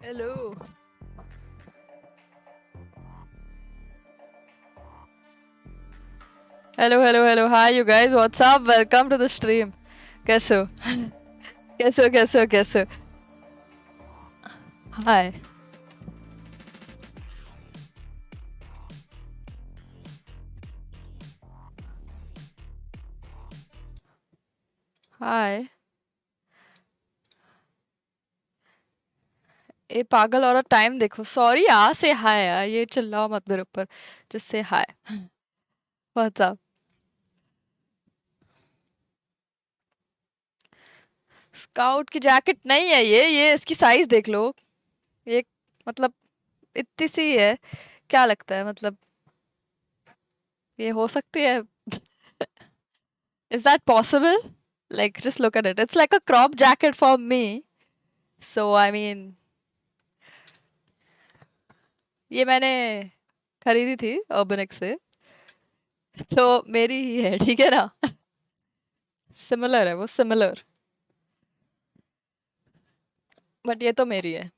Hello. Hello, hello, hello. Hi, you guys. What's up? Welcome to the stream. कैसे हो? कैसे हो? कैसे हो? कैसे हो? Hi. Hi. ये पागल औरत टाइम देखो. सॉरी यार, से हाय यार. ये चिल्लाओ मत मेरे ऊपर. Just say hi. What's up? Scout की जैकेट नहीं है ये इसकी साइज देख लो. ये मतलब इतनी सी है. क्या लगता है मतलब ये हो सकती है? Is that possible? Like just look at it. It's like a crop jacket for me. So I mean, ये मैंने खरीदी थी अर्बनिक से. तो मेरी ही है, ठीक है ना? सिमिलर है वो, सिमिलर. बट ये तो मेरी है.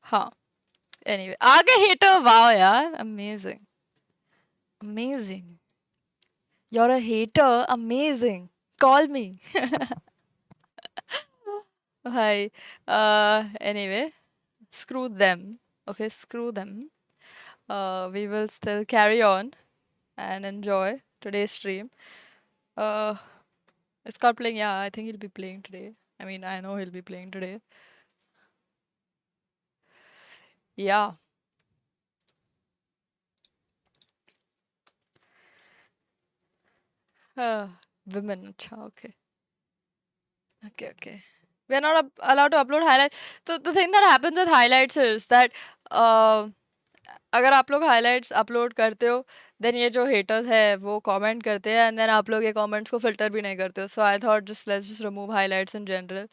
हाँ. एनीवे आगे हेटर. वाओ यार, amazing. Amazing. You're a hater. Amazing. Call me. Hi. Anyway, screw them. Okay, screw them. We will still carry on and enjoy today's stream. Uh, is Scott playing? Yeah, I think he'll be playing today. I mean, I know he'll be playing today. Yeah. Uh, women. अच्छा, okay. Okay, okay. We're not allowed to upload highlights. So the thing that happens with highlights is that uh, अगर आप लोग highlights upload करते हो then ये जो haters है वो कमेंट करते हैं एंड देन आप लोग ये कमेंट्स को फिल्टर भी नहीं करते हो. So I thought just let's just remove highlights in general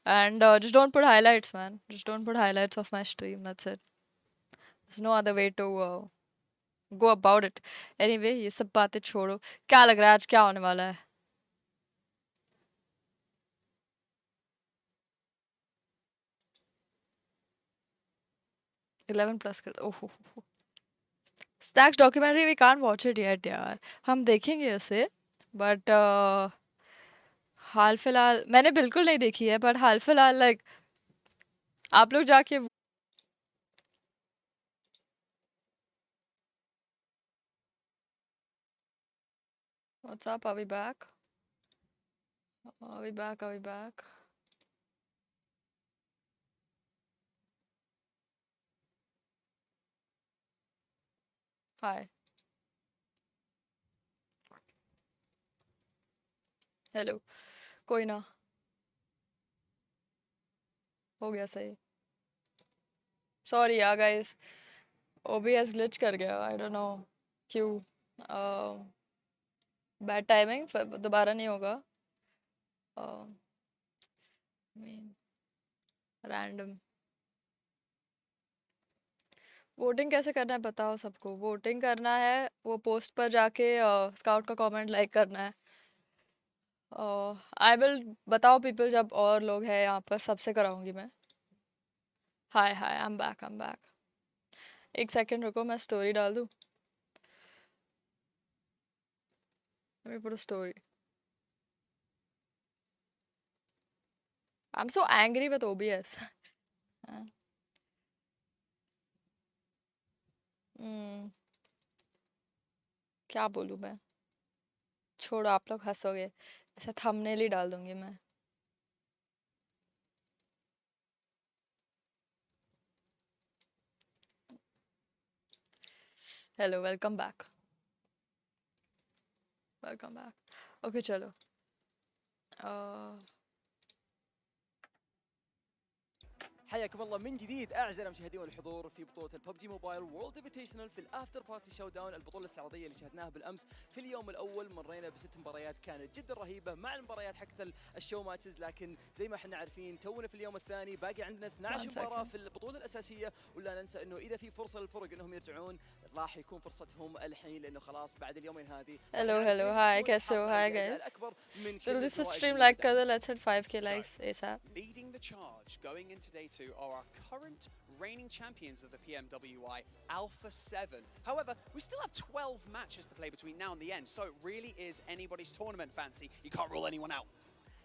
and just don't put highlights man. Just don't put highlights of my stream. That's it. There no other way to go about it. Anyway ये सब बातें छोड़ो. क्या लग रहा है आज क्या होने वाला है? 11 प्लस के. ओहो. Stacks documentary we can't watch it yet यार. हम देखेंगे इसे बट हाल फिलहाल मैंने बिल्कुल नहीं देखी है. बट हाल फिलहाल लाइक आप लोग जाके. What's up? Are we back? Are we back? Are we back? Hi. Hello. कोई ना. हो गया सही. Sorry यार guys. OBS glitch कर गया. I don't know क्यों. Bad timing. दोबारा नहीं होगा. Uh, I mean random. Voting कैसे करना है बताओ सबको. वोटिंग करना है वो पोस्ट पर जाके स्काउट का कमेंट लाइक करना है. आई विल बताओ पीपल जब और लोग हैं यहाँ पर सबसे कराऊंगी मैं. Hi hi, I am back, I am back. एक सेकंड रुको मैं स्टोरी डाल दूँ. Let me put a story. I'm so angry with OBS. हाँ. हम्म, क्या बोलूँ मैं. छोड़ो आप लोग हंसोगे. ऐसा थंबनेल ही डाल दूंगी मैं. Hello, welcome back. Welcome back. Okay चलो. حياكم الله من جديد اعزائي المشاهدين والحضور في بطوله الببجي موبايل وورلد انفيتيشنال في الافتر بارتي شو داون، البطوله الاستعراضيه اللي شاهدناها بالامس. في اليوم الاول مرينا ب6 مباريات كانت جدا رهيبه مع المباريات حقت الشو ماتشز، لكن زي ما احنا عارفين تونا في اليوم الثاني باقي عندنا 12 مباراه في البطوله الاساسيه، ولا ننسى انه اذا في فرصه للفرق انهم يرجعون راح يكون فرصتهم الحين، لانه خلاص بعد اليومين هذه. Hello, hi, कैसे हो? Hi guys. So this is stream like कर दो, let's hit 5k likes ASAP. Leading the charge going into day 2 are our current reigning champions of the PMWI, Alpha 7. However, we still have 12 matches to play between now and the end, so it really is anybody's tournament, Fancy. You can't rule anyone out.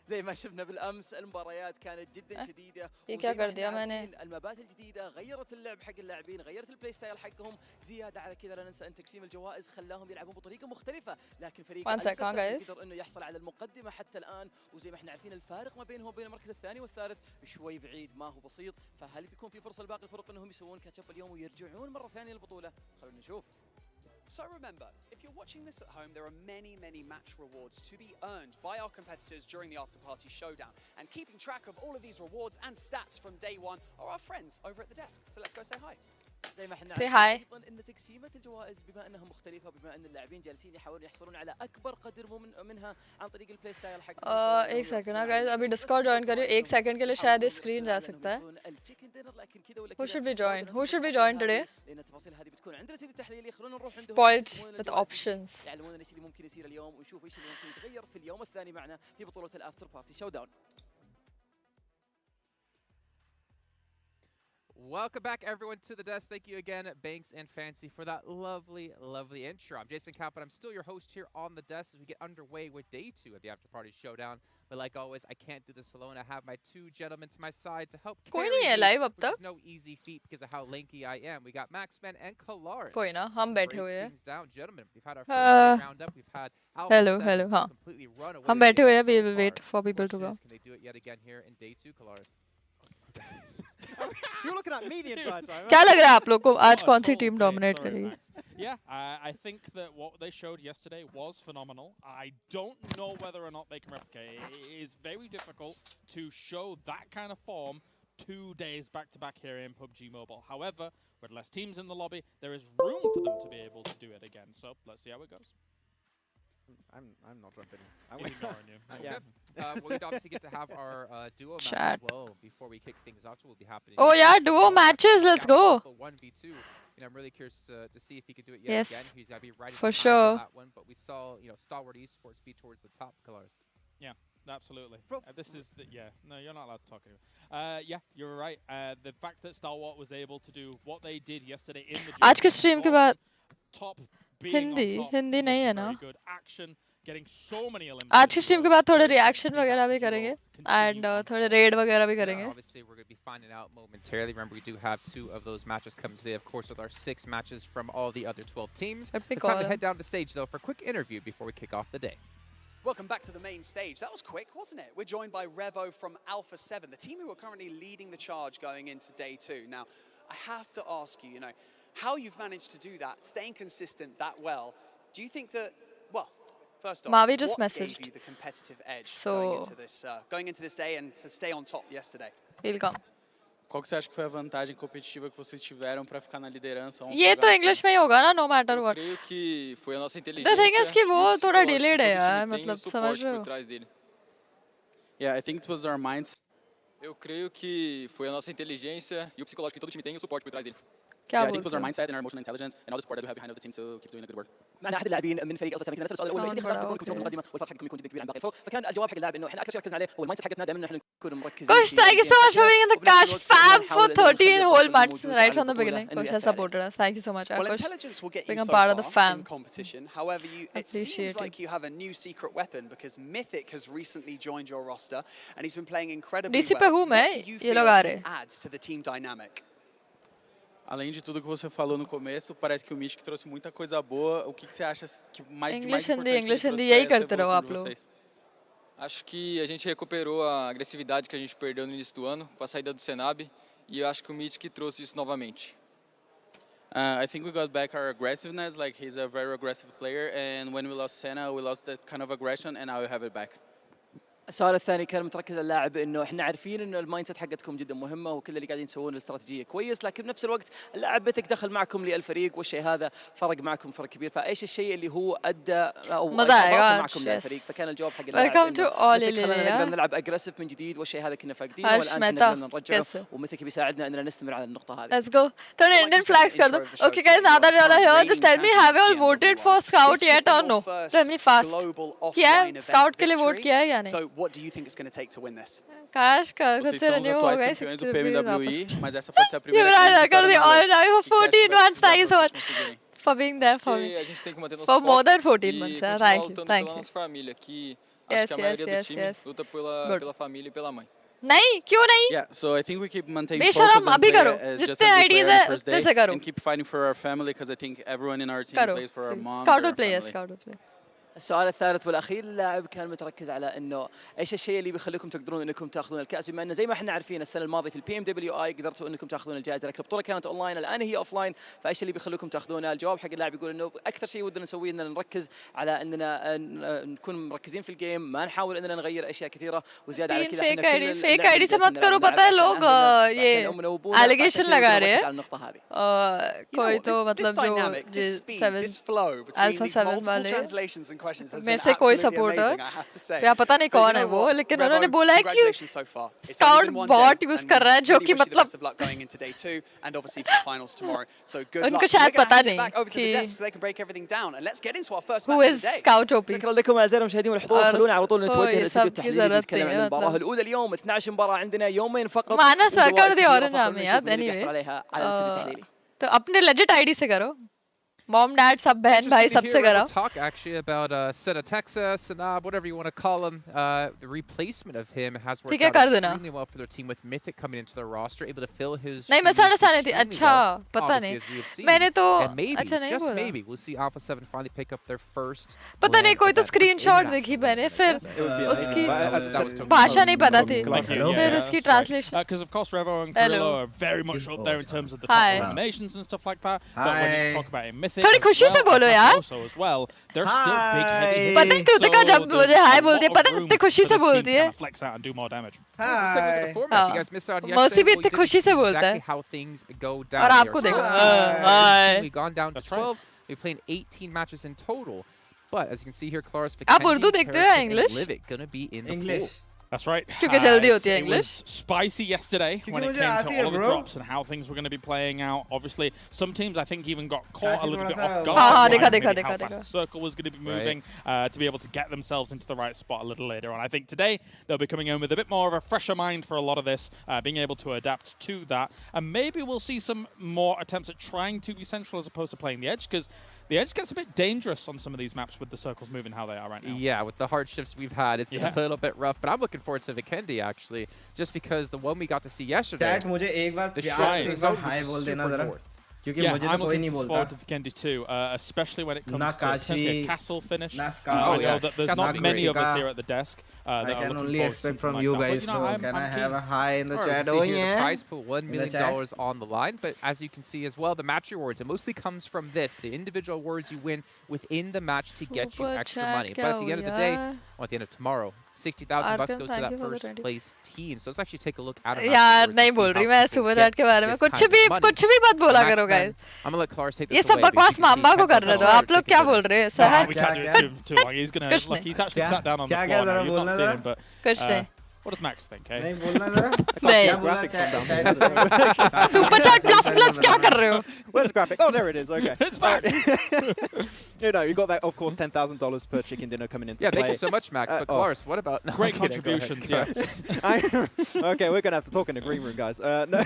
زي ما شفنا بالامس المباريات كانت جدا شديده، क्या कर दिया मैंने؟ المبات الجديده غيرت اللعب حق اللاعبين، غيرت البلاي ستايل حقهم. زياده على كذا لا ننسى ان تقسيم الجوائز خلاهم يلعبون بطريقه مختلفه، لكن فريق قدر انه يحصل على المقدمه حتى الان، وزي ما احنا عارفين الفارق ما بينهم وبين المركز الثاني والثالث شوي بعيد، ما هو بسيط. فهل بيكون في فرصه لباقي الفرق انهم يسوون كاتشب اليوم ويرجعون مره ثانيه للبطوله؟ خلونا نشوف. So remember, if you're watching this at home, there are many match rewards to be earned by our competitors during the after party showdown. And keeping track of all of these rewards and stats from day 1 are our friends over at the desk. So let's go say hi. زي ما احنا say hi. ايضا ان تقسيمه الجوائز بما انها مختلفه، بما ان اللاعبين جالسين يحاولون يحصلون على اكبر قدر منها عن طريق البلاي ستايل حق एक second ना guys, अभी Discord join करियो, एक second के लिए शायद ये screen जा सकता है. Who should we join? Who should we join today? لان التفاصيل هذه بتكون عند رسيد التحليلي. خلونا نروح عندهم Spoiled with options. يعلمونا ايش اللي ممكن يصير اليوم، ونشوف ايش اللي ممكن يتغير في اليوم الثاني معنا في بطوله الافتر بارتي شو داون. Welcome back, everyone, to the desk. Thank you again, Banks and Fancy, for that lovely intro. I'm Jason Camp, and I'm still your host here on the desk as we get underway with day 2 of the After Party Showdown. But like always, I can't do this alone. I have my 2 gentlemen to my side to help carry me, which is no easy feat because of how lanky I am. We got Maxman and Kalaris. कोई ना, हम बैठे हुए हैं. Things down, gentlemen. We've had our first round up. We've had Alpha hello, 7 हाँ. completely run away. हम बैठे हुए हैं. We will wait for people to go. Can they do it yet again here in day 2, Kalaris? You're looking at me the entire time. क्या लग रहा है आप लोग को आज कौन सी टीम डोमिनेट करेगी? Yeah, I think that what they showed yesterday was phenomenal. I don't know whether or not they can replicate. It is very difficult to show that kind of form 2 days back to back here in PUBG Mobile. However, with less teams in the lobby, there is room for them to be able to do it again. So let's see how it goes. I'm not jumping. He's ignoring you. Yeah. We'd obviously get to have our duo match Chat. as well before we kick things off, so we'll be happening. Oh yeah, duo matches. Let's go. 1v2. I'm really curious to see if he could do it Yes, again. He's got to be right for behind sure. on that one, but we saw, Stalwart Esports be towards the top, Kalaris. Yeah, absolutely. This is no, you're not allowed to talk anymore. Yeah, you're right. The fact that Stalwart was able to do what they did yesterday in the आज के stream के बाद top Hindi नहीं है ना? Very good action, getting so many eliminations. आज की stream के बाद थोड़े रिएक्शन वगैरह भी करेंगे and थोड़े रेड वगैरह भी करेंगे. Obviously, we're going to be finding out momentarily. Remember, we do have 2 of those matches coming today, of course, with our 6 matches from all the other 12 teams. It's time to head down to the stage, though, for a quick interview before we kick off the day. Welcome back to the main stage. That was quick, wasn't it? We're joined by Revo from Alpha 7, the team who are currently leading the charge going into day 2. Now, I have to ask you, how you've managed to do that, staying consistent that well. Do you think that, well, first off, Mavi just what messaged. gave you the competitive edge So going into this day and to stay on top yesterday? Welcome. Qual que você acha que foi a vantagem competitiva que vocês tiveram para ficar na liderança? ये तो English में ही होगा ना, no matter what. Eu creio que foi a nossa inteligência. The thing is कि वो थोड़ा delayed है यार, मतलब समझ रहे हो? Yeah, I think it was our mindset. Eu creio que foi a nossa inteligência e o psicológico que todo time tem e o suporte por trás dele. क्या I think it was our बोलते हो? mindset and our emotional intelligence and all the support that we have behind the team, so keep doing the good work. معنا احد اللاعبين من فريق الفا 7 كذا نسال السؤال الاول ايش اللي خلاكم تكونوا في المقدمه والفرق حقكم يكون جدا كبير عن باقي الفرق؟ فكان الجواب حق اللاعب انه احنا اكثر شيء ركزنا عليه هو المايند سيت حقتنا، دائما نحن نكون مركزين. Kaash, thank you so much for being in the Kaash fam for 13 whole months right from the beginning. Kaash has supported us. Thank you so much, Well, Kaash. intelligence will get you Become so part far of the fam. in competition. However, it Appreciate seems it. like you have a new secret weapon because Mythic has recently joined your roster and he's been playing incredibly DC पे well. हूँ मैं, What do you ये feel लोग आ he रहे हैं. adds to the team dynamic? Além de tudo que você falou no começo, parece que o Mystic trouxe muita coisa boa. O que você acha que mais English, importante Hindi, English, que ele Hindi, trouxe यही pra essa करते रहो evolução आप de लोग. vocês? Acho que a gente recuperou a agressividade que a gente perdeu no início do ano com a saída do Senab e eu acho que o Mystic trouxe isso novamente. I think we got back our aggressiveness, like he's a very aggressive player, and when we lost Senna, we lost that kind of aggression, and now we have it back. السؤال الثاني كان متركز على اللاعب انه احنا عارفين انه المايند سيت حقتكم جدا مهمه وكل اللي قاعدين تسوونه الاستراتيجيه كويس، لكن بنفس الوقت اللاعب متك دخل معكم للفريق والشيء هذا فرق معكم فرق كبير، فايش الشيء اللي هو ادى او أضاف معكم للفريق؟ فكان الجواب حق اللاعب Welcome to all خلينا نقدر نلعب اجريسيف من جديد والشيء هذا كنا فاقدينه والان نقدر نرجعه ومثلك بيساعدنا اننا نستمر على النقطه هذه. Let's go. तो Indian flags कर दो. Okay guys, now that y'all are here, just tell me, have you all voted for Scout yet or no? Tell me fast. किया है? Scout के लिए vote किया है या नहीं? So what do you think it's going to take to win this? Kaash का खुद Vocês से são os renew हो atuais गए campeões 60 do rupees PMWI, वापस. mas essa pode ser a primeira Yuvraj grande कर vitória the na all vida. now O que for você acha que 14 vai months. precisar Thank you pra so much vocês conseguirem? for being there for Porque me. a gente tem que manter nosso For foco more than 14 e months. continuar Thank you. lutando Thank pela you. nossa família, que Yes, acho que a maioria yes, do time yes. luta Good. pela família e pela mãe. नहीं क्यों नहीं? Yeah, so I think we keep maintaining बेशरम focus and अभी play करो as just जितने a good IDs player है on first उतने day से करो and keep fighting for our family because I think everyone in our team करो plays for our moms Scout or will our play yes family. Scout will play السؤال الثالث والاخير اللاعب كان متركز على انه ايش الشيء اللي بيخليكم تقدرون انكم تاخذون الكاس، بما انه زي ما احنا عارفين السنه الماضيه في البي ام دبليو اي قدرتوا انكم تاخذون الجائزه، لكن البطوله كانت اونلاين الان هي اوف لاين، فايش اللي بيخليكم تاخذونها؟ الجواب حق اللاعب يقول انه اكثر شيء ودنا نسويه اننا نركز على اننا نكون مركزين في الجيم، ما نحاول اننا نغير اشياء كثيره وزياده على كذا fake ID fake ID से मत करो पता है लोग ये allegation लगा रहे हैं कोई तो मतलब जो अल्फा 7 वाले में से कोई सपोर्टर या पता नहीं कौन है वो, लेकिन उन्होंने बोला है कि स्काउट बॉट यूज कर रहा है जो कि मतलब उनको शायद पता नहीं कि who is Scout OP. شكرا لكم اعزائي المشاهدين والحضور، خلونا على طول نتوجه للاستوديو التحليلي نتكلم عن المباراه الاولى اليوم. 12 مباراه عندنا يومين فقط معنا سؤال कर दिया और فقط हमें याद اللي anyway بيحصل عليها على الاستوديو التحليلي. तो अपने लेजिट आईडी से करो, मॉम डैड सब बहन भाई सबसे करो. Talk actually about Seta Texas, Sanab, whatever you want to call him. The replacement of him has worked ठीक है out कर देना. extremely well for their team with Mythic coming into the roster, able to fill his नहीं मैं shoes सारा सारे थी extremely अच्छा well, पता obviously, नहीं as we have seen. मैंने तो And maybe, अच्छा नहीं just बोला maybe, we'll see Alpha 7 finally pick up their first पता नहीं win कोई of तो that स्क्रीनशॉट international देखी मैंने फिर It would be उसकी amazing. that was totally भाषा नहीं पता थी Thank you. फिर Yeah, उसकी that's right. Translation Because of course Revo and Hello. Carrillo are very much up there in terms of the Hi. top eliminations and stuff like that. But when you Hi. talk about in Mythic, थोड़ी as खुशी से well, बोलो as यार. also as well, they're still big heavy hitters. पता है Kritika So जब there's मुझे हाय a बोलती है lot of पता है room इतनी खुशी for से this team बोलती to है. kind of flex out and do more damage. Just like with the Hi. format, if you guys missed out मौसी yesterday, भी well, you इतनी didn't खुशी see से बोलता exactly है. how things go down. और They आपको are देखो. top. We've gone down to That's right. 12. We've played 18 matches in total. But as you can see here, Claris आप उर्दू देखते हो या English? Livid gonna be in the English. pool. That's right. क्योंकि जल्दी होती है It English. was spicy yesterday when it मुझे came आती to है, all of the bro. drops and how things were going to be playing out. Obviously, some teams I think even got caught Kashi a little bit थोड़ा सा- off guard. हाँ, हाँ, by देखा, maybe देखा, how देखा, fast देखा. the circle was going to be moving to be able to get themselves into the right spot a little later on. I think today they'll be coming in with a bit more of a fresher mind for a lot of this, being able to adapt to that. And maybe we'll see some more attempts at trying to be central as opposed to playing the edge, because the edge gets a bit dangerous on some of these maps with the circles moving how they are right now. Yeah, with the hardships we've had, it's been a little bit rough. But I'm looking forward to Vikendi, actually, just because the one we got to see yesterday. That मुझे एक बार The प्यार shot से एक is bar out, which hi is बोल देना super जरा, north. क्योंकि Yeah, मुझे तो I'm कोई नहीं looking बोलता. forward to Vikendi too, especially when it comes Na to potentially a Kaashi, castle finish. na I Scout. know yeah. that there's Castle not be many of us great. here at the desk that I are can looking only forward to expect something from like you that. But, guys, you know, so I'm can I keen. have a hi in the Alright, chat? we Oh see here the yeah. prize pool, $1 In the million chat. on the line. But as you can see as well, the match rewards, it mostly comes from this, the individual awards you win within the match to get you Super extra chat money. But at the end of the day, क्या or at the end of tomorrow, $60,000 Arkan, goes to thank that you for the first 20. place team. So let's actually take a look at it. यार नहीं बोल रही मैं super chat के बारे में कुछ भी मत बोला करो guys. I'm gonna let Claris take ये this सब away. बकवास मामा को कर रहे हो आप लोग क्या बोल रहे हो Nah, sir? we can't do क्या- it too long. He's gonna कुछ look. नहीं. He's actually क्या- sat down on the क्या- floor क्या now. जरा You've not बोलना seen जरा? him, but कुछ नहीं. what does Max think? Eh? नहीं बोलना जरा. नहीं. क्या बोला graphics chat- come chat down. में? सुपर चैट प्लस क्या कर रहे हो? Where's the graphic? Oh, there it is. Okay. It's back. You got that, of course, $10,000 per chicken dinner coming into Yeah, play. thank you so much, Max. But oh. Claris, what about... No, Great I'm kidding, go ahead, contributions, go yeah. Okay, we're going to have to talk in the green room, guys. No,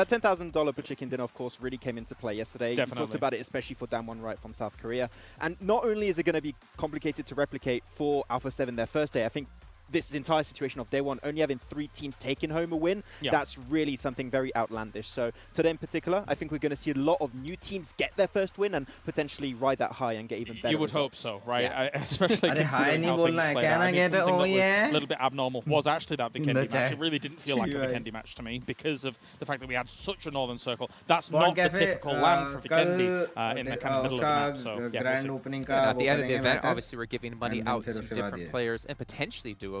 that $10,000 per chicken dinner, of course, really came into play yesterday. We Definitely. talked about it, especially for Dan One Right from South Korea. And not only is it going to be complicated to replicate for Alpha 7 their first day, I think this entire situation of day one only having 3 teams taking home a win, that's really something very outlandish. So today in particular, I think we're going to see a lot of new teams get their first win and potentially ride that high and get even better You would hope results. so, right? Yeah. Especially अरे हाय considering नहीं how बोलना things है, played can out. I I mean, get it? something Oh, that was yeah. a little bit abnormal was actually that In Vikendi the match. chat. It really didn't feel like a Right. Vikendi match to me because of the fact that we had such a northern circle. That's Bond not the Cafe, typical land for Vikendi कल in the kind of middle of the map. So, yeah, grand we'll see. opening And का at the वो end of the करेंगे event, matter. obviously, we're giving money And then out फिर to उसके बाद different ये. players and potentially duos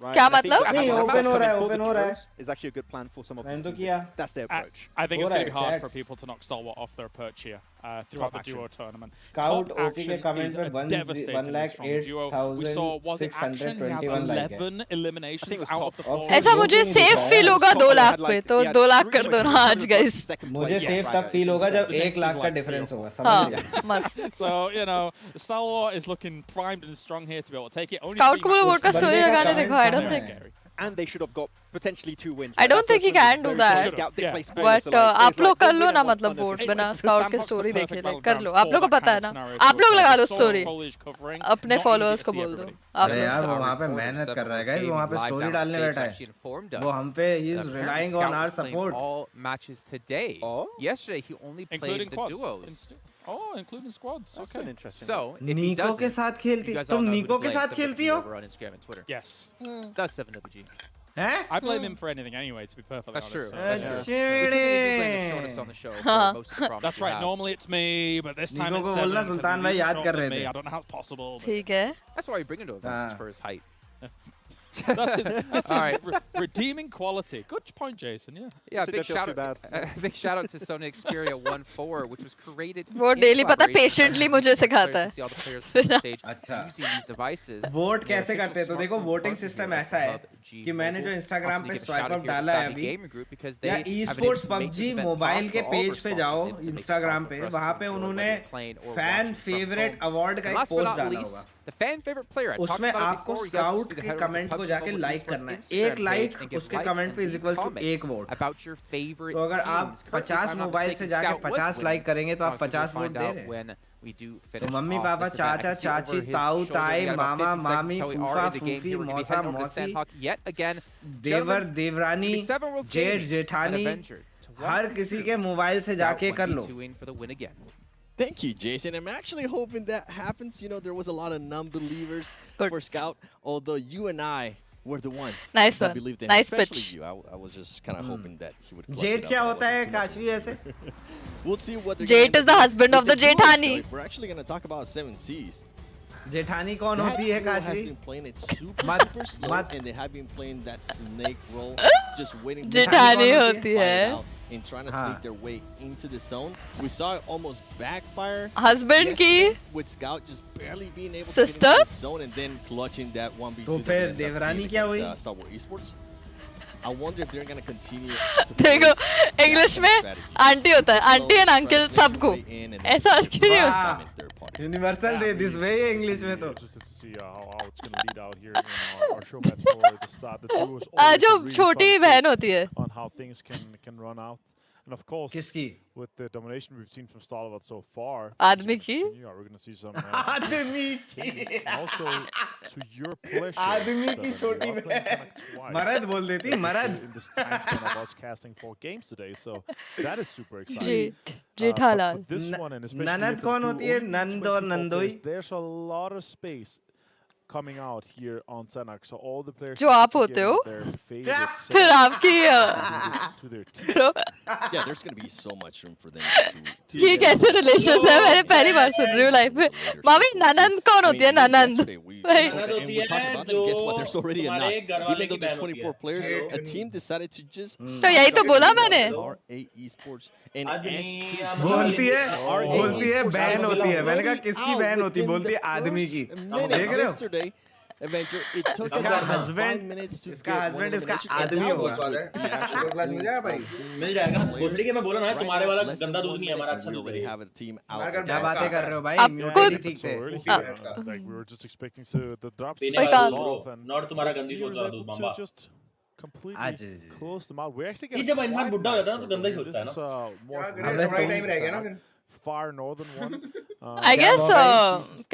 right? क्या And I think मतलब? having नहीं, Kaash open हो come रहा in है, for the open हो रहा है. duos is actually a good plan for some of मैंने these तो teams. किया. That's their approach. I think हो it's रहा going to be है, hard for chats. people to knock Stalwart off their perch here throughout Top the duo action. tournament. Scout Top OP action के comment is पे a 1 devastatingly strong duo. We saw, was it action? He has 1,621 like है. 11 eliminations was out top. of the और 4. फिर ऐसा जो मुझे क्यों नहीं सेफ दिखाया? फील होगा Top 2 had लाख like- पे तो he had 2 लाख 3 कर दो ना choices. आज गाइस Second मुझे place, सेफ right, तब guys. फील होगा जब The 1 next लाख is का like डिफरेंस 3 or होगा 4. समझ हाँ गया मस्त So, you know, Stalwart is looking primed and strong here to be able to take it. Only scout 3 को बोलो matches वोट का स्टोरी का गाने देखो. I don't think. And they should have got potentially 2 wins. I don't think he can do that. But आप लोग कर लो ना मतलब वोट बिना स्काउट के स्टोरी देखे ले कर लो. आप लोग को पता है ना. आप लोग लगा लो स्टोरी. अपने फॉलोअर्स को बोल दो. अरे यार वो वहाँ पे मेहनत कर रहा है गाइस, वो वहाँ पे स्टोरी डालने बैठा है. वो हम पे he is relying on our support. All matches today. Yesterday he only played the duos. Oh, including squads. Okay. Interesting. So, नीको के साथ खेलती. तुम नीको के साथ खेलती हो? Yes. That's 7WG. हैं? I blame him for anything anyway, to be perfectly That's true. honest. That's right. Normally it's me, but this time it's बोलना सुल्तान भाई याद कर रहे थे. I don't know how it's possible. ठीक है. That's why we bring him to events for his height. That's his redeeming quality. Good point, Jason. Yeah. Big shout out to Sony Xperia 1.4, which was created. वो daily पता patiently मुझे सिखाता है. अच्छा. Using these devices. Vote कैसे करते हैं? तो देखो वोटिंग सिस्टम ऐसा है कि मैंने जो इंस्टाग्राम पे स्वाइप अप डाला है अभी, या ई-स्पोर्ट्स पबजी मोबाइल के पेज पे जाओ इंस्टाग्राम पे, वहाँ पे उन्होंने फैन फेवरेट अवार्ड का एक पोस्ट डाला होगा. The fan favorite player. उसमें आपको स्काउट के कमेंट को जाके लाइक करना है. एक लाइक उसके कमेंट पे इज इक्वल्स टू एक वोट. तो अगर आप 50 मोबाइल से जाके 50 लाइक करेंगे तो आप 50 वोट दे रहे हैं. तो मम्मी पापा चाचा चाची ताऊ ताई मामा मामी फूफा फूफी मौसा मौसी देवर देवरानी जेठ जेठानी हर किसी के मोबाइल से जाके कर लो. Thank you, Jason. I'm actually hoping that happens. You know, there was a lot of non-believers for Scout, although you and I were the ones that believed in him. Nice especially pitch. you. I was just kind of hoping that he would clutch जेठ it up. क्या होता है काशवी ऐसे? We'll see what they're Jade is the husband of the duos, Jethani. though. We're actually going to talk about 7Cs. जेठानी कौन होती है That duo has Kashvi? been playing it super slow, and they have been playing that snake roll, just waiting for जेठानी them to होती fight है. out and trying to sneak their way into the zone. We saw it almost backfire. Husband की with Scout just barely being able sister? to get into the zone and then clutching that 1v2. तो फिर देवरानी क्या हुई? Star Wars Esports. I wonder if they're going to continue to देखो English में aunty होता है. आंटी एंड अंकल सबको. ऐसा क्यों नहीं होता? Universal they this way English में तो. जो छोटी बहन होती है. On how things can run out. And of course, किसकी? with the domination we've seen from Stalwart so far, आदमी की? we're going to see some आदमी की. and also to your pleasure. आदमी की छोटी बहन. मर्द बोल देती मर्द. In this time span of us casting 4 games today, so that is super exciting. Jethalal. But for this one, and especially ननद कौन होती है? नंद और नंदोई. there's a lot of space coming out here on Senak, so all the players जो आप होते हो? फिर आपकी yeah, there's going to be so much room for them to ये कैसे रिलेशन है? मैंने पहली बार सुन रही हूँ लाइफ में. मामी ननंद कौन होती है? ननंद. Guess what? There's already enough. Even though there's 24 players, a team decided to just तो यही तो बोला मैंने. R8 Esports and S2 बोलती है बहन होती है. मैंने कहा किसकी बहन होती है? बोलती है आदमी की. देख रहे हो? Avenger, it took us इसका about 5 हस्बैंड minutes to इसका get हस्बैंड one इसका elimination, and आदमी that होगा. was with the actual मिल जाएगा भाई. मिल जाएगा. भोसड़ी के मैं बोला ना तुम्हारे वाला गंदा दूध नहीं है हमारा अच्छा we दूध already है. have a team out. क्या बातें कर रहे हो भाई? आपको म्यूटेड ठीक So थे. early Ah. here, like we were just expecting the drops to पीने take वाला off, दूध and नॉट तुम्हारा गंदी Steelers सोच वाला able दूध to मामा. just completely आज close them out. We're actually ये getting जब इंसान बुड्ढा हो जाता है ना तो गंदा ही this सोचता है is ना. more अबे थोड़ा टाइम रह गया ना फिर. far northern one. I guess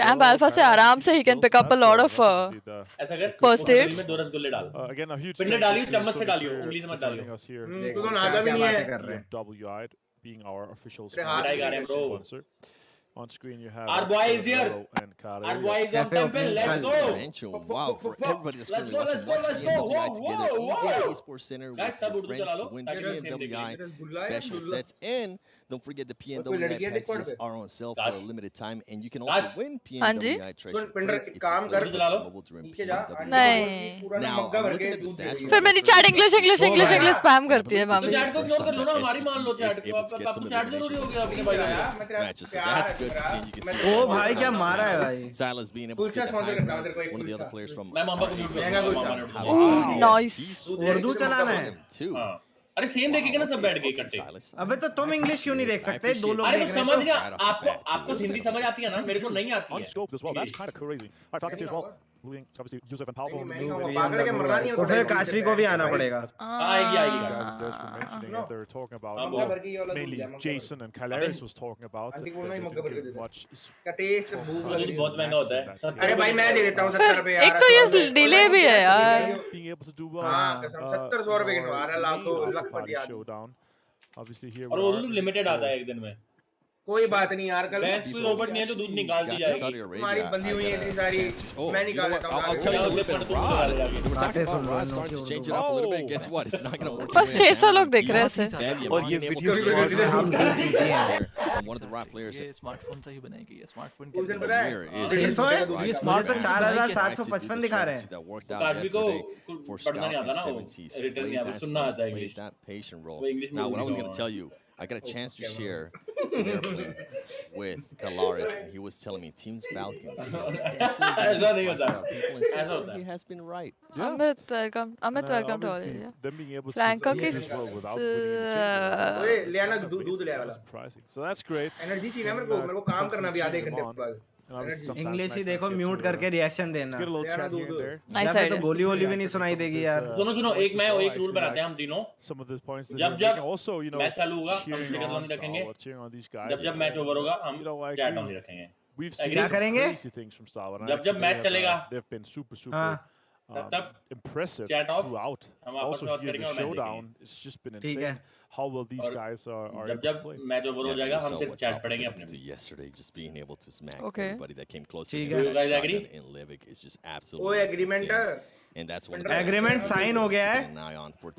Camp Alpha से आराम से he can pick up a lot of ऐसा कर first aids. में 2 रसगुल्ले डाल. Again, a huge पिघले thank डालियो, you to चम्मच से Sonic डालियो, for उंगली से मत joining डालियो. us here. तू तो नागा भी नहीं है. PMWI being our official हाथ गा रहे हैं bro. sponsor. On screen you have Our boy is here. and Kaash. Our boy is on temple. Let's go. Wow, for everybody that's currently watching, watch PMWI together. EA Esports Center with your friends to win PMWI special sets. And don't forget the PMWI packages are on sale for a limited time. And you can also win PMWI treasure crates if you play mobile during PMWI. नहीं. Now, I'm looking at the stats. फिर मेरी chat English spam करती है मामी. Chat को ignore कर लो ना हमारी मान लो चैट को. able to get some अब चैट जरूरी हो गया अपने भाई. matches. So that's good to see. You can see ओ भाई क्या मारा है भाई. Silas being able to get the high ground. One of the other players from मैं मामा को म्यूट करूंगा. मामा ने Ooh, nice. उर्दू चलाना है. too. अरे सेम देखेंगे ना सब बैठ गए इकट्ठे. Silas. अबे तो तुम इंग्लिश क्यों नहीं देख सकते? 2 लोग अरे देख तो रहे समझ हो. नहीं आपको हिंदी समझ आती है ना मेरे को नहीं आती है. Unscoped as well. That's kind of crazy. All right, talking to you as well. losing obviously Yusuf and Palvo. तो फिर काशवी को भी आना पड़ेगा. Guys were mentioning and they were talking about mainly Jason and Kalaris was talking about that they didn't get much. बहुत महंगा होता है. अरे भाई मैं दे देता हूँ 70 रुपए यार. एक तो ये डिले भी है यार. Being able to do well. हाँ, 70-100 रुपए गिनवा रहा है, लाखों लखपति आदमी. Showdown. Obviously here. और वो भी लिमिटेड आता है एक दिन में. कोई बात नहीं यार, कल कोई रोबोट नहीं है तो दूध निकाल दी जाएगी. तुम्हारी बंदी हुई है इतनी सारी, मैं निकाल देता हूँ. I'll tell you a little bit. Bateं सुन रहा हूँ. Starting to change it up a little bit. Guess what? It's not going to work. बस 600 लोग देख रहे हैं. और ये video one of the right players. ये स्मार्टफोन से ही बनाएगी ये स्मार्टफोन के लिए. पता है 600 है, ये स्मार्ट तो 4755 दिखा रहे हैं. काशवी को पढ़ना नहीं आता ना, रिटर्न नहीं आता, सुनना आता है English. That patient role. Now, what I was going to tell you, I got a chance to share an airplane with Kalaris, and he was telling me Teams Falcons. ऐसा नहीं होता. ऐसा होता है. He has been right. Amit, welcome to all. Them being able to Flanko play की as well without winning in the championship. ओए ले आना दूध ले आना. Surprising. So that's great. Energy चाहिए मेरे को काम करना भी आधे घंटे बाद. इंग्लिश ही देखो, म्यूट करके रिएक्शन देना. Nice idea. तो गोली वोली भी नहीं सुनाई देगी यार. सुनो एक रूल बनाते हैं हम तीनों. जब मैच चालू होगा हम स्पीकर ऑन रखेंगे. जब मैच ओवर होगा हम चैट ऑन रखेंगे. क्या करेंगे? जब मैच चलेगा tब impressive throughout. Also here the showdown, it's just been insane how well these guys are able to play. Match over हो जाएगा हम सिर्फ चैट पढ़ेंगे अपने. Yesterday just being able to smack Okay. everybody that came close. ठीक है. You guys agree? And Levick is just absolutely. ओए agreement है. And that's one. Agreement sign हो गया है.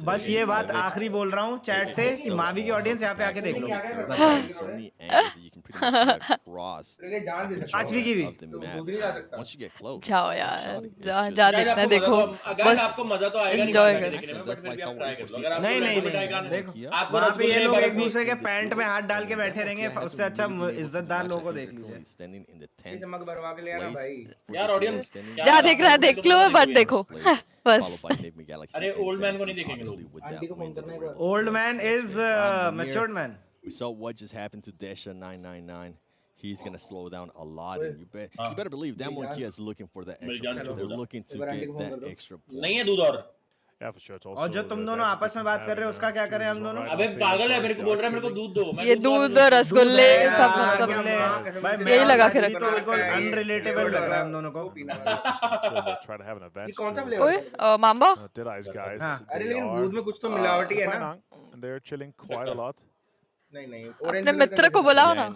बस ये बात आखिरी बोल रहा हूँ चैट से कि मावी की ऑडियंस यहाँ पे आके देख लो. काशवी की भी. जाओ यार, जा देखना देखो. अगर आपको मजा तो आएगा enjoy करो. नहीं देखो वहाँ पे ये लोग एक दूसरे के पैंट में हाथ डाल के बैठे रहेंगे, उससे अच्छा इज्जतदार लोगों को देख लीजिए. चमक भरवा के ले आना भाई. यार ऑडियंस जा देख रहा है देख लो, बट देखो बस. अरे ओल्ड मैन को नहीं देखेंगे लोग. आंटी को फोन करना है. Old man is matured man. We saw what just happened to Desha 999. He's going to slow down a lot, and you better believe that Kia is looking for that extra point. They're looking to get that extra point. नहीं है दूध और. Yeah, for sure. It's also और जो तुम दोनों आपस में बात कर रहे हो उसका क्या करें हम दोनों? अबे पागल है, मेरे को बोल रहा है मेरे को दूध दो. ये दूध रसगुल्ले सब यही लगा के रखते हो. अनरिलेटेबल लग रहा है हम दोनों को. try to have an event. ये कौन सा फ्लेवर? ओए मांबा. Dead-eyes guys. अरे लेकिन दूध में कुछ तो मिलावटी है ना? And they're chilling quite a lot. नहीं. अपने मित्र को बुलाओ ना.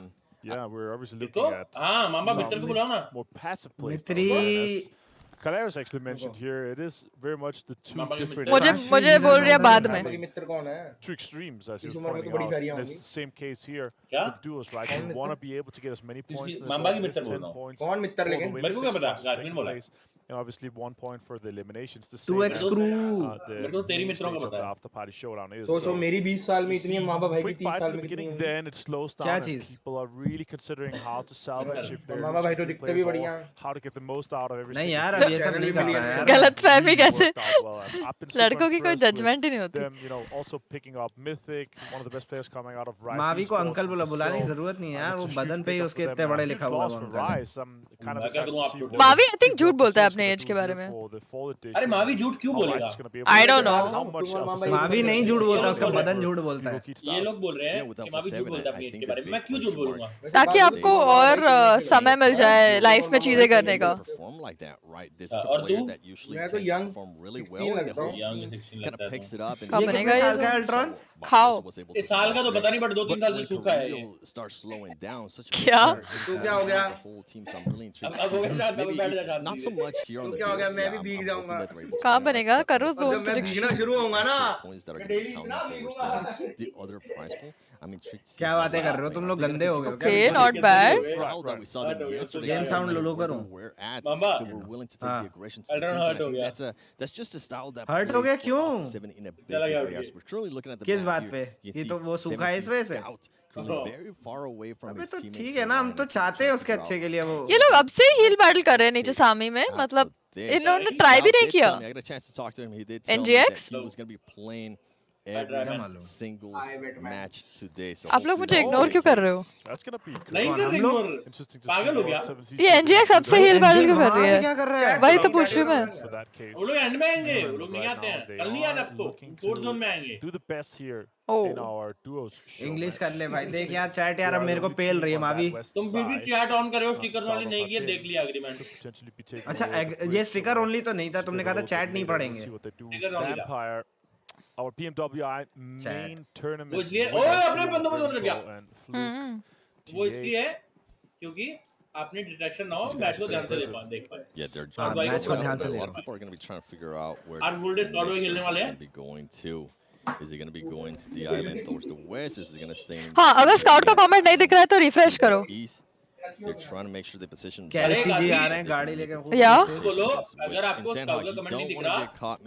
Yeah, we're obviously looking at. हाँ, मामा मित्र को बुलाओ ना. More passive plays. मित्री. Kalaris actually mentioned here, it is very much the two different. मुझे बोल रही है बाद में. मित्र कौन है? Two extremes, as you're pointing out. It's the same case here with duos, right? You want to be able to get as many points. मामा की मित्र बोल रहा हूँ. कौन मित्र लेकिन? मेरे को क्या पता? गार्डन बोला. And obviously 1 point for the eliminations. The 2x crew. मेरे को तेरी मित्रों का पता है. After party showdown is. तो मेरी 20 साल में इतनी है, मामा भाई की 30 साल में कितनी है? Then it slows down. क्या चीज? People are really considering how to salvage if they're. मामा भाई तो दिखते भी बढ़िया. How to get the most out of every. नहीं यार, अब ये सब नहीं करना है. गलतफहमी कैसे? लड़कों की कोई जजमेंट ही नहीं होती. You know, also picking up Mythic, one of the best players coming out of Rise. Mavi को अंकल बुलाने की जरूरत नहीं है यार, वो बदन पे ही उसके इतने बड़े लिखा हुआ है. मावी आई थिंक झूठ बोलता है अपने एज के बारे में. अरे मावी झूठ क्यों बोलेगा? I don't know. मावी नहीं झूठ बोलता, उसका बदन झूठ बोलता है. ये लोग बोल रहे हैं कि मावी झूठ बोलता है अपने एज के बारे में. मैं क्यों झूठ बोलूंगा? ताकि आपको और समय मिल जाए लाइफ में चीजें करने का. और तू? मैं तो यंग 16 लगता हूँ. कब बनेगा ये अल्ट्रॉन? खाओ. इस साल का तो पता नहीं, बट 2-3 साल से सूखा है ये. क्या? तू क्या हो गया? अब हो गया शायद, बैठ जा शायद. Not so much here on the. क्या हो गया? मैं भी भीग जाऊंगा. कहाँ बनेगा? करो जब मैं भीगना शुरू होऊंगा ना, डेली इतना भीगूंगा. क्या बातें कर रहे हो तुम लोग? गंदे हो गए. Okay, not bad. Game sound लो करो. मामा. हर्ट हो गया क्यों? चला गया. किस बात पे? ये तो वो सूखा है इस वजह से. अबे तो ठीक है ना, हम तो चाहते हैं उसके अच्छे के लिए. वो ये लोग अब से हील बैटल कर रहे हैं नीचे सामी में, मतलब इन्होंने ट्राई भी नहीं किया. NGX? every single match today. So आप लोग मुझे इग्नोर क्यों कर रहे हो? That's gonna be नहीं कर रहे इग्नोर interesting to पागल हो गया see. ये NGX सबसे हील बैटल क्यों कर रही है? क्या कर रहा है? वही तो पूछ रही हूँ मैं. For that case. वो लोग एंड में आएंगे, वो लोग नहीं आते हैं, कल नहीं आते अब तो, फोर्थ जोन में आएंगे. Do the best here Oh. in our duos show. English कर ले भाई. देख यार चैट यार अब मेरे को पेल रही है मावी. तुम फिर भी चैट ऑन करे हो, स्टिकर वाले नहीं किए, देख लिया एग्रीमेंट. अच्छा ये स्टिकर ओनली तो नहीं था, तुमने कहा था चैट नहीं पढ़ेंगे. स्टिकर ऑन था. Our PMWI main tournament. वो इसलिए ओए अपने बंदों को लग गया. वो इसलिए है क्योंकि आपने डिस्ट्रैक्शन ना हो, मैच को ध्यान से देख पाए. Yeah, they're मैच को ध्यान से a ले. lot of people are going to be trying to figure out where आज फुल डे स्क्वाड में खेलने वाले हैं. be going to. Is he going to be going to the island towards the west? Is he going to stay in हाँ, अगर scout का comment नहीं दिख रहा है तो रिफ्रेश करो. east? They're trying to make sure they position. कैसी जी आ रहे हैं गाड़ी लेके. या बोलो अगर आपको स्काउट का कमेंट नहीं दिख रहा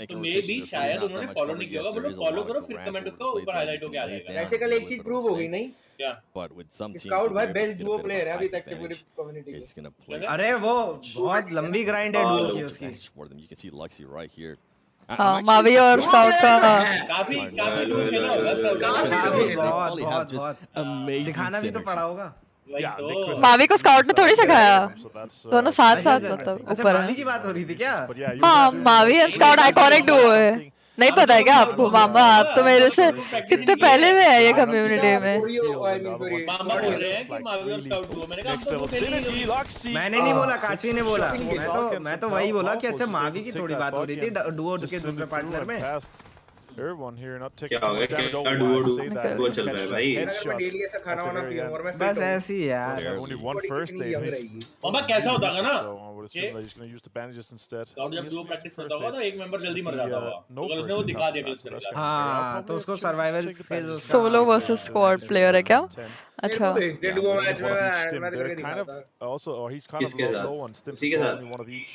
तो मे भी शायद उन्होंने फॉलो नहीं किया होगा. बोलो फॉलो करो, फिर कमेंट उसका ऊपर हाईलाइट होके आ जाएगा. ऐसे कल एक चीज प्रूव हो गई नहीं क्या? But with some teams, scout भाई they're best able to Duo get a bit player है of अभी height तक के पूरी advantage. Community It's going to play अरे वो बहुत लंबी ग्राइंड है डुओ की उसकी. for them. You can see Luxy right here. हाँ, मावी और स्काउट का काफी काफी लोग खेला होगा बहुत amazing सिखाना भी तो पड़ा होगा. मावी को स्काउट ने थोड़ी सिखाया. दोनों साथ साथ मतलब ऊपर मावी की बात हो रही थी क्या? हाँ, Mavi and scout iconic Duo है. नहीं पता है क्या आपको? मामा आप तो मेरे से कितने पहले में है ये कम्युनिटी में. मामा बोल रहे हैं कि मावी और स्काउट डुओ. मैंने कहा मैंने नहीं बोला, काशी ने बोला. मैं तो वही बोला कि अच्छा मावी की थोड़ी बात हो रही थी डुओ के दूसरे पार्टनर में. Everyone here not taking too much damage. Duo चल रहा है भाई. डेली ऐसा खाना वाना पीऊं और मैं बस ऐसे ही यार. Only one first day. मामा कैसा होता है ना? So I would assume that he's going to use the bandages instead. Scout जब डुओ प्रैक्टिस करता होगा तो एक मेंबर जल्दी मर जाता होगा. तो उसने वो दिखा दिया क्लिप करके. हाँ तो उसको survival skills. Solo versus squad player है क्या? अच्छा. डुओ मैच में मैं करके kind दिखाता. of also, or he's kind of low on stim. Only one of each.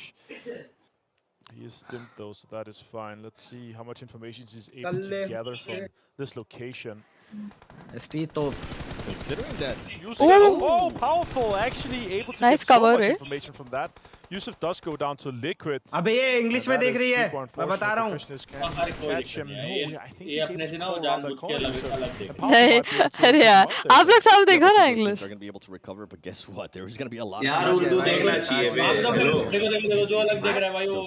He is stimmed though, so that is fine. Let's see how much information he's able to gather from this location. ST तो considering that Yusuf, powerful, actually able to Nice get so cover, much eh? information from that. Yusuf does go down to Liquid. अबे ये English में देख रही है. मैं बता रहा हूँ. ये अपने से ना वो जानबूझ के अलग नहीं, अरे यार आप लोग सब देखो ना English. they're going to be able to recover, but guess what? There is going to be a lot. यार उर्दू देखना चाहिए देखो जो अलग देख रहा है भाई वो.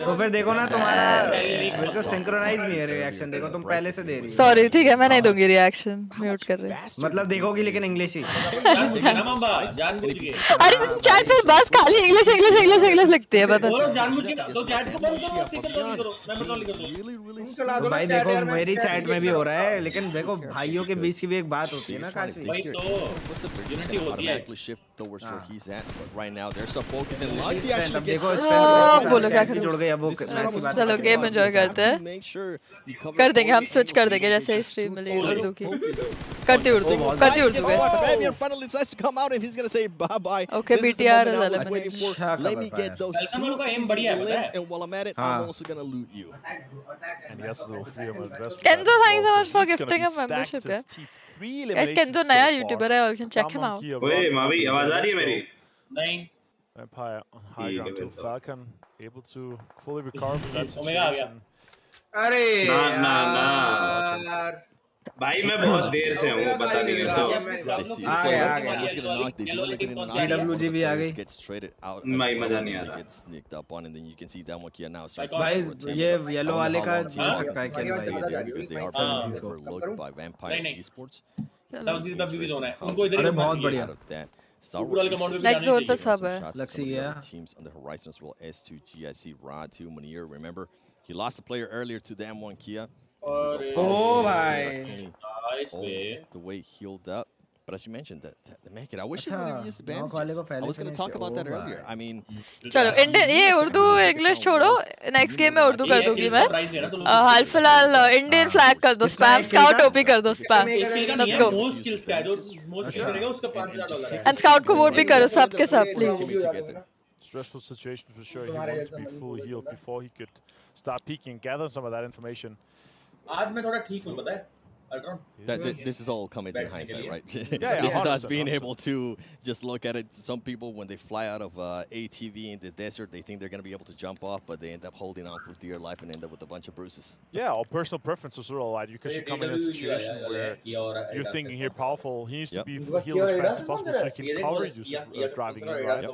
तो फिर देखो ना तुम्हारा बिल्कुल सिंक्रोनाइज नहीं है रिएक्शन. देखो तुम पहले से दे रही हो. सॉरी ठीक है मैं नहीं दूंगी रिएक्शन. म्यूट कर रहे. मतलब देखोगी लेकिन इंग्लिश ही. जानबूझ के. अरे चैट पे बस खाली इंग्लिश इंग्लिश इंग्लिश इंग्लिश लिखते हैं बता. वो जानबूझ के तो चैट को बंद करो, स्टिकर बंद करो. मैं बता लिख दो. भाई देखो मेरी चैट में भी हो रहा है लेकिन देखो भाइयों के बीच की भी एक बात होती है ना काशी. भाई तो यूनिटी होती है. Automatically shift towards where he's at, but right now there's some focus in Luxy actually gets देखो स्ट्रेंथ बोलो क्या करूं. जुड़ गई अब वो ऐसी बात. चलो गेम एंजॉय करते हैं. कर देंगे हम स्विच कर देंगे जैसे स्ट्रीम मिली उर्दू की. करती Urdu Fabian finally decides to come out and he's going to say bye bye. Okay, This is the BTR moment I is was waiting for. Let me get those two limbs, and while I'm at it, I'm also going to loot you. And he has a little freedom of investment. Kenzo, thanks so much for He's gonna gifting be a membership. stacked Yeah. as T3 Guys, Kenzo eliminations नया so YouTuber far. है, you can check him out. ओए मावी आवाज आ रही है मेरी? नहीं. Vampire on high ground to Falcon, able to fully recover from that Omega आ गया. situation. अरे ना भाई मैं बहुत देर से हूँ बता नहीं रहा. PWG भी आ गई. भाई मजा नहीं आ रहा. Gets sneaked up on, and then you can see that one here now. भाई ये येलो वाले का जीत सकता है क्या भाई? Because they are being overlooked by Vampire Esports. अरे बहुत बढ़िया. Like zone पे सब है. Luxy है. Teams on the horizon as well. S2 GIC Rod 2 Munir. Remember, he lost a player earlier to the M1 Kia. Oh भाई. The way healed up. But as you mentioned, the make it. I wish he would have used the bandages. I was going to talk about that earlier. I mean, चलो Indian ये Urdu English छोड़ो. Next game में उर्दू कर दूंगी मैं. हाल फिलहाल Indian flag कर दो. स्पैम स्काउट ओपी कर दो. Spam. Let's go. And scout को वोट भी करो सबके सब please. Stressful situation for sure. He wanted to be fully healed before he could start peeking and gather some of that information. आज मैं थोड़ा ठीक हूँ पता है. This is all comments in hindsight, right? Yeah, This is us being able to just look at it. Some people, when they fly out of ATV in the desert, they think they're going to be able to jump off, but they end up holding on for dear life and end up with a bunch of bruises. Yeah, or personal preference as well, right? Because you come in a situation where you're thinking here, Powerful, he needs to be healed as fast as possible so he can cover you driving in, right?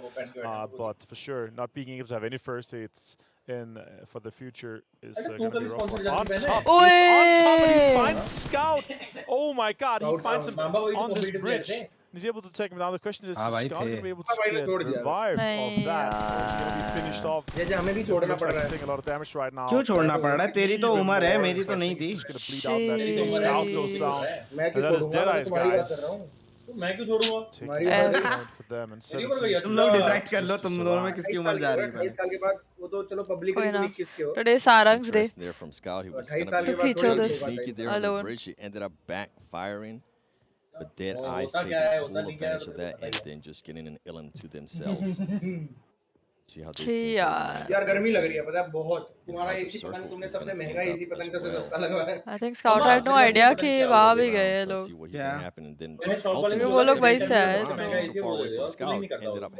But for sure, not being able to have any first aids in for the future is going to be rough. On top, he's on top, and he finds Scout. Oh my God, he finds him on this bridge. He's able to take him down. The question is Scout going to be able to get revived of that? He's going to be finished off. Taking a lot of damage right now. क्यों छोड़ना पड़ रहा है? तेरी तो उम्र है, मेरी तो नहीं थी. Scout goes down. And that is Deadeye's, guys. मैं क्यों छोड़ूंगा? तुम लोग डिसाइड कर लो तुम दोनों में किसकी उम्र जा रही है. 28 साल के बाद वो तो चलो पब्लिक में किसके हो. Today Sarang's day. There from Scout, he was going to be sneaky there on the bridge. He ended up backfiring, but Deadeye's taking full advantage of that and then just getting an Ilum to themselves. See how this यार गर्मी लग रही है पता है बहुत. तुम्हारा AC पतंग तुमने सबसे महंगा एसी पतंग सबसे सस्ता लगवाया है. I think Scout had no idea कि वहाँ भी गए हैं लोग. क्योंकि वो लोग वहीं से आए तो.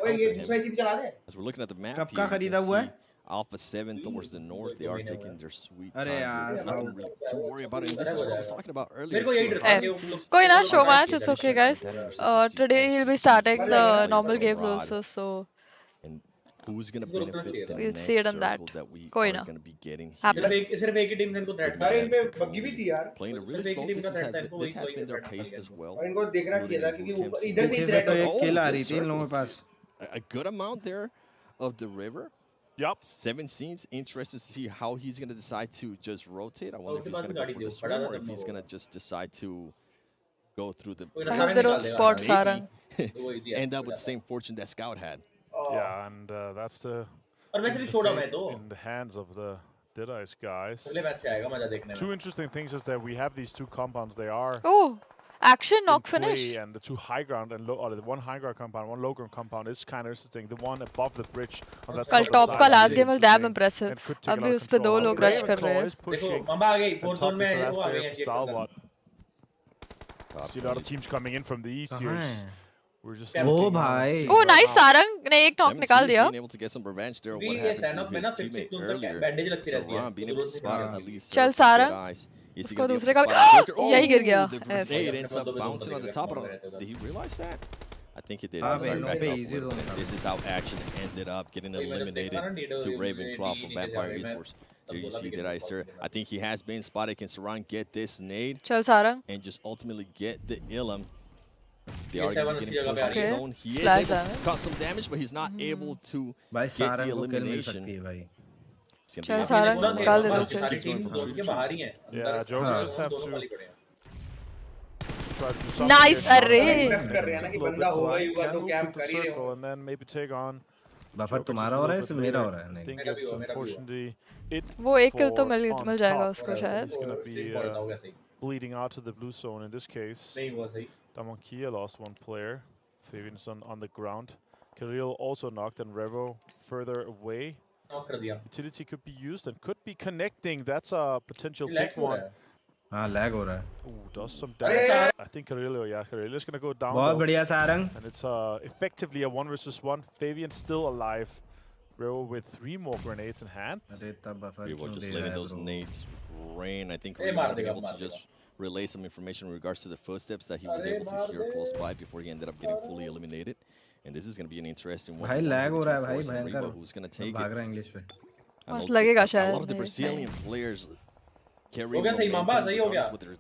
ये दूसरा एसी भी चला दे. As we're looking at the map, कब का खरीदा हुआ है? Alpha 7 towards the north, they are taking their sweet time. There's nothing really to worry about. And this is what I was talking about earlier. कोई ना, show match, it's okay guys. Today he'll be starting the normal games also, so. Who's going to benefit the we'll next see it in that. that we कोई are ना. going to be getting सिर्फ एक ही team से इनको threat था. इन पे बग्गी भी थी यार. Playing a really slow. This has been their pace as well. और इनको देखना चाहिए था क्योंकि इधर से थ्रेट तो एक किल आ रही थी इन लोगों के पास. A good amount there of the river. Yep. 7 scenes. Interested to see how he's going to decide to just rotate. I wonder if he's going to go for the swim or if he's going to just decide to go through the... I hope they don't spot Sarang. End up with the same fortune that Scout had. Yeah, and that's the... in the hands of the Deadeye's guys. Two interesting things is that we have these two compounds. They are action knock finish, and the two high ground and low, or the one high ground compound, one low ground compound is kind of interesting. The one above the bridge on that कल top का last game was damn impressive. अभी उस पे दो लोग rush कर रहे हैं. See a lot of teams coming in from the east here. We're just भाई. Oh nice, Sarang ने एक knock निकाल दिया. Being able to get some revenge there. What happened to his teammate earlier? Saran being able to spot at least. चल Sarang. उसको दूसरे का यही गिर गया. It ends up bouncing on the top. Did he realize that? I think he did. This is how action ended up getting eliminated to Ravenclaw from Vampire Esports. There you see that I think he has been spotted. Can Saran get this nade? चल Sarang. And just ultimately get the Ilum. They are getting pushed on his own. He is able to cause some damage, but he's not able to get the elimination. चल Sarang निकाल दे दो फिर. Yeah, Joe will just have to try to do something. Nice array. And then maybe take on. Buffer तुम्हारा हो रहा है इसमें मेरा हो रहा है नहीं. I think it's unfortunately it. वो एक kill तो मिल जाएगा उसको शायद. He's gonna be bleeding out to the blue zone in this case. Damonkia lost one player. Fabianson on the ground. Kirill also knocked, and Revo further away. Utility could be used and could be connecting. That's a potential big one. lag हो रहा है. Ooh, does some damage. I think Kirill is gonna go down. बहुत बढ़िया Sarang. And it's effectively a 1 versus 1. Fabian still alive. Revo with 3 more grenades in hand. We were just letting those nades rain. I think we were able to just relay some information in regards to the footsteps that he was able to hear close by before he ended up getting fully eliminated. And this is going to be an interesting one. भाई lag हो रहा है भाई भयंकर. Who's going to take it? भाग रहा है English पे. बस लगेगा शायद. A lot of the Brazilian players carry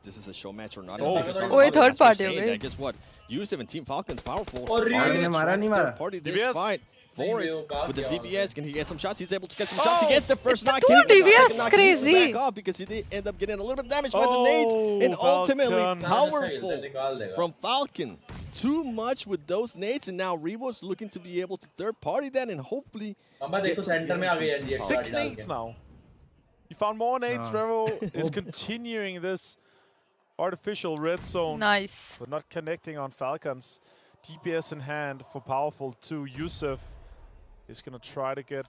this is a show match or not. Oh, ये third party हो गई. Guess what? U17 Falcons powerful. मारा नहीं मारा. Party this fight. Forrest with the DBS, can he get some shots? He's able to get some shots. He gets the first knock. Two DBS, crazy. Back off because he did end up getting a little bit of damage by the nades. And ultimately powerful from Falcon. Too much with those nades, and now Revo's looking to be able to third party that and hopefully get some 6 nades now. He found more nades. Revo is continuing this artificial red zone. Nice. But not connecting on Falcons. DPS in hand for powerful to Yusuf. He's going to try to get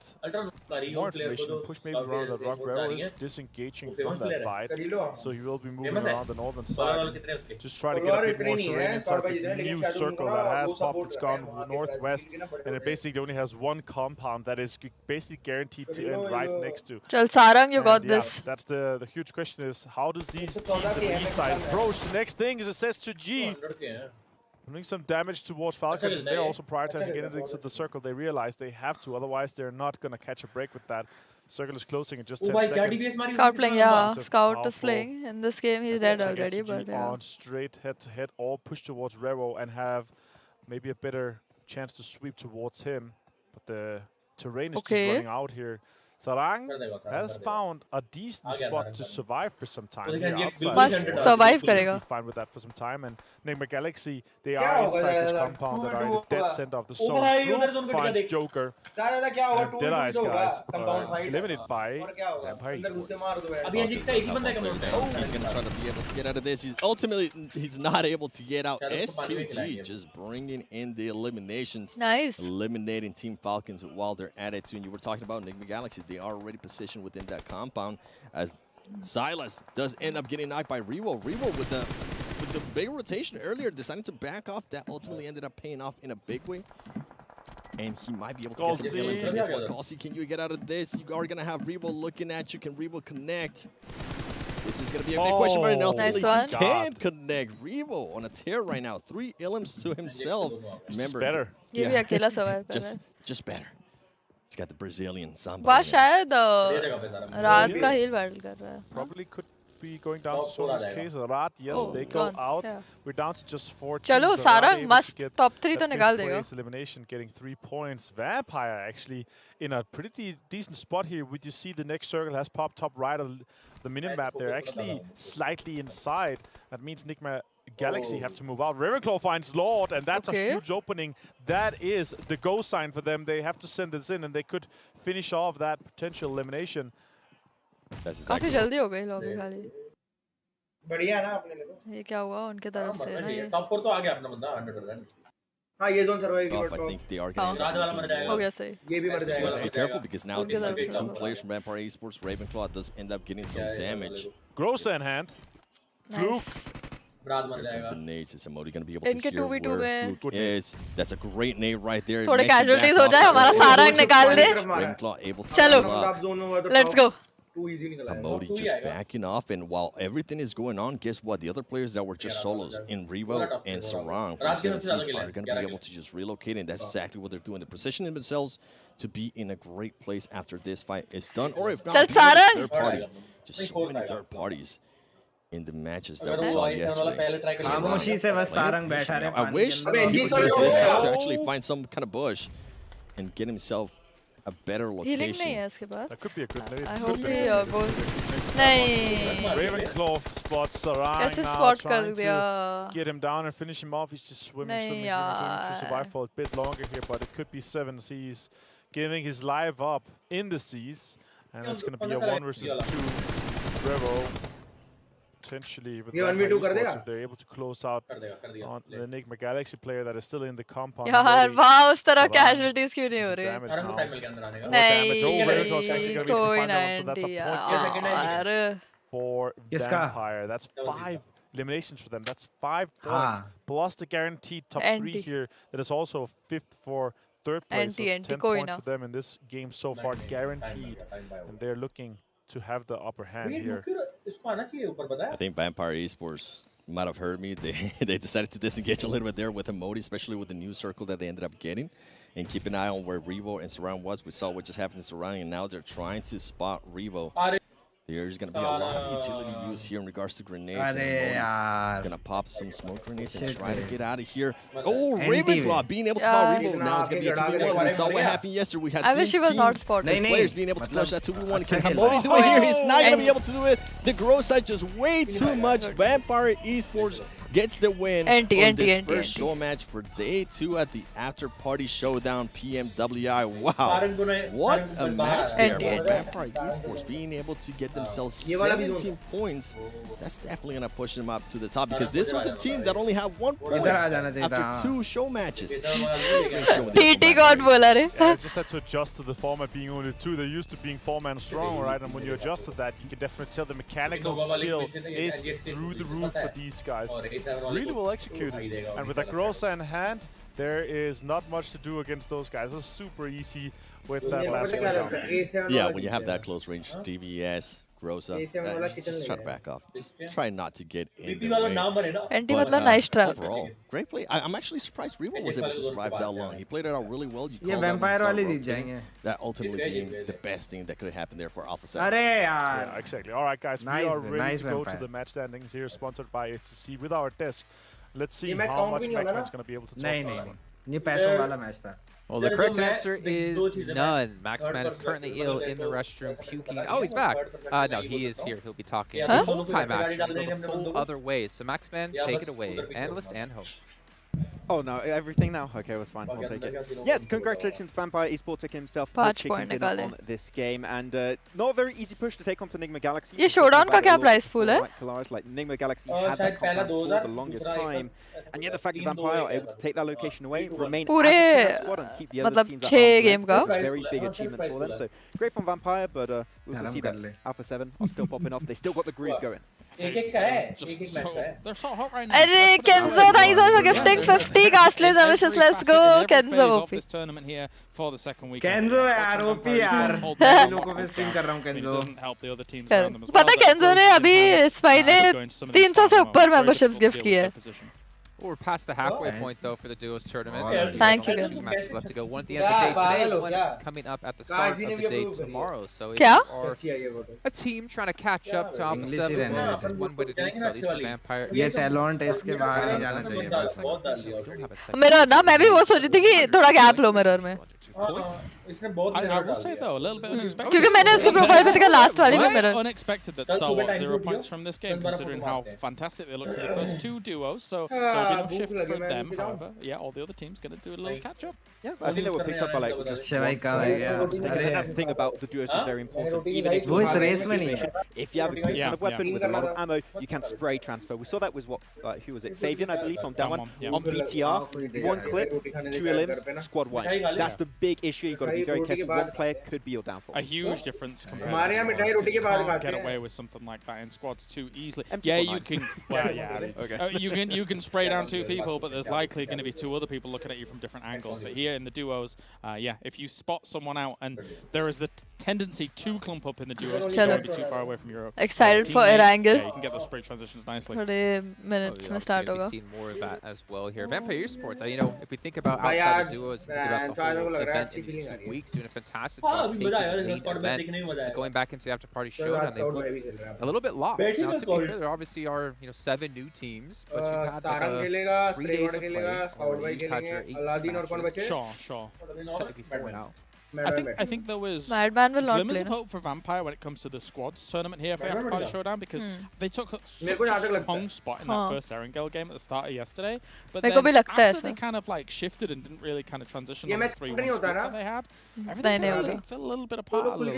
more information and push maybe around that rock. Rero is disengaging from that fight, so he will be moving around the northern side. Just try to get a bit more terrain inside the new circle that has popped. It's gone northwest, and it basically only has one compound that is basically guaranteed to end right next to. Chal Sarang, you got this. That's the huge question is, how does these teams on the east side approach? The next thing is it says to G. Doing some damage towards Falcons, and they're also prioritizing getting into the circle. They realize they have to, otherwise they're not going to catch a break with that. Circle is closing in just 10 seconds. Scout playing, yeah. Scout is playing. In this game, he's dead already, but yeah. On straight head-to-head, all push towards Rero and have maybe a better chance to sweep towards him. But the terrain is just running out here. Sarang has found a decent spot to survive for some time. Must survive karega. Fine with that for some time. And Nigma Galaxy, they are inside this compound that are in the dead center of the zone. Finds Joker. Deadeye's guys eliminated by Vampire Esports. He's going to try to be able to get out of this. He's not able to get out. S2G just bringing in the eliminations. Nice. Eliminating Team Falcons while they're at it too. And you were talking about Nigma Galaxy. They are already positioned within that compound as Silas does end up getting knocked by Revo. Revo with the big rotation earlier deciding to back off. That ultimately ended up paying off in a big way. And he might be able to get some kills in this one. Kaalsh, can you get out of this? You are going to have Revo looking at you. Can Revo connect? This is going to be a big question mark. And ultimately, nice he can connect. Revo on a tear right now. 3 ilms to himself. Just Remember, better. Just better. He's got the Brazilian samba. वहाँ शायद रात का heal battle कर रहा है. Probably could be going down to Solo's case. Rat, yes, they go out. Yeah. We're down to just 4 teams. चलो Sarang must top 3 तो निकाल देगा. Elimination, getting 3 points. Vampire actually in a pretty decent spot here. Would you see the next circle has popped top right of the minimap? They're actually slightly inside. That means Nigma Galaxy have to move out. Ravenclaw finds Lord, and that's a huge opening. That is the go sign for them. They have to send this in, and they could finish off that potential elimination. That's काफी जल्दी हो गई lobby खाली. बढ़िया ना अपने लिए तो. ये क्या हुआ उनके तरफ से ना ये. टॉप 4 तो आ गया अपना बंदा 100%. हाँ ये जोन सर्वाइव की I think they are going to हो गया सही. ये भी मर जाएगा. Let's be careful because now some players from Vampire Esports, Ravenclaw does end up getting some damage. Grossa in hand. Nice. The nades is Amodi going to be able to इनके hear 2v2 where में. Fluke is. That's a great nade right there. थोड़े casualties हो जाए हमारा Sarang निकाल ले. Ravenclaw able to चलो. Let's go. Amodi just backing off, and while everything is going on, guess what? The other players that were just solos in Revo and Sarang from 7Cs are going to be able to just relocate, and that's exactly what they're doing. They're positioning themselves to be in a great place after this fight is done, or if not, third party. Just so many third parties in the matches that we saw yesterday. खामोशी से बस सारंग बैठा रहे. I wish he was just to actually find some kind of bush and get himself a better location. Healing नहीं है इसके बाद. That could be a good nade. I hope he goes. नहीं. Ravenclaw spots Sarang कैसे now, spot कर trying दिया. to get him down and finish him off. He's just swimming to survive for a bit longer here, but it could be 7 Cs, giving his life up in the Cs, and it's going to be a 1 versus 2. Revo potentially with if they're able to close out on the Enigma Galaxy player that is still in the compound. यार वाह उस तरह casualties क्यों नहीं हो रही? नहीं कोई नहीं यार. For Vampire, that's 5 eliminations for them. That's 5 points plus the guaranteed top 3 here. That is also 5th for third place. So it's 10 points for them in this game so far, guaranteed, and they're looking to have the upper hand here. I think Vampire Esports might have heard me. They decided to disengage a little bit there with Amodi, especially with the new circle that they ended up getting. And keep an eye on where Revo and Sarang was. We saw what just happened to Sarang, and now they're trying to spot Revo. There's going to be a lot of utility use here in regards to grenades. And going to pop some smoke grenades and try to get out of here. Oh, Ravenclaw being able to spot Revo. Now it's going to be a 2v1. We saw what happened yesterday. We had I wish he was not spotted. Players being able to flush that 2v1. Can Amodi do it here? He's not going to be able to do it. The gross side just way too much. Vampire Esports gets the win on this first show match for day 2 at the After Party Showdown PMWI. Wow, what a match there for Vampire Esports being able to get themselves 17 points, that's definitely going to push them up to the top because this was a team that only had 1 point after 2 show matches. TT God bola re. Yeah, just had to adjust to the format being only 2. They're used to being 4-man strong, right? And when you adjust to that, you can definitely tell the mechanical skill is through the roof for these guys. Really well executed. And with Agrosa in hand, there is not much to do against those guys. It's super easy with that last one down. Yeah, when you have that close range, DVS, Groza, just try to back off. Just try not to get in the way. NT मतलब nice try. Overall, great play. I'm actually surprised Revo was able to survive that long. He played it out really well. ये vampire वाले जीत जाएंगे. That ultimately being the best thing that could have happened there for Alpha 7. अरे यार. Yeah, exactly. All right, guys, we are ready to go to the match standings here, sponsored by HCC with our desk. Let's see how much Macman's going to be able to talk about. ये पैसों वाला match था. Well, the correct answer is none. Maxman is currently ill in the restroom, puking. Oh, he's back. No, he is here. He'll be talking the whole time, actually. The full other ways. So, Maxman, take it away. Analyst and host. Oh no, everything now? Okay, that's fine. I'll take it. Yes, congratulations to Vampire Esports taking himself the chicken dinner on this game. And not a very easy push to take on to Nigma Galaxy. ये showdown का क्या price pool है? Like Nigma Galaxy had that compound for the longest time. And yet the fact that Vampire are able to take that location away, remain as a squad and keep the other teams at arm's length, a very big achievement for them. So great from Vampire, but we'll also see that Alpha 7 are still popping off. They still got the groove going. They're so hot right now. अरे Kenzo, thanks so much for gifting 50 castless ambitious. Let's go, Kenzo. Off this tournament here for the second week. Kenzo यार, OP यार. लोगों पे swing कर रहा हूँ Kenzo. Doesn't help the other teams around them as well. पता Kenzo ने अभी स्पाई ने 300 से ऊपर memberships gift की है. We're past the halfway point, though, for the duos tournament. Thank you. Two matches left to go. One at the end of the day today, one coming up at the start of the day tomorrow. So if you are a team trying to catch up to Alpha 7, this is one way to do so, at least for Vampire. ये talent है इसके बाहर नहीं जाना चाहिए बस. Mirror ना मैं भी वो सोची थी कि थोड़ा gap लो mirror में. I will say though, a little bit unexpected. क्योंकि मैंने उसके profile पे देखा last वाली में mirror. Unexpected that Star Wars 0 points from this game, considering how fantastic they looked in the first 2 duos. So there'll be no shift for them. However, yeah, all the other teams going to do a little catch up. Yeah, I think they were picked up by like just. That's the thing about the duos is very important. Even if you have a situation, if you have a good kind of weapon with a lot of ammo, you can spray transfer. We saw that with who was it? Fabian, I believe, on down one on BTR. One clip, 2 elims, squad win. That's the big issue. You've got to be very careful. One player could be your downfall. A huge difference compared to you can't get away with something like that in squads too easily. Yeah, you can. Well, yeah, okay. You can spray down 2 people, but there's likely going to be 2 other people looking at you from different angles. But here in the duos, yeah, if you spot someone out and there is the tendency to clump up in the duos, you don't want to be too far away from your excited for an angle. Yeah, you can get those spray transitions nicely. 30 minutes में start होगा. We've seen more of that as well here. Vampire Esports, you know, if we think about outside the duos, think about the whole event in these 2 weeks, doing a fantastic job taking the main event, going back into the after party showdown, they look a little bit lost. Now, to be fair, there obviously are 7 new teams, but you've had like 3 days of play. You've had your 8 matches. Sure. Technically 4 now. I think there was glimmers of hope for Vampire when it comes to the squads tournament here for After Party Showdown because they took such a strong spot in that first Erangel game at the start of yesterday. But then after they kind of like shifted and didn't really kind of transition on the 3-1 split that they had, everything kind of fell a little bit apart a little.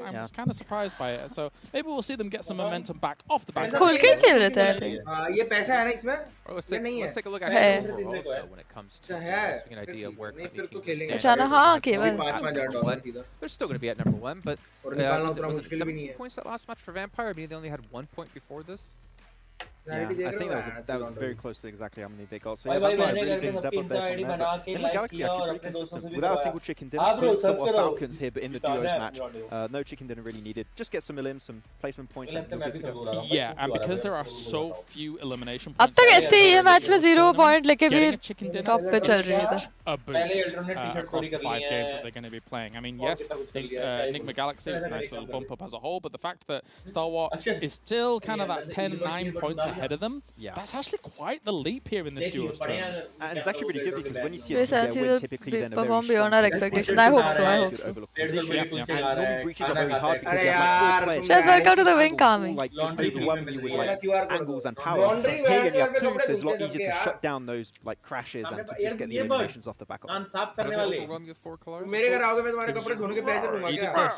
I was kind of surprised by it. So maybe we'll see them get some momentum back off the back. खोल के खेल रहे थे I think. ये पैसा है ना इसमें? Let's take a look at it overall when it comes to just an idea of where currently teams stand. हाँ केवल. They're still going to be at number 1, but was it 17 points that last match for Vampire? I mean, they only had 1 point before this. Yeah, I think that was very close to exactly how many they got. So yeah, Vampire really big step up there from there. In the Galaxy actually pretty consistent. Without a single chicken dinner, somewhat Falcons here, but in the duos match, no chicken dinner really needed. Just get some elims, some placement points, and you're good to go. Yeah, and because there are so few elimination points. अब तक ऐसे ये match में 0 point लेके भी top पे चल रही थी. A boost across the 5 games that they're going to be playing. I mean, yes, Enigma Galaxy, nice little bump up as a whole, but the fact that Star Wars is still kind of that 10-9 points ahead ahead of them. That's actually quite the leap here in this duos tournament. And it's actually really good because when you see a team win, typically then a very strong beyond our expectations. I hope so. I hope so. And normally breaches are very hard because you have like 4 players. Just work out to the wing coming. Like just overwhelming you with like angles and power. Here you only have 2, so it's a lot easier to shut down those like crashes and to just get the eliminations off the back of it. मेरे घर आओगे मैं तुम्हारे कपड़े धोने के पैसे दूंगा क्या?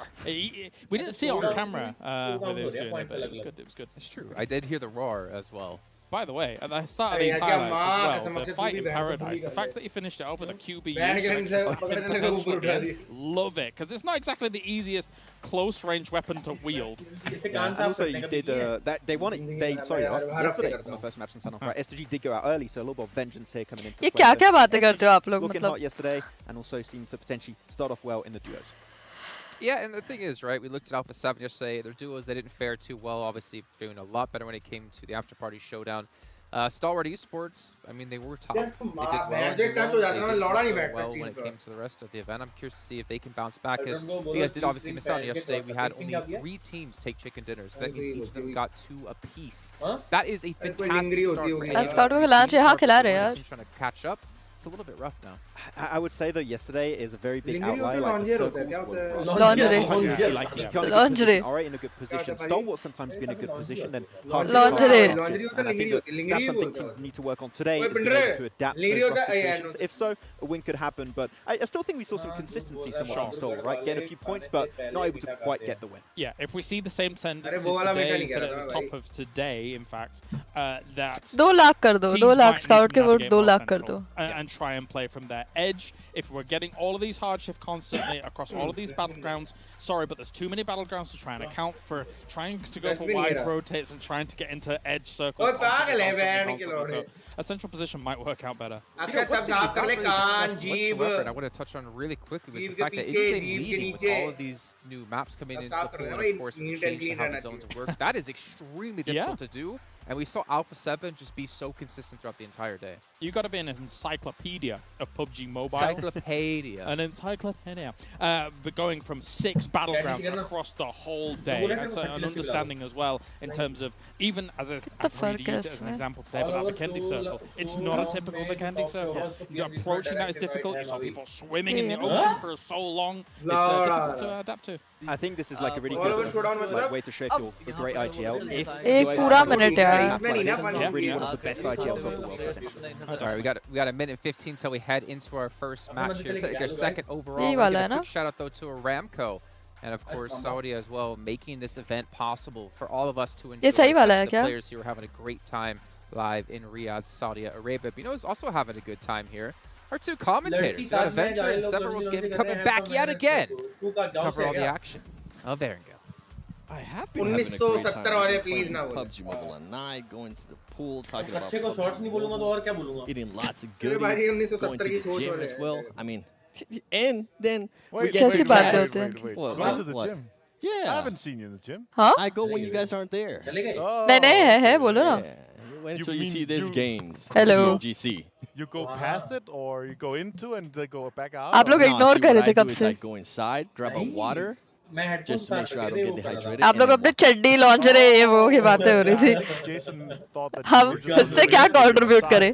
We didn't see it on camera when they was doing it, but it was good. It was good. It's true. I did hear the roar as well. By the way, at the start of these highlights as well, the fight in Paradise, the fact that he finished it off with a QB love it, because it's not exactly the easiest close-range weapon to wield. And also, you did that. They won it. Yesterday on the first match in Sun Right? SDG did go out early, so a little bit of vengeance here coming into play. क्या बातें करते हो आप लोग? Looking hot yesterday, and also seemed to potentially start off well in the duos. Yeah, and the thing is, right, we looked at Alpha 7 yesterday. Their duos, they didn't fare too well. Obviously, doing a lot better when it came to the after-party showdown. Stalwart Esports, I mean, they were top. They did well. They did well when it came to the rest of the event. I'm curious to see if they can bounce back. Because you guys did obviously miss out yesterday. We had only 3 teams take chicken dinners. So that means each of them got 2 apiece. That is a fantastic start. That's got to lunch. हाँ खिला रहे यार. Trying to catch up. It's a little bit rough now. I would say that yesterday is a very big outlier. Like the circles Lingerie. Lingerie. Alright, in a good position. Stalwart sometimes be in a good position. Then hard Lingerie. And I think that's something teams need to work on today. Is being able to adapt to those rough situations. If so, a win could happen. But I still think we saw some consistency somewhat from Stalwart. Right, getting a few points, but not able to quite get the win. Yeah, if we see the same tendencies today, instead at the top of today, in fact, that 2 lakh कर दो. 2 lakh scout के vote 2 lakh कर दो. And try and play from their edge. If we're getting all of these hardship constantly across all of these battlegrounds, sorry, but there's too many battlegrounds to try and account for trying to go for wide rotates and trying to get into edge circles. So a central position might work out better. I want to touch on really quickly was the fact that it's leading with all of these new maps coming into the pool, and of course with the change to how the zones work. That is extremely difficult to do. And we saw Alpha 7 just be so consistent throughout the entire day. You got to be an encyclopedia of PUBG Mobile. Encyclopedia. An encyclopedia. But going from 6 battlegrounds across the whole day, that's an understanding as well in terms of, even as I've already used it as an example today, but that Vikendi circle, it's not a typical Vikendi circle. Approaching that is difficult. You saw people swimming in the ocean for so long. It's difficult to adapt to. I think this is like a really good way to show if you're a great IGL. If really one of the best IGLs of the world, potentially. All right, we got a minute 15 till we head into our first match here. It's their second overall. Give a quick shout out though to Aramco and of course Saudi as well, making this event possible for all of us to enjoy. The players here are having a great time live in Riyadh, Saudi Arabia. But you know who's also having a good time here? Our 2 commentators. We got Avenger and Severworld's Gaming coming back yet again to cover all the action of Erangel. I have been having a great time playing PUBG Mobile and I going to the pool, talking about PUBG, eating lots of goodies, going to the gym as well. I mean, and then we get to Wait. Going to the gym? Yeah. I haven't seen you in the gym. Huh? I go when you guys aren't there. नहीं बोलो ना. Wait until you see these games. Hello. GC. You go past it or you go into and they go back out? आप लोग ignore कर रहे थे कब से? I go inside, grab a water. Just to make sure I don't get dehydrated. आप लोग अपने चड्डी लॉन्जरे ये वो की बातें हो रही थी. हम इससे क्या कंट्रीब्यूट करें?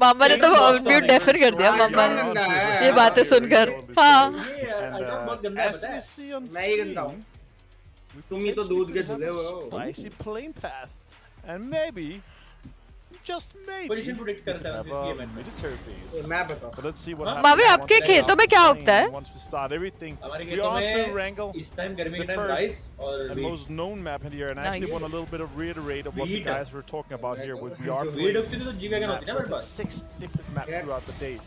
मामा ने तो म्यूट डेफर कर दिया मामा ने ये बातें सुनकर. हाँ. मैं ही गंदा हूँ. तुम ही तो दूध के दूल्हे हो. Spicy plane path, and maybe. Just maybe. Position predict करता है military base. मैं बताऊँ. But let's see what happens. Mavi आपके खेतों में क्या उगता है? Once we start everything, we are to Wrangle. इस time गर्मी के time rice और and most known map here, and I actually want a little bit of reiterate of what the guys were talking about here. We are playing 6 different maps throughout the day.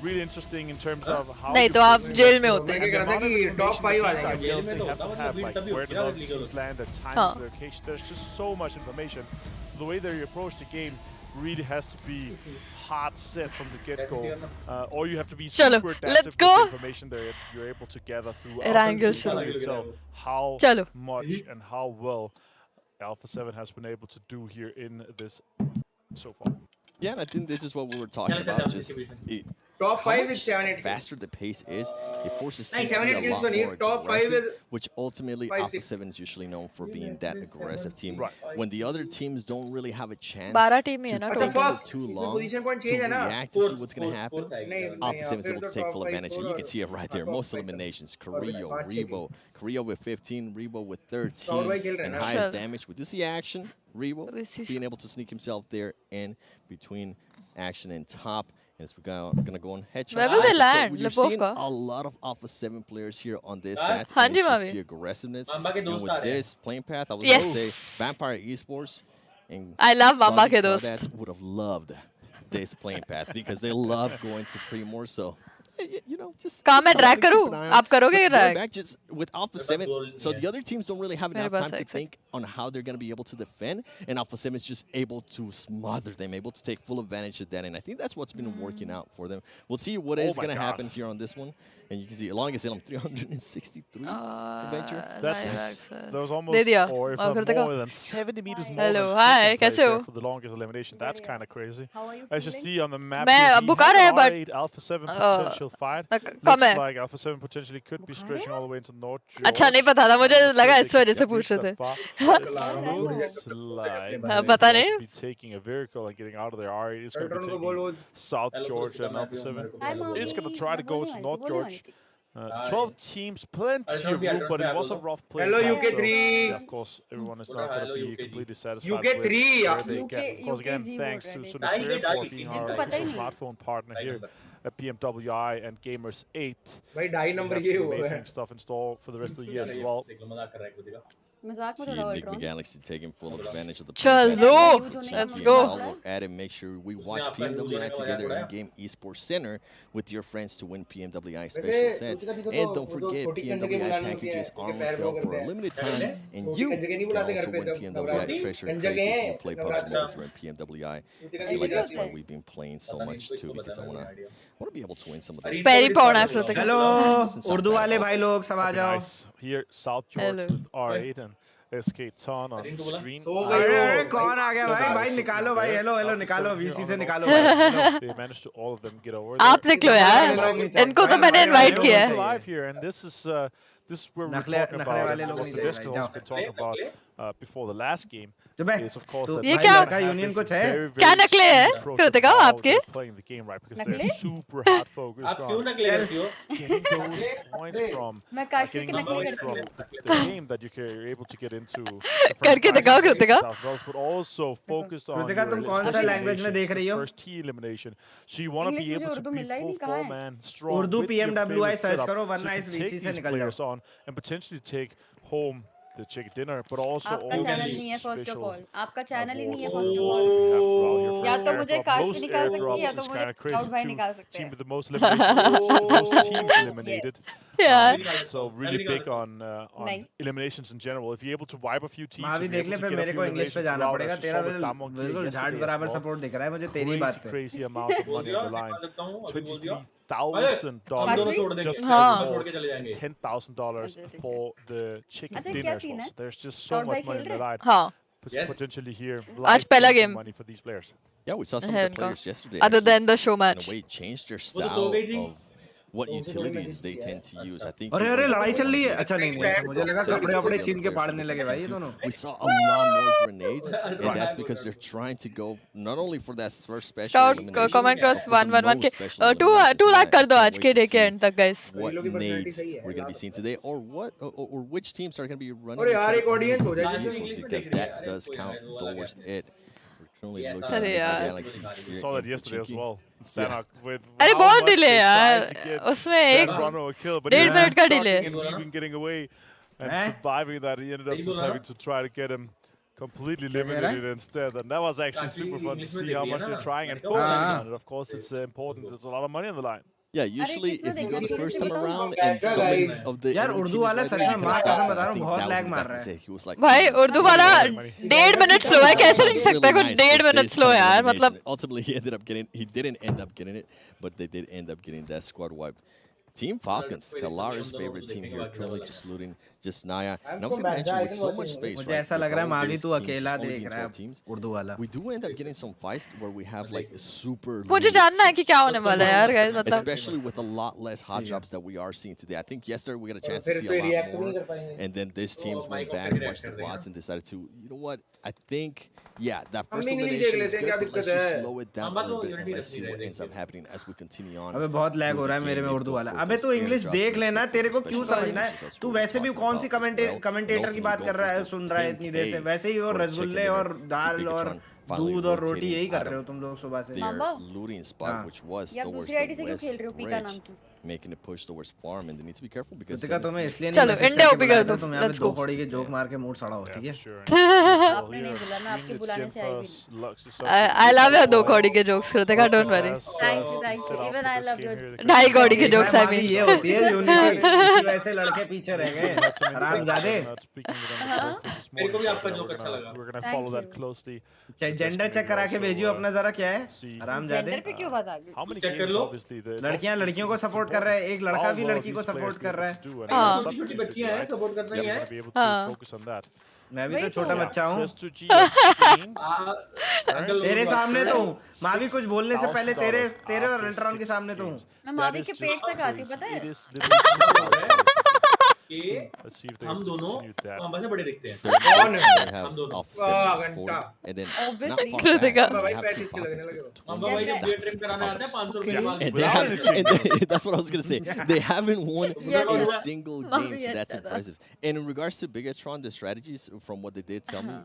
Really interesting in terms of how. नहीं तो आप jail में होते हैं. Top 5 वाले they have to have, like where the teams land, the times, the location. There's just so much information. So the way they approach the game really has to be hard set from the get-go, or you have to be super adaptive with the information that you're able to gather through. Tell how much and how well Alpha 7 has been able to do here in this so far. Yeah, and I think this is what we were talking about. Just Top 5 is 7-8 The faster the pace is, it forces नहीं, teams to be 7-8 a kills lot तो नहीं, more top 5 aggressive, is which ultimately 5, Alpha 6. 7 is usually known for being that aggressive team. Right. When the other teams don't really have a chance 12 team he to है ना think total. for too इसमें long position point to change है ना? react to see what's going to happen, नहीं, Alpha 7 is फिर able to तो take top full 5 advantage. And you can see it right there. top Most 5 eliminations, Carrillo, 5, 6 Rebo, Carrillo with 15, Rebo with Scout by 13, खेल रहे हैं and ना? highest Sure. damage. We do see action, Rebo This is- being able to sneak himself there in between action and top. As we're gonna go on headshot. Where will they land? We're seeing Lipovka? a lot of Alpha 7 players here on this Kaash? stat. हाँ And ji, it's just मामी. the aggressiveness. Mamba के And दोस्त with आ रहे हैं। this playing path, I was Yes. gonna say Vampire Esports and I love Mamba Soggy के दोस्त. Crawdads would have loved this playing path because they love going to Primor. So you know, just कहाँ मैं something drag to keep करूँ? an eye on. आप करोगे But क्या going drag? back just with Alpha 7, so the other teams don't really have मेरे enough pass time to है, exact. think on how they're going to be able to defend, and Alpha 7 is just able to smother them, able to take full advantage of that, and I think that's what's been working out for them. We'll see what is my going to God. happen here on this one, and you can see along as Ilham 363 adventure. That's that was they almost, दिया or if और not फिर देखा more than 70 meters more Hello, than hi, second कैसे place हो? there for the longest elimination. That's kind of crazy. As you see on the map, मैं here, we बुखार have है, an but, R8 Alpha 7 potential fight. Come Looks है। like Alpha 7 potentially could be stretching all the way into North George. अच्छा नहीं पता था मुझे Not sure लगा they इस could वजह से get पूछ reach रहे that थे far. It looks like हाँ, they पता could नहीं। also be taking a vehicle and getting out of there. R8 is going to be Electron को बोलो। taking South George, and Alpha 7 is going to try to go to North George. 12 teams, plenty of room, but it was a rough play. Hello, UK3. Yeah, of course, everyone is not going to be completely satisfied UK3, with yeah. where they get. Of course, again, thanks to Sunil for being our official smartphone partner here at PMWI and Gamers 8. भाई ढाई We number have ये some हुआ है। amazing stuff in store for the rest of the year as well. मजाक में See थोड़ा Nick Ultron. Galaxy taking full advantage of the चलो, playing let's path. go. While we're at it, make sure we watch PMWI together in Game Esports Center with your friends to win PMWI special sets. And don't forget, PMWI packages are on sale for a limited time, and you can also win PMWI treasure crazy if you play PUBG Mobile during PMWI. I feel like that's why we've been playing so much too, because I wanna be able to win some of those. पैरी पौना कृतिक hello Urdu वाले भाई लोग सब आ जाओ। Nice. Here, South George Hello. with R8 and SK Ton on screen. अरे कौन आ गया भाई भाई निकालो भाई हेलो हेलो निकालो VC से निकालो भाई। They managed to all of them get over आप there. निकलो यार इनको तो मैंने इनवाइट किया है Live here, and this is where we're नखले- talking नखरे वाले about लोग what नहीं the चाहिए Discord भाई, has been talking about before the last game. चुप है। Is of course तू that ये भाई क्या- लड़का यूनियन कुछ है? क्या नकले हैं? कृतिका, how आपके? they're playing the game, right? Because they're super hard focused आप क्यों on नकले करती हो? getting those points from मैं काश getting की the नकली points करती from हूँ। the game that you're able to get into. करके दिखाओ Kritika. But also focused on Kritika, your तुम कौन सा language में देख रही हो? first T elimination. So you want to English be मुझे able to उर्दू be मिल रहा ही full नहीं, कहाँ है? four-man strong Urdu with your PMWI favorite search setup, करो so वरना you इस can take VC से these निकल players जाओ। on and potentially take home the chicken dinner, but also आपका all चैनल these नहीं है फर्स्ट ऑफ special ऑल आपका चैनल ही नहीं है awards first that of we all have throughout your या first तो मुझे airdrop. काश Most निकाल सकती है या airdrops तो is मुझे kind of crazy. क्राउड भाई निकाल सकते Team हैं with the most eliminations, most teams eliminated. यार So really big on नहीं। eliminations in general. If you're able to wipe a few teams, माँ भी if you're देख ले able to फिर get a मेरे few को इंग्लिश पे eliminations जाना throughout, पड़ेगा as you तेरा saw with Damwon here बिल्कुल झाड़ yesterday as बराबर well. सपोर्ट दिख रहा है मुझे तेरी बात पे। Crazy amount of money on the line. $23,000 just हाँ। for $10,000 for the chicken अच्छा, dinner क्या as scene well. है? So there's just so crowd भाई much money खेल on the रहे line. हाँ Potentially here. आज पहला live game money for these players. Yeah, we saw some है of the उनका players yesterday. other actually, than the show in a match way, changed their वो तो सो style गई थी। of what utilities they tend to use. I think. अरे they अरे really लड़ाई don't चल रही है wanna अच्छा नहीं नहीं अच्छा, मुझे लगा Second, कपड़े so वपड़े the छीन other के players फाड़ने from लगे the भाई ये team दोनों। too. We saw a lot more grenades, and that's because they're trying to go not only for that first special Scout elimination, comment cross but for the 111 most के special 2 eliminations. 2 lakh And I कर दो can't आज wait के to day के see and तक guys what लोगों की personality nades सही है, we're going to be seeing today, or what, or which teams are going to be running. अरे each यार other एक on audience हो the जाए vehicles, जैसे- because that does count towards it. We're currently looking at अरे the यार। Galaxy We here saw that in yesterday as Pochinki. well. Sanok with अरे how बहुत much डिले they यार tried to get उसमें that एक runner a kill, but he 1.5 was minute का stuck delay and even getting away and surviving that. He ended up just having to try to get him completely eliminated instead, and that was actually super fun to see how much they're trying and focusing on it. Of course, it's important. There's a lot of money on the line. Yeah, usually किसमें if you go देखना the है? first Seriously time बताओ around ना। and so many of the यार enemy Urdu teams वाला like such that, में you माँ can कसम stop. बता I रहा हूँ think बहुत that was लैग the मार back रहा है। mistake. He was like, भाई उर्दू वाला money. 1.5 मिनट स्लो है कैसे नहीं Really सकता कोई nice 1.5 for minute this slow kind of यार elimination. मतलब Ultimately, he didn't end up getting it, but they did end up getting that squad wipe. Team Falcons, Kalara's favorite team here, currently just looting just Naya. And I was going to mention with so much space, मुझे right? ऐसा लग रहा है मावी तू अकेला देख रहा है teams, उर्दू वाला. we do end up getting some fights where we have like super. मुझे जानना है कि क्या होने वाला है यार guys, मतलब. Especially with a lot less hot drops that we are seeing today. I think yesterday we got a chance to see a lot more, and then this team's went back, watched the VODs, and decided to, you know what? I think, yeah, that first elimination is good, but let's just slow it down a little bit and let's see what ends up happening as we continue on. अबे बहुत lag हो रहा है मेरे में उर्दू वाला. अबे तू इंग्लिश देख लेना, तेरे को क्यों समझना है? तू वैसे भी कौन सी कमेंटेटर की बात कर रहा है, सुन रहा है इतनी देर से. वैसे ही वो रसगुल्ले और दाल और दूध और रोटी यही कर रहे हो तुम लोग सुबह से. Looting spot, which was towards the west bridge, making a push towards farm, and they need to be careful because तुम्हें इसलिए चलो इंडिया ओपी कर दो. Let's go. कौड़ी के जोक मार के मूड सड़ा हो, ठीक है? आपने नहीं बुला, मैं आपके बुलाने से आई भी. I love your दो कौड़ी के jokes Kritika, don't worry. Thank you. Even I love your. ढाई कौड़ी के जोक्स I mean. ये होती है यूनिटी. इसी वजह से लड़के पीछे रह गए. हरामजादे. मेरे को भी आपका जोक अच्छा लगा. We're going to follow that closely. Gender check करा के भेजियो अपना जरा क्या है. हरामजादे. जेंडर पे क्यों बात आ गई? चेक कर लो. लड़कियां लड़कियों को सपोर्ट कर रहा है, एक लड़का भी लड़की को सपोर्ट कर रहा है. छोटी-छोटी बच्चियां हैं, सपोर्ट करना ही है. मैं भी तो छोटा बच्चा हूँ. अंकल तेरे सामने तो हूँ. मावी कुछ बोलने से पहले तेरे और अल्ट्रॉन के सामने तो हूँ. मैं मावी के पेट तक आती हूँ, पता है? कि हम दोनों वहाँ से बड़े दिखते हैं. कौन है? हम दोनों. घंटा. Obviously कृतिका. भाई 35 के लगने लगे. हम भाई जब बियर ट्रिप कराने आते हैं 500 रुपए. That's what I was going to say. They haven't won a single game, so that's impressive. And in regards to Bigatron, the strategies, from what they did tell me,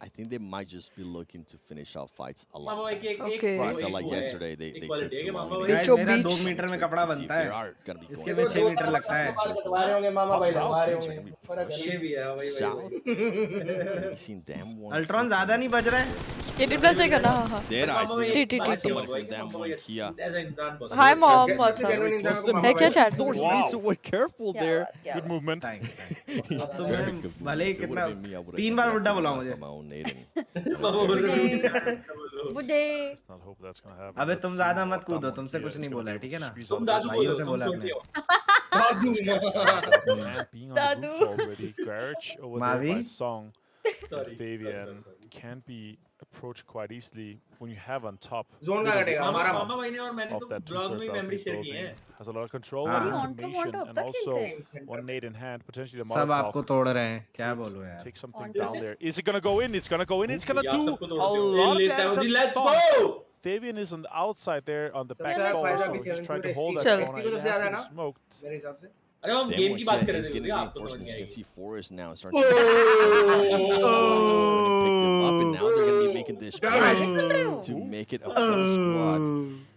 I think they might just be looking to finish out fights a lot. Okay. I felt like yesterday they took too long. मेरा 2 metre में कपड़ा बनता है. इसके में 6 metre लगता है. हमारे होंगे मामा भाई, हमारे होंगे. ये भी है भाई. South. Seen them one. Ultron ज्यादा नहीं बज रहा है. 18+ से करना. हां. Dead eyes. T. Them one Kia. Hi mom, what's up? है क्या chat? Wow. Careful there. Good movement. तुम्हें भले ही कितना 3 बार बुड्ढा बुलाओ मुझे. बुड्ढे. अबे तुम ज्यादा मत कूदो, तुमसे कुछ नहीं बोला है, ठीक है ना? भाइयों से बोला आपने. दादू. Mavi. Fabian can be approached quite easily when you have on top. Zone का कटेगा हमारा. मामा भाई ने और मैंने तो ब्लॉग में मेमोरी शेयर की है. Has a lot of control and information, and also one nade in hand, potentially the सब Molotov. आपको तोड़ रहे हैं, क्या बोलूं यार? Take something down there. Is it gonna go in? It's gonna go in. It's gonna do a lot of damage. Let's go. Fabian is on the outside there on the back Chal, wall, chal, so he's trying to hold that Chal. corner. He has been smoked. मेरे हिसाब से. अरे हम game की बात कर रहे He's थे. getting आपको समझ reinforcements. नहीं You I. can see Forrest now starting to pick them up, and now they're going to be making this push to make it a full squad.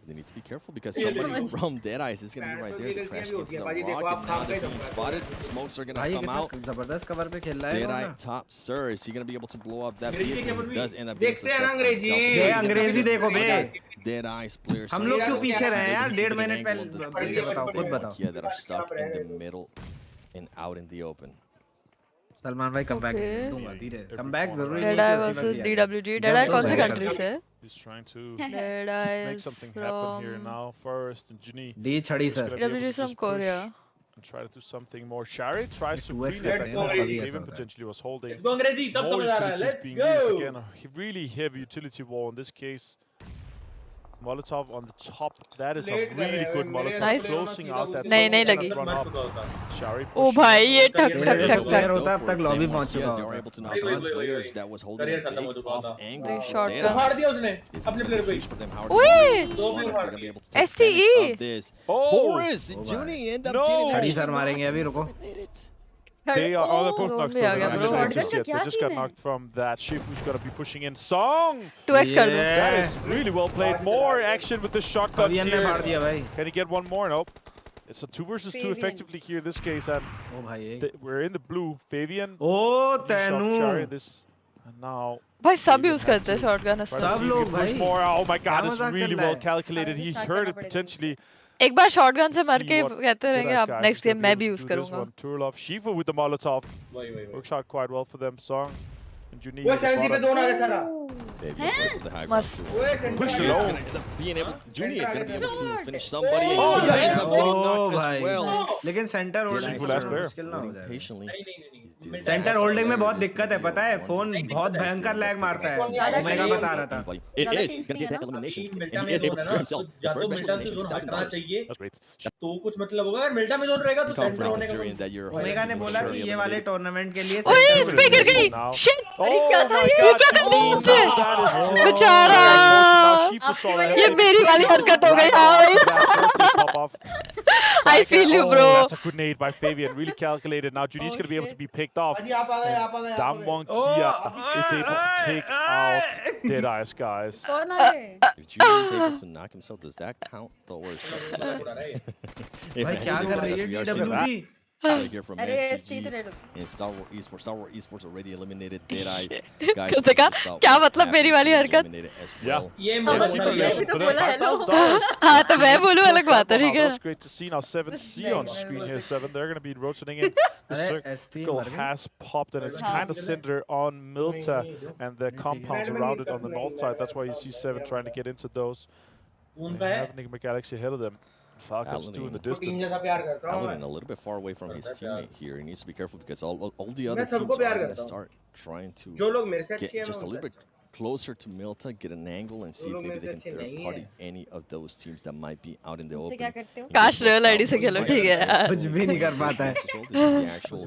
They need to be careful because somebody from Deadeyes is going to be right there. The crash gets the rock, and now they're being spotted. Smokes are going to come out. जबरदस्त cover पे खेल रहा है. Deadeye top sir, is he going to be able to blow up that vehicle? He does end up being देखते हैं ना अंग्रेजी. ये अंग्रेजी देखो बे. Deadeyes players. हम लोग क्यों पीछे रहे हैं यार? 1.5 मिनट पहले पीछे बताओ, खुद बताओ. Yeah, that are stuck in the middle and out in the open. Salman भाई कम बैक दूंगा धीरे. कम बैक जरूरी नहीं Deadeye है. versus DWG. Deadeye कौन से कंट्री से है? He's trying to Deadeye make is something happen here from now. First, and Juni D छड़ी sir. DWG is from Korea. and try to do something more. Shari tries to Let's clean go, it. Angrezi. Fabian potentially was holding. Let's go, Angrezi. Sab More samajh aa raha hai. utilities Let's being go. used again. A really heavy utility wall in this case. Molotov on the top. That is a really good Molotov. Nice. Closing out that. नहीं लगी. Shari ओ भाई ये ठक ठक ठक player ठक. होता अब तक लॉबी पहुंच चुका They were होता. able to knock down players that was holding a big off angle. They shotgun. फाड़ दिया उसने अपने प्लेयर को ही. ओए STE. Forrest, Juni end up getting छड़ी सर मारेंगे अभी रुको. They are all the both knocked zombie आ गया from bro. the Shotgun just yet. They just got knocked from that. Shiv who's gonna be pushing in. Song! 2x कर दो. That is really well played. More action with the shotguns Fabian ने मार here. दिया भाई. Can he get one more? Nope. It's a 2 versus 2 Fabian. effectively here in this case. And ओ भाई. we're in the blue. Fabian. O Shari, तेनू. this and now भाई सब use करते हैं शॉटगन. try to सब see if he लोग can push भाई. more. Oh my god, क्या it's मजाक really चल रहा well है? calculated. He Start heard करना it पड़ेगा. potentially. एक बार शॉटगन से मर See के what कहते रहेंगे Deadeyes अब guys next is game gonna मैं be भी able use to do this करूंगा. one. Turlov, Shiva with the Molotov. वही. Works out quite well for them. Song and Juni. वो 70 पे जोन आ गया सारा. मस्त Push it alone. Being able, Junior gonna be able to finish somebody. Oh, And he ends up getting knocked भाई as well. लेकिन centre holding मुश्किल ना हो जाए Patiently. सेंटर होल्डिंग में बहुत दिक्कत है पता है फोन बहुत भयंकर लैग मारता है ओमेगा बता रहा था It is gonna take that elimination, and he is able to secure himself the first special elimination, $2,000. That's great. तो कुछ मतलब होगा अगर मिल्टा में जोन रहेगा तो सेंटर होने का ओमेगा ने बोला कि ये वाले टूर्नामेंट के लिए ओए इस पे गिर गई शिट अरे क्या था ये क्या कर दिया उसने बेचारा ये मेरी वाली हरकत हो गई हां भाई I feel you bro that's a good nade by Fabian really calculated now Junior's going to be able to be picked off Damwon Kia is able to take out Deadeyes guys If Junior is able to knock himself, does that count the worst? भाई क्या कर रही है DWG Right here from अरे SCG ST तो red and Star Wars Esports already eliminated Deadeyes. Guys, तो देखा क्या मतलब मेरी वाली हरकत ये मतलब हाँ तो मैं बोलूँ अलग बात है ठीक है That's great to see now 7C on screen here 7 they're going to be rotating in the circle has popped and it's kind of centered on Milta and the compounds around it on the north side that's why you see 7 trying to get into those they have Enigma Galaxy ahead of them Falcons too in the distance Paladin a little bit far away from his teammate here. He needs to be careful because all the other teams are going to start trying to get just a little bit closer to Milta, get an angle, and see if maybe they can third party any of those teams that might be out in the open. काश real ID से खेलो ठीक है यार कुछ भी नहीं कर पाता है This is the actual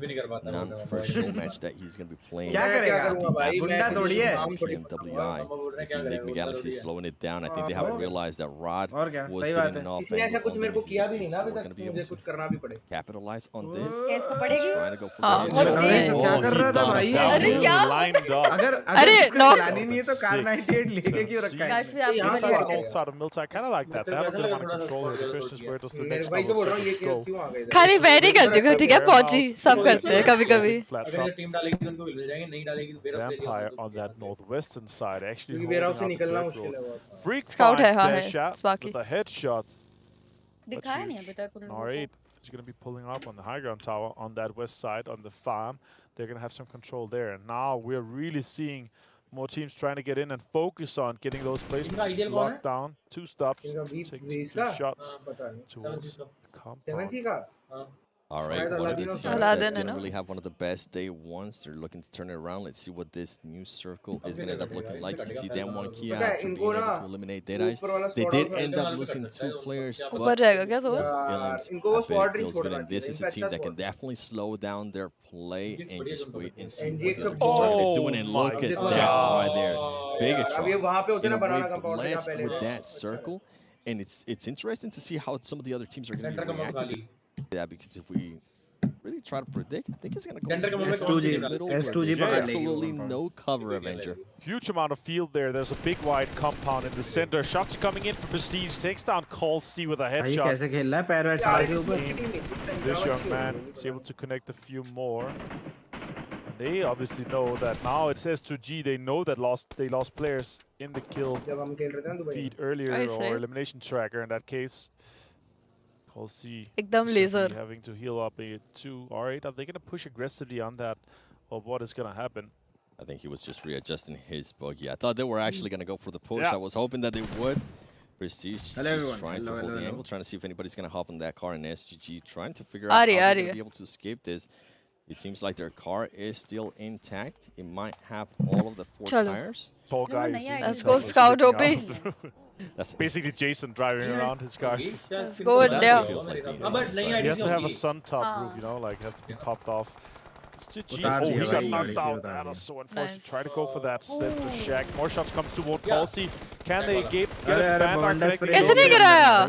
non-professional match that he's going to be playing. क्या करेगा गुंडा थोड़ी है PMWI. You see Enigma Galaxy slowing it down. I think they haven't realized that Rod was getting an off इसने ऐसा कुछ मेरे को किया भी नहीं ना अभी तक मुझे कुछ करना भी पड़े capitalize on this. इसको पड़ेगी Trying to go for क्या कर रहा था भाई अरे क्या अगर अरे चलानी नहीं है तो कार 98 लेके क्यों रखा है काश भी आप inside the north side of Milta I kind of like that they have a good amount of control here the question is where does the next भाई तो बोल रहा हूँ ये go क्यों आ गए खाली मैं नहीं करती हूँ ठीक है पहुंची सब करते हैं कभी कभी flat अगर top ये टीम डालेगी तो उनको मिल जाएंगे नहीं डालेगी तो वेरहाउस ले Vampire on that northwestern side actually क्योंकि holding वेरहाउस से out the निकलना break मुश्किल है road. बहुत Freak Scout है, finds हाँ their है, shot Sparky. with a headshot दिखाया नहीं अभी तक उन लोगों को R8 is going to be pulling up on the high ground tower on that west side on the farm. They're going to have some control there. And now we're really seeing more teams trying to get in and focus on getting those placements locked down. 2 stops, taking some 2 shots towards the compound. All right, one of the teams that didn't really have one of the best day ones. They're looking to turn it around. Let's see what this new circle is going to end up looking like. You can see Damwon Kia after being able to eliminate Deadeyes. They did end up losing 2 players, ऊपर but जाएगा क्या तो इनको वो squad ring feels छोड़ good. And this is a team that can definitely slow down their play and just wait and see what they're doing. And look at that right there. Bigatron. You know, we're blessed with that circle. And it's interesting to see how some of the other teams are going to be reacting to that, because if we really try to predict, I think it's going to go S2G absolutely no cover Avenger. Huge amount of field there. There's a big wide compound in the center. Shots coming in for Prestige. Takes down Colsey with a headshot. This young man is able to connect a few more. They obviously know that now it's S2G. They know that they lost players in the kill feed earlier or elimination tracker in that case. Colsey एकदम laser having to heal up a 2 R8. Are they going to push aggressively on that, or what is going to happen? I think he was just readjusting his buggy. I thought they were actually going to go for the push. I was hoping that they would. Prestige just trying to hold the angle, trying to see if anybody's going to hop on that car, and SGG trying to figure out how they're going to be able to escape this. It seems like their car is still intact. It might have all of the 4 tires. Tall guy. Let's go scout OP. That's basically Jason driving around his cars. Let's go in there. He has to have a sun top roof, you know, like has to be popped off. Oh, he got knocked out. That was so unfortunate. Try to go for that center shack. More shots come toward Colsey. Can they get a band connected?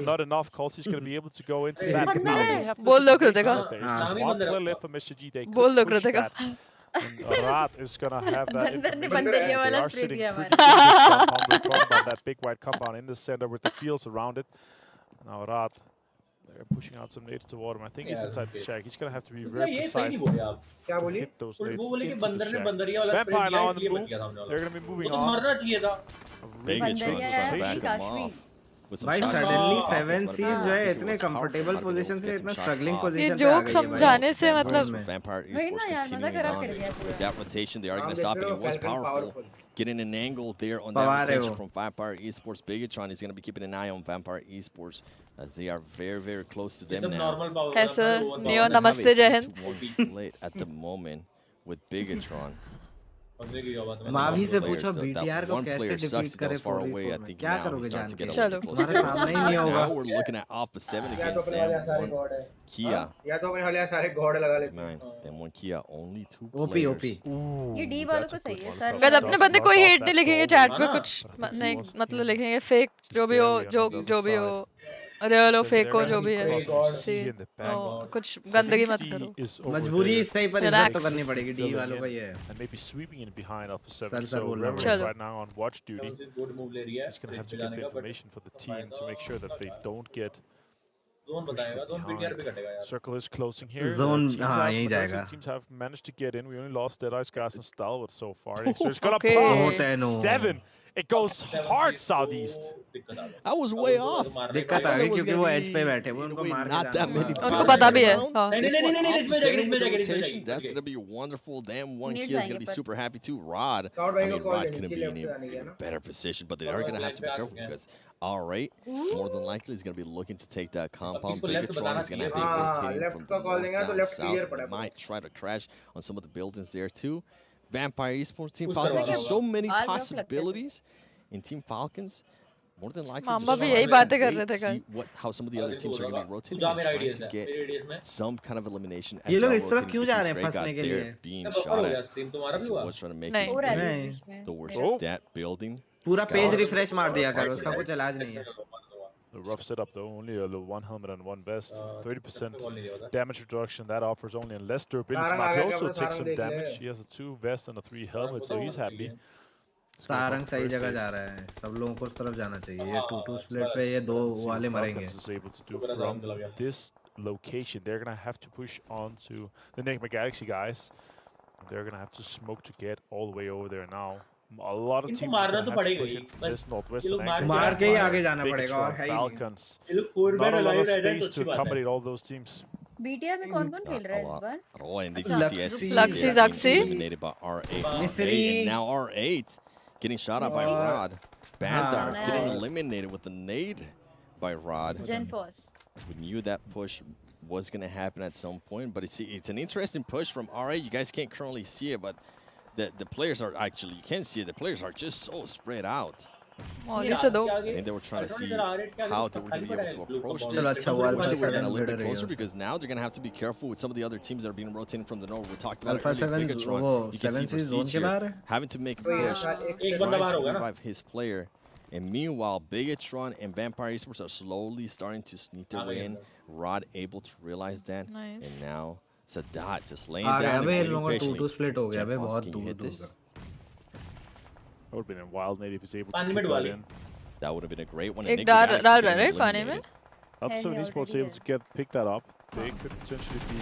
Not enough. Colsey's going to be able to go into that. बोल दो Kritika There's just 1 player left for Mr. G. They बोल दो Kritika And Rat is going to have that. बंदरिया वाला spray दिया We're talking about that big white compound in the center with the fields around it. Now Rat, they're pushing out some nades toward him. I think he's inside the shack. He's going to have to be very precise to hit those nades into the shack. Vampire now on the move. They're going to be moving on. Bigatron trying to back him off. भाई suddenly 7C जो है इतने comfortable position से इतना struggling position ये joke समझाने से मतलब Vampire Esports continuing on with that rotation. They are going to stop it. It was powerful. getting an angle there on that rotation from Vampire Esports. Bigatron is going to be keeping an eye on Vampire Esports as they are very, very close to them now. कैसे neo नमस्ते जय Hind. One split at the moment with Bigatron. Mavi से पूछो BTR को कैसे defeat करे 4v4 में क्या करोगे जान के चलो तुम्हारे सामने ही नहीं होगा. Now we're looking at Alpha 7 against them. One Kia. या तो अपने वाले सारे गॉड लगा लेते हैं. Then one Kia, only 2 players. ये डी वालों को सही है सर. अगर अपने बंदे कोई हेट नहीं लिखेंगे चैट पे कुछ नहीं मतलब लिखेंगे फेक जो भी हो जो भी हो रियल हो फेक हो जो भी है कुछ गंदगी मत करो. मजबूरी इस टाइप पर इज्जत तो करनी पड़ेगी डी वालों का ये है. And maybe sweeping in behind off 7. So Reverend right now on watch duty. He's going to have to get the information for the team to make sure that they don't get Circle is closing here. Zone, यहीं जाएगा. Teams have managed to get in. We only lost Deadeye's Gas and Stalwart so far. So it's gonna pop 7. It goes hard southeast. I was way off. दिक्कत आ गई क्योंकि वो edge पे बैठे वो उनको मार not that many. उनको पता भी है. That's gonna be wonderful. Damn, one kid is gonna be super happy too. Rod, I mean, Rod couldn't be in a better position, but they are gonna have to be careful because alright, more than likely is gonna be looking to take that compound. Bigatron is gonna be rotating from the north down south. Might try to crash on some of the buildings there too. Vampire Esports Team Falcons. There's so many possibilities in Team Falcons. More than likely, just see how some of the other teams are going to be rotating and trying to get some kind of elimination. ये लोग इस तरफ क्यों जा रहे हैं फंसने के लिए? Being shot at. He was trying to make towards that building. पूरा पेज रिफ्रेश मार दिया करो उसका कुछ इलाज नहीं है. A rough setup though, only a one helmet and one vest. 30% damage reduction, that offers only a less durability. Mafia also takes some damage. He has a 2 vest and a 3 helmet, so he's happy. Tarang सही जगह जा रहा है. सब लोगों को उस तरफ जाना चाहिए. ये 2-2 स्प्लिट पे ये दो वाले मरेंगे. From this location, they're gonna have to push on to the Enigma Galaxy guys. They're gonna have to smoke to get all the way over there now. A lot of teams have to push in from this northwest angle. मार के ही आगे जाना पड़ेगा और है ही Falcons. Not a lot of space to accommodate all those teams. BTR में कौन-कौन खेल रहा है इस बार? Luxy, Zaxi. Eliminated by R8. And now R8 getting shot at by Rod. Banzar getting eliminated with the nade by Rod. Genforce. We knew that push was going to happen at some point, but it's an interesting push from R8. You guys can't currently see it, but the players are actually, you can see it, the players are just so spread out. And they were trying to see how they were going to be able to approach this. They were getting a little bit closer because now they're going to have to be careful with some of the other teams that are being rotated from the north. We talked about Alpha 7 Bigatron. You can see Prestige having to make a push, trying to revive his player. And meanwhile, Bigatron and Vampire Esports are slowly starting to sneak their way in. Rod able to realize that. And now Sadat just laying down and waiting patiently. Jeff can hit this. That would have been a wild native if he's able to keep that in. That would have been a great one. एक डाल रहा है पानी में. Up some esports able to pick that up. They could potentially be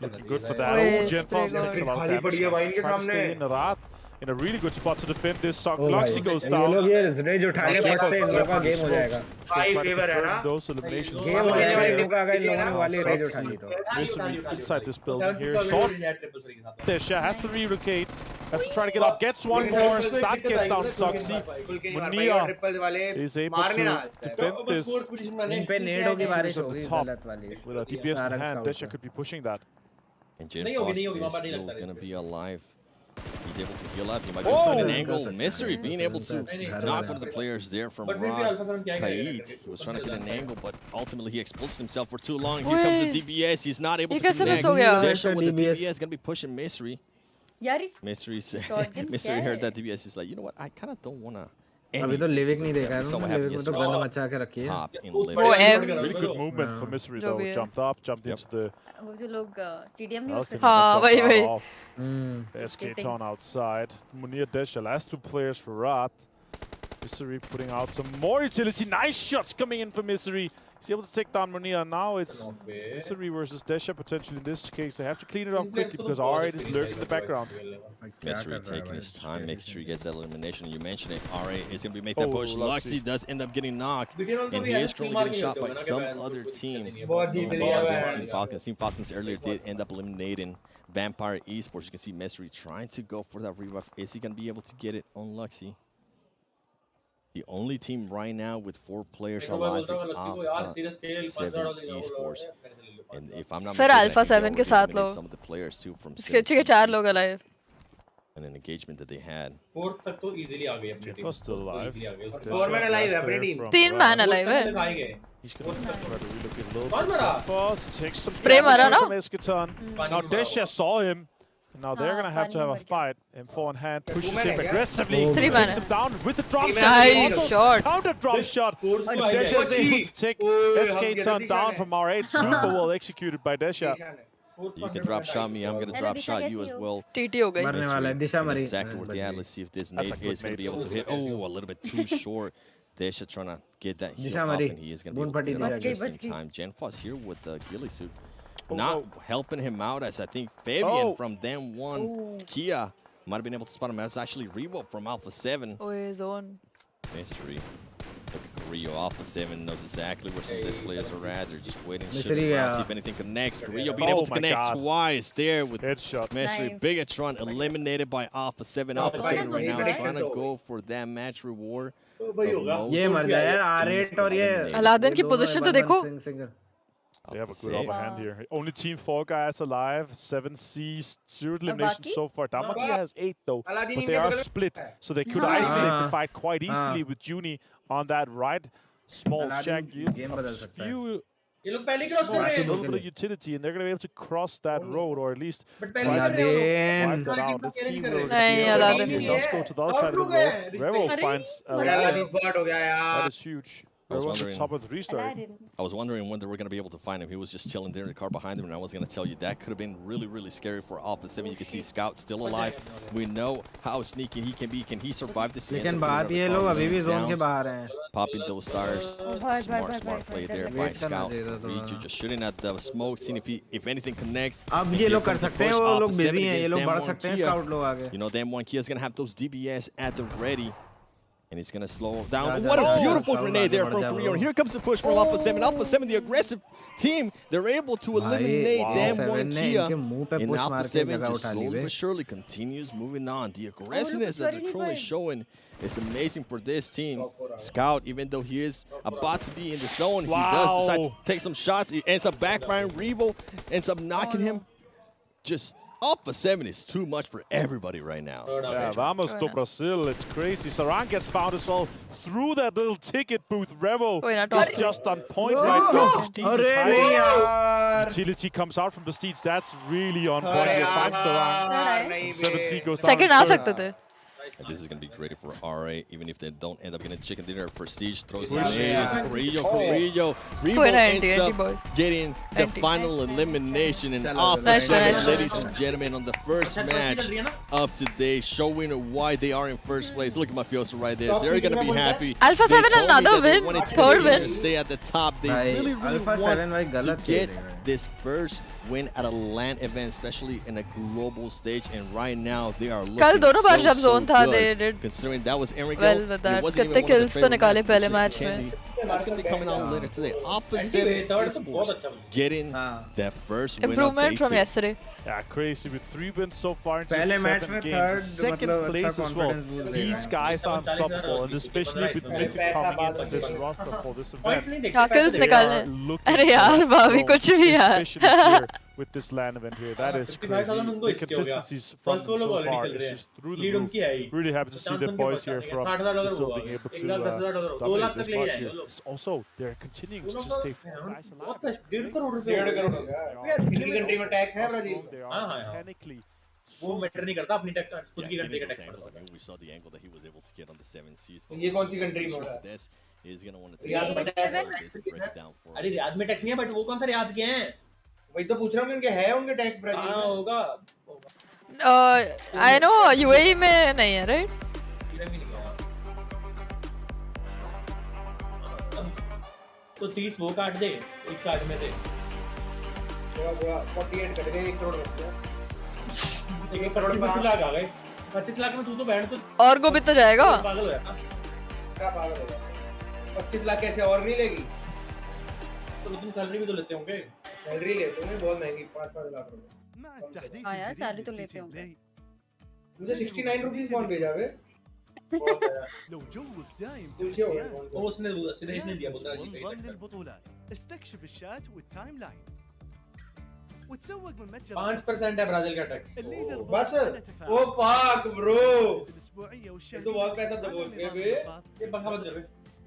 looking good for that. Oh, Genforce takes a lot of damage. Trying to stay in the rat. In a really good spot to defend this. Luxy goes down. ये लोग ये raise उठा ले फट से इन लोगों का game हो जाएगा. High favor है ना. Those eliminations. गेम हो जाने वाली टीम का अगर इन लोगों ने वाली रेज उठा ली तो. Inside this building here. Shot. Desha has to relocate. Has to try to get up. Gets one more. That gets down to Soxy. Munia is able to defend this. इन पे नेडो की बारिश होगी गलत वाली. With a DPS in hand, Desha could be pushing that. And Genforce is still going to be alive. He's able to heal up. He might be on an angle. Mystery being able to knock one of the players there from Rod. Kaid. He was trying to get an angle, but ultimately he explodes himself for too long. Here comes the DBS. He's not able to connect. Desha with the DBS is going to be pushing Mystery. Mystery heard that DBS is like, you know what? I kind of don't want to. अभी तो लिविक नहीं देखा है ना. लिविक में तो गंद मचा के रखी है. Really good movement for Mystery though. Jumped up, jumped into the. वो जो लोग TDM नहीं यूज़ करते. हाँ वही. SK on outside. Munir Desha, last 2 players for Rat. Misery putting out some more utility. Nice shots coming in for Misery. He's able to take down Monia. Now it's Misery versus Desha potentially in this case. They have to clean it up quickly because R8 is lurking in the background. Misery taking his time, making sure he gets that elimination. You mentioned it. R8 is going to be make that push. Luxy does end up getting knocked. And he is currently getting shot by some other team. Team Falcons. Team Falcons earlier did end up eliminating Vampire Esports. You can see Misery trying to go for that rebuff. Is he going to be able to get it on Luxy? The only team right now with 4 players alive is Alpha 7 Esports. And if I'm not फिर Alpha 7 के साथ लोग some of the players too from इसके अच्छे के 4 लोग alive. And an engagement that they had. 4th तक तो easily आ गए अपनी team. Still alive. 4 man alive है अपनी team. 3 man alive है. He's going to try to relocate a little bit fast. Takes some Spray मारा ना? from Eschaton. Now Desha saw him. Now they're going to have to have a fight. M4 in hand, pushes him aggressively, takes him down with the drop shot. Nice shot. Counter drop shot. Desha is able to take Eschaton down from R8. Super well executed by Desha. You can drop shot me, I'm going to drop shot you as well. TT हो गई. मरने वाला है दिशा मरी. Exactly where they at. Let's see if this nade is going to be able to hit. Oh, a little bit too short. Desha trying to get that heal up, and he is going to be able to get it just in time. Genfos here with the ghillie suit. Not helping him out, as I think Fabian from Dem 1 Kia might have been able to spot him. That's actually Revo from Alpha 7. Oh, his own. Mystery. Look at Rio. Alpha 7 knows exactly where some of these players are at. They're just waiting to see if anything connects. Rio being able to connect twice there with headshot. Mystery. Nice. Bigatron eliminated by Alpha 7. Alpha 7 right now trying to go for that match reward. ये मर जाए यार R8 और ये Aladdin की position तो देखो. They have a good upper hand here. Only team 4 guys alive. 7 C's, 0 eliminations so far. Damakia has 8 though, but they are split, so they could isolate the fight quite easily with Juni on that right. Small shack. Few ये लोग पहले cross कर रहे a little bit of utility, and they're going to be able to cross that road, or at least try to wipe that out. Let's see where he does go to the other side of the road. Revo finds that is huge. I was wondering, top of the restart. I was wondering when they were going to be able to find him. He was just chilling there in the car behind him, and I was going to tell you that could have been really, really scary for Alpha 7. You can see Scout still alive. We know how sneaky he can be. Can he survive this? लेकिन बात ये लोग अभी भी zone के बाहर हैं. Popping those stars. Smart play there by Scout. Riju just shooting at the smoke, seeing if anything connects. अब ये लोग कर सकते हैं, वो लोग busy हैं, ये लोग बढ़ सकते हैं Scout लोग आगे. You know, Dem 1 Kia is going to have those DBS at the ready. And he's going to slow down. What a beautiful grenade there from Korea. Here comes the push from Alpha 7. Alpha 7, the aggressive team, they're able to eliminate Dem 1 Kia. And Alpha 7 just slowly but surely continues moving on. The aggressiveness that they're currently showing is amazing for this team. Scout, even though he is about to be in the zone, he does decide to take some shots. He ends up backfiring. Revo ends up knocking him. Just Alpha 7 is too much for everybody right now. Yeah, vamos do Brazil. It's crazy. Saran gets found as well through that little ticket booth. Revo is just on point right now. Utility comes out from the Steeds. That's really on point. He finds Saran. 7C goes down. Second आ सकते थे. This is going to be great for RA, even if they don't end up getting chicken dinner. Prestige throws the nades. Carrillo ends up getting the final elimination. And Alpha 7, ladies and gentlemen, on the first match of today, showing why they are in first place. Look at Mafioso right there. They're going to be happy. Alpha 7 another win. Third win. Stay at the top. They really want to get this first win at a LAN event, especially in a global stage, and right now they are looking so good. Considering that was Enrico, well with that. कितने kills तो निकाले पहले match में. That's going to be coming out later today. Alpha 7 Esports getting that first win. Improvement from yesterday. Yeah, crazy with 3 wins so far in just 7 games. Second place as well. These guys are unstoppable, and especially with Mythic coming into this roster for this event. Kills निकालने. अरे यार भाभी कुछ भी यार. With this LAN event here, that is crazy. The consistencies from so far is just through the roof. Really happy to see the boys here from Brazil being able to dominate this match here. Also, they're continuing to just stay 4 guys alive. Mechanically. वो matter नहीं करता अपनी take खुद की country का take करता है. We saw the angle that he was able to get on the 7Cs. ये कौन सी कंट्री में हो रहा है? This is going to want to break it down for us. अरे रियाद में टेक नहीं है, बट वो कौन सा रियाद के हैं? वही तो पूछ रहा हूँ, उनके है उनके टैक्स ब्राजील में. हाँ होगा. I know UAE में नहीं है, right? तो 30 वो काट दे एक चार्ज में से। थोड़ा 48 कट गए 1 करोड़ बच गया। 1 करोड़ 25 लाख आ गए। 25 लाख में तू तो बैंड तो और को भी तो जाएगा। पागल हो जाता। क्या पागल होगा? 25 लाख कैसे और नहीं लेगी? तो तुम सैलरी भी तो लेते होंगे। सैलरी लेते होंगे बहुत महंगी 5-5 लाख रुपए। हाँ यार सैलरी तो लेते होंगे। मुझे 69 रुपीस कौन भेजा बे? لو جوك دايم पूछे होगा تحديات कौन सा? वो उसने सुदेश ने दिया बोला وانضم للبطولات استكشف الشات والتايم لاين وتسوق من متجر 5% है ब्राजील का टैक्स। الليدر बस ओ फक ब्रो ये तो बहुत पैसा दबोच रहे बे। ये पंखा बंद कर बे।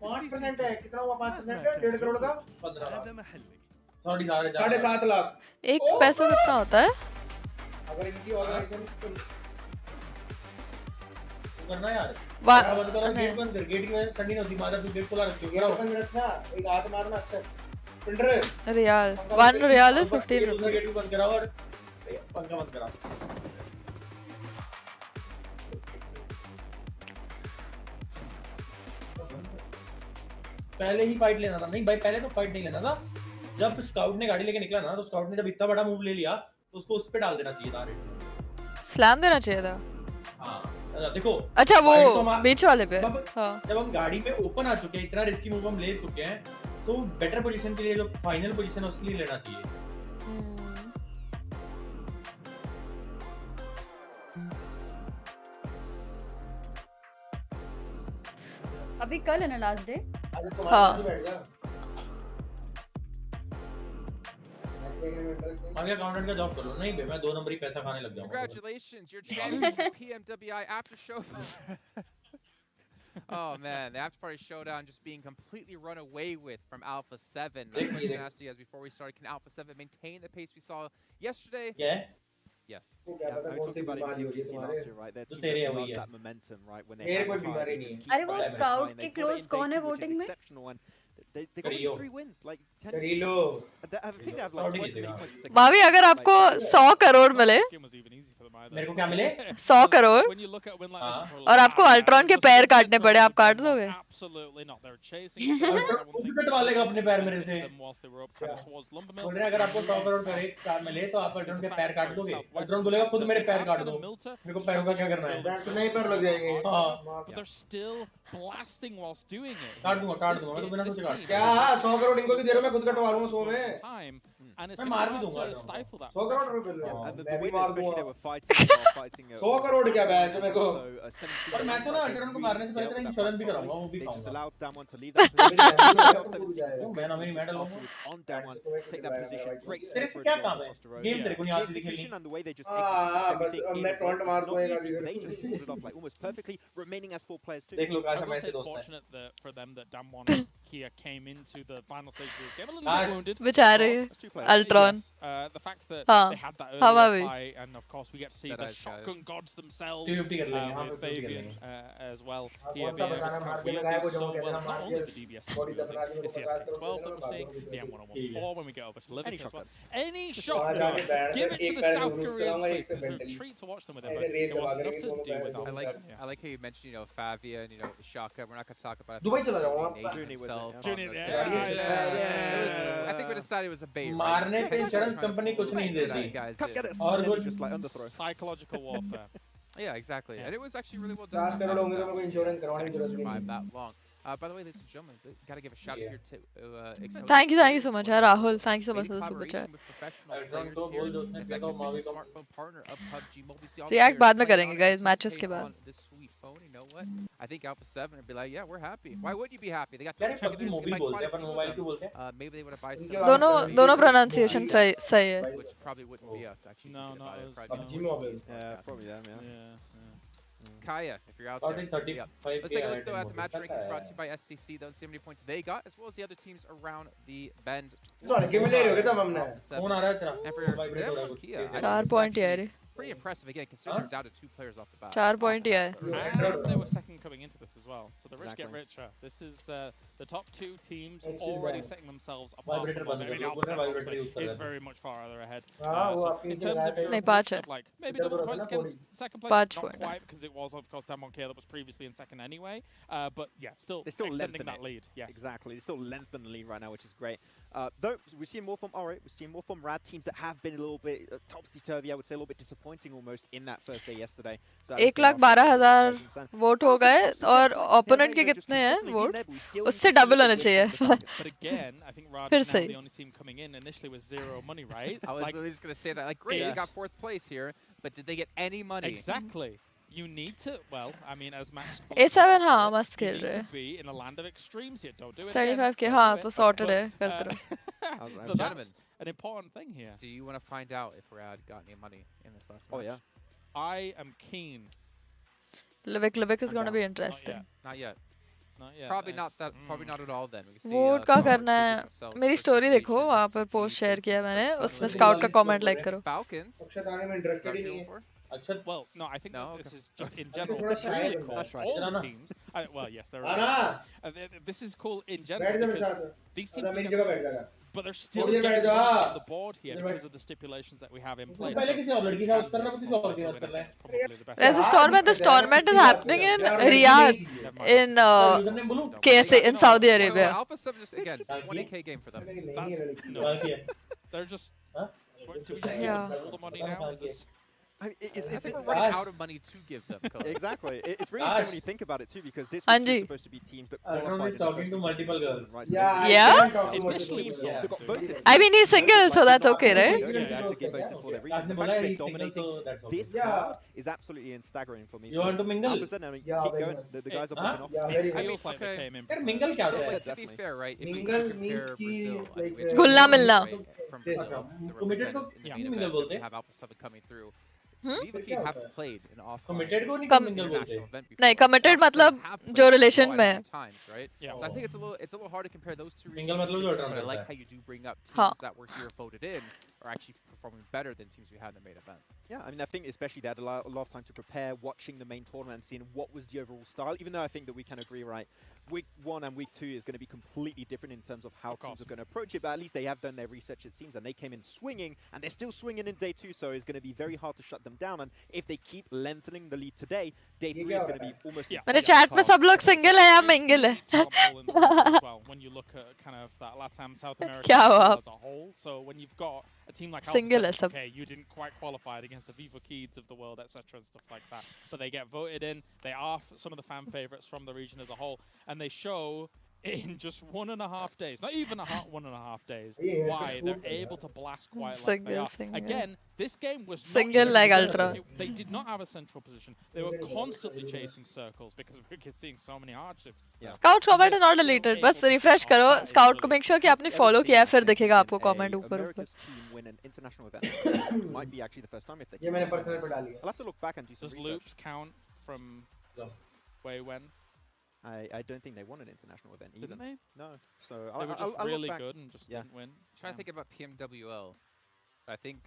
5% है कितना हुआ 5% है 1.5 करोड़ का 15 هذا محلك 7.5 लाख। एक पैसा कितना होता है? अगर इनकी ऑर्गेनाइजेशन करना यार वा- बंद करो गेट बंद कर गेट की वजह से ठंडी नहीं होती मादर तू गेट खोला रखती हो गेट बंद रखना एक हाथ मारना अक्सर printer riyal 1 riyal is 15 get rupees. भी बंद कराओ और पंखा बंद कराओ। पहले ही फाइट लेना था। नहीं भाई पहले तो फाइट नहीं लेना था। जब स्काउट ने गाड़ी लेके निकला ना तो स्काउट ने जब इतना बड़ा मूव ले लिया तो उसको उस पे डाल देना चाहिए था रेट। स्लैम देना चाहिए था। हाँ देखो अच्छा वो फाइट तो हम- बीच वाले पे। जब हाँ जब हम गाड़ी में ओपन आ चुके हैं इतना रिस्की मूव हम ले चुके हैं तो बेटर पोजीशन के लिए जो फाइनल पोजीशन है उसके लिए लेना चाहिए। अभी कल है ना लास्ट डे? हाँ आगे अकाउंटेंट का जॉब कर लो। नहीं बे मैं 2 नंबर ही पैसा खाने लग जाऊंगा। Congratulations, you're champions of PMWI after show. Oh man, the after party showdown just being completely run away with from Alpha 7. My question I asked you guys before we started: can Alpha 7 maintain the pace we saw yesterday? Yeah. Yes. Yeah, we talked about it in PGC last year, right? Their team तेरे really वही lost है। that momentum, right? When they मेरे had कोई the high, बीमारी they नहीं just है। keep अरे वो riding the स्काउट line. के They close got it in कौन है Day 2, which is वोटिंग में? exceptional, and they got Rio. 3 wins. Like 10 करीलो I think they have like twice as many points as भाभी अगर आपको 100 करोड़ मिले मेरे को क्या मिले? 100 करोड़ और आपको अल्ट्रॉन के पैर काटने पड़े आप काट दोगे? कट वाले का अपने पैर मेरे से बोल रहे हैं अगर आपको 100 करोड़ पैर मिले तो आप अल्ट्रॉन के पैर काट दोगे। अल्ट्रॉन बोलेगा खुद मेरे पैर काट दो। मेरे को पैरों का क्या करना है? तो नहीं पैर लग जाएंगे। But they're still blasting whilst doing it. काट दूंगा मैं तो बिना सोचे काट। क्या 100 करोड़ इनको भी दे रहे हो मैं खुद कटवा लूंगा 100 में। Time, and it's मैं going मार to भी be दूंगा hard to stifle that. 100 crore रुपए मिल रहे And हैं। the मैं way भी that मार especially they दूंगा। were fighting 100 करोड़ क्या बैन है मेरे को? so 17 और मैं तो ना अल्ट्रॉन को मारने से पहले तेरा इंश्योरेंस भी कराऊंगा वो भी They just खाऊंगा। allowed Damwon to leave that position. मैं ना मेरी मेडल लूंगा। Afterwards, on Damwon, take that position. Great तेरे step से for क्या Damwon काम है? across the road. गेम तेरे को नहीं आती Execution खेलनी। and the way they just बस executed अब everything मैं in the टॉन्ट road मार was दूंगा not easy, but they just pulled it off like almost perfectly, remaining as 4 players too. देख लो काश I will हमारे say से it's दोस्त है। fortunate that for them that Damwon and Kia came into the final stage of this game a little bit wounded. बेचारे That's 2 players. Ultron. The fact that हाँ, they had that हवा earlier भी। fight, and of course we get to see That the is, shotgun guys. gods themselves 350 कर लेंगे, हाँ, with 350 कर Fabian लेंगे। as well. हाँ, Here कौन सा being able बताना to मार kind के of wield लगाया it वो so जो कहते well. हैं It's ना not मार only के the DBS बॉडी wielding, दफना के it's the 50 crore ST12 that देना, we're seeing, मार दूंगा the किसी M114 when we get over to Livic as well. shotgun. Any वहाँ shotgun, जाके बैठ give कर it to एक the पैर South घुस Koreans, चलाऊंगा, एक please. से It's a mentally। treat to watch them with it, ऐसे but रेस there दबा wasn't के enough to दोनों do पैर without. दोनों पैर। I like how you mentioned, Favia and, Shaka. We're not going to talk about it. Dubai चला जाऊँ Nathan वहाँ Juni was himself it, on Juni, this yeah, day. yeah. I think we decided it was a bait. मारने पे Right? Insurance company कुछ नहीं These देती। guys Can't get did. it और and then कुछ just like underthrow. Psychological warfare. Yeah, exactly. Yeah. And it was actually really well 50 done. Crore होंगे तो मेरे को इंश्योरेंस करवाने की जरूरत भी Survived नहीं। that long. By the way, ladies and gentlemen, got to give a shout out here to Exotic. Thank you so much Rahul. Thank you so much for the super Collaboration chat. with professional Altrone players को here. बोल दो उसने It's देखो actually Mavi official को smartphone partner of PUBG Mobile. See all the React players बाद में playing करेंगे on it, guys, matches के participating बाद। on this sweet phone. You know what? I think Alpha 7 would be like, yeah, we're happy. Why wouldn't you be happy? They got यार three PUBG checkers, mobile like बोलते quite हैं a upon few of mobile them. क्यों बोलते हैं? Maybe they would have buy इनके some. बाद दोनों pronunciation सही है। Which probably wouldn't be us actually. No, thinking no, about it it, was- probably PUBG be mobile. Yeah, probably them, yeah. Yeah. Kaya, if you're out About there. 35 Yep. K Let's take a look though at the item match होता rankings है। brought to you by STC. Those see how many points they got, as well as the other teams around the bend. तो हल्के में ले रहे हो क्या तब हमने? फोन आ रहा है तेरा? And for your वाइब्रेट हो रहा है Damwon कुछ। Kia, I think 4 this is point actually यार ये। pretty impressive again, considering they're down to 2 players off the bat. 4 point ही है. And they were second coming into this as well. So the rich get richer. This is the top 2 teams already setting themselves apart from is very much farther ahead. So in terms of like maybe double points against second place, not quite because it was of course Damwon K that was previously in second anyway. But yeah, still extending that lead. Yes, exactly. They still lengthen the lead right now, which is great. Though we're seeing more from we're seeing more from Rad teams that have been a little bit topsy-turvy. I would say a little bit disappointing almost in that first day yesterday. So 1,12,000 vote हो गए और opponent के कितने हैं votes उससे double होना चाहिए. But again, I think Rad is now the only team coming in initially with 0 money, right? I was literally just going to say that. Like, great, they got 4th place here, but did they get any money? Exactly. You need to, well, I mean, as Max A7 हाँ मस्त खेल रहे हैं. Be in a land of extremes here. Don't do it. 75 के हाँ तो sorted है करते रहो. So that's an important thing here. Do you want to find out if Rad got any money in this last match? Oh yeah. I am keen. Livik is going to be interesting. Not yet. Not yet. Probably not that. Probably not at all. Then we can see. Vote का करना है. मेरी story देखो वहाँ पर post share किया मैंने उसमें स्काउट का कमेंट लाइक करो. Falcons. Well, no, I think this is just in general. Really cool. All the teams. Well, yes, there are. This is cool in general because these teams. But they're still getting on the board here because of the stipulations that we have in place. There's a tournament. This tournament is happening in Riyadh, in KSA, in Saudi Arabia. Alpha 7 just again 20K game for them. No, they're just. Do we just give them all the money now? Is this? I think we're running out of money to give them. Exactly. It's really insane when you think about it too, because this was supposed to be teams that qualified. Talking to multiple girls. Right, Yeah. I mean, he's single, so that's okay, right? Yeah, to get voted for their region. The fact that they're dominating this hard is absolutely staggering for me. You want to mingle? Keep going. The guys are popping off. Yeah, feels like they came in. Mingle क्या होता है? To be fair, right? If Mingle you compare Brazil, घुलना मिलना. From Brazil, the representatives in the main event, we have Alpha 7 coming through. Viva Kid haven't played an offline international event before. नहीं committed मतलब जो relation में है. Right? Yeah. So I think it's a little hard to compare those two Mingle regions. मतलब But I like how you do bring up teams that were here voted in are actually performing better than teams we had in the main event. Yeah, I mean, I think especially they had a lot of time to prepare, watching the main tournament and seeing what was the overall style, even though I think that we can agree, right, week 1 and week 2 is going to be completely different in terms of how teams are going to approach it, but at least they have done their research, it seems, and they came in swinging, and they're still swinging in day 2, so it's going to be very hard to shut them down, and if they keep lengthening the lead today, day 3 is going to be almost... मेरे chat में सब लोग single है या mingle है? Well, when you look at kind of that LATAM South America as a whole, so when you've got a team like single Alpha 7, okay, you didn't quite qualify against the Viva Kids of the world, etc. and stuff like that, but they get voted in. They are some of the fan favorites from the region as a whole, and they show in just 1.5 days, not even 1.5 days, why they're able to blast quite like they are. Again, this game was single like Ultra. They did not have a central position. They were constantly chasing circles because we were seeing so many hard shifts. Scout comment is not deleted. बस refresh करो. Scout को make sure कि आपने follow किया है, फिर दिखेगा आपको comment ऊपर ऊपर. Win an international event might be actually the first time if they. ये मैंने personal पे डाली है. I'll have to look back and do some research. Does loops count from way when? I don't think they won an international event either. Didn't they? No. So they were just really good and just didn't win. I'm trying to think about PMWL. I think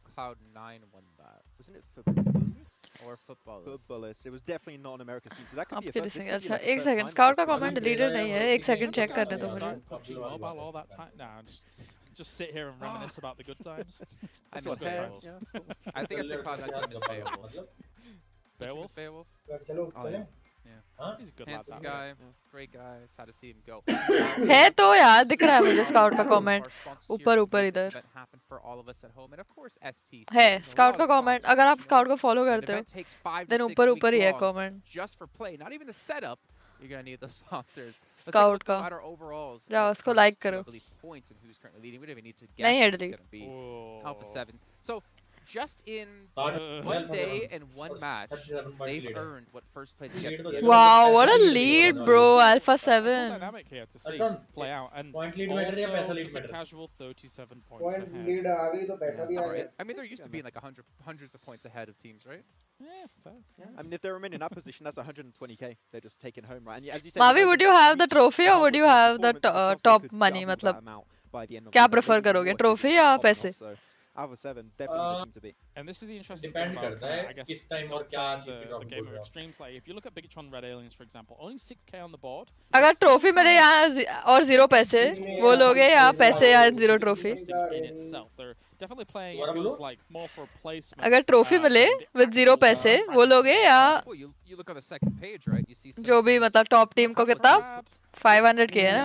Cloud9 won that. Wasn't it footballers? Or footballers? Footballers. It was definitely not an American team. So that could be a आपके first. Listing अच्छा एक second scout का comment deleted नहीं है एक second check करने दो मुझे. PUBG Mobile all that time. Nah, just sit here and reminisce about the good times. I miss Beowulf. I think it's the Cloud9 team is Beowulf. Beowulf? Beowulf? Oh yeah. Yeah. He's a good handsome lad, guy, great guy. Sad to see him go. है तो यार दिख रहा है मुझे scout का comment ऊपर ऊपर इधर है स्काउट का कमेंट अगर आप स्काउट को फॉलो करते हो देन ऊपर ऊपर ही है comment just for play, not even the setup. You're gonna need the sponsors. Scout का जाओ उसको लाइक करो नहीं है delete Alpha 7. So just in 1 day and 1 match, they've earned what first place gets. Wow, what a lead, bro! Alpha 7. Dynamic here to see play out, and point lead also just a casual 37 points point ahead. lead आ गई तो पैसा भी आ गया. I mean, they're used to being like hundreds of points ahead of teams, right? Yeah, fair. Yeah. I mean, if they remain in that position, that's 120k. They're just taking home, right? And as you said, Mavi, would you have the trophy or would you have the top money? मतलब क्या prefer करोगे, trophy या पैसे? Alpha 7 definitely the team to beat. And this is the interesting thing about, I guess, not playing the game of extremes. Like, if you look at Bigatron Red Aliens, for example, only 6k on the board. अगर trophy मिले यहाँ और 0 पैसे वो लोगे या पैसे या 0 trophy In itself, they're definitely playing. It feels like more for placement. अगर ट्रॉफी मिले with 0 पैसे वो लोगे या you look on the second page, right? You see जो भी मतलब टॉप टीम को कितना 500k है ना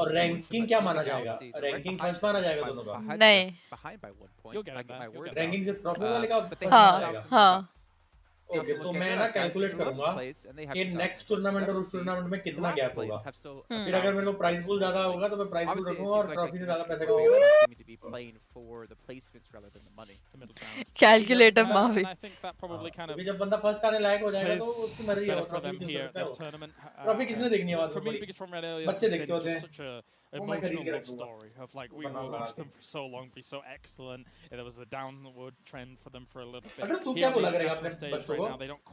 और रैंकिंग क्या माना जाएगा रैंकिंग फर्स्ट माना जाएगा दोनों का नहीं रैंकिंग सिर्फ ट्रॉफी वाले का हाँ हाँ ओके तो मैं ना कैलकुलेट करूंगा कि नेक्स्ट टूर्नामेंट और उस टूर्नामेंट में कितना गैप होगा फिर अगर मेरे को प्राइस पूल ज्यादा होगा तो मैं प्राइस पूल रखूंगा और ट्रॉफी से ज्यादा पैसे कमाऊंगा कैलकुलेटर मावी क्योंकि जब बंदा फर्स्ट आने लायक हो जाएगा तो उसकी मर्जी है ट्रॉफी किसने देखनी है बच्चे देखते होते हैं emotional love story of like we watched them for so long be so excellent and there was a downward trend for them for a little bit. अगर तू क्या बोला करेगा अपने बच्चों को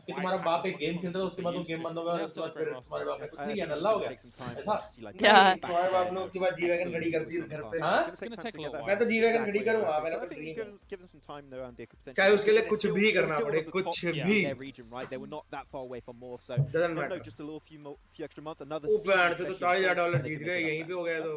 कि तुम्हारा बाप एक गेम खेलता है उसके बाद वो गेम बंद हो गया और उसके बाद फिर तुम्हारे बाप ने कुछ नहीं किया नल्ला हो गया ऐसा क्या तुम्हारे बाप ने उसके बाद जी वैगन खड़ी कर दी घर पे हां मैं तो जी वैगन खड़ी करूंगा मेरा तो give them some time though and they could potentially चाहे उसके लिए कुछ भी करना पड़े कुछ भी their region right they were not that far away from more so doesn't matter just a little few extra months another ऊपर से तो $40,000 जीत गए यहीं पे हो गया तो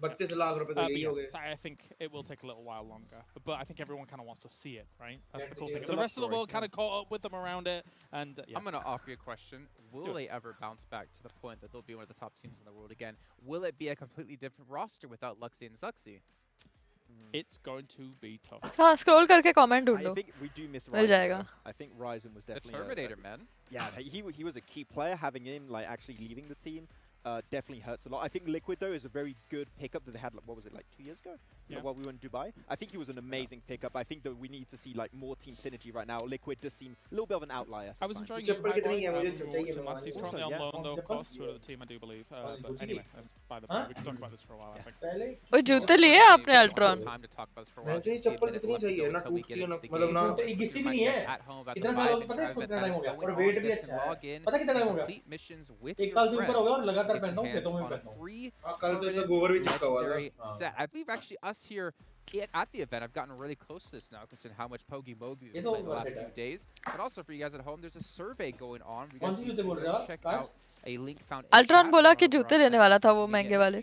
32 लाख रुपए तो यही हो गए I think it will take a little while longer but I think everyone kind of wants to see it right that's the cool thing the rest of the world kind of caught up with them around it and I'm going to offer you a question will they ever bounce back to the point that they'll be one of the top teams in the world again will it be a completely different roster without Luxy and Zuxy it's going to be tough हाँ scroll करके comment ढूंढो I think we do miss मिल जाएगा I think Ryzen was definitely the Terminator man yeah he was a key player having him like actually leaving the team definitely hurts a lot. I think Liquid though is a very good pickup that they had. Like, what was it like 2 years ago? While we were in Dubai, I think he was an amazing pickup. I think that we need to see like more team synergy right now. Liquid does seem a little bit of an outlier. I was enjoying He's currently on loan though, of course, to the team I do believe. But anyway, that's by the way, we can talk about this for a while. I think. वो जूते लिए आपने Ultron time to talk about this for a while नहीं चप्पल कितनी सही है ना टूटती है ना मतलब ना घिसती भी नहीं है इतना साल पता है इसको कितना टाइम हो गया और वेट भी अच्छा है पता कितना टाइम हो गया 1 साल से ऊपर हो गया और लगातार पहनता हूं खेतों में कल तो इसका गोबर भी चिपका हुआ था I believe actually us here at the event, I've gotten really close to this now, considering how much Pogi Mogi we've played the last few days. But also for you guys at home, there's a survey going on. We guys need to check out a link found. Ultron बोला कि जूते लेने वाला था वो महंगे वाले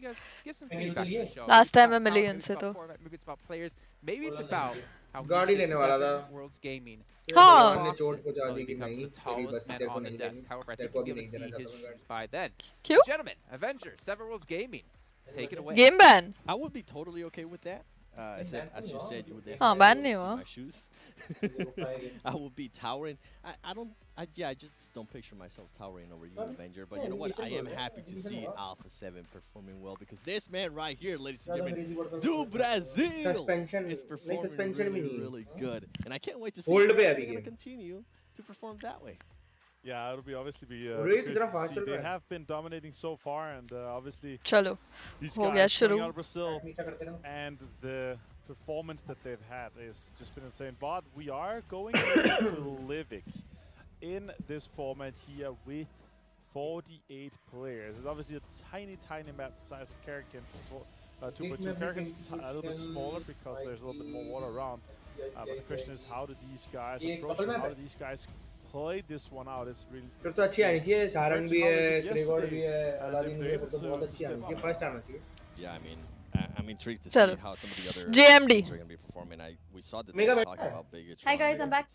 last time मैं मिली उनसे तो maybe it's about players, maybe it's about how गाड़ी लेने वाला था World's Gaming. हाँ चोट को जा दी कि नहीं the tallest man on the desk. However, I think you'll be able to see his shoes by then. क्यों? Gentlemen, Avenger, Seven Worlds Gaming, take it away. Game ban. I would be totally okay with that. As you said, you would हाँ definitely ban नहीं हुआ my shoes. I will be towering. I just don't picture myself towering over you, Avenger. But you know what? I am happy to see Alpha 7 performing well because this man right here, ladies and gentlemen, do Brazil is performing really good, and I can't wait to see how he's going to continue to perform that way. Yeah, it'll be obviously be good to see. They have been dominating so far, and obviously चलो these हो गया guys शुरू coming out of Brazil and the performance that they've had is just been insane. But we are going to Livik in this format here with 48 players. It's obviously a tiny map size of Karrakin. 2x2 Karrakin's a little bit smaller because there's a little bit more water around. But the question is, how do these guys approach it? How do these guys play this one out? It's really फिर तो अच्छी आनी चाहिए सारंग भी है क्रिगोड भी है Aladdin भी है तो बहुत अच्छी आनी चाहिए फर्स्ट आना चाहिए Yeah, I mean, I'm intrigued to see how some of the other JMD are going to be performing. We saw that they were talking about Bigatron. Hi guys, I'm back.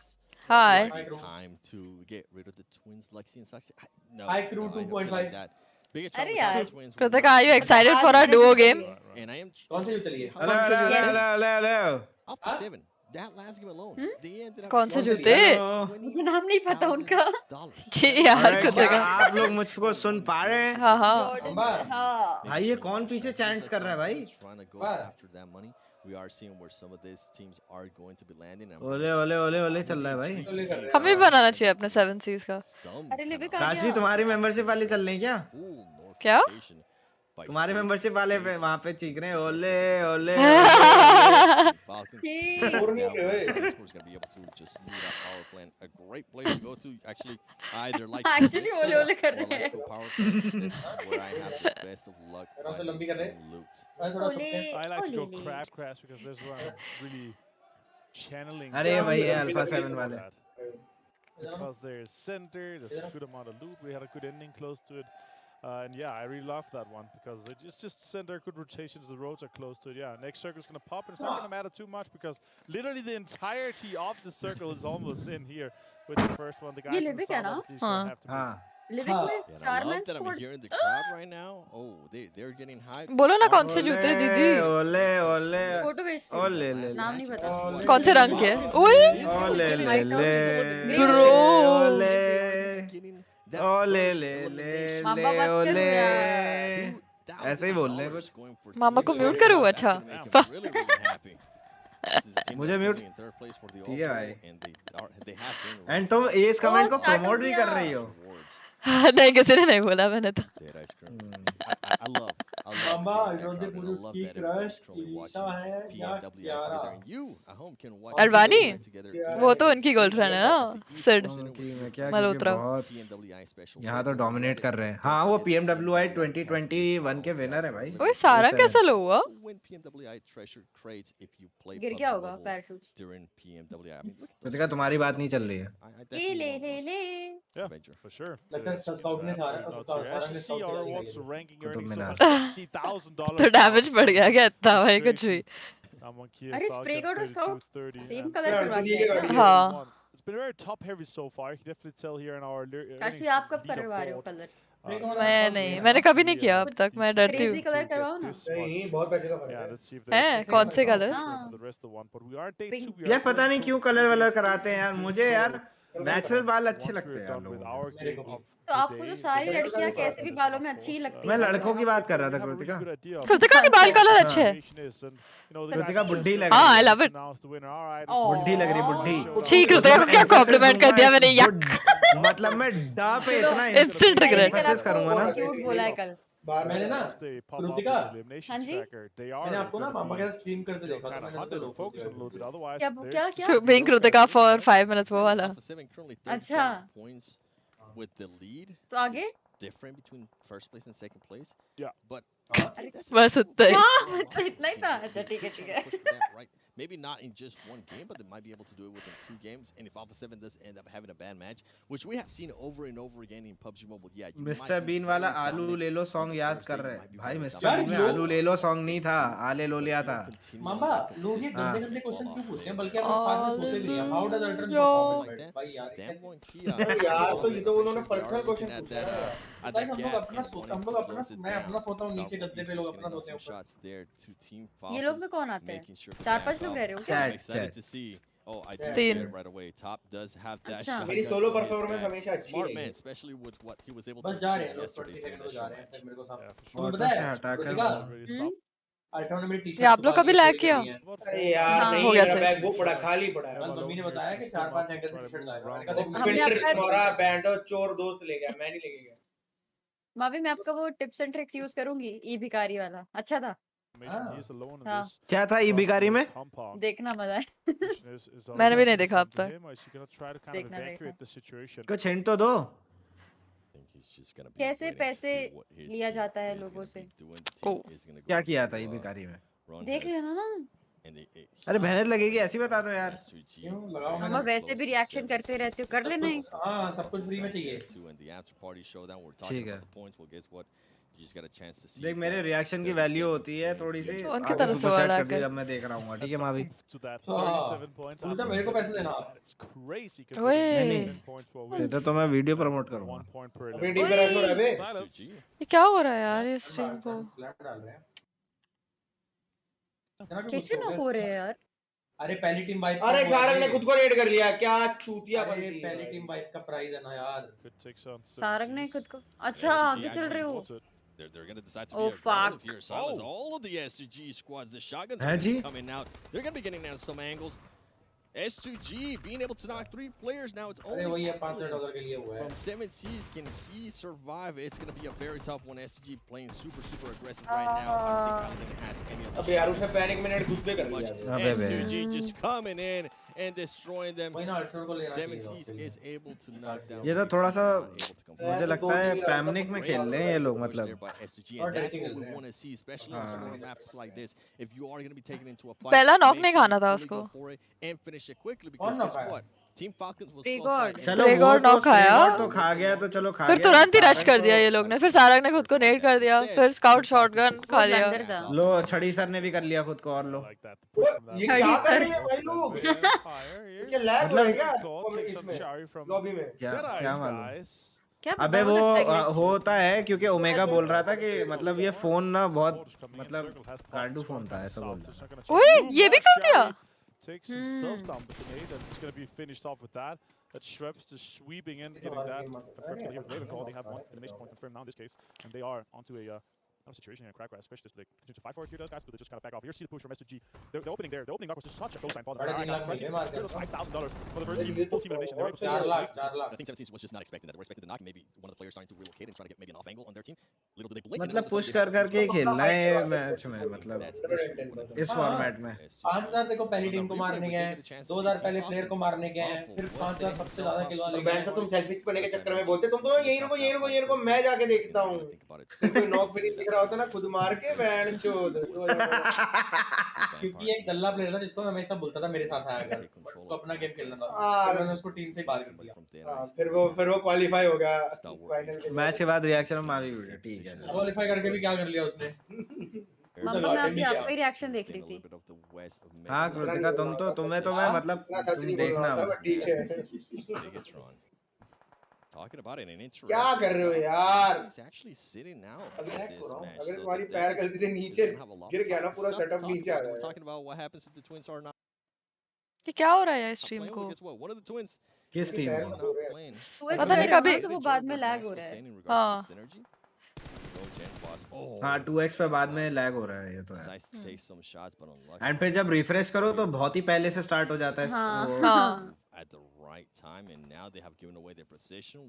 Hi. Time to get rid of the twins, Lexi and Saxi. No, Hi crew 2.5. Bigatron अरे यार Kritika, are you excited for our duo game? And I am. कौन से चलिए hello Alpha 7. That last game alone. They ended up कौन से जूते मुझे नाम नहीं पता उनका जी यार कृतिका आप लोग मुझको सुन पा रहे हैं हाँ हाँ भाई ये कौन पीछे चैंट्स कर रहा है भाई trying to go after that money. We are seeing where some of these teams are going to be landing. ओले ओले ओले ओले चल रहा है भाई हमें भी बनाना चाहिए अपने 7 Cs का अरे लिविक आ काश भी तुम्हारी मेंबरशिप वाली चल रही क्या क्या तुम्हारे मेंबरशिप वाले पे वहाँ पे चीख रहे हैं ओले ओले Falcons. Hey. Now, Score's going to be able to just move that power plant. A great place to go to. Actually, either like Actually, ole ole kar or rahe like hain. power plant. This is where I have the best of luck finding some loot. Ole I like to go ole. crab crash because there's one really channeling. अरे वही है alpha 7 वाले. Because there's center, there's a good amount of loot. We had a good ending close to it. And yeah, I really love that one because it's just center, good rotations, the roads are close to it. Yeah, next circle is going to pop and it's not going to matter too much because literally the entirety of the circle is almost in here with the first one. The guys in the south obviously is going to have to move. लिविक में Yeah, and I love that I'm hearing the crowd right now. Oh, they're getting hyped. बोलो ना कौन से जूते दीदी? ओले ओले photo भेजती हूँ। ओले ले नाम नहीं पता। कौन से रंग के? ओए ओले ले ले ब्रो ओले ओले ले ले ले ओले ऐसे ही बोल रहे कुछ. मामा को म्यूट करूँ अच्छा. मुझे म्यूट ठीक है भाई. एंड तुम एस कमेंट को प्रमोट भी कर रही हो. नहीं किसी ने नहीं बोला मैंने तो. अरबानी वो तो उनकी गर्लफ्रेंड है ना सिड मल्होत्रा. यहाँ तो डोमिनेट कर रहे हैं. हाँ वो PMWI 2021 के विनर है भाई. ओए सारा कैसा लो हुआ? गिर गया होगा पैराशूट. तो देखा तुम्हारी बात नहीं चल रही है. ये ले ले ले. Yeah, for sure. तो डैमेज बढ़ गया क्या इतना भाई कुछ भी. अरे स्प्रे गॉड और स्काउट सेम कलर करवा के. हाँ. It's been very top heavy so far. You can definitely tell here in our काश भी आप कब करवा रहे हो कलर? मैं नहीं मैंने कभी नहीं किया अब तक. मैं डरती हूँ. कलर करवाओ ना. नहीं बहुत पैसे का फर्क है. कौन से कलर? यार पता नहीं क्यों कलर वलर कराते हैं यार. मुझे यार नेचुरल बाल अच्छे लगते हैं यार. तो आपको जो सारी लड़कियां कैसे भी बालों में अच्छी लगती हैं. मैं लड़कों की बात कर रहा था. कृतिका कृतिका के बाल कलर अच्छे हैं. कृतिका बुड्ढी लग रही है. हाँ आई लव इट. बुड्ढी लग रही बुड्ढी. ठीक कृतिका को क्या कॉम्प्लीमेंट कर दिया मैंने. यक मतलब मैं डा पे इतना इंस्टेंट रिग्रेट करूंगा ना. क्यूट बोला है कल. मैंने ना कृतिका हाँ जी मैंने आपको ना मामा के साथ स्ट्रीम करते देखा था. मैंने क्या क्या being कृतिका for 5 minutes वो वाला. अच्छा with the lead. तो आगे different between first place and second place. Yeah. But बस इतना ही. हाँ मतलब इतना ही था. अच्छा ठीक है ठीक है. Right. Maybe not in just one game, but they might be able to do it within 2 games. And if Alpha 7 does end up having a bad match, which we have seen over and over again in PUBG Mobile, yeah. Mister Bean वाला आलू ले लो song याद कर रहे हैं भाई. Mister been में आलू ले लो सॉन्ग नहीं था. आले लो लिया था. मामा लोग ये गंदे गंदे क्वेश्चन क्यों पूछते हैं बल्कि हम साथ में सोचते भी नहीं हैं. हाउ डज अल्टरन परफॉर्म भाई यार. यार तो ये तो उन्होंने पर्सनल क्वेश्चन पूछा है. गाइस हम लोग अपना मैं अपना सोता हूं नीचे गद्दे पे. लोग अपना सोते हैं. ये लोग में कौन आते हैं? 4-5 लोग रह रहे हो. Excited to see. Oh, I did Teen. it right away. Top does have that अच्छा. shot. मेरी सोलो परफॉर्मेंस हमेशा अच्छी Smart रही man, है. especially with what he was able बस to जा show रहे हैं लोग. yesterday 30 during सेकंड that तो जा रहे हैं. showmatch. फिर मेरे को ऑटो सब से पता है हटाकर कृतिका अल्ट्रॉन ने मेरी टी-शर्ट. ये आप लोग कभी लैग किया? अरे यार हाँ, नहीं हो गया मेरा सर. बैग वो पड़ा खाली पड़ा है. कल मम्मी ने बताया कि 4-5 एंगल से टी-शर्ट लाएगा. मैंने कहा देख हमने विंटर आपका तुम्हारा बैंड तो चोर दोस्त ले गया. मैं नहीं लेके गया. मावी मैं आपका वो टिप्स एंड ट्रिक्स यूज करूंगी. ई भिखारी वाला अच्छा था. हाँ. क्या था ई भिखारी में? देखना मजा है. मैंने भी नहीं देखा अब तक. देखना देखना. कुछ हिंट तो दो. कैसे पैसे लिया जाता है लोगों से. क्या किया था ई भिखारी में? देख लेना ना. अरे मेहनत लगेगी ऐसी बता दो यार. क्यों लगाओ. मामा वैसे भी रिएक्शन करते रहते हो. कर लेना. हां सब कुछ फ्री में चाहिए. ठीक है. देख मेरे रिएक्शन की वैल्यू होती है थोड़ी सी. उनकी तरफ से वाला कर जब मैं देख रहा हूँ. ठीक है मावी. उल्टा मेरे को पैसे देना. ओए तो मैं वीडियो प्रमोट करूँगा. अबे डीपर ऐसा हो रहा है बे. ये क्या हो रहा है यार इस स्ट्रीम को. कैसे ना हो रहे हैं यार. अरे पहली टीम वाइप. अरे सारंग ने खुद को रेड कर लिया. क्या चूतिया बनती है. पहली टीम वाइप का प्राइज है ना यार. सारंग ने खुद को. अच्छा आगे चल रहे हो. They're going to decide to be aggressive here. Silence all of the SCG squads. The shotguns are coming out. They're going to be getting down some angles. S2G being able to knock 3 players now. It's only from 7 Cs. Can he survive? It's going to be a very tough one. S2G playing super aggressive right now. I don't think Paladin has any of the अब यार उसने panic minute खुद पे कर लिया S2G just coming in and destroying them. 7 Cs is able to knock down. ये तो थोड़ा सा मुझे लगता है पैनिक में खेल रहे हैं ये लोग मतलब. That's what we want to see, especially on smaller maps like this. If you are going to be taken into a fight, पहला नॉक नहीं खाना था उसको. And finish it quickly because guess what? Team Falcons was close by. Sprayguard knock खाया. तो खा गया तो चलो खा फिर तुरंत ही रश कर दिया ये लोग ने. फिर सारंग ने खुद को नेट कर दिया. फिर स्काउट शॉटगन खा लिया. लो छड़ी सर ने भी कर लिया खुद को और लो. ये क्या कर रहे हैं भाई लोग? ये लैग है क्या इसमें लॉबी में? क्या मालूम. अबे वो होता है क्योंकि ओमेगा बोल रहा था कि मतलब ये फोन ना बहुत मतलब कार्डू फोन था ऐसा बोल रहा. ओए ये भी कर दिया. Takes himself down the grenade, and it's going to be finished off with that. That Schweppes just sweeping in, getting that confirmed to the Raven call. They have one elimination point confirmed now in this case, and they are onto a situation here in Crackgrass, especially this. They continue to fight for it here, those guys, but they just kind of back off. Here's see the push from S2G. The opening there, the opening knock was just such a close line for them. $5,000 for the first team, full team elimination. I think 17 was just not expecting that. They were expecting the knock. Maybe one of the players starting to relocate and try to get maybe an off angle on their team. Little do they blink. मतलब push करके ही खेलना है match में मतलब इस format में. 5000 देखो पहली टीम को मारने के हैं, 2000 पहले प्लेयर को मारने के हैं, फिर 5000 सबसे ज्यादा किल वाले. बैंड से तुम सेल्फी करने के चक्कर में बोलते तुम तो यहीं रुको मैं जाके देखता हूं. कोई नॉक भी नहीं दिख रहा होता ना खुद मार के बैंड चोद. क्योंकि एक दल्ला प्लेयर था जिसको मैं हमेशा बोलता था मेरे साथ आया कर, उसको अपना गेम खेलना था. मैंने उसको टीम से बाहर कर दिया. फिर वो क्वालीफाई हो गया फाइनल मैच के बाद रिएक्शन में आ भी वीडियो ठीक है. क्वालीफाई करके भी क्या कर लिया उसने. मम्मा मैं अभी आपका ही रिएक्शन देख रही थी. हां कृतिका तुम्हें तो मैं मतलब तुम देखना ठीक है. Talking about it, an interesting. क्या कर रहे हो यार? He's actually sitting now. अगर तुम्हारी पैर गलती से नीचे गिर गया ना पूरा सेटअप नीचे आ We're talking about what happens if the twins are not. ये क्या हो रहा है यार स्ट्रीम को? One of the twins. किस टीम में? पता नहीं कभी. तो वो बाद में लैग हो रहा है. हाँ. हाँ 2x पे बाद में लैग हो रहा है ये तो है. एंड फिर जब रिफ्रेश करो तो बहुत ही पहले से स्टार्ट हो जाता है. हाँ. At the right time, and now they have given away their position.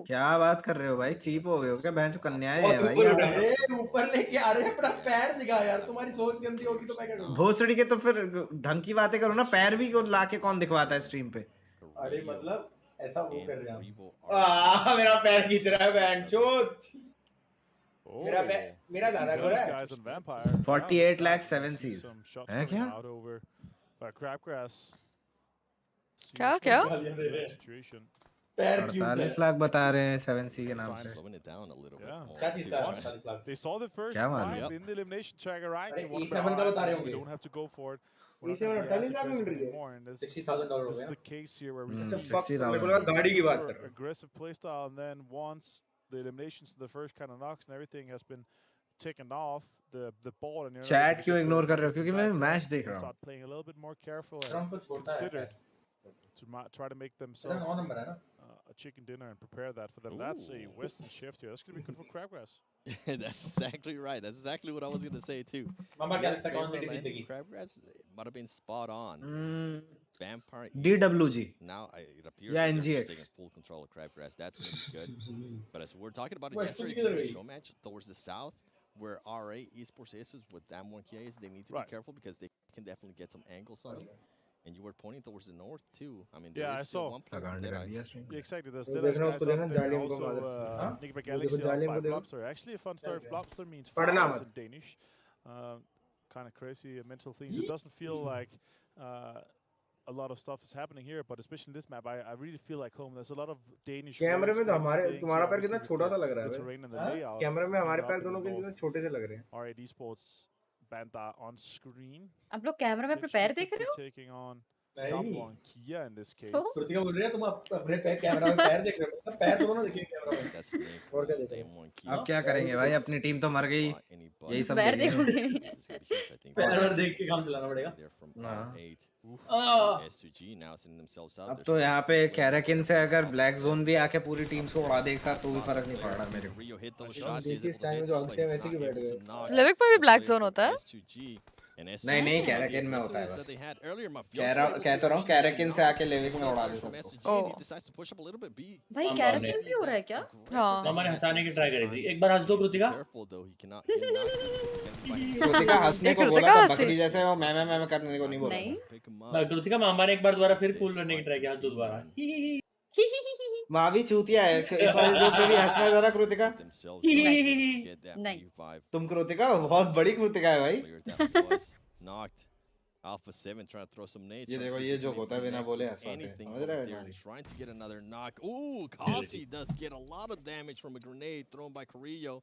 क्या बात कर रहे हो भाई? चीप हो गए हो क्या? बहन कन्याएं हैं भाई. ऊपर लेके आ रहे हैं अपना पैर दिखा यार. तुम्हारी सोच गंदी होगी तो मैं क्या करूं? भोसड़ी के तो फिर ढंग की बातें करो ना. पैर भी लाके कौन दिखवाता है स्ट्रीम पे? अरे मतलब ऐसा वो कर रहे हैं. मेरा पैर खींच रहा है बहन चोद. मेरा दादा को है 48 लाख 7 Cs है क्या? क्या 48 लाख बता रहे हैं 7C के नाम से. क्या चीज का? क्या मालूम? In the elimination tracker ranking, E7 का बता रहे होंगे. We don't have to go for it. E7 48 lakh में मिल रही है. $60,000 हो गया. This is the case here where we see 60,000 गाड़ी की बात कर. Aggressive playstyle, and then once the eliminations, the first kind of knocks and everything has been taken off, the ball and chat क्यों इग्नोर कर रहे हो? क्योंकि मैं मैच देख रहा हूँ. Start playing a little bit more careful and consider to try to make themselves a chicken dinner and prepare that for them. That's a Western shift here. That's going to be good for Crabgrass. That's exactly right. That's exactly what I was going to say too. Crabgrass might have been spot on. Vampire DWG. Now it appears they're taking full control of Crabgrass. That's going to be good. But as we're talking about it yesterday, the show match towards the south, where RA Esports is with Damwon Kies, they need to be careful because they can definitely get some angles on it. And you were pointing towards the north too. I mean, there is still one player there. Exactly. There's still guys up there. Also, Nick McGallick's Blobster. Actually, a fun story. Blobster means fast in Danish. Kind of crazy mental things. It doesn't feel like a lot of stuff is happening here, but especially in this map, I really feel like home. There's a lot of Danish. कैमरे में तो तुम्हारा पैर कितना छोटा सा लग रहा है. कैमरे में हमारे पैर दोनों के कितने छोटे से लग रहे हैं. RAD Sports Banta on screen. आप लोग कैमरा में अपने पैर देख रहे हो? Taking on Damwon Kia in this case. Kritika बोल रही है तुम अपने कैमरा में पैर देख रहे हो. पैर दोनों ना देखिए कैमरा में. और क्या देख रहे हो? अब क्या करेंगे भाई? अपनी टीम तो मर गई. यही सब पैर देखोगे. पैर देख के काम चलाना पड़ेगा. अब तो यहाँ पे कैरेकिन से अगर ब्लैक जोन भी आके पूरी टीम को उड़ा दे एक साथ तो भी फर्क नहीं पड़ रहा मेरे को. लिविक में भी ब्लैक जोन होता है. नहीं कैरेकिन में होता है बस कहता रहा हूँ कैरेकिन से आके लेविक में उड़ा दे सबको भाई कैरेकिन भी हो रहा है क्या? हाँ मैंने हंसाने की ट्राई करी थी एक बार हंस दो कृतिका कृतिका हंसने को बोला था बकरी जैसे वो मैं करने को नहीं बोला नहीं कृतिका मामा ने एक बार दोबारा फिर कूल करने की ट्राई किया हंस दो दोबारा मावी चूतिया है इस वाले जोक पे भी हंसना जरा कृतिका नहीं तुम कृतिका बहुत बड़ी कृतिका है भाई Alpha 7 trying to throw some nades. ये देखो ये जोक होता है बिना बोले हंसवाते हैं समझ रहे हो trying to get another knock. Ooh, Kaash does get a lot of damage from a grenade thrown by Carrillo.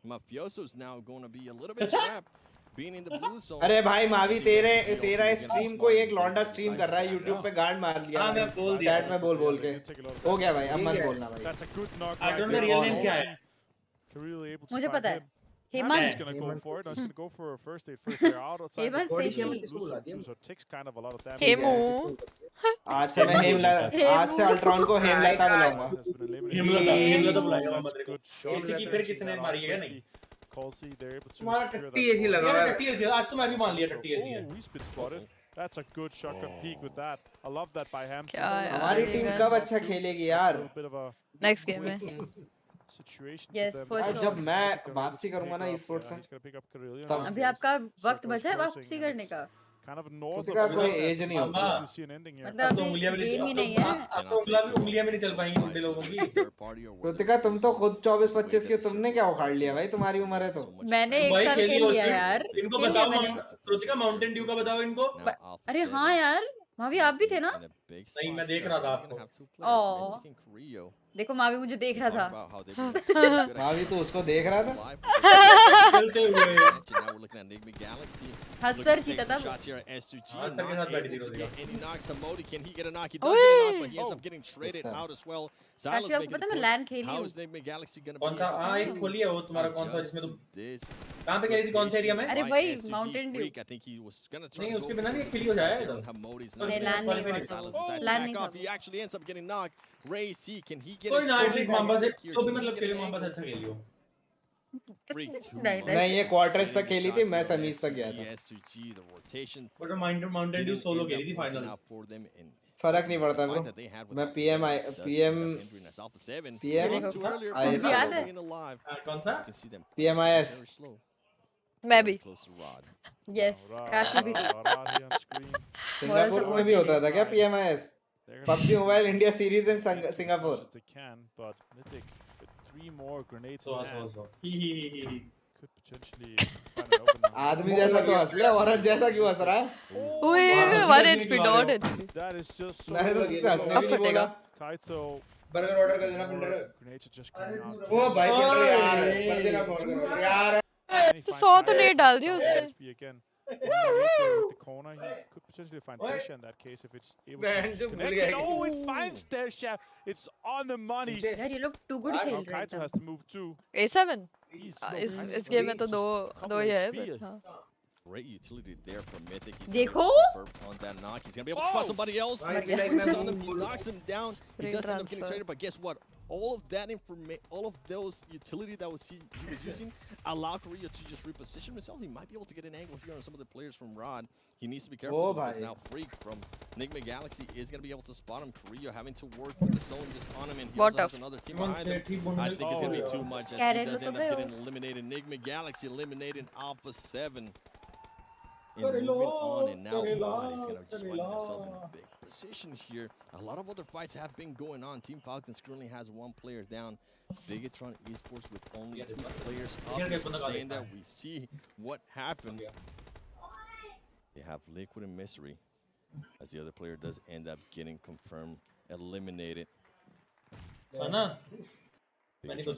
Mafioso's now going to be a little bit trapped. Being in the blue zone. अरे भाई मावी तेरा stream को एक लौंडा stream कर रहा है YouTube पे गांड मार लिया हां मैं बोल दिया चैट में बोल के हो गया भाई अब मत बोलना भाई That's a good knock. I don't know real name क्या है Carrillo able to मुझे find पता है him. Hemant He's gonna go for it. He's gonna go for a first aid first. They're out outside. Hemant the सही blue थी zone too, so it takes kind of a lot of damage. Hemu आज से मैं आज से Ultron को हेमलता बुलाऊंगा हेमलता बुलाएगा मत Good देखो shot. एसी की फिर किसने मारी है नहीं Colsey, they're able to तुम्हारा secure टट्टी that ऐसी point. लगा हुआ है टट्टी एसी आज तो मैं भी मान लिया टट्टी एसी है Oh, he's been spotted. That's a good shotgun peek with that. I love that by Hamza. क्या यार हमारी टीम कब अच्छा खेलेगी यार A bit of a next game में situation. Yes, for और sure. जब मैं वापसी करूंगा ना इस से He's gonna pick up Carrillo. तब अभी आपका वक्त बचा है वापसी करने का Kind of north Kritika of कोई एज नहीं होती You see an ending here. मतलब अभी गेम ही नहीं है अब तो उंगलियां भी नहीं चल पाएंगी बुड्ढे लोगों की कृतिका तुम तो खुद 24-25 की तुमने क्या उखाड़ लिया भाई तुम्हारी उम्र है तो मैंने एक भाई साल खेली खेल लिया होती यार इनको खेल लिया बताओ मैंने कृतिका माउंटेन ड्यू का बताओ इनको अरे हाँ यार मावी आप भी थे ना नहीं मैं देख रहा था आपको ओ देखो मावी मुझे देख रहा था भाभी तो उसको देख रहा था चलते हुए हस्तर जीता था वो। काश आपको पता है मैं लैन खेली हूँ कौन सा हाँ एक खोली है वो तुम्हारा कौन सा जिसमें तुम कहाँ पे खेली थी कौन से एरिया में अरे भाई माउंटेन ड्यू नहीं उसके बिना भी खेली हो जाए नहीं लैन नहीं हुआ लैन नहीं था कोई ना एटलीस्ट मांबा से तो भी मतलब खेले मांबा से अच्छा खेली हो नहीं ये क्वार्टर्स तक खेली थी मैं सेमीज तक गया था बट माउंटेन ड्यू सोलो खेली थी फाइनल फर्क नहीं पड़ता ब्रो मैं पीएम याद है कौन सा पीएमआईएस मैं भी यस काश भी थी सिंगापुर में भी होता था क्या PMIS PUBG mobile India series in Singapore They can, but Mythic with 3 more grenades in hand could potentially find an open. आदमी जैसा तो हंस ले औरत जैसा क्यों हंस रहा है ओए 1 HP dot HP That is just so मैंने तो तुझसे हंसने भी नहीं बोला Kaito. बर्गर ऑर्डर कर देना Pindar Grenades are just coming out. ओ भाई पिंडर यार कर देना कॉल करो यार तो 100 तो नहीं डाल दिया उसने HP again. On the way there with the corner, he could potentially find Desha in that case if it's able to connect it. Oh, it finds Desha. It's on the money. यार ये लोग to good खेल Now रहे Kaito हैं has to move too. A7 He's इस game में तो दो ही है but हाँ Great utility there from Mythic. He's देखो on that knock. He's gonna be able to spot somebody else. He's on him. He knocks him down. He does end up getting traded, but guess what? All of that information, all of those utility that he was using, allow Korea to just reposition himself. He might be able to get an angle here on some of the players from Rod. He needs to be careful because now Freak from Enigma Galaxy is gonna be able to spot him. Korea having to work with the zone just on him, and he also has another team behind him. I think it's gonna be too much as he does end up getting eliminated. Enigma Galaxy eliminating Alpha 7. And moving on, and now Rod is going to just find themselves in a big position here. A lot of other fights have been going on. Team Falcons currently has 1 player down. Bigatron Esports with only 2 players up, saying that we see what happened. They have Liquid and Mystery, as the other player does end up getting confirmed, eliminated. Need to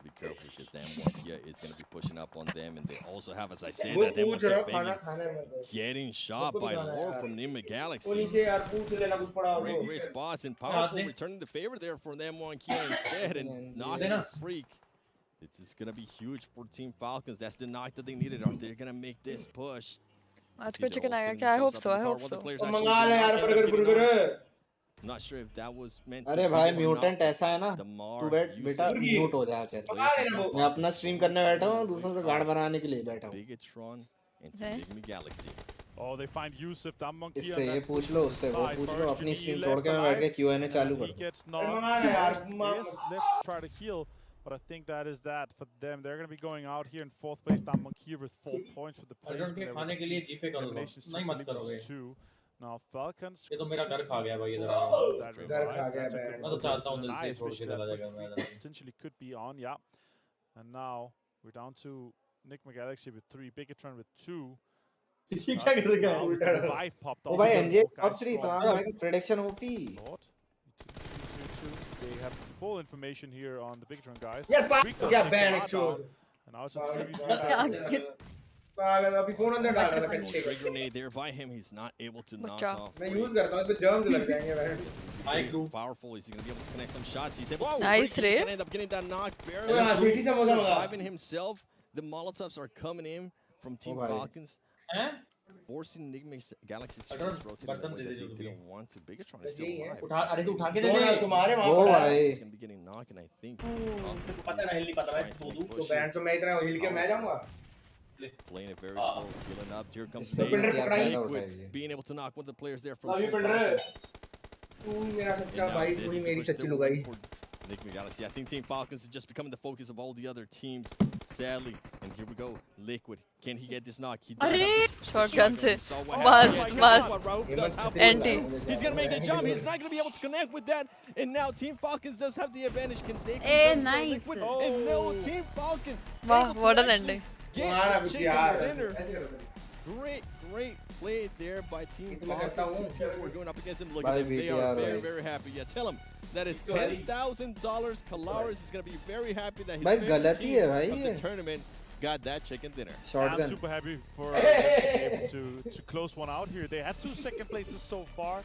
be careful because Damwon is going to be pushing up on them, and they also have, as I said, that Damwon getting shot by Lord from Enigma Galaxy. Great spots and powerful returning the favor there for Damwon Kia instead, and knocking Freak. This is going to be huge for Team Falcons. That's the knock that they needed. Are they going to make this push? आज को chicken आएगा क्या? I hope so. I hope so. Not sure if that was meant अरे भाई mutant ऐसा है ना तू बेटा म्यूट हो जा मैं अपना स्ट्रीम करने बैठा हूँ दूसरों से गार्ड बनाने के लिए बैठा हूँ into Enigma Galaxy. Oh, they find Yusuf Dammonkey. इससे ये पूछ लो, उससे वो पूछ लो, अपनी स्ट्रीम छोड़ के मैं बैठ के Q&A चालू कर दूँ. Try to heal, but I think that is that for them. They're going to be going out here in fourth place. Dammonkey with 4 points for the placement. खाने के लिए जीपे कर लो, नहीं मत करोगे. Now Falcons. ये तो मेरा घर खा गया भाई इधर. घर खा गया मैं. मैं तो चाहता हूँ दिल से छोड़ के चला जाएगा मैं. Potentially could be on, yeah. And now we're down to Enigma Galaxy with 3, Bigatron with 2. ये क्या कर रहा है उल्टा? ओ भाई NJ top 3 तो हमारा भाई prediction OP. They have full information here on the Bigatron guys. Yeah, ban it, and now it's a पागल अभी फोन अंदर डाल रहा था कंचे. Grenade there by him. He's not able to knock off. मैं यूज करता हूं, इसमें germs लग जाएंगे भाई. High group. Powerful. He's going to be able to connect some shots. He's able to. Nice, Ray. He's going to end up getting that knock barely. City से मजा लगा. Surviving himself. The Molotovs are coming in from Team Falcons. Forcing Enigma Galaxy to rotate away that they didn't want to. Bigatron is still alive. अरे तू उठा के दे दे तुम्हारे वहां पर. He's going to be getting knocked, and I think. पता नहीं पता है तो बैंड से मैं इतना हिल के मैं जाऊंगा. Playing it very slow, healing up. Here comes Liquid, being able to knock one of the players there from Team Falcons. तू मेरा सच्चा भाई, तू ही मेरी सच्ची लुगाई. Enigma Galaxy. I think Team Falcons is just becoming the focus of all the other teams, sadly. And here we go, Liquid. Can he get this knock? He does. Shotgun se. Must. NT. He's gonna make the jump. He's not gonna be able to connect with that. And now Team Falcons does have the advantage. Can they? Nice. And no, Team Falcons. Wow, what an ending. Great play there by Team Falcons. 2 teams who are going up against them. Look at them. They are very, very happy. Yeah, tell them that is $10,000. Kalaris is going to be very happy that his favorite team of the tournament got that chicken dinner. I'm super happy for able to close one out here. They had 2 second places so far,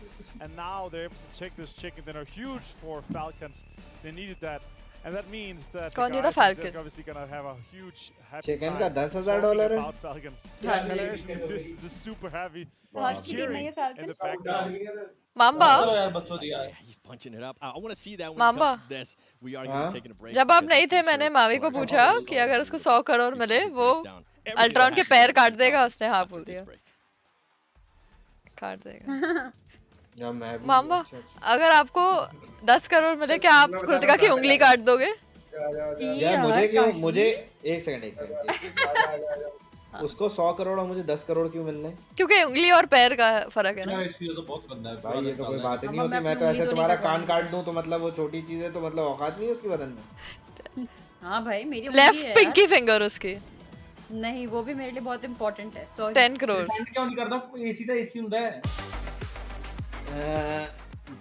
and now they're able to take this chicken dinner. Huge for Falcons. They needed that. And that means that the Falcon? They're obviously gonna have a huge happy chicken time का $10,000 है. about Falcons. This is super heavy. He's cheering in the background. Mamba. He's punching it up. I want to see that when Mamba. it comes to this. We are going to be taking a break. जब आप नहीं थे मैंने मावी को पूछा कि अगर उसको 100 करोड़ मिले वो अल्ट्रॉन के पैर काट देगा. उसने हाँ बोल दिया. काट देगा. मामा अगर आपको 10 करोड़ मिले क्या आप कृतिका की उंगली काट दोगे? यार मुझे एक सेकंड उसको 100 करोड़ और मुझे 10 करोड़ क्यों मिलने? क्योंकि उंगली और पैर का फर्क है ना. ये तो बहुत गंदा है भाई, ये तो कोई बात ही नहीं होती. मैं तो ऐसे तुम्हारा कान काट दूं तो मतलब वो छोटी चीज है तो मतलब औकात नहीं है उसकी बदन में. हाँ भाई मेरी लेफ्ट पिंकी फिंगर उसकी नहीं, वो भी मेरे लिए बहुत इंपॉर्टेंट है. 10 करोड़ क्यों नहीं करता? एसी तो एसी ਹੁੰਦਾ है.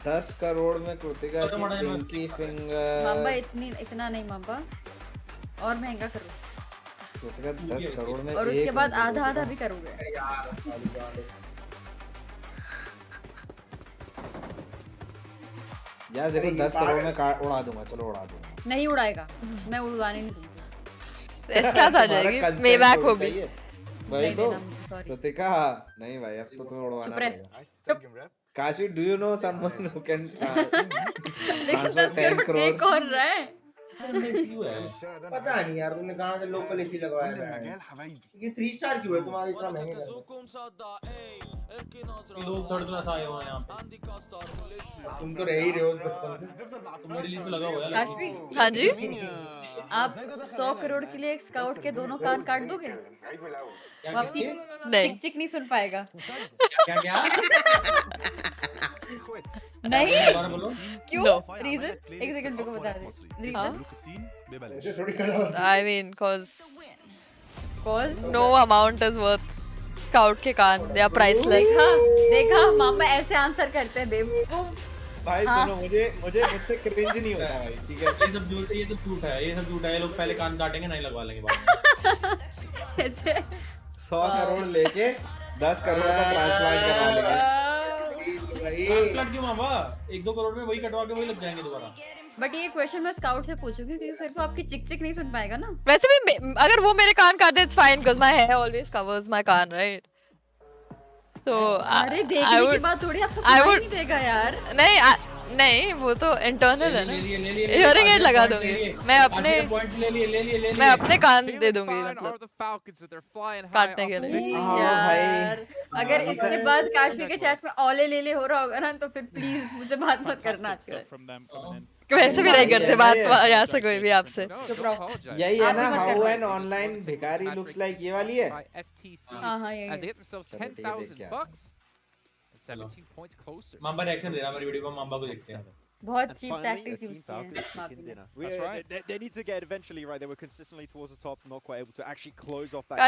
10 करोड़ में कृतिका की पिंकी फिंगर. मामा इतना नहीं मामा, और महंगा करो. कृतिका 10 करोड़ में और उसके बाद आधा भी करोगे. यार देखो 10 करोड़ में उड़ा दूंगा. चलो उड़ा दूंगा. नहीं उड़ाएगा, मैं उड़वाने नहीं दूंगा. एस क्लास आ जाएगी, मेबैक होगी भाई. तो कृतिका नहीं भाई, अब तो तुम्हें उड़वाना पड़ेगा. Kaash, do you know someone who can transfer 10 crore? कौन रहा है? पता नहीं यार, तुमने कहाँ से लोकल एसी लगवाया है? ये 3 स्टार क्यों है तुम्हारे इतना महंगा? लोग थर्ड क्लास आए हुए हैं यहाँ पे. तुम तो रह ही रहे हो बचपन से. मेरे लिए तो लगा हुआ है. काशवी, हाँ जी. आप 100 करोड़ के लिए एक स्काउट के दोनों कान काट दोगे? वो आपकी चिक चिक नहीं सुन पाएगा. क्या नहीं क्यों? रीजन एक सेकंड को बता दे. Reason I mean cause no amount is worth scout के कान. they are priceless. देखा मामा ऐसे आंसर करते हैं बेवकूफ. भाई सुनो, मुझसे क्रिंज नहीं होता भाई. ठीक है, ये सब झूठ है. ये लोग पहले कान काटेंगे, नहीं लगवा लेंगे बाद में. ऐसे 100 करोड़ लेके 10 करोड़ का ट्रांसप्लांट करवा लेंगे. ट्रांसप्लांट क्यों मामा? 1-2 करोड़ में वही कटवा के वही लग जाएंगे दोबारा. बट ये क्वेश्चन मैं स्काउट से पूछूंगी क्योंकि फिर वो आपकी चिक चिक नहीं सुन पाएगा ना. वैसे भी अगर वो मेरे कान काट दे it's fine because my hair always covers my कान, राइट? तो अरे देखने की बात थोड़ी आपको सुनाई नहीं देगा यार. नहीं नहीं वो तो इंटरनल है ना, हियरिंग एड लगा दूंगी मैं अपने कान दे दूंगी मतलब काटने के लिए। यार अगर इसके बाद काश्मीर के चैट में ओले ले हो रहा होगा ना तो फिर प्लीज मुझे बात मत करना आजकल। वैसे भी नहीं करते बात यहाँ से कोई भी आपसे। यही है ना, हाउ एन ऑनलाइन भिखारी लुक्स लाइक, ये वाली है। हाँ यही। मामा रिएक्शन दे रहा मेरी वीडियो को, मामा को देखते हैं। बहुत चीप टैक्टिक्स यूज किए हैं। They need to get eventually right. They were consistently towards the top, not quite able to actually close off that.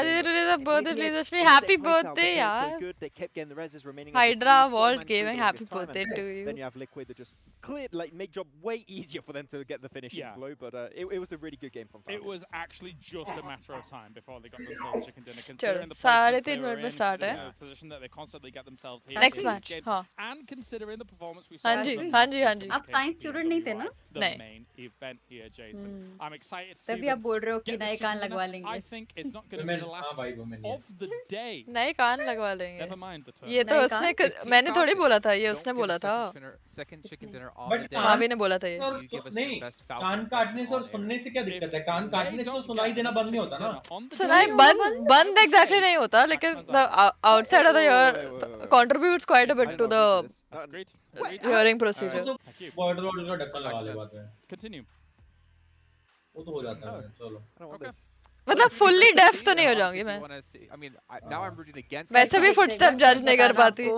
birthday, please wish me happy birthday, yaar. So good. They kept getting the reses remaining. Hydra Vault Gaming, happy birthday to you. Then you have Liquid that just cleared, like, make job way easier for them to get the finishing blow. But it was a really good game from Falcons. It was actually just a matter of time before they got themselves chicken dinner. Considering the start the position that they constantly get themselves here. Next match, and considering the performance we saw. हाँ जी। आप science student नहीं थे ना? नहीं। Event here, Jason. I'm excited to see तभी आप बोल रहे हो कि नए कान लगवा लेंगे। I think it's not going to be the last of the day. नए कान लगवा लेंगे। Never mind the term. ये तो उसने, मैंने थोड़ी बोला था, ये उसने बोला था। भाभी ने बोला था ये। नहीं, कान काटने से और सुनने से क्या दिक्कत है? कान काटने से तो सुनाई देना बंद नहीं होता ना। सुनाई बंद एग्जैक्टली नहीं होता, लेकिन the outside of the ear contributes quite a bit to the hearing procedure. Continue. वो तो हो जाता है, चलो। मतलब fully deaf तो नहीं हो जाऊंगी मैं। वैसे भी फुटस्टेप जज नहीं कर पाती। एक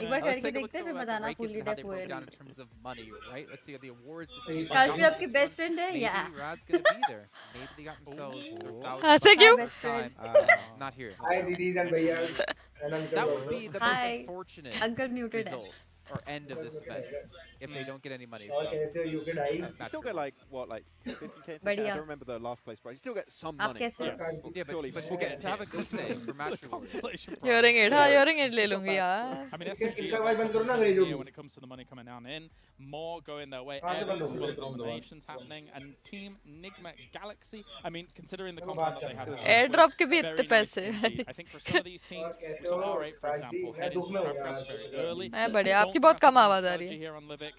बार करके देखते हैं फिर बताना fully deaf हुए नहीं। काश भी आपकी बेस्ट फ्रेंड है या? ऐसे क्यों? हाय दीदी जान भैया। हाय अंकल म्यूटेड है। Or end of this event if they don't get any money. You still get like what, like 50k? I don't remember the last place prize. You still get some money. Yeah, but to have a good say for match rewards. Hearing it, हाँ hearing it ले लूँगी यार। I mean, SMG is when it comes to the money coming down in, more going their way, as well as eliminations happening, and Team Nigma Galaxy. I mean, considering the content that they had, airdrop के भी इतने पैसे। I think for some of these teams, we saw R8 for example head into Trapcast very early. मैं बढ़िया, आपकी बहुत कम आवाज आ रही है। Here on Livic,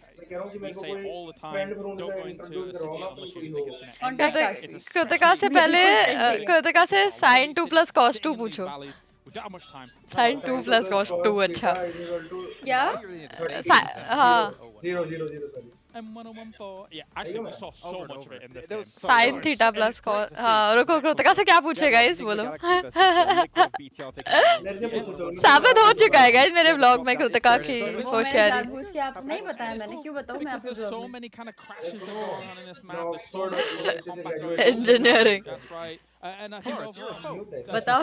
we say all the time, don't go into the city unless you think it's going to end. Kritika से पहले कृतिका से sin 2 plus cos 2 पूछो। sin 2 plus cos 2 अच्छा। क्या? हाँ। 0 M1014. Yeah, actually we saw so much of it in this game. Sin theta plus cos। हाँ, रुको कृतिका से क्या पूछेगा इस बोलो। साबित हो चुका है गाइस मेरे व्लॉग में कृतिका की होशियारी। पूछ के आप नहीं बताया मैंने, क्यों बताऊँ मैं आपको? There's so many kind of crashes that go on in this map. There's so much combat going on. Engineering. That's right. And I think overall, बताओ।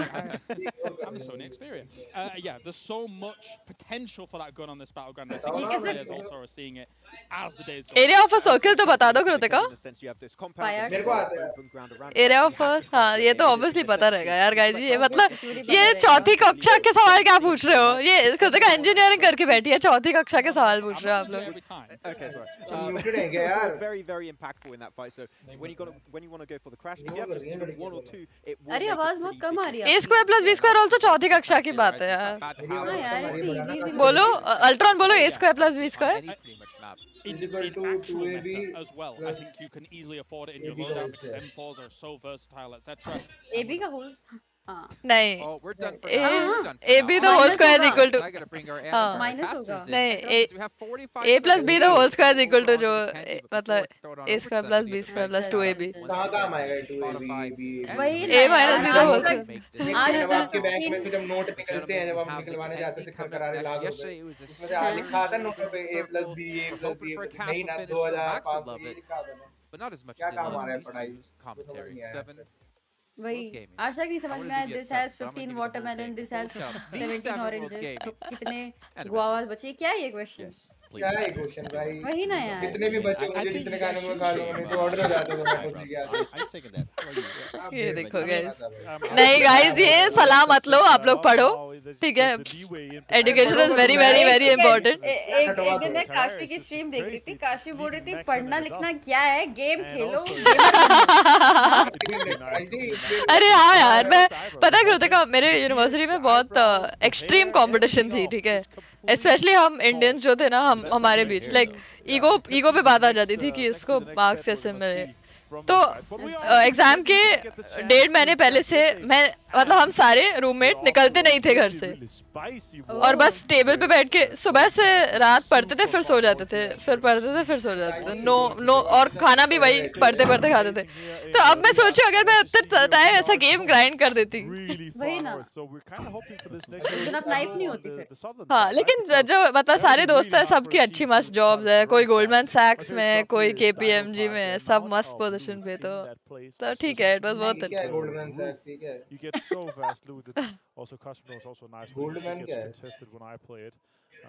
I'm the Sony experience. Yeah, there's so much potential for that gun on this battleground. I think the players also are seeing it as the days go. Area of a circle तो बता दो Kritika. Area of a, हाँ ये तो obviously पता रहेगा यार guys. ये मतलब ये चौथी कक्षा के सवाल क्या पूछ रहे हो? ये कृतिका इंजीनियरिंग करके बैठी है, चौथी कक्षा के सवाल पूछ रहे हो आप लोग। Okay, sorry. Very, very impactful in that fight. So when you want to go for the crash, if you have just even 1 or 2, it will. अरे आवाज बहुत कम आ रही है। A square plus B square also चौथी कक्षा की बात है यार। हाँ यार इतनी easy बोलो अल्ट्रॉन बोलो A square plus B square। In actual meta as well, I think you can easily afford it in your loadout because M4s are so versatile, etc. AB का whole नहीं। Oh, we're done for AB the whole square is equal to। I gotta bring our minus होगा। नहीं A plus B the whole square is equal to जो मतलब A square plus B square plus 2AB। कहाँ काम आएगा 2AB? वही A minus B the whole square। आज आपके बैंक में से जब नोट निकलते हैं, जब हम निकलवाने जाते हैं सिक्का करारे लाख रुपए, उसमें लिखा आता है नोट पे A plus B नहीं ना 2500 लिखा था। But not as much क्या as काम आ रहा है पढ़ाई? commentary. 7. वही आशा की समझ में आया। This has 15 watermelon, this has 17 oranges. तो कितने गुआवास बचे? क्या है ये क्वेश्चन? क्या है क्वेश्चन भाई? वही ना यार। कितने भी बच्चे मुझे जितने खाने में खा लूंगा, नहीं तो ऑर्डर हो जाता है, मैं कुछ नहीं किया। ये देखो गाइस, नहीं गाइस ये सलाह मत लो, आप लोग पढ़ो ठीक है। Education is very very very important. एक दिन मैं काशी की स्ट्रीम देख रही थी, काशी बोल रही थी पढ़ना लिखना क्या है, गेम खेलो। अरे हाँ यार, मैं पता करते का मेरे यूनिवर्सिटी में बहुत एक्सट्रीम कंपटीशन थी ठीक है। स्पेशली हम इंडियंस जो थे ना, हमारे बीच लाइक ईगो पे बात आ जाती थी कि इसको मार्क्स कैसे मिले। तो एग्जाम के 1.5 महीने पहले से मैं मतलब हम सारे रूममेट निकलते नहीं थे घर से, और बस टेबल पे बैठ के सुबह से रात पढ़ते थे, फिर सो जाते थे, फिर पढ़ते थे, फिर सो जाते थे। नो और खाना भी वही पढ़ते पढ़ते खाते थे। तो अब मैं सोचूं अगर मैं उतना टाइम ऐसा गेम ग्राइंड कर देती, वही ना, लाइफ नहीं होती फिर। हाँ, लेकिन जो मतलब सारे दोस्त हैं, सबकी अच्छी मस्त जॉब्स है, कोई गोल्डमैन सैक्स में, कोई केपीएमजी में, सब मस्त पोजीशन पे। तो ठीक है, it was worth it. Goldman सैक्स ठीक है। You get so fast looted. Also, Custom is also nice. Goldman Gets क्या है? contested when I play it.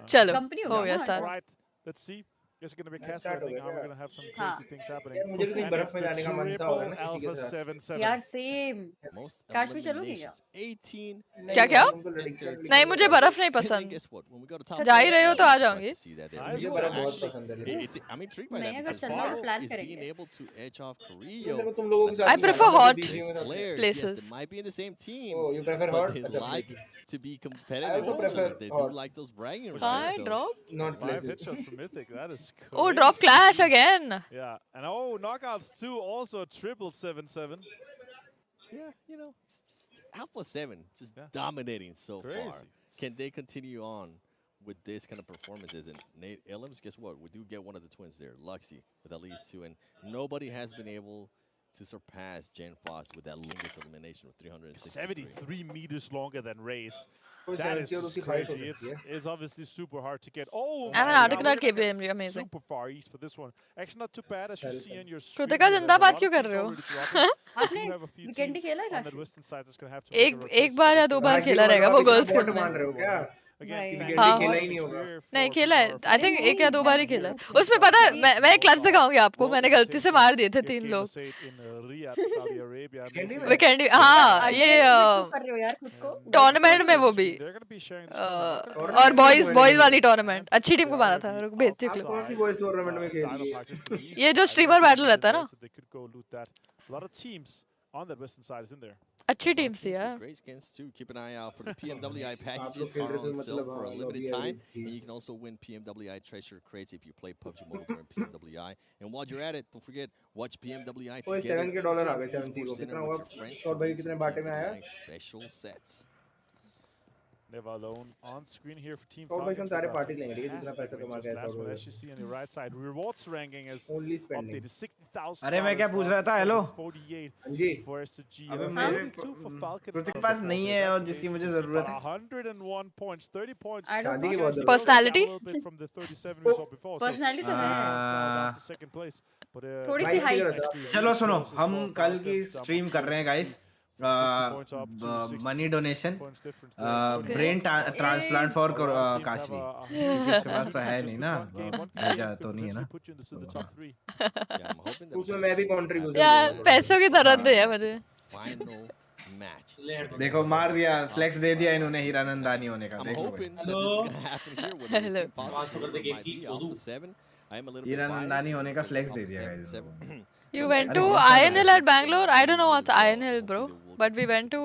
चलो कंपनी हो गया start. Alright, let's see. It's going to be cast Start हो landing. गया We're क्या? going to have some हाँ। crazy things happening. मुझे भी कहीं And बर्फ it's में the जाने का मन सा हो रहा है triple ना किसी Alpha के साथ। 7-7. यार सेम। Most काश भी चलोगे क्या? eliminations, 18. क्या क्या? तुमको लड़कियां नहीं, मुझे बर्फ नहीं And then पसंद। guess what? When we go to top जा ही रहे हो तो आ surprised जाऊंगी। to see that there. मुझे Nice बर्फ one. बहुत पसंद है। I'm intrigued by नहीं, that अगर because चलना हो तो Barrow प्लान is being करेंगे। able to edge off मुझे Carrillo. तुम लोगों के साथ I ही prefer रहना, hot बीच में Players, yes, places. they might be in the same team, Oh, you prefer but hot? they अच्छा, like places. to be I competitive also with each other. prefer They hot. do like those bragging rights. Hi, So drop. Not 5 places. headshots from Mythic. That is crazy. Oh, drop Clash again. Yeah. And oh, knockouts too. Also triple 7-7. yeah, you know, it's just Alpha 7 just Yeah. dominating so far. Crazy. Can they continue on with this kind of performances? And Nate Ellums, guess what? We do get one of the twins there, Luxy, with at least 2. And nobody has been able to surpass Jen Fox with that longest elimination of 360. 73 meters longer than Race. कोई That is 70 और just उसकी fight हो crazy. सकती है। It's obviously super hard to get. Oh, I'm an my article God. at KPMG, amazing. Super far east for this one. Actually, not too bad as you see on your screen. Kritika here, जिंदाबाद there's a क्यों lot कर of रहे teams हो? already dropping. We आपने do have a few weekend teams खेला है on the काश? western side that's going to have to make a एक बार या दो बार खेला रहेगा वो गर्ल्स के में। मान रहे हो क्या? Again, हाँ। खेला ही नहीं होगा। नहीं खेला है, आई थिंक एक या दो बार ही खेला है। उसमें पता है मैं एक क्लच दिखाऊंगी आपको, मैंने गलती से मार दिए थे 3 लोग। वीकेंड, हाँ, ये कर रहे हो यार खुद को? टूर्नामेंट में वो भी, और बॉयज वाली टूर्नामेंट अच्छी टीम को मारा था। रुक भेजती हूँ आपने कौन सी बॉयज टूर्नामेंट में खेली है? ये जो स्ट्रीमर बैटल रहता है ना, A lot of teams on that western side is in there. अच्छी टीम थी यार। Great skins too. Keep an eye out for the PMWI packages are on sale for a limited time, and you can also win PMWI treasure crates if you play PUBG Mobile during PMWI. And while you're at it, don't forget watch PMWI ओए together. $7 के आ गए Esports 7 को Center कितना with हुआ? your friends और to भाई win कितने some बाटे में आया? PMWI special sets. Never alone on screen here for Team और भाई हम Falcons. सारे with पार्टी a लेंगे, ठीक है? जितना पैसा fantastic कमा win के just ऐसा last one. होगा। As you see on the right side, rewards ranking is Only spending. updated 60,000. अरे मैं क्या पूछ रहा था, हेलो? 48 हाँ जी। for SG. अबे That's मेरे 32 for Falcons. कृतिक के पास नहीं है और जिसकी मुझे जरूरत है। 101 points, 30 points. I don't शादी की know. बहुत जरूरत है। Personality? A little bit from the 37 we saw before. So personality तो है। down to second place. But, थोड़ी सी Falcons height। actually चलो सुनो, really close हम for कल की Falcons. स्ट्रीम कर रहे हैं guys. 50 points up to 66 money donation, points difference there. Brain transplant for Teams have काश भी। a उसके पास तो है just नहीं with ना, one game, one भेजा could तो नहीं है ना। potentially put you into the top 3. Yeah, I'm hoping that उसमें we मैं भी can contribution यार करूंगा। पैसों की जरूरत नहीं है मुझे। final match. देखो मार दिया, फ्लेक्स दे दिया इन्होंने हीरानंदानी होने का। I'm देख लो hoping भाई। that this is gonna happen here with this Hello. team Falcons. It might be Alpha 7. I am a little bit Hiranandani होने का biased फ्लेक्स because दे दिया Alpha गाइस। 7 You went अरे to बहुत सारे INL at Bangalore? I don't know what's INL, bro. But we went to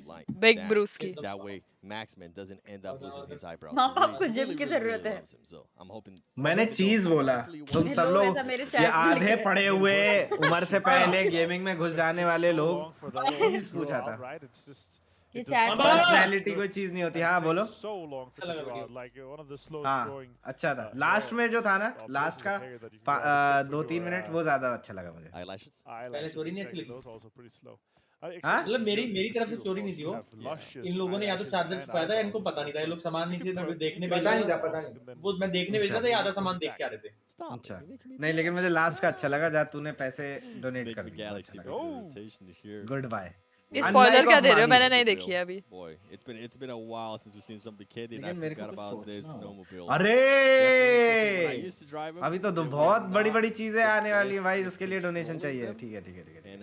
like Big that. Brewski. That way, Maxman doesn't end up losing his eyebrows. माँ So बाप really, को gym really, की really, जरूरत really है। loves him. So I'm hoping. मैंने चीज बोला, तुम सब लोग लोग ऐसा मेरे ये chat में लिख आधे रहे हैं। पढ़े हुए उम्र से पहले गेमिंग में घुस जाने वाले So लोग long for the other चीज ones to पूछा grow था। out, right? It's just ये it chat just- में पर्सनैलिटी कोई चीज नहीं होती। हाँ it बोलो। takes so long for it to grow out. Like one of the slowest हाँ growing. अच्छा था, लास्ट में जो था ना, लास्ट का hair that you can grow out, except for 2-3 your, minute वो ज्यादा अच्छा लगा मुझे। Eyelashes. eyelashes, चोरी नहीं अच्छी exactly, लगी। those also pretty slow. हाँ? मतलब मेरी तरफ से चोरी नहीं थी वो। Luscious इन लोगों ने या तो eyelashes चार्जर and छुपाया था या इनको eyebrows. पता नहीं था, ये लोग सामान नहीं थे, मैं देखने Put भेजा it था, on पता and नहीं। then वो मैं देखने भेजा था, ये आधा सामान देख के आ रहे थे। Stop. अच्छा You're making me नहीं, लेकिन मुझे लास्ट का अच्छा लगा जहाँ तूने पैसे डोनेट make कर the दिए। galaxy अच्छा make लगा। the rotation here. Goodbye. ये स्पॉइलर क्या दे रहे हो? मैंने नहीं देखी है अभी। Boy, it's been a while since we've seen something kid and I लेकिन मेरे को forgot कुछ about this सोचना snowmobile. अरे Definitely, when I used to drive them, अभी तो they were बहुत not बड़ी बड़ी चीजें the आने वाली हैं best भाई, with उसके लिए डोनेशन controlling चाहिए। them. ठीक है ठीक है ठीक है। And,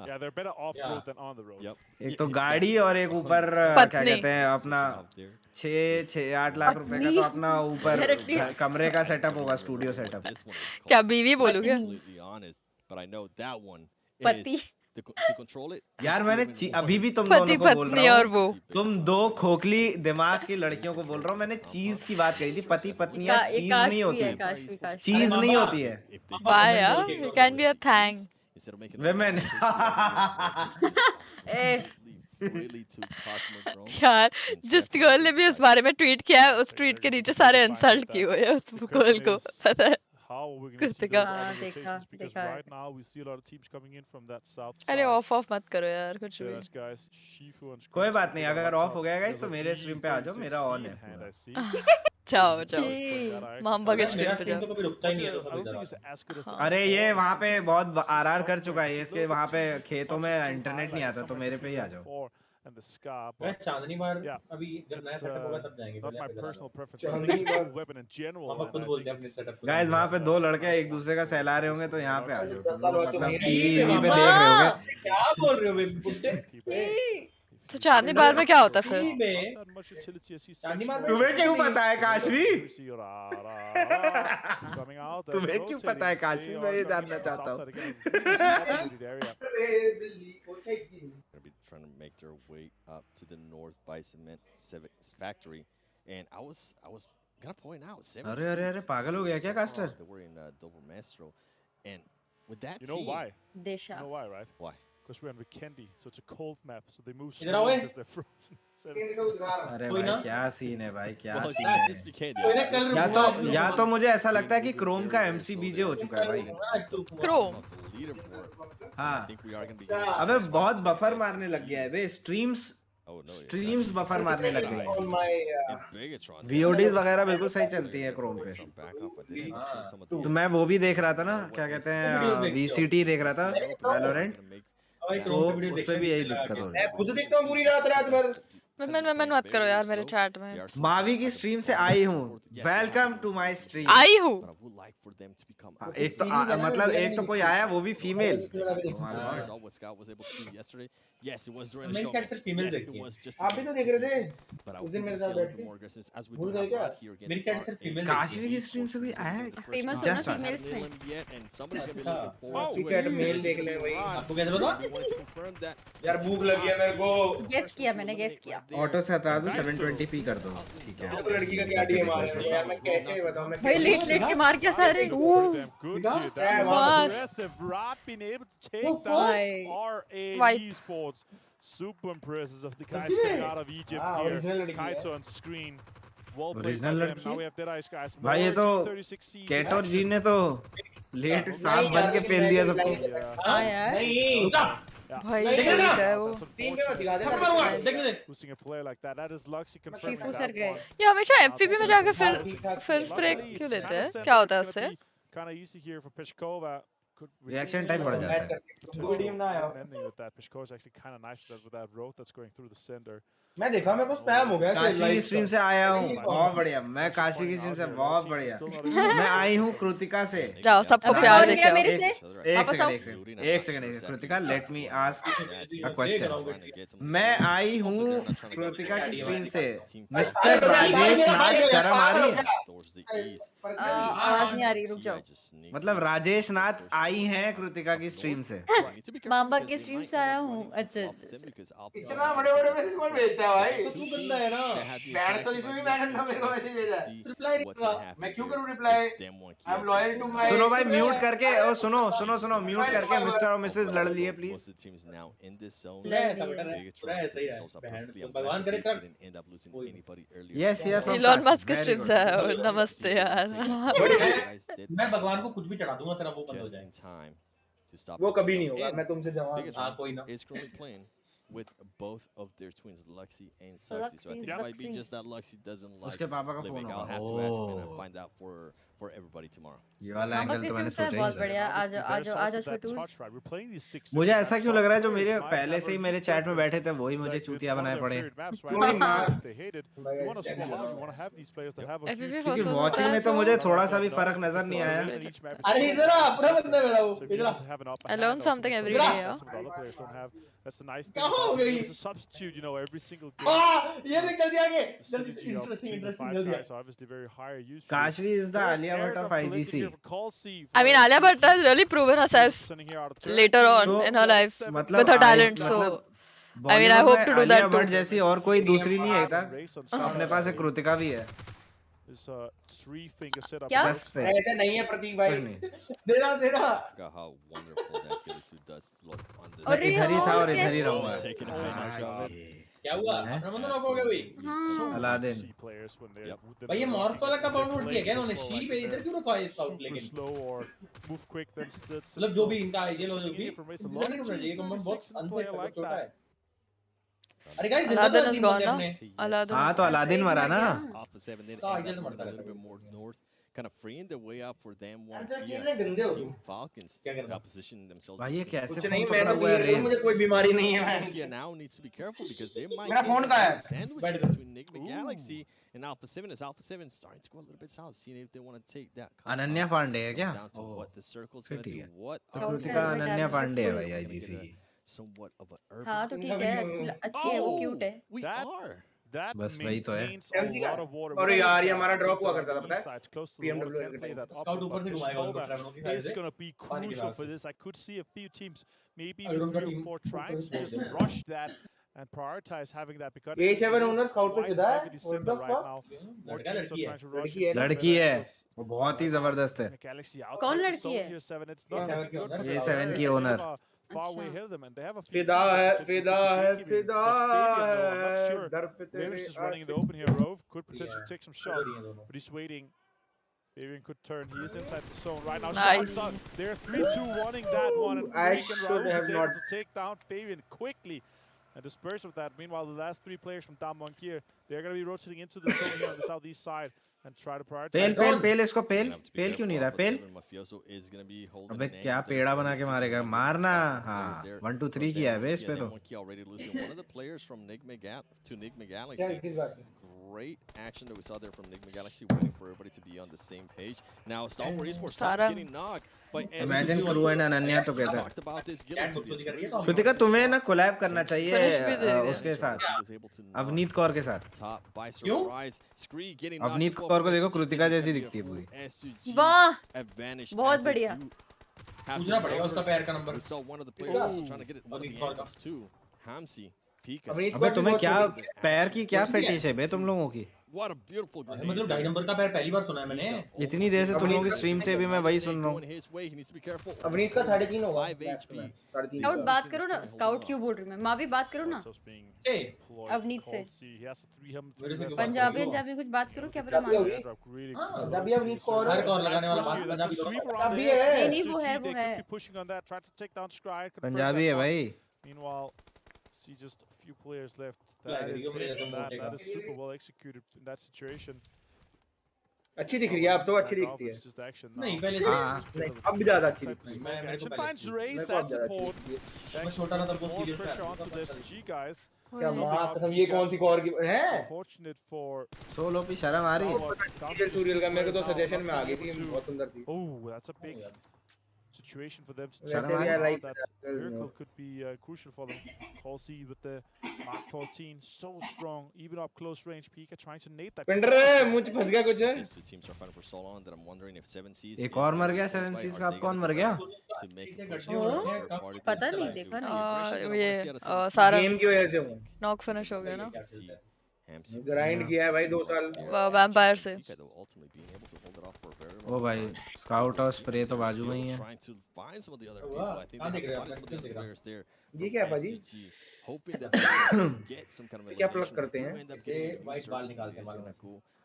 Yeah, they're better off road than on the road. Yep. एक तो गाड़ी और एक ऊपर क्या पत्नी। कहते हैं अपना Out there. 6-8 लाख रुपए का तो अपना ऊपर कमरे का सेटअप होगा, studio setup. This one is क्या called, बीवी बोलू क्या? completely honest, but I know that one पति। is to control it. यार मैंने अभी भी तुम दोनों को बोल रहा हूँ, तुम दो खोखली दिमाग की लड़कियों को बोल रहा हूँ, मैंने चीज की बात कही थी, पति पत्नियां चीज नहीं होती है, चीज नहीं होती है. It can be a thing. Women. यार जिस गर्ल ने भी इस बारे में ट्वीट किया है, उस ट्वीट के नीचे सारे इंसल्ट किए हुए हैं उस गर्ल को, पता है? कृतिका. देखा. अरे ऑफ मत करो यार कुछ भी. कोई बात नहीं, अगर ऑफ हो गया गाइस तो मेरे स्ट्रीम पे आ जाओ, मेरा ऑन है. जाओ मामा के स्ट्रीम पे जाओ. अरे ये वहाँ पे बहुत आरआर कर चुका है, इसके वहाँ पे खेतों में इंटरनेट नहीं आता, तो मेरे पे ही आ जाओ. And the scar, चांदनी बार अभी जब नया सेटअप होगा तब जाएंगे. Not my personal preference. Weapon in general. हम खुद बोलते हैं अपने सेटअप. गाइस वहाँ पे दो लड़के एक दूसरे का सहला रहे होंगे, तो यहाँ पे आ जाओ. मतलब टीवी पे देख रहे होगे. क्या बोल रहे हो बुड्ढे? तो चांदनी बार में क्या होता है फिर? तुम्हें क्यों पता है काशवी? तुम्हें क्यों पता है काशवी? मैं ये जानना चाहता हूँ. Trying to make their way up to the North by Cement Factory, and I was gonna point out. अरे पागल हो गया क्या caster? They were in double maestro, and with that, you know why? Desha. You know why, right? Why? Because we're on Vikendi, so it's a cold map, so they move slow because they're frozen. अरे भाई क्या scene है भाई, क्या scene है. या तो मुझे ऐसा लगता है कि क्रोम का MC बीजे हो चुका है भाई. क्रोम. हाँ. अबे बहुत बफर मारने लग गया है बे. स्ट्रीम्स बफर मारने लग गए हैं. VODs वगैरह बिल्कुल सही चलती है क्रोम पे. तो मैं वो भी देख रहा था ना, क्या कहते हैं, VCT देख रहा था, वैलोरेंट, तो उस पे भी यही दिक्कत हो रही है. खुद देखता हूँ पूरी रात भर. मैं मत करो यार मेरे चैट में. मावी की स्ट्रीम से आई हूँ. Welcome to my stream. आई हूँ. एक तो मतलब एक तो कोई आया, वो भी female. Yes, it was during the मेरी show. चैट सिर्फ फीमेल देखती है. आप भी तो देख रहे थे उस दिन मेरे साथ बैठ के. भूल गए क्या? मेरी चैट सिर्फ फीमेल. काशवी की स्ट्रीम से कोई आया है? फेमस होना फीमेल्स में. अच्छा चैट मेल देख ले वही. आपको कैसे पता? यार भूख लगी है मेरे को. गेस किया मैंने, गेस किया. ऑटो से हटा दो, 720p कर दो. ठीक है. तो लड़की का क्या डीएम आ रहा है यार, मैं कैसे बताऊं? मैं भाई लेट के मार क्या सारे. Super impressive of the guys coming out of Egypt here. Kaito on screen. Well played by them. Now we have Dead Ice guys. भाई ये तो केटो जी ने तो लेट सांप बन के पेल दिया सबको. हाँ यार. भाई ठीक है वो. Losing a player like that. That is Luxy confirming Shifu that sir गए. ये हमेशा FPP में जाके फिर स्प्रे क्यों लेते हैं? क्या होता है उससे? Kind of easy here for Peshkova. Reaction time बढ़ जाता है. Ending with that. Peshkova is actually kind of nice with that road that's going through the center. मैं देखा मेरे को स्पैम हो गया. काशी की स्ट्रीम से आया हूँ, बहुत बढ़िया. मैं काशी की स्ट्रीम से बहुत बढ़िया. मैं आई हूँ कृतिका से. जाओ सबको प्यार दे क्या मेरे से? एक second Kritika, let me ask a question. मैं आई हूँ कृतिका की स्ट्रीम से. मिस्टर राजेश नाथ, शर्म आ रही है? आवाज नहीं आ रही, रुक जाओ. मतलब राजेश नाथ आई हैं कृतिका की स्ट्रीम से. मामा के स्ट्रीम से आया हूँ. अच्छा. इतना बड़े मैसेज कौन भेजता है भाई? तो तू गंदा है ना. बैड तो इसमें भी मैं गंदा, मेरे को मैसेज भेजा है. रिप्लाई नहीं करा. मैं क्यों करूं reply? I am loyal to my. सुनो भाई, म्यूट करके, ओ सुनो म्यूट करके मिस्टर और मिसेस लड़ लिए प्लीज. भगवान करे कर. यस यार, इलॉन मस्क की स्ट्रीम से आया हूँ. नमस्ते यार. मैं भगवान को कुछ भी चढ़ा दूंगा, तेरा वो बंद हो जाए. वो कभी नहीं होगा. मैं तुमसे जवाब. हां कोई ना. With both of their twins, Luxy and Suxy. So I think it might be just that Luxy doesn't like उसके पापा का phone. I'll have to ask him and find out for everybody tomorrow. ये वाला angle तो मैंने सोचा ही. बहुत बढ़िया. आज छोटू. मुझे ऐसा क्यों लग रहा है जो मेरे पहले से ही मेरे चैट में बैठे थे वही मुझे चूतिया बनाए पड़े. क्योंकि वॉचिंग में तो मुझे थोड़ा सा भी फर्क नजर नहीं आया. अरे इधर अपना बंदा मेरा वो इधर. I learn something every day. That's a nice thing. कहाँ हो गई? It's a substitute, you know, every single game. ये देख जल्दी आगे. जल्दी. इंटरेस्टिंग जल्दी आ. So obviously very higher use. Kashvi is the alien Alia Bhatt of IGC. I mean, Alia Bhatt has really proven herself later on in her life with her talent. So, I mean, I hope to do that Alia Bhatt too. जैसी और कोई दूसरी नहीं है था. अपने पास एक कृतिका भी है. क्या? ऐसा नहीं है प्रतीक भाई. देना. How wonderful that Gillisu does look on this. अरे इधर ही था और कैसे? इधर ही रहूंगा. क्या हुआ? अपना बंदा नॉक हो गया भाई. अलादीन. भाई ये मॉर्फ वाला का बाउंड उठ गया क्या उन्होंने शील पे इधर क्यों रखा है स्काउट लेकिन मतलब जो भी इनका आइडियल हो जो भी इधर नहीं उठना चाहिए कमेंट बहुत अनफेयर छोटा है. अरे guys Aladdin is gone now. Aladdin. हाँ तो अलादीन मरा ना. Kind of freeing the way up for them. One Team Falcons positioning themselves. भाई ये कैसे कुछ नहीं मैं मुझे कोई बीमारी नहीं है. Yeah, now needs to be careful because they might मेरा फोन कहाँ है? sandwich between Enigma Galaxy and Alpha 7 as Alpha 7 starting to go a little bit south, seeing if they want to take that. Ananya Pandey है क्या? Down to what the circle's going to do. What Kritika Ananya Pandey है भाई IGC. somewhat of an urban. हाँ तो ठीक है, अच्छी है वो, क्यूट है. We are. बस वही तो है. और यार ये हमारा ड्रॉप हुआ करता था पता है PMWI के टाइम स्काउट ऊपर से घुमाएगा उनको ट्रैवलों की साइड से. It's going to be crucial for this. I could see a few teams, maybe 3 or 4 trying to just rush that and prioritize having that because A7 owner scout पे सीधा है. What the fuck? लड़की है. वो बहुत ही जबरदस्त है. कौन लड़की है? A7 की ओनर. फिदा है दर पे तेरे just running in the open here. Rove could potentially take some shots, but he's waiting. Fabian could turn. He is inside the zone right now. Nice. Shot done. They're 3-2-1ing that one. And I Regan should Raouf have is not. able to take down Fabian quickly and disperse of that. Meanwhile, the last 3 players from Damwon they're going to be rotating into the zone here on the southeast side and try to prioritize. पेल इसको पेल क्यों नहीं रहा पेल? अबे क्या पेड़ा बना के मारेगा? मारना. हाँ 1 2 3 किया है बे इस पे तो. Great action that we saw there from Enigma Galaxy, waiting for everybody to be on the same page. Now, Star Wars Esports getting knocked. Imagine Crew and Ananya together. Kritika तुम्हें ना कोलैब करना चाहिए उसके साथ, अवनीत कौर के साथ. क्यों? अवनीत कौर को देखो कृतिका जैसी दिखती है पूरी. वाह बहुत बढ़िया. पूछना पड़ेगा उसका पैर का नंबर. अबे तुम्हें क्या पैर की क्या फेटिश है बे तुम लोगों की? What a beautiful grenade. मतलब 2.5 नंबर का पैर पहली बार सुना है मैंने. इतनी देर से तुम लोगों की स्ट्रीम से भी मैं वही सुन रहा हूँ. अवनीत का 3.5 होगा. स्काउट बात करो ना. स्काउट क्यों बोल रही मैं? माँ भी बात करो ना अवनीत से. पंजाबी कुछ बात करो क्या पता मान ले. पंजाबी अवनीत को और लगाने वाला पंजाबी है. नहीं वो है पंजाबी है भाई. Meanwhile, see just a few players left. That is super well executed in that situation. अच्छी दिख रही है अब तो. अच्छी दिखती है. नहीं पहले अब भी ज्यादा अच्छी दिखती है. मैं finds raise that support. मैं छोटा था तब बहुत serious pressure onto the SG guys. क्या मां कसम ये कौन सी कॉर की है? Fortunate for सोलो पे शर्म आ रही है. सूर्यल का मेरे को तो सजेशन में आ गई थी. बहुत सुंदर थी. Oh, that's a big situation for them. That miracle could be crucial for them. Halsey with the Mark 14, so strong, even up close range. Pika trying to nade that. Pindar मुझ फंस गया कुछ. These 2 teams are fighting for so long that I'm wondering if 7C's. एक और मर गया 7C's का. अब कौन मर गया? पता नहीं देखा ना. ये सारा गेम की वजह से हूँ. नॉक फिनिश हो गया ना. ग्राइंड किया है भाई 2 साल वैम्पायर से. ओ भाई स्काउट और स्प्रे तो बाजू में ही है. ये क्या है भाजी? क्या प्लग करते हैं? ये वाइट बाल निकालते हैं मालूम है.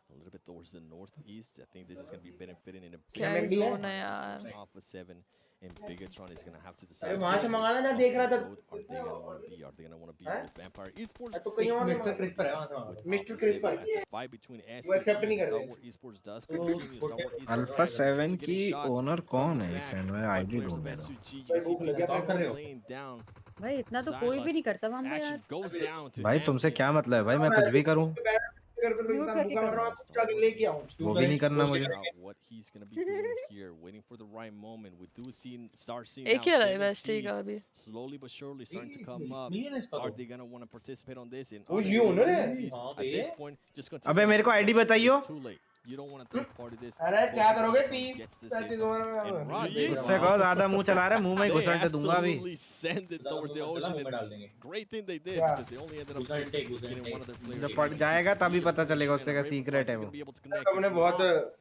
A little bit towards the northeast. I think this is going to be benefiting in a क्या जोन है यार? Alpha 7 and Bigatron is going to have to decide. अरे वहाँ से मंगाना ना देख रहा था. Are they going to want to be? Are they going to want to be with Vampire Esports? तो कहीं और मिस्टर क्रिस्पर है वहाँ से. Mister Crisper. Fight between SCG and Star Wars Esports does continue. Alpha 7 की owner कौन है? Send में आईडी ढूंढ रहा हूँ. भाई इतना तो कोई भी नहीं करता वहाँ पे यार. भाई तुमसे क्या मतलब है भाई? मैं कुछ भी करूँ वो भी नहीं करना मुझे. एक ही है वेस्टी का अभी. Slowly but surely starting to come up. Are they going to want to participate on this? वो ये ओनर है. At this point, just continue. अबे मेरे को आईडी बताइयो. You don't want to third party this. अरे क्या करोगे Gets 30 the save 35 zone. Over And में Rod, उससे कहो ज्यादा मुंह चला रहा है, मुंह में they घुसलते दूंगा अभी. absolutely send it towards the ocean. And great thing they did because they only ended up just getting one of their players. जब पड़ जाएगा तभी पता चलेगा उससे का सीक्रेट है वो. हमने बहुत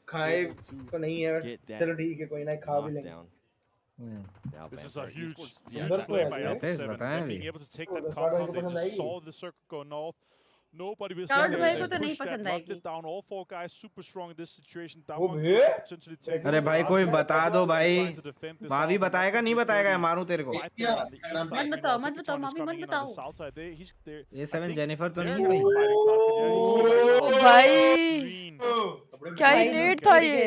खाए तो नहीं है, चलो ठीक है कोई ना खा भी लेंगे. This is a huge Vampire play by esports. Alpha 7. Being able to take that compound, they just saw the circle go north. Nobody was Cloud there. भाई को They तो नहीं pushed that, पसंद locked आएगी. it down. All four guys super strong in this situation. That वो one भी? potentially takes अरे भाई कोई बता दो भाई. tries to defend this Mavi off. बताएगा नहीं बताएगा, मारूं तेरे को. Right there on the east side. मत बताओ, मत बताओ, मामी मत Coming in on बताओ. the south side. He's there. ये 7 जेनिफर तो They're नहीं है fighting भाई. Falcon. ओ भाई Green. क्या ही नेट था ये.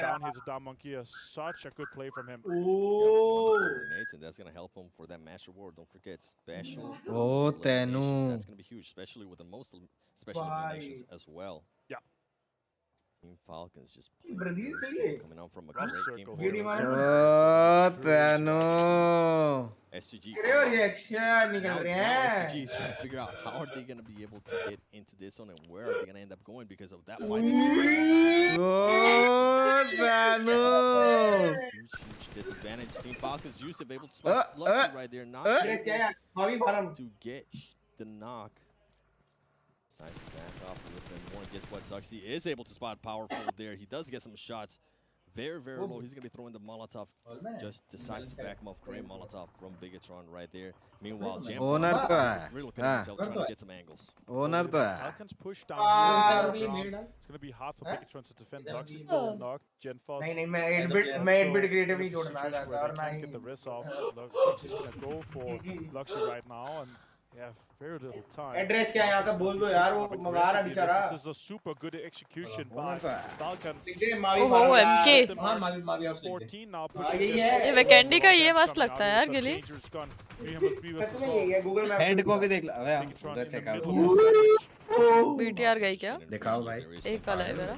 Down here's a down monkey. Such a good play from him. Grenades, and that's going to help him for that match reward. Don't forget special. Oh, Tenu. That's going to be huge, especially with the most special eliminations as well. Yeah. Team Falcons just Brazil coming out from a Rough great circle game. here. Oh, Tenu. SCG. Reaction निकल Now, रहे now हैं. SCG is trying to figure out how are they going to be able to get into this one and where are they going to end up going because of that fight. Oh, Tenu. Huge disadvantage. Team Falcons used to be able to spot Luxy right there, not Yes, yeah, Mavi Maram. to get the knock. Decides to back off a little bit more. Guess what? Suxy is able to spot powerful there. He does get some shots. Very, very low. He's going to be throwing the Molotov. Just decides to back him off. Great Molotov from Bigatron right there. Meanwhile, Jam Owner तो है. really looking at himself trying to get some angles. Owner तो है. Falcons push down here. It's going to be hard for Bigatron to defend. Lux is still knocked. Genfos. नहीं मैं 8 bit creative नहीं छोड़ना Situation चाहता where और they ना can't he get the rest off. Lux is going to go for Luxy right now, and they have very little time. Address क्या है यहाँ का बोल दो यार वो मंगा रहा बेचारा. This is a super good execution by Falcons. ओहो MK. हाँ मावी मावी आप 14 now pushing यही them. है. ये weekend का ये मस्त लगता है यार गिली. Dangerous gun. 303 versus सच में यही है गूगल मैप. हेड को भी देख लो. अबे Bigatron उधर in the check middle out. of the stage. BTR गई क्या? दिखाओ भाई. एक वाला है मेरा.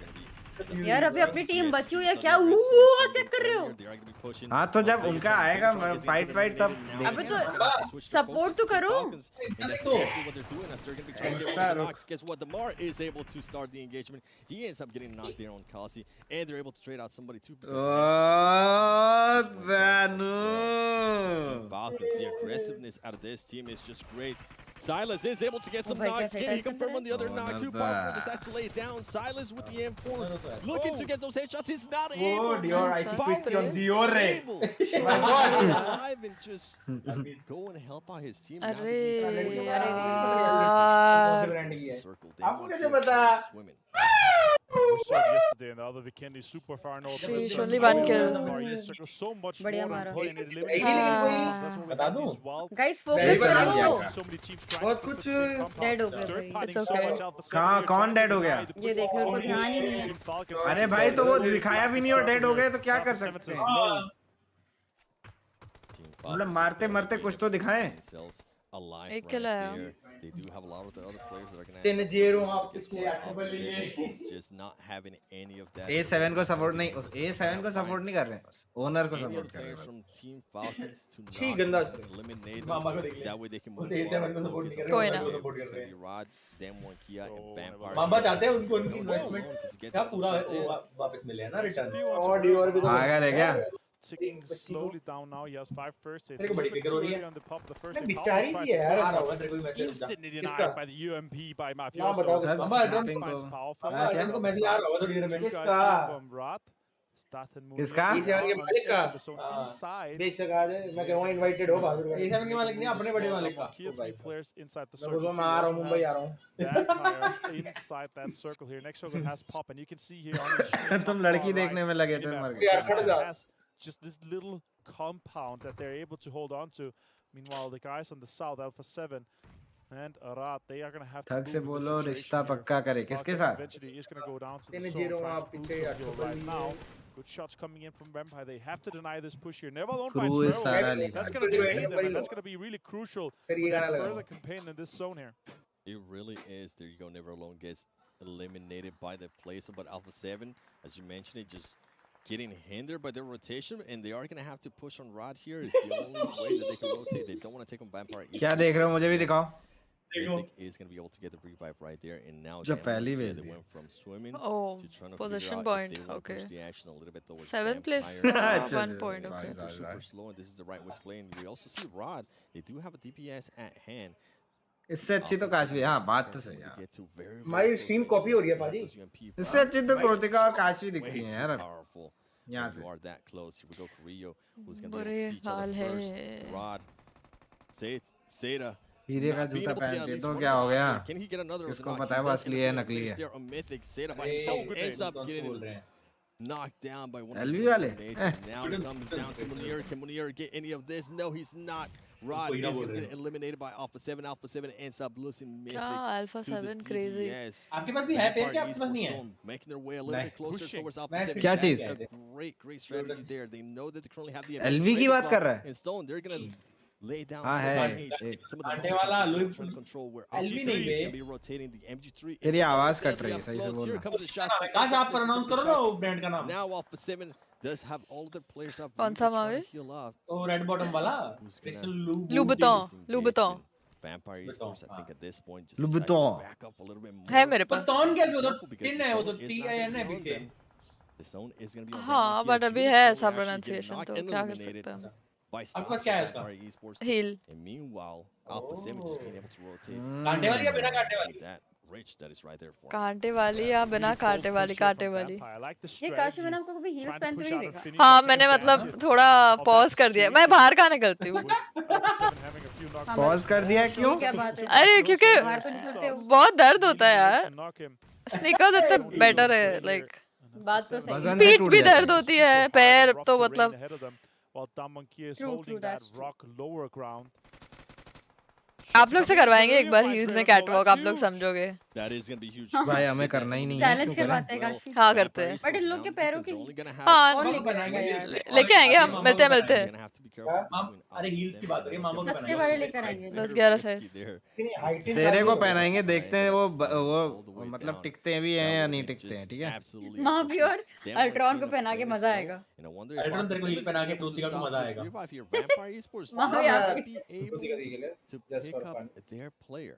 यार अभी अपनी टीम बची हुई है क्या? वो चेक कर रहे हो? हाँ तो जब उनका आएगा फाइट फाइट तब अबे तो सपोर्ट तो करो. Guess what? The Mar is able to start the engagement. He ends up getting knocked there on Kasi, and they're able to trade out somebody too. Oh, Tenu. Falcons, the aggressiveness out of this team is just great. Silas is able to get some knocks. Can he confirm on the other knock too? Parker decides to lay it down. Silas with the M4 looking to get those headshots. He's not able. Dior, I see quickly on Dior. My God. Alive and just go and help out his team. अरे आपको कैसे पता? We saw it yesterday in the other Vikendi super far north. Sheesh, only one kill. Far east circle, so much more बढ़िया मारा. important. It लेकिन eliminates that's what we बता have दूं? these wild. Guys focus करो. So many teams trying बहुत to कुछ put the same compound. Dead हो गया They're भाई. cutting It's so okay. much out the कहाँ center. कौन डेड हो गया? ये देख लो उनको ध्यान ही नहीं है. Team Falcons अरे भाई तो वो दिखाया भी नहीं और डेड हो गए तो क्या कर सकते हैं? मतलब मारते मरते कुछ तो दिखाएं. एक किल है. They do have a lot of the other players that are going to 3-0 आप किसको एक्टिव लिए? just not having any of that. A7 को सपोर्ट नहीं, उस A7 को सपोर्ट नहीं कर रहे हैं. ओनर को सपोर्ट कर रहे हैं. From Team Falcons to छी not गंदा eliminate मामा को देख them. ले. That way they can वो move तो A7 को on. सपोर्ट नहीं कर कोई रहे ना. हैं, वो सपोर्ट कर It's रहे gonna हैं. be Rod, then one Kia, and Vampire. मामा चाहते हैं उनको उनकी No, इन्वेस्टमेंट no, no, क्या पूरा वापस मिले है ना रिटर्न. और Dior भी तो आ गया ले गया. ticking slowly down now. He has 5 first hits. तेरे को बड़ी फिक्र हो रही है. On the pop of the first मैं hit. बिचारी सी है यार. आ रहा होगा तेरे को भी मैसेज. Instantly किसका? denied by the UMP by हाँ Mafioso. बताओ किसका. मामा Snap एड्रेस finds powerful. मामा एड्रेस को मैसेज आ रहा होगा थोड़ी देर में. Two guys किसका? here from Rod. Started moving किसका? around E7 के on मालिक का. the zone inside. बेशक आ जाए. मैं कहूँगा इनवाइटेड हो बहादुर भाई. E7 के मालिक नहीं अपने बड़े मालिक का. Here, 3 players inside the मैं circle. बोलूँ मैं आ रहा हूँ मुंबई आ रहा हूँ. Vampire inside that circle here. Next circle has pop, and you can see here on the screen. तुम लड़की देखने में लगे थे मर गए. यार खड़ जा. Has just this little compound that they're able to hold on to. Meanwhile, the guys on the south, Alpha 7 and Arat, they are going to have to थक से move बोलो the रिश्ता situation पक्का करे. किसके here. साथ? Eventually, he's going to go down to the 3-0 zone, trying आप to पीछे push the आके right बल्ली now. है. Good shots coming in from Vampire. They have to deny this push here. Never alone Crew finds is Merrill. सारा लिखा. That's going to detain them, and that's going to be really crucial for फिर ये गाना them लगाओ. further campaign in this zone here. It really is. There you go. Never Alone gets eliminated by the place, but Alpha 7, as you mentioned, it just getting hindered by their rotation, and they are going to have to push on Rod here. It's the only way that they can rotate. They don't want to take on Vampire. क्या देख रहे हो? मुझे भी दिखाओ. Mythic is going to be able to get the revive right there, and now जब पहली they भेज दिया went from swimming Oh, to trying to possession figure out if point. they want to Okay. push the action a little bit towards 7 plus Vampire. 1 point. Okay. Super slow, and this is the right way to play. And we also see Rod. They do have a DPS at hand. इससे अच्छी तो काश भी हाँ बात तो सही है हमारी स्ट्रीम कॉपी हो रही है भाजी इससे अच्छी तो कृतिका और काश भी दिखती हैं यार यहाँ से are that close. Here we go, Carrillo, who's going to बुरे be able to see each hall other है first. Rod, Seda. हीरे का जूता पहनते तो क्या हो गया Can he get another? इसको पता है वो असली है नकली है There, a Mythic Seda by himself ends up getting knocked down by one of LV the वाले teammates. Now it comes down to Munir. Can Munir get any of this? No, he's not. Rod is going to get eliminated by Alpha 7. Alpha 7 ends up losing Mythic Alpha 7 crazy. आपके पास भी है pair क्या आपके पास नहीं है? Making their way a little bit closer towards Alpha 7. क्या चीज? Great strategy there. They know that they currently have the LV की बात कर रहा है? in stone. They're going to lay down some of आटे वाला the control where LV is नहीं going to है be rotating the MG3. तेरी आवाज कट रही है सही से Here बोलना comes the shot. काश आप pronounce करो ना वो ब्रांड का नाम Now Alpha 7 does have all their players up. कौन सा मावे? वो रेड बॉटम वाला लुबुटन Vampire Esports, I think at this point just Louboutin. back up a little bit more. है मेरे पास बटन कैसे उधर Because टिन the है zone उधर is टी not आई एन gonna है be on पीछे them. The zone is going to be on हाँ them. बट Here, अभी Jude है Cole ऐसा actually getting प्रोनाउंसिएशन knocked तो and क्या कर eliminated सकते हैं by आपके पास Stops क्या है by उसका? Vampire Esports. Heal And meanwhile, Alpha 7 just being able to rotate. कांटे वाली या बिना कांटे वाली? That Rich that is right there for him. कांटे वाली या बिना कांटे वाली कांटे वाली ये काश मैंने आपको कभी हील्स पहनते हुए नहीं देखा हाँ मैंने मतलब थोड़ा पॉज कर दिया मैं बाहर कहाँ निकलती हूँ पॉज कर दिया क्यों क्या बात है अरे क्योंकि बाहर तो निकलते हो बहुत दर्द होता है यार स्नीकर्स इतने बेटर है लाइक बात तो सही वजन पीठ टूट भी जाता है। दर्द होती है पैर तो मतलब While Damankia is True, holding that that's true. rock lower ground. आप लोग से करवाएंगे एक बार हील्स में कैटवॉक आप लोग समझोगे That is going to be huge. भाई हमें करना ही नहीं है चैलेंज करवाते हैं काश हाँ करते हैं बट इन लोग के पैरों की हाँ कौन लेकर आएगा यार लेके आएंगे हम मिलते हैं अरे हील्स की बात करिए मामा को सस्ते वाले लेकर आएंगे 10-11 साइज तेरे को पहनाएंगे देखते हैं वो मतलब टिकते भी हैं या नहीं टिकते हैं ठीक है माँ भी और अल्ट्रॉन को पहना के मजा आएगा अल्ट्रॉन तेरे को हील पहना के प्रोतिका को मजा आएगा माँ भी आप प्रोतिका दी के लिए to just pick for up fun their player.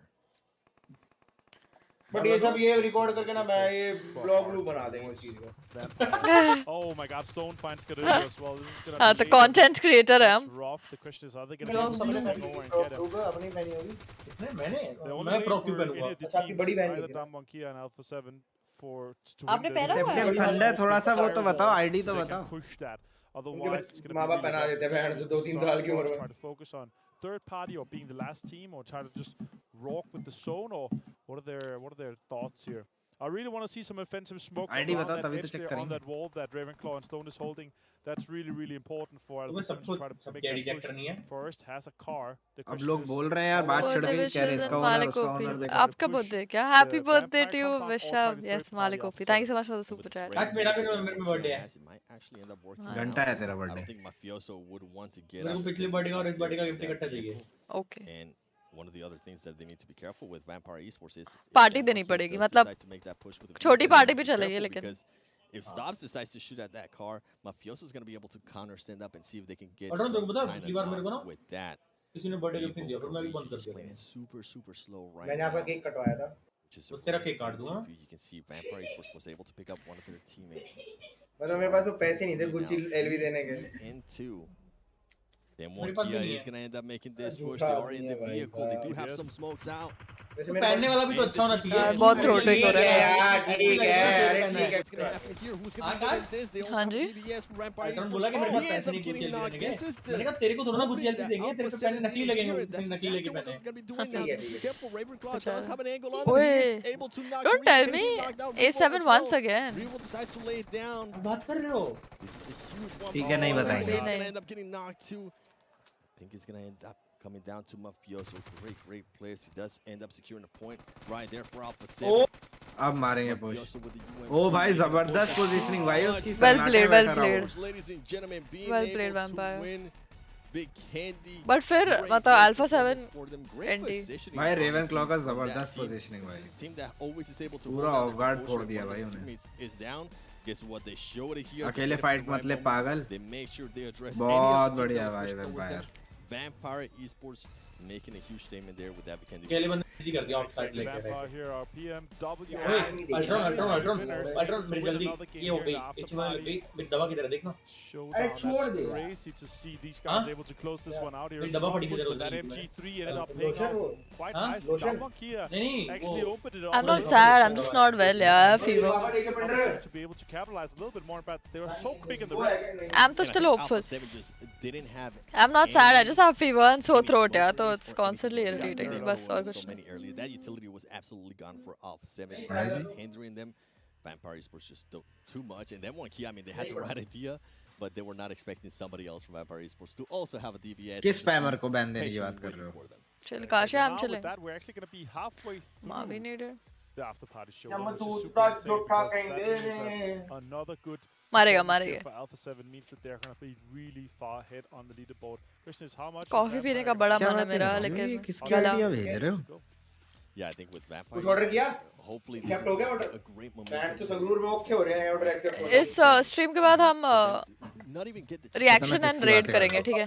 But ये सब ये रिकॉर्ड करके ना मैं ये ब्लॉग लूप बना देंगे इस चीज को Oh my God, Stone finds Karuna as well. This is gonna हाँ be तो कंटेंट क्रिएटर है that's हम rough. The question is, are they gonna blog be सबने able to go and get him? Pro अपनी पहनी होगी कितने मैंने The only मैं way प्रो for क्यों any पहनूंगा of the अच्छा आपकी teams, बड़ी बहन either होगी ना Damankia and Alpha 7, to आपने win this. पहना हुआ है? सेप्टेम्बर ठंडा है थोड़ा सा वो तो बताओ आईडी तो So they can बताओ push that. उनके Otherwise, it's बच्चे gonna माँ be बाप really पहना tough. देते हैं The बहन question जो is 2-3 साल की to उम्र में try to focus on third party or being the last team or try to just rock with the zone, or what are their thoughts here? I really want to see some offensive smoke ID around बताओ that तभी तो edge check there on करेंगे that wall that Ravenclaw and Stone is holding. That's really important for तुम्हें Alpha 7 to try to सब make carry that check push. करनी है First has a car. The अब question लोग is, बोल रहे हैं यार बात छिड़ गई कह रहे इसका ओनर उसका ओनर देखो आपका बर्थडे क्या happy birthday to you Vishal yes Malik OP thank you so much for the super chat आज मेरा भी नवंबर में बर्थडे है It might actually end up working घंटा है तेरा I don't birthday think Mafioso would want to get मेरे out को पिछले because बर्थडे का और he's इस बर्थडे का there गिफ्ट with इकट्ठा that चाहिए vehicle. Okay And one of the other things that they need to be careful with Vampire Esports is party if देनी Damankia पड़ेगी does मतलब decide to make that push with the छोटी vehicle, party they भी need to be चलेगी careful लेकिन because if Stops decides to shoot at that car, Mafioso is going to be able to counter stand up and see if they can get और तुम some बता kind पिछली बार मेरे को ना of with that. किसी ने बर्थडे गिफ्ट नहीं दिया फिर मैं भी बंद कर Just playing दिया it super slow right मैंने आपका now. केक कटवाया था Which is तो a तेरा great केक काट दूंगा thing. You can see Vampire Esports was able to pick up one of their teammates. मतलब मेरे पास तो पैसे नहीं थे गुच्ची एलवी देने के Into. Then मेरे one पास भी Kia नहीं is है going to end up making this push. झूठा They are आदमी in है the भाई vehicle. They do have Yes. some smokes out. वैसे पहनने वाला भी तो अच्छा होना चाहिए बहुत रोटेट हो रहा है यार ठीक है अरे ठीक है What's going to happen here? Who's going to हाँ, get this? They also हाँ have जी DBS for Vampire Ultron Esports. बोला कि मेरे Oh, पास he ends पैसे up नहीं getting कुछ knocked. देंगे This is मैंने the कहा तेरे को थोड़ा ना कुछ opening जल्दी that देंगे तेरे Alpha पे 7 पहले नकली made लगेंगे sure. That's नकली exactly लेके what पहने they're going to be doing now. ठीक है Be ठीक है careful. Ravenclaw अच्छा does have an angle on him. He ओए is able to knock don't Ryu, tell getting me knocked down. Ryu A7 as well. once again Ryu will decide to lay it down. बात कर रहे हो This is a huge one. ठीक है नहीं Oh, बताएंगे He's going नहीं। to end up getting knocked too. I think it's going to end up coming down to Mafioso. Great players. He does end up securing a point right there for Alpha 7. अब मारेंगे push Mafioso with the UMP. ओ भाई जबरदस्त positioning भाई उसकी Well सन्नाटे played, में well खड़ा हो। played. Ladies and gentlemen, being Well able played, to Vampire. win Big Candy. But फिर Great मतलब alpha performance 7 for them. Great NT positioning, भाई honestly, रेवेनक्लॉ का from that जबरदस्त team. पोजीशनिंग This भाई is a team that always is able to पूरा hold down of their guard composure फोड़ दिया when भाई their उन्हें teammates is down. Guess what? They showed it here. They अकेले did it fight the right मतलब moment. पागल They made sure they addressed बहुत any of the बढ़िया teams that भाई was pushed towards Vampire them. Vampire Esports making a huge statement there with that Vikendi. केले बंदे easy कर दिया offside लेके Vampire here are PMWI. ओए Ultron मेरी जल्दी ये हो गई एचएमएल मेरी दवा किधर है देखना अरे छोड़ दे crazy to see these guys able to close this one out here. मेरी दवा पड़ी किधर That MG3 ended up paying off quite nicely. That one Kia actually opened it up. I'm not sad, I'm just not well, yeah, I have fever. To be able to capitalize a little bit more, but they were so quick in the race. I'm still hopeful. Didn't have I'm not sad, I just have fever and sore throat, yeah, so it's constantly irritating me. Bas aur kuch nahi. Earlier. That utility was absolutely gone for Alpha 7, hindering them. Vampire Esports just too much, and then one key. I mean, they had the right idea, but they were not expecting somebody else from Vampire Esports to also have a DBS. किस spammer को ban देने की बात कर रहे हो? Chill, Kaash, I'm chilling. That we're actually going to be halfway through Mavi needed the after party show. Another good. मारेगा for Alpha 7 means that they're going to be really far ahead on the leaderboard. Question is how much. Coffee पीने का बड़ा मन है मेरा, लेकिन किसकी idea भेज रहे हो? Yeah, I think with Vampire. कुछ ऑर्डर किया? Hopefully this is a great momentum. तो संगरूर में ओके हो रहे हैं ऑर्डर एक्सेप्ट हो इस स्ट्रीम के बाद हम रिएक्शन एंड रेड करेंगे, ठीक है?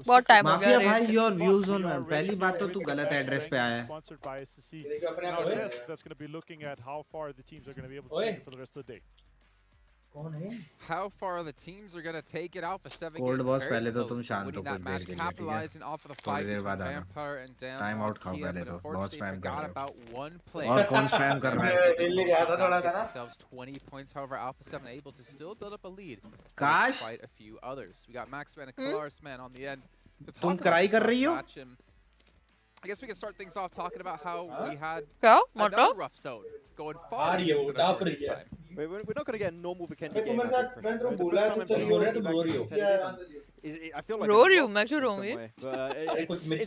बहुत टाइम हो गया भाई योर व्यूज ऑन पहली बात तो तू गलत एड्रेस पे आया है That's going to be looking at how far the teams are going to be able to take it for the rest of the day. How far the teams are going to take it? Alpha 7 Cold boss पहले तो तुम शांत हो कुछ देर के लिए, ठीक है? थोड़ी देर बाद आना। टाइम आउट खाओ पहले तो, बहुत स्पैम कर रहे हो। और कौन स्पैम कर रहा है? दिल्ली गया था थोड़ा सा ना। 20 points, however, Alpha 7 able to still build up a lead. Kaash? Quite a few others. We got Maxman and Klarsman on the end. तुम कराई कर रही हो? I guess we can start things off talking about how we had another rough zone going far this time. We're not going to get a normal Vikendi game. I feel like रो रही हूँ मैं, क्यों रोऊंगी? It's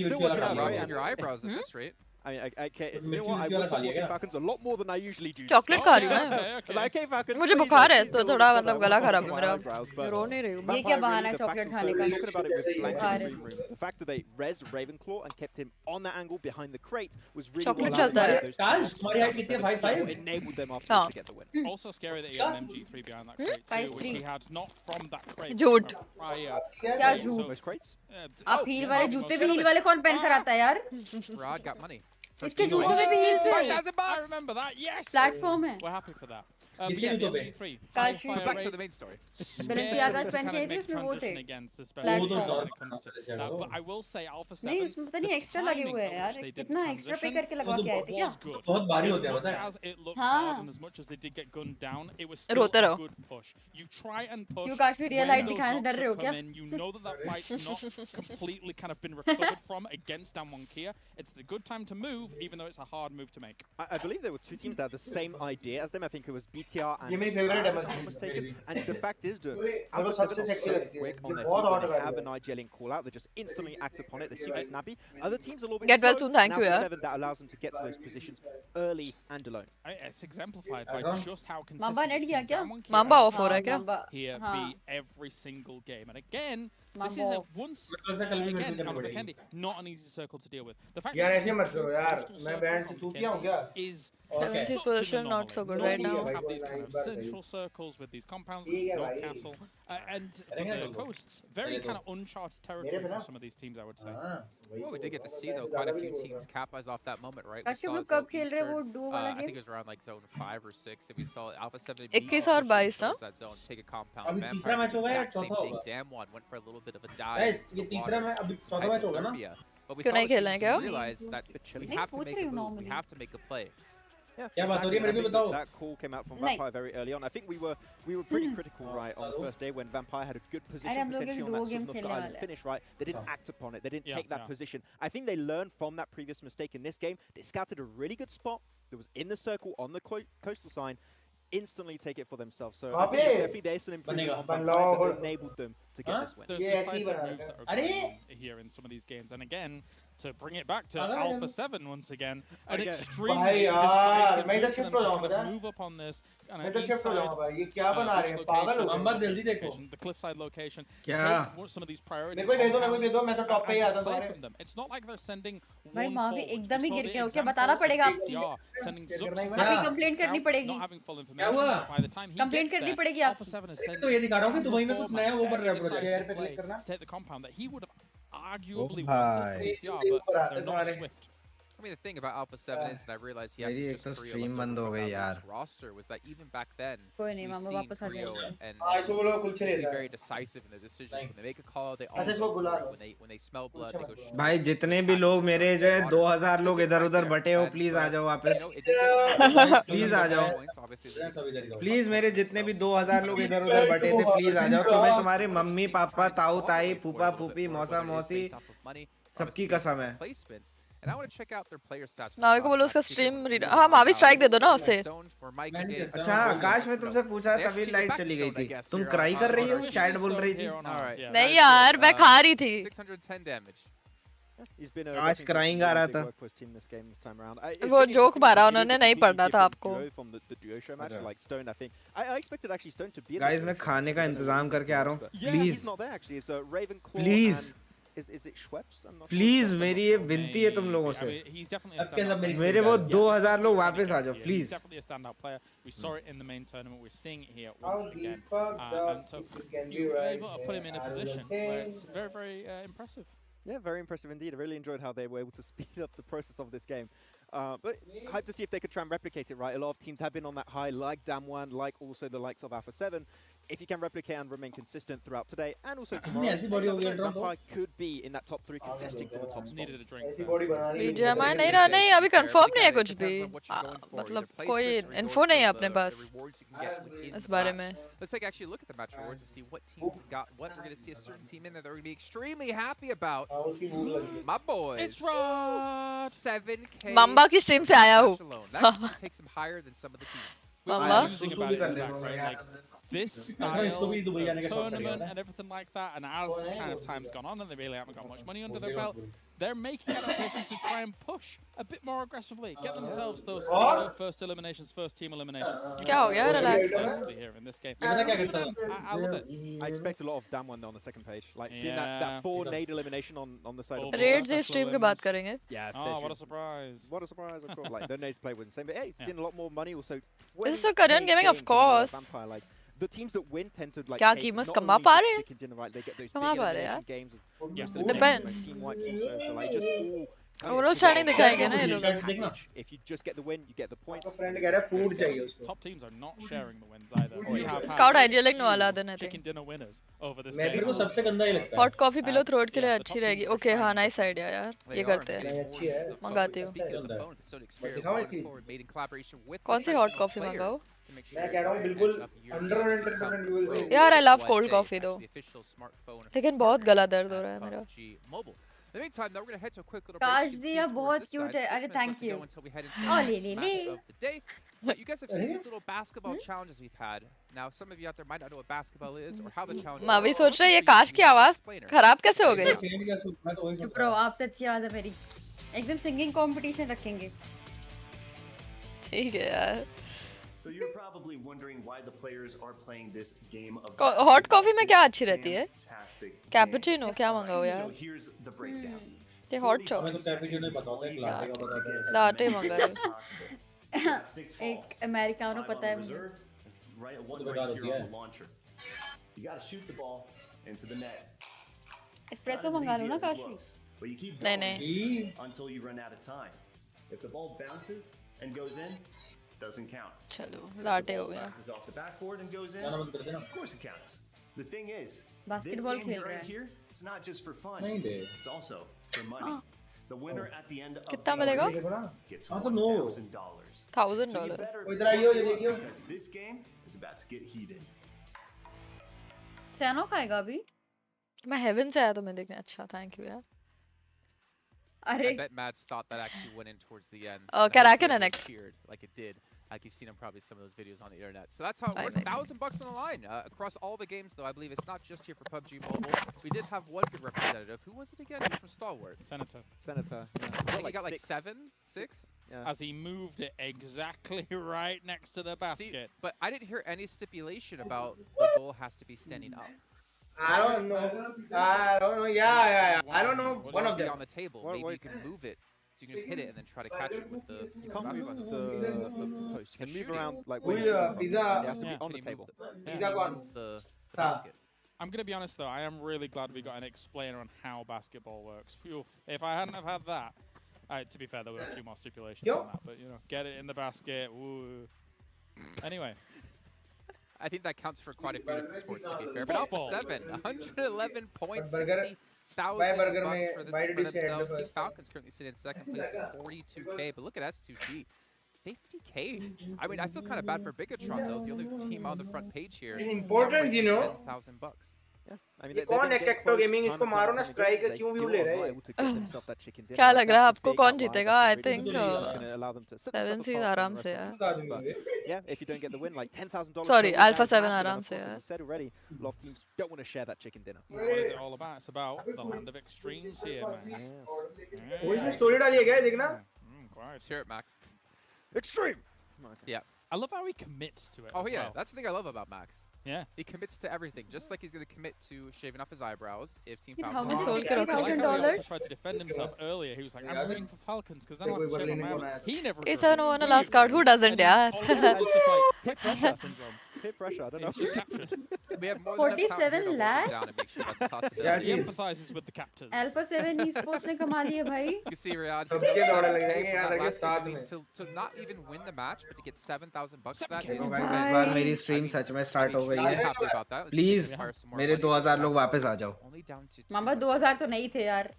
still working out, right? On your eyebrows at this rate. I mean, you know what? I was supporting Falcons a lot more than I usually do. Chocolate खा रही हूँ मैं। Okay, Falcons. मुझे बुखार है तो थोड़ा मतलब गला खराब है मेरा। रो नहीं रही हूँ। ये क्या बहाना है चॉकलेट खाने का? बुखार है। The fact that they rezzed Ravenclaw and kept him on that angle behind the crate was really chocolate चलता है। काश तुम्हारी हाइट कितनी है? 5'5"? Enabled them after to get the win. Also scary that he had an MG3 behind that crate too, which he had not from that crate. झूठ। क्या झूठ? Most crates? आप हील वाले जूते भी हील वाले कौन पहन कर आता है यार? Rod got money. इसके जूतों में भी हील्स है। I remember that. Yes. Platform है। We're happy for that. किसके जूतों पे? काश Back to the main story. Balenciaga पहन के आई थी उसमें वो थे। But I will say Alpha 7. नहीं उसमें पता नहीं एक्स्ट्रा लगे हुए हैं यार, कितना एक्स्ट्रा पे करके लगवा के आए थे क्या? बहुत भारी होते हैं पता है? हाँ। As much as they did get gunned down, it was रोते still a रहो। good push. You try and push. क्यों काश रियल हाइट दिखाने से डर रहे हो क्या? You know that fight's not completely kind of been recovered from against Damwon Kia. It's the good time to move, even though it's a hard move to make. I believe there were two teams that had the same idea as them. I think it was BTR and ये मेरी favourite है mistaken. And the fact is, वो सबसे sexy लगती है। quick on their बहुत feet hot when they है। have an IGL call out, they just instantly act upon it. They seem snappy. Other teams a little bit Get well slow. soon, thank Now you, for yeah. 7 that allows them to get to those positions early and alone. It's exemplified by just how consistent Mamba net गया क्या? Damwon Kia Mamba off हो रहा है क्या? here हाँ। be every single game. And again, this Mamba is a off। once कल भी again मेरे on को Vikendi, not an easy circle to deal with. The fact यार that ऐसे मत करो यार, मैं बैंड से चूतिया हूँ क्या? is 70's position not so good right now. have these kind of central circles with these compounds, North Castle, and the coasts. Very kind of uncharted territory for some of these teams, I would say. Well, we did get to see though quite a few teams capitalize off that moment, right? काश हम लोग कब खेल रहे हैं वो duo वाला I think game? it was around like zone 5 or 6. If we saw Alpha 7 21 और 22 ना? that zone, take a compound. अभी Vampire तीसरा मैच did the होगा या exact same चौथा thing. होगा? Damwon went for a little bit of a ये dive. तीसरा मैच अभी चौथा मैच होगा ना? But we क्यों saw नहीं the खेलना है teams क्या? realize that we नहीं, have to पूछ make रही a हूँ move. We normally। have to make a play. Yeah, क्या बात हो रही है मेरे I को think बताओ। that call came out from नहीं। Vampire very early on. I think we were pretty critical right on the first day when Vampire had a good अरे position हम लोग potentially एक on duo that game North खेलने Island वाले हैं। finish right. They didn't act upon it. They didn't Yeah, take that yeah. position. I think they learned from that previous mistake in this game. They scouted a really good spot that was in the circle on the coastal sign. Instantly take it for themselves. So I think definitely there's an improvement on Vampire that enabled them to get this win. There's decisive moves that are going on here in some of these games. And again, to bring it back to Alpha 7 once again. An भाई extremely यार decisive मैं इधर move for shift them हो to जाऊंगा kind पता of है move up on this मैं इधर शिफ्ट हो जाऊंगा भाई ये क्या बना रहे beach हैं पागल हो location, गए दिल्ली देखो the cliffside location, क्या take some of these priority मेरे को भेज दो मेरे को भेज दो मैं तो टॉप पे ही and आता just हूं play तुम्हारे from them. It's not like they're sending भाई one मावी forward. एकदम We ही saw गिर the गया क्या example बताना of पड़ेगा आपको PTR sending Zux अभी कंप्लेंट करनी पड़ेगी not having full information. By the time he complaint gets करनी there, पड़ेगी Alpha आपको 7 is sending तो ये दिखा रहा हूं कि as a दुबई में कुछ format, नया वो बन रहा है very ब्रो शेयर पे decisive क्लिक play करना to take the compound that he would have oh arguably wanted भाई for PTR, but they're not as swift. I mean, the thing about Alpha 7 is that I realized he has मेरी एक just तो Creo stream left बंद over हो from गई that यार loose roster was that even back then कोई नहीं we've मामा seen वापस आ Creo जाएगा and इसको बोलो कुछ be रहता very है decisive in their decisions. When they make a call, they अच्छा all इसको go बुला for it. Low When they smell blood, they go straight. भाई जितने भी लोग मेरे जो है 2000 लोग इधर उधर बटे हो प्लीज आ जाओ वापस प्लीज आ जाओ प्लीज मेरे जितने भी 2000 लोग इधर उधर बटे थे प्लीज आ जाओ तुम्हें तुम्हारे मम्मी पापा ताऊ ताई फूफा फूफी मौसा मौसी सबकी कसम है And I want to check out their player stats. Mavi को बोलो उसका स्ट्रीम हाँ मावी स्ट्राइक दे दो ना उसे अच्छा आकाश मैं तुमसे पूछा तभी लाइट चली गई थी तुम क्राई कर रही हो चैट बोल रही थी नहीं यार मैं खा रही थी 610 damage. आज क्राइंग आ रहा था वो जोक मारा उन्होंने नहीं पढ़ना था आपको गाइस मैं खाने का इंतजाम करके आ रहा हूँ प्लीज प्लीज प्लीज मेरी ये विनती है तुम लोगों से मेरे वो 2000 लोग वापस आ जाओ please We saw it in the main tournament. We're seeing it here once again. And so you were able to put him in a position where it's very, very impressive. Yeah, very impressive indeed. I really enjoyed how they were able to speed up the process of this game. But hype to see if they could try and replicate it, right? A lot of teams have been on that high, like Damwon, like also the likes of Alpha 7. If you can replicate and remain consistent throughout today and also tomorrow, Vampire could be in that top 3 contesting for the top spot. Needed a drink. BGMI नहीं रहा नहीं अभी confirm नहीं है कुछ भी मतलब कोई इन्फो नहीं है अपने पास इस बारे में Let's take actually a look at the match rewards and see what teams got what. We're going to see a certain team in there that we're going to be extremely happy about. My boys. It's Rod. 7K. Mamba की stream से आया हूँ That takes them higher than some of the teams. Mamba this style of tournament and everything like that, and as kind of time's gone on and they really haven't got much money under their belt, they're making adaptations to try and push a bit more aggressively, get themselves those first eliminations, first team eliminations. क्या हो गया relax here in this game. I love it. I expect a lot of Damwon on the second page, like seeing that 4 nade elimination on the side of Raids ये stream के बात करेंगे yeah what a surprise, what a surprise, of course. Like the nades play with the same, but hey, seeing a lot more money also. This is so Korean gaming, of course. Vampire, like the teams that win tend to like क्या कीमत कमा पा रहे हैं कमा पा रहे हैं यार depends ओवरऑल स्टैंडिंग दिखाएंगे ना ये लोग if you just get the win you get the points friend कह रहा है फूड चाहिए उसको top teams are not sharing the wins either. We have scout ideal no वाला दिन है chicken dinner winners over this मैं भी तो सबसे गंदा ही लगता है hot coffee P low throat के लिए अच्छी रहेगी ओके हाँ नाइस आइडिया यार ये करते हैं अच्छी है मंगाती हूँ कौन सी हॉट कॉफी मंगाओ मैं कह रहा हूँ बिल्कुल 110% यू विल से यार आई लव कोल्ड कॉफी दो लेकिन बहुत गला दर्द हो रहा है मेरा In the meantime, though, we're going to head to a quick little break. काश दिया बहुत क्यूट है अरे थैंक यू ओ ले But you guys have seen these little basketball challenges we've had. Now, some of you out there might not know what basketball is or how the challenge. Mavi सोच रही है काश की आवाज खराब कैसे हो गई चुप रहो आपसे अच्छी आवाज है मेरी एक दिन सिंगिंग कंपटीशन रखेंगे ठीक है यार So you're probably wondering why the players are playing this game of hot coffee में क्या अच्छी रहती है कैपुचिनो क्या मंगाओ यार So here's the breakdown. ये हॉट चॉप मैं तो कैपुचिनो बताऊंगा एक लाटे का पता है लाटे मंगाए एक अमेरिकानो पता है मुझे Right, one right here on the launcher. You got to shoot the ball into the net. Espresso मंगा लो ना काशी But you keep नहीं until you run out of time. If the ball bounces and goes in, doesn't count. चलो latte हो गया Bounces off the backboard and goes in. Of course it counts. The thing is, basketball this खेल game रहा right है here, it's not just for fun. It's also for money. The winner at the end of कितना मिलेगा gets $1,000. $1,000 इधर आइयो ये देखियो Because this game is about to get heated. सैनो खाएगा अभी मैं हेवन से आया तो मैं देखने अच्छा थैंक यू यार अरे I bet Mads thought that actually went in towards the end. Kraken next. Like it did. Like you've seen him probably some of those videos on the internet. So that's how it works. $1,000 on the line across all the games, though. I believe it's not just here for PUBG Mobile. We did have one good representative. Who was it again? He was from Stalwart. Senator. Senator. I think he got like 7, 6. Yeah. As he moved it exactly right next to the basket. See, but I didn't hear any stipulation about the goal has to be standing up. I don't know. Yeah. I don't know. One of them on the table. Maybe you can move it. So you can just hit it and then try to catch it with the. You can't move the post. You can move around like. Pizza. It has to be on the table. Pizza gone. The basket. I'm going to be honest though, I am really glad we got an explainer on how basketball works. Phew. If I hadn't have had that, to be fair, there were a few more stipulations on that, but you know, get it in the basket. Woo. Anyway. I think that counts for quite a few different sports, to be fair. But Alpha 7, 111 points, $60,000 for themselves. Team Falcons currently sitting in second place with 42K. But look at S2G, 50K. I mean, I feel kind of bad for Bigatron though. The only team on the front page here. It's important, you know. $10,000. Yeah, I mean, कौन है कैक्टो gaming इसको मारो ना strike क्यों view ले रहे हैं क्या लग रहा है आपको कौन जीतेगा आई थिंक 7 सीड आराम से yeah if you don't get the win like $10,000 sorry Alpha 7 आराम से यार said already a lot of teams don't want to share that chicken dinner. What is it all about? It's about the land of extremes here, man. वो इसमें story डाली है क्या देखना Let's hear it, Max. Extreme. Yeah. I love how he commits to it. Oh yeah, that's the thing I love about Max. Yeah. He commits to everything, just like he's going to commit to shaving off his eyebrows if Team How Falcons. much? $60,000. He tried to defend himself earlier. He was like, I'm rooting for Falcons because then I'll have to shave my eyebrows. He never. It's an on a last card. Who doesn't, yeah? Hit pressure syndrome. Hit pressure. I don't know. It's just captured. We have more 47 lakh. He empathizes with the captors. Alpha 7 esports ने कमा लिए भाई. You see, Riyadh. To not even win the match, but to get $7,000 for that. इस बार मेरी stream सच में start हो गई है. प्लीज मेरे 2000 लोग वापस आ जाओ. मामा 2000 तो नहीं थे यार.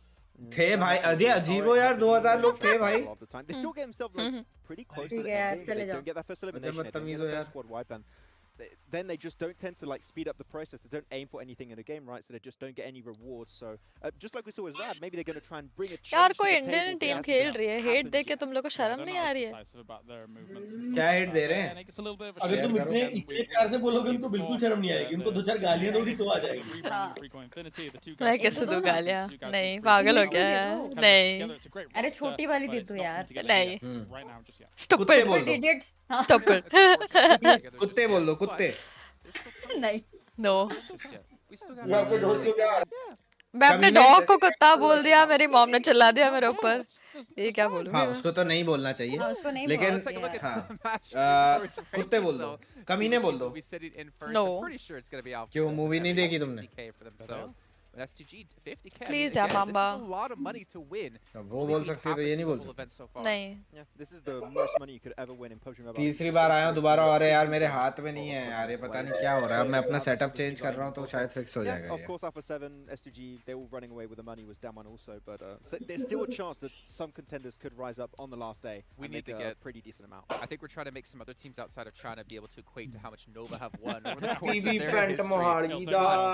थे भाई अजय अजीबो यार 2000 लोग थे भाई. They still get themselves like pretty close to the end game. They don't get that first elimination. They don't get that first squad wipe and then they just don't tend to like speed up the process. They don't aim for anything in the game, right? So they just don't get any rewards. So just like we saw with Rad, maybe they're going to try and bring a change यार to कोई the Indian table. Team खेल रही है hate देख के तुम लोग को शर्म नहीं आ रही है क्या हेट दे रहे हैं अगर तुम इतने प्यार से बोलोगे उनको बिल्कुल शर्म नहीं आएगी उनको 2-4 गालियां दोगी तो आ जाएगी मैं कैसे दूं गालियां नहीं पागल हो गया है नहीं अरे छोटी वाली दे दो यार नहीं stupid idiots stupid कुत्ते बोल दो कुत्ते नहीं no मैं आपके दोस्त को क्या मैं अपने डॉग को कुत्ता बोल दिया मेरी मॉम ने चिल्ला दिया मेरे ऊपर ये क्या बोलूं हाँ उसको तो नहीं बोलना चाहिए लेकिन हाँ कुत्ते बोल दो कमीने बोल दो no क्यों मूवी नहीं देखी तुमने STG 50K. Please, yeah, Mamba. This is a lot of money to win. वो बोल सकते हो तो ये नहीं बोल सकते. नहीं. Yeah, this is the most money you could ever win in PUBG Mobile. तीसरी बार आया हूँ दोबारा और यार मेरे हाथ में नहीं है यार ये पता नहीं क्या हो रहा है. मैं अपना सेटअप चेंज कर रहा हूँ तो शायद फिक्स हो जाएगा. Of course, Alpha 7, STG, they're all running away with the money. Was down one also, but so there's still a chance that some contenders could rise up on the last day. We need to get a pretty decent amount. I think we're trying to make some other teams outside of China be able to equate to how much Nova have won over the course of their history.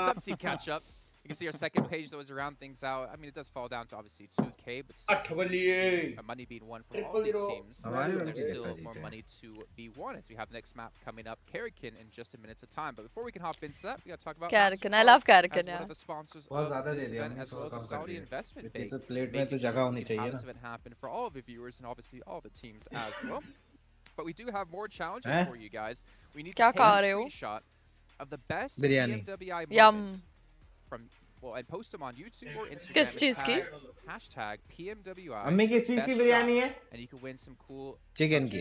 Some team catch up. You can see our second page that was around things out. I mean, it does fall down to obviously 2K, but still money being won from all these teams. There's still more money to be won as we have the next map coming up, Karakin, in just a minute's time. But before we can hop into that, we got to talk about Karakin. I love Karakin. One of the sponsors of this event, as well as a Saudi investment bank. Making sure we have this event happen for all of the viewers and obviously all the teams as well. But we do have more challenges for you guys. We need to take a screenshot of the best PMWI moments from and post them on YouTube or Instagram. Hashtag PMWI. And you can win some cool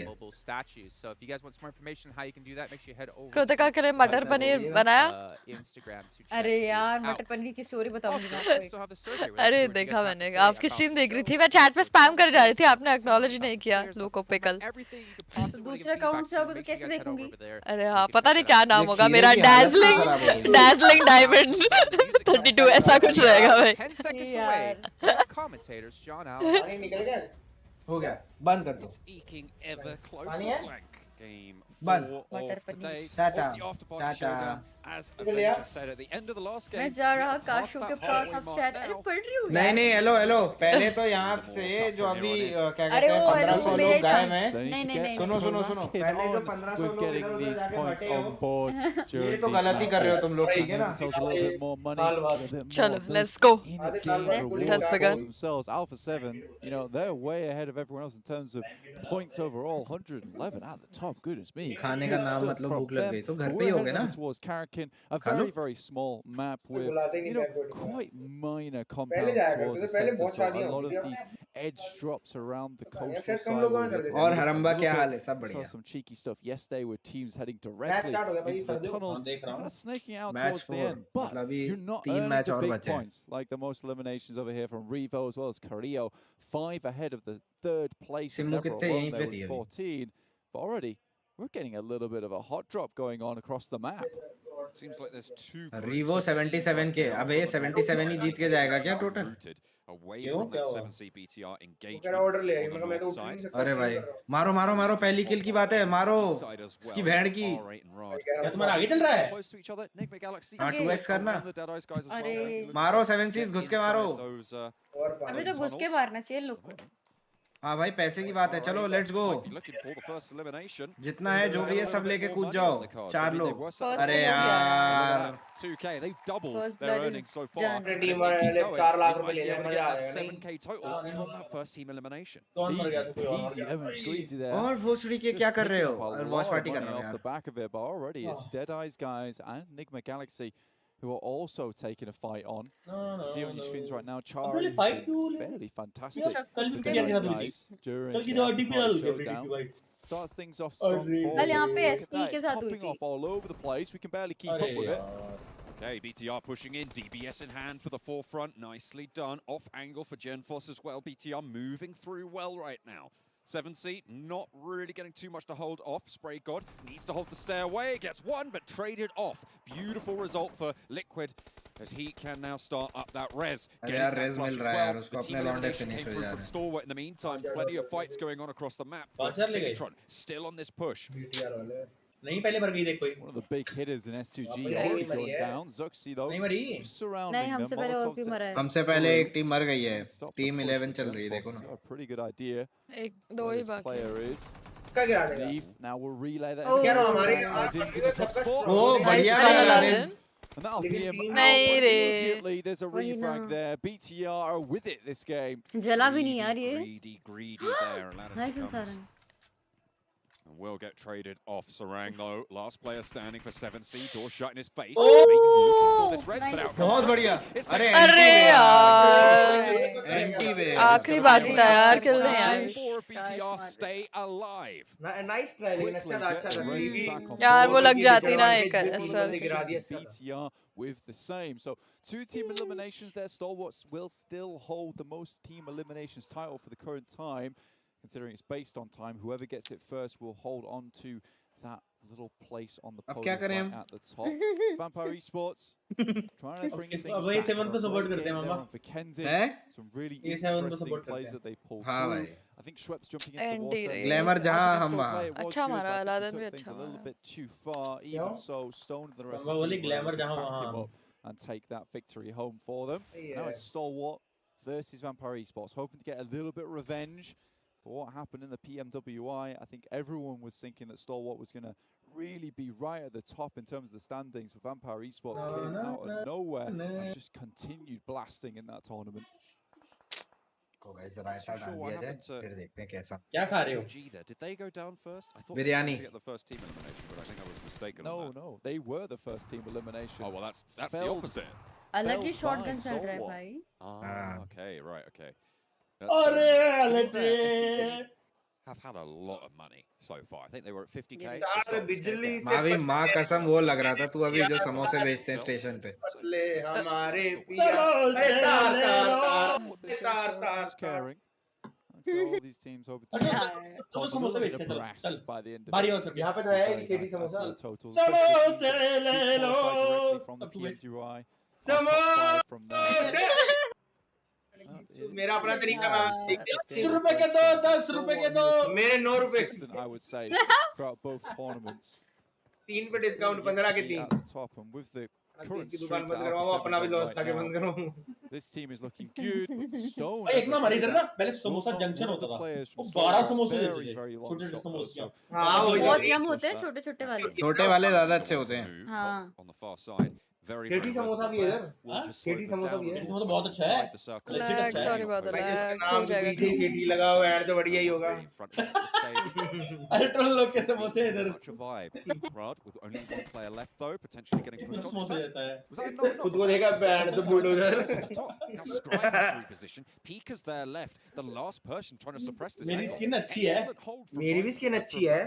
mobile statues. So if you guys want some more information on how you can do that, make sure you head over Kritika के लिए मटर पनीर बनाया Instagram to check अरे यार मटर पनीर की story बताऊंगी मैं आपको अरे देखा मैंने आपकी स्ट्रीम देख रही थी मैं चैट पे स्पैम कर जा रही थी आपने एक्नॉलेज नहीं किया लोगों पे कल दूसरे अकाउंट से होगा तो कैसे देखूंगी अरे हाँ पता नहीं क्या नाम होगा मेरा dazzling diamond 32 ऐसा कुछ रहेगा भाई 10 seconds away. Commentators John Allen. हो गया बंद कर दो. Eking ever closer. Blank game बंद मटर paneer Tata Tata As Avenger said at the end of the last game, मैं जा रहा काशू के पास अब चैट अरे पढ़ रही हूँ नहीं नहीं हेलो हेलो पहले तो यहाँ से जो अभी क्या कहते हैं 1500 लोग गायब हैं नहीं नहीं नहीं सुनो सुनो सुनो पहले जो 1500 लोग इधर उधर जाके बैठे हो ये तो गलती कर रहे हो तुम लोग ठीक है ना चलो let's go let's begin themselves Alpha 7 you know they're way ahead of everyone else in terms of points overall 111 at the top goodness me खाने का नाम मतलब भूख लग गई तो घर पे ही होगे ना a very, very small map with, you know, quite minor compounds towards the center, so a lot of these edge drops around the coastal side. और हरम्बा क्या हाल है सब बढ़िया Saw some cheeky stuff yesterday with teams heading directly into the tunnels, kind of snaking out towards the end, but you're not earning the big points, like the most eliminations over here from Revo as well as Carrillo, 5 ahead of the third place in Never alone there with 14, but already we're getting a little bit of a hot drop going on across the map. Seems like there's two. Revo 77 के अब ये 77 ही जीत के जाएगा क्या total? Away from that 7C BTR engagement. अरे भाई मारो मारो मारो पहली किल की बात है मारो इसकी भेड़ की क्या तुम्हारा आगे चल रहा है? हाँ 2x करना मारो 7Cs घुस के मारो अभी तो घुस के मारना चाहिए लोग को हाँ भाई पैसे की बात है चलो लेट्स गो जितना है जो भी है सब लेके कूद जाओ 4 लोग अरे यार 2K they've doubled their earnings so far. 4 lakh रुपए ले लिया मजा आ गया 7K total from that first team elimination. Easy lemon squeezy there. और भोसड़ी के क्या कर रहे हो वॉच पार्टी कर रहे हो यार off the back of it but already it's Deadeye's guys and Enigma Galaxy who are also taking a fight on. See on your screens right now, Chari fairly fantastic guys during the showdown. Starts things off strong forward. Popping off all over the place. We can barely keep up with it. Okay, BTR pushing in, DBS in hand for the forefront. Nicely done. Off angle for GenForce as well. BTR moving through well right now. 7C not really getting too much to hold off. Spray God needs to hold the stairway. Gets one, but traded off. Beautiful result for Liquid as he can now start up that res. res मिल रहा है यार उसको अपने लॉन्डे finish हो जा रहे हैं. Stalwart in the meantime, plenty of fights going on across the map. Megatron still on this push. नहीं पहले मर गई देख कोई. One of the big hitters in S2G already gone down. Zuxi though surrounding them. हमसे पहले और भी मरा है. हमसे पहले एक टीम मर गई है. टीम 11 चल रही है देखो ना. A pretty good idea. एक दो ही बाकी. Player is. क्या गिरा देगा? Now we'll relay that. क्या रो हमारे? ओ बढ़िया है. And that'll be him नहीं रे. immediately. There's a refrag there. BTR are with it this game. जला भी नहीं यार ये. Greedy there. Nice इंसान. And will get traded off. Sarang though, last player standing for 7C. Door shut in his face. बहुत बढ़िया. अरे यार. एंटी वे. आखिरी बारी था यार किल नहीं आए. BTR stay alive. Nice try लेकिन अच्छा था अच्छा था. यार वो लग जाती ना एक ऐसा. BTR with the same. So 2 team eliminations there. Stalwarts will still hold the most team eliminations title for the current time. Considering it's based on time, whoever gets it first will hold on to that little place on the podium right at the top. Vampire Esports trying to bring things back for Kenzie. Some really interesting plays that they pulled through. I think Schweppes jumping into the water. Glamour जहाँ हम वहाँ. अच्छा मारा अलादन भी अच्छा मारा. A little bit too far. Even so, Stone and the rest of the team back him up and take that victory home for them. Now it's Stalwart versus Vampire Esports, hoping to get a little bit of revenge. What happened in the PMWI, I think everyone was thinking that Stalwart was going to really be right at the top in terms of the standings. But Vampire Esports came out of nowhere and just continued blasting in that tournament. क्या खा रहे हो? Did they go down first? I thought Biryani. they were the first team elimination, but I think I was mistaken. No, they were the first team elimination. Oh well, that's the opposite. अलग ही shotgun चल रहा है भाई. Okay, right, okay. Have had a lot of money so far. I think they were at 50k. Mavi माँ कसम वो लग रहा था तू अभी जो समोसे बेचते हैं स्टेशन पे. So all these teams hoping to hold a little bit of brass by the end of it. यहाँ पे तो है एक शेडी समोसा. समोसे ले लो. From the PMWI. From there. मेरा अपना तरीका मैं 10 रुपए के दो 10 रुपए के दो मेरे 9 रुपए I would say throughout both tournaments. 3 पे डिस्काउंट 15 के 3 at the top, and with the current की streak दुकान that बंद करवाऊं Alpha अपना भी 7's लॉस on खा के right बंद now, करवाऊं this team is looking good. But Stone, भाई एक ना हमारी इधर ना पहले will samosa not junction one of होता the था players वो from 12 Stone समोसे very, देते थे very long छोटे छोटे shot, though, समोसियां so हाँ वो बहुत यम होते हैं छोटे छोटे वाले छोटे वाले ज्यादा अच्छे होते हैं हाँ on the far side. Very, केटी समोसा भी है इधर केटी समोसा भी है समोसा बहुत अच्छा है Lag, sorry about the lag. नाम हो के जाएगा पीछे ठीक. सीटी लगा हुआ है तो बढ़िया ही होगा अल्ट्रोल लोग के समोसे इधर Much a vibe. Rod, with only one player left though, potentially getting pushed on. Samosa जैसा है Was that not खुद को देखा बैंड तो bulldozer Now Scribe has reposition. Pika's there left. The last person trying to suppress this. मेरी skin अच्छी है Excellent hold from मेरी भी स्किन अच्छी है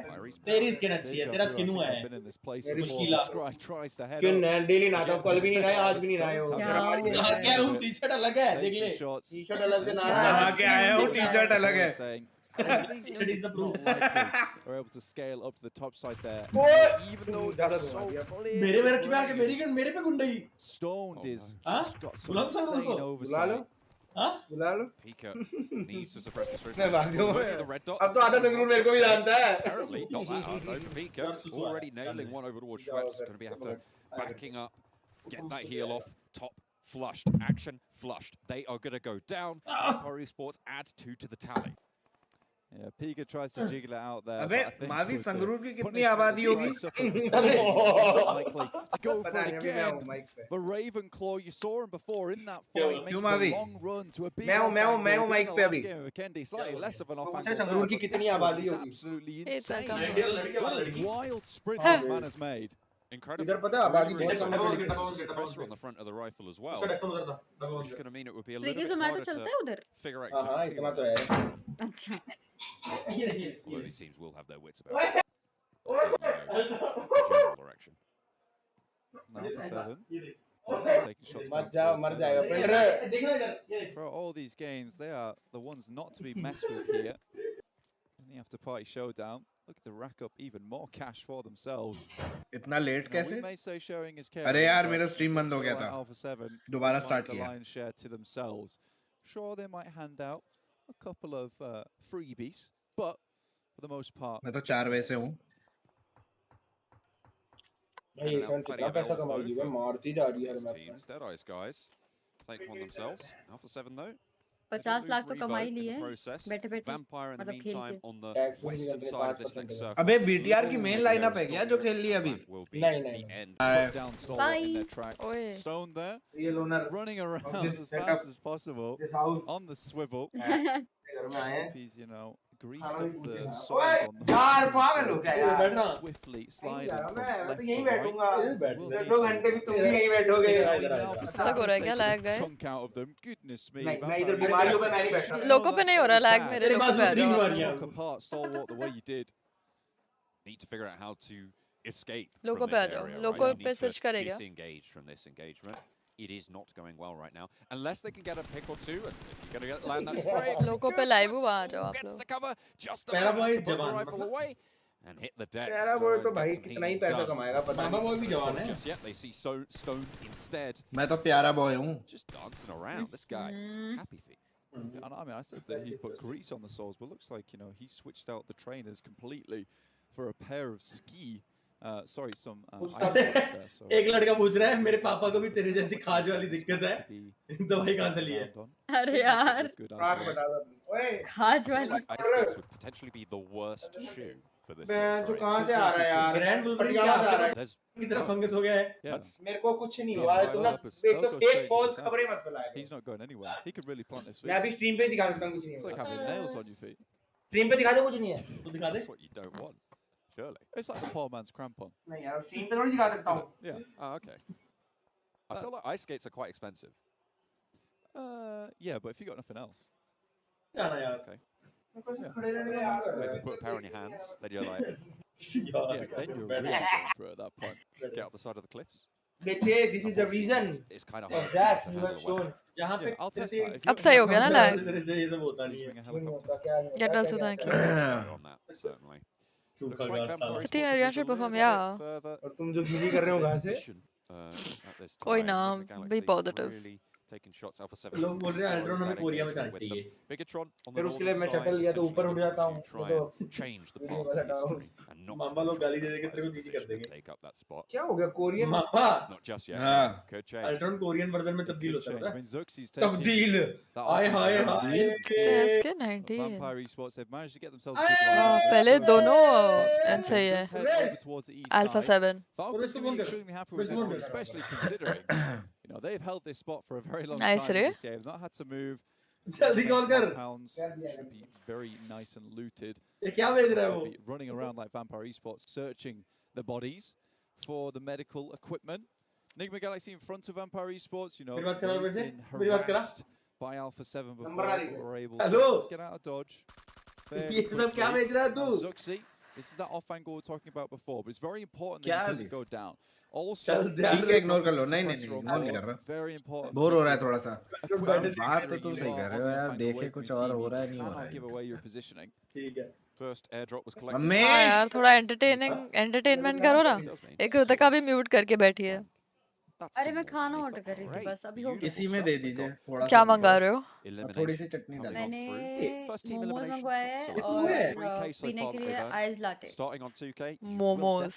तेरी स्किन अच्छी है तेरा स्किन हुआ है been in this place मेरी before. स्किला Scribe tries to head skin up. है डेली ना तो कल भी नहीं रहा आज भी नहीं रहा हो क्या हूँ टी शर्ट अलग है देख ले टी शर्ट अलग से ना नहा के आया हूँ टी शर्ट अलग है Saying, T-shirt is the proof. We're able to scale up to the top side there. Even though it's so मेरे मेरे पे आके मेरे पे गुंडई Stoned is हाँ just got some बुला लो insane बुला लो oversight. हाँ बुला लो Pika needs to suppress this. मैं भाग जाऊँ The red dot. अब तो आधा संगरूर मेरे को भी जानता है Apparently not that hard though for Pika. Already nailing one over towards Shred's. Going to be have to backing up, get that heal off. Top flushed, action flushed. They are going to go down. Vampire Sports add 2 to the tally. Yeah, Pika tries to jiggle it out there. अबे but I think Mavi with the Sangrur की कितनी punishment आबादी that होगी Scribe suffered, likely to go for पता it नहीं अभी मैं हूँ again. माइक पे But Ravenclaw, you saw him before in that fight, making Mavi? a long run to a big मैं हूँ off-angle मैं हूँ in माइक the पे last अभी game of Kendi. Slightly less of an अच्छा off-angle Sangrur there, की but कितनी this आबादी is होगी absolutely It's insane. like What a wild sprint this man has made. Incredible. इधर पता है आबादी Really, बहुत really कम है good. Suppressor on the front of the rifle as well. उसका ढक्कन उधर था Which is going to mean it would be a Swiggy little bit Zomato harder चलता to है उधर figure out हाँ exactly इतना what तो it है is. अच्छा Although these teams will have their wits about it. General direction. Now for 7. Taking shots मत down जाओ towards मर the जाएगा net. प्रिंटर देखना इधर For all these games, they are the ones not to be messed with here. In the after-party showdown, looking to rack up even more cash for themselves. इतना late Now, we कैसे may say showing is अरे यार मेरा stream बंद हो गया था Alpha 7 दोबारा might स्टार्ट the किया lion's share to themselves. Sure, they might hand out a couple of freebies, but for the most part, मैं तो 4 बजे से हूँ भाई इसमें कितना पैसा कमाएगी भाई मारती जा रही है हर मैच में Teams, Dead Eyes guys, take one themselves. Alpha 7 though. 50 lakh तो कमा ही लिए बैठे बैठे Vampire in the मतलब खेल meantime के on the Tax भी western निकलते side of this 5% next circle. अबे बीटीआर की मेन लाइनअप है क्या जो खेल ली अभी Will be नहीं, the नहीं, end. put down Stalwart in Bye. their tracks. Oi. Stone there, ये loner running around this as setup, fast as possible this house on the swivel. घर में आए हैं He's, you know, greased खाना भी up पूछे the ना soles ओए on the यार hook, पागल so हो क्या यार बैठना swiftly नहीं sliding यार from मैं left तो to यहीं right. बैठूंगा Will 2 need घंटे to भी तुम भी यहीं बैठोगे Now, even Alpha तक 7 हो रहा है क्या taking lag a है chunk out of them. Goodness me. नहीं मैं Vampire इधर League बीमारियों पे guys, मैं नहीं बैठ रहा लोगों पे नहीं हो रहा lag मेरे तेरे लोगों पास पे आ भी जाओ बीमारियां broke apart Stalwart the way you did. Need to figure out how to escape लोगों from पे आ this जाओ area. लोगों Right? You पे need switch to करेगा disengage from this engagement. It is not going well right now. Unless they can get a pick or two, and if you're going to land that spray, लोगों पे live हुआ आ जाओ आप gets लोग the cover, just the Pera boy to pull the जवान rifle away, and hit the deck. प्यारा boy तो Stone भाई gets some कितना ही healing पैसा done. कमाएगा पता मामा नहीं बॉय भी जवान है Just yet, they see Stone instead. मैं तो प्यारा बॉय हूँ Just dancing around. This guy, happy feet. And I mean, I said that he put grease on the soles, but looks like, you know, he switched out the trainers completely for a pair of ski. Sorry, some ice skates there. So एक लड़का पूछ रहा है मेरे पापा को भी तेरे जैसी खाज वाली दिक्कत है दवाई कहाँ से ली है अरे यार प्राक बता दो ओए खाज I feel वाली like ice skates would potentially be the worst shoe for this. मैं जो sort of कहाँ से आ रहा है यार ग्रैंड बुलबुल पटियाला से आ रहा है There's की तरफ फंगस हो गया है Yeah. मेरे को कुछ नहीं Yeah, हुआ है by तू ना purpose. एक तो They'll go fake straight to false the खबरें top. मत फैलाया He's not going anywhere. He could really plant his मैं feet. अभी स्ट्रीम पे ही दिखा सकता हूँ कुछ नहीं It's like होगा having nails on your feet. Stream पे दिखा दो कुछ नहीं है तू दिखा दे that's what you don't want, surely. It's like the poor man's crampon. नहीं यार स्ट्रीम पे थोड़ी दिखा सकता हूँ Yeah. Oh, okay. I feel like ice skates are quite expensive. Yeah, but if you got nothing else. जाना यार Okay. कैसे खड़े रहने का यार Maybe put a pair on your hands, then you're like, Yeah, then you're really going for it at that point. get out the side of the cliffs. बेचे this is the reason It's kind of of hard that to you handle have a shown weapon. जहाँ पे Yeah, I'll test जैसे that. If you अब got सही हो nothing गया ना else, lag तेरे से ये सब होता नहीं swing है a नहीं helicopter. होता क्या नहीं Get होता also क्या thank क्या you On that, certainly. सूखा Looks like घास Vampire साला Sitting Sports area have should moved a perform, little yeah. bit further और तुम जो गिरी कर रहे हो कहाँ से position, at this कोई time. ना The be Galaxy positive really taking shots. Alpha 7. लोग बोल रहे हैं अल्ट्रॉन हमें कोरिया में जाना चाहिए। Bigatron on फिर the उसके लिए मैं northern शटल side, लिया तो ऊपर उठ potentially जाता हूँ, looking to try तो and change the video path वाला of down history and not मामा लोग गाली दे देंगे control तेरे को जीजी कर position देंगे। to take up that spot. क्या हो गया Korean mama? Not just yet. हाँ। Could change. Ultron Korean version में तब्दील होता है। I mean, Zuxi's taking तब्दील। हाय हाय हाय। इसके 90 Vampire Esports, they've managed to get themselves पहले दोनों एन सही है Alpha Alpha 7 Falcon's going to be extremely happy with this one, especially considering they've held this spot for a very long Nice, time in Ray. this game. Not had to move. जल्दी call कर। Pounds should be very nice and looted. ये क्या भेज रहा है वो? Running around like Vampire Esports, searching the bodies for the medical equipment. Enigma Galaxy in front of Vampire Esports, been harassed by Alpha 7 before, were able to get out of dodge. ये सब क्या भेज रहा है तू? Zuxi, this is that off angle we were talking about before, but it's very important that he doesn't go down. Also, ignore कर लो। नहीं नहीं नहीं, इग्नोर नहीं कर रहा। very important. बोर हो रहा है थोड़ा सा। बात तो तुम सही कर रहे हो यार, देखे कुछ और हो रहा है, नहीं हो रहा है। Give away your positioning. ठीक है। First airdrop was collected. हाँ यार थोड़ा एंटरटेनमेंट करो ना। एक ऋतिका भी म्यूट करके बैठी है। अरे मैं खाना ऑर्डर कर रही थी बस अभी हो गया। इसी में दे दीजिए थोड़ा। क्या मंगा रहे हो? थोड़ी सी चटनी डाल। मैंने मोमोज मंगवाए हैं और पीने के लिए ice latte. Starting on 2K. Momos.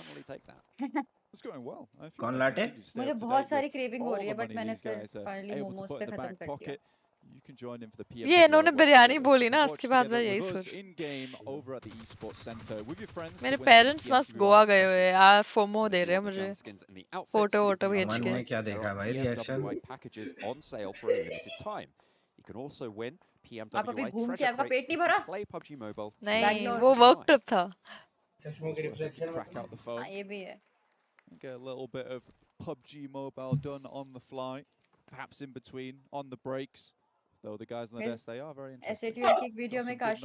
It's going well. कौन लाटे? मुझे बहुत सारी क्रेविंग हो रही है बट मैंने फिर फाइनली मोमोज पे खत्म कर दिया। You can join in for the ये इन्होंने बिरयानी बोली ना, उसके बाद मैं यही सोच। मेरे पेरेंट्स मस्त गोवा गए हुए हैं यार, फोमो दे रहे हैं मुझे फोटो वोटो भेज के। मैंने क्या देखा भाई रिएक्शन? आप अभी घूम के आपका पेट नहीं भरा? नहीं वो वर्क ट्रिप था। चश्मों के रिफ्लेक्शन हाँ ये भी है। Get a little bit of PUBG Mobile done on the fly, perhaps in between, on the breaks. Though the guys on the desk, they are very interesting. SATL की video में काश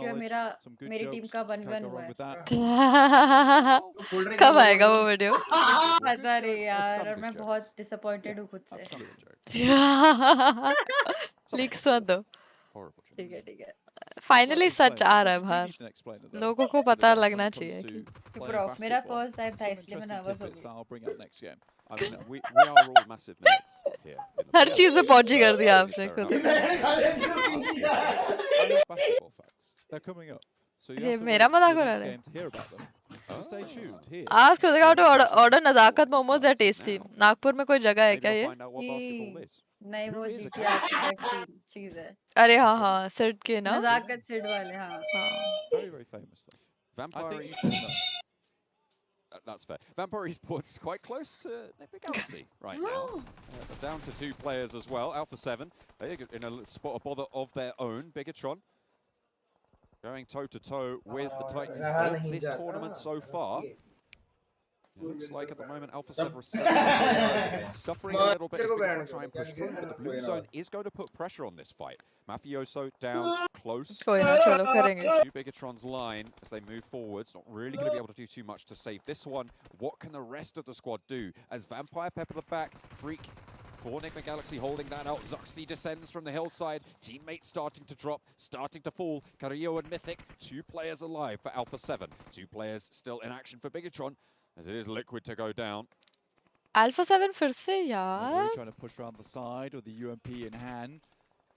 मेरी टीम का 1-1 हुआ है। कब आएगा वो वीडियो? पता नहीं यार, और मैं बहुत डिसअपॉइंटेड हूँ खुद से। लीक्स मत दो। ठीक है। फाइनली सच आ रहा है बाहर, लोगों को पता लगना चाहिए कि मेरा फर्स्ट टाइम था इसलिए मैं नर्वस हो गई। हर चीज में पहुंची कर दिया आपने खुद। ये मेरा मजाक हो रहा है। आज खुद का ऑर्डर नजाकत मोमोज है टेस्टी। नागपुर में कोई जगह है क्या ये? नहीं वो GTA चीज है। अरे हाँ सिड के ना, नजाकत सिड वाले। हाँ Very famous though. Vampire that's fair. Vampire Esports quite close to Epic Galaxy right now. Down to 2 players as well. Alpha 7 in a spot of bother of their own. Bigatron going toe-to-toe with the Titans of this tournament so far. It looks like at the moment Alpha 7 are suffering a little bit as Bigatron try and push through, but the blue zone is going to put pressure on this fight. Mafioso down close. To Bigatron's line as they move forwards. Not really going to be able to do too much to save this one. What can the rest of the squad do? As Vampire pepper the back, Freak for Enigma Galaxy holding that out. Zuxi descends from the hillside. Teammates starting to drop, starting to fall. Carrillo and Mythic, 2 players alive for Alpha 7. 2 players still in action for Bigatron, as it is Liquid to go down. Alpha 7 फिर से यार. Really trying to push around the side with the UMP in hand.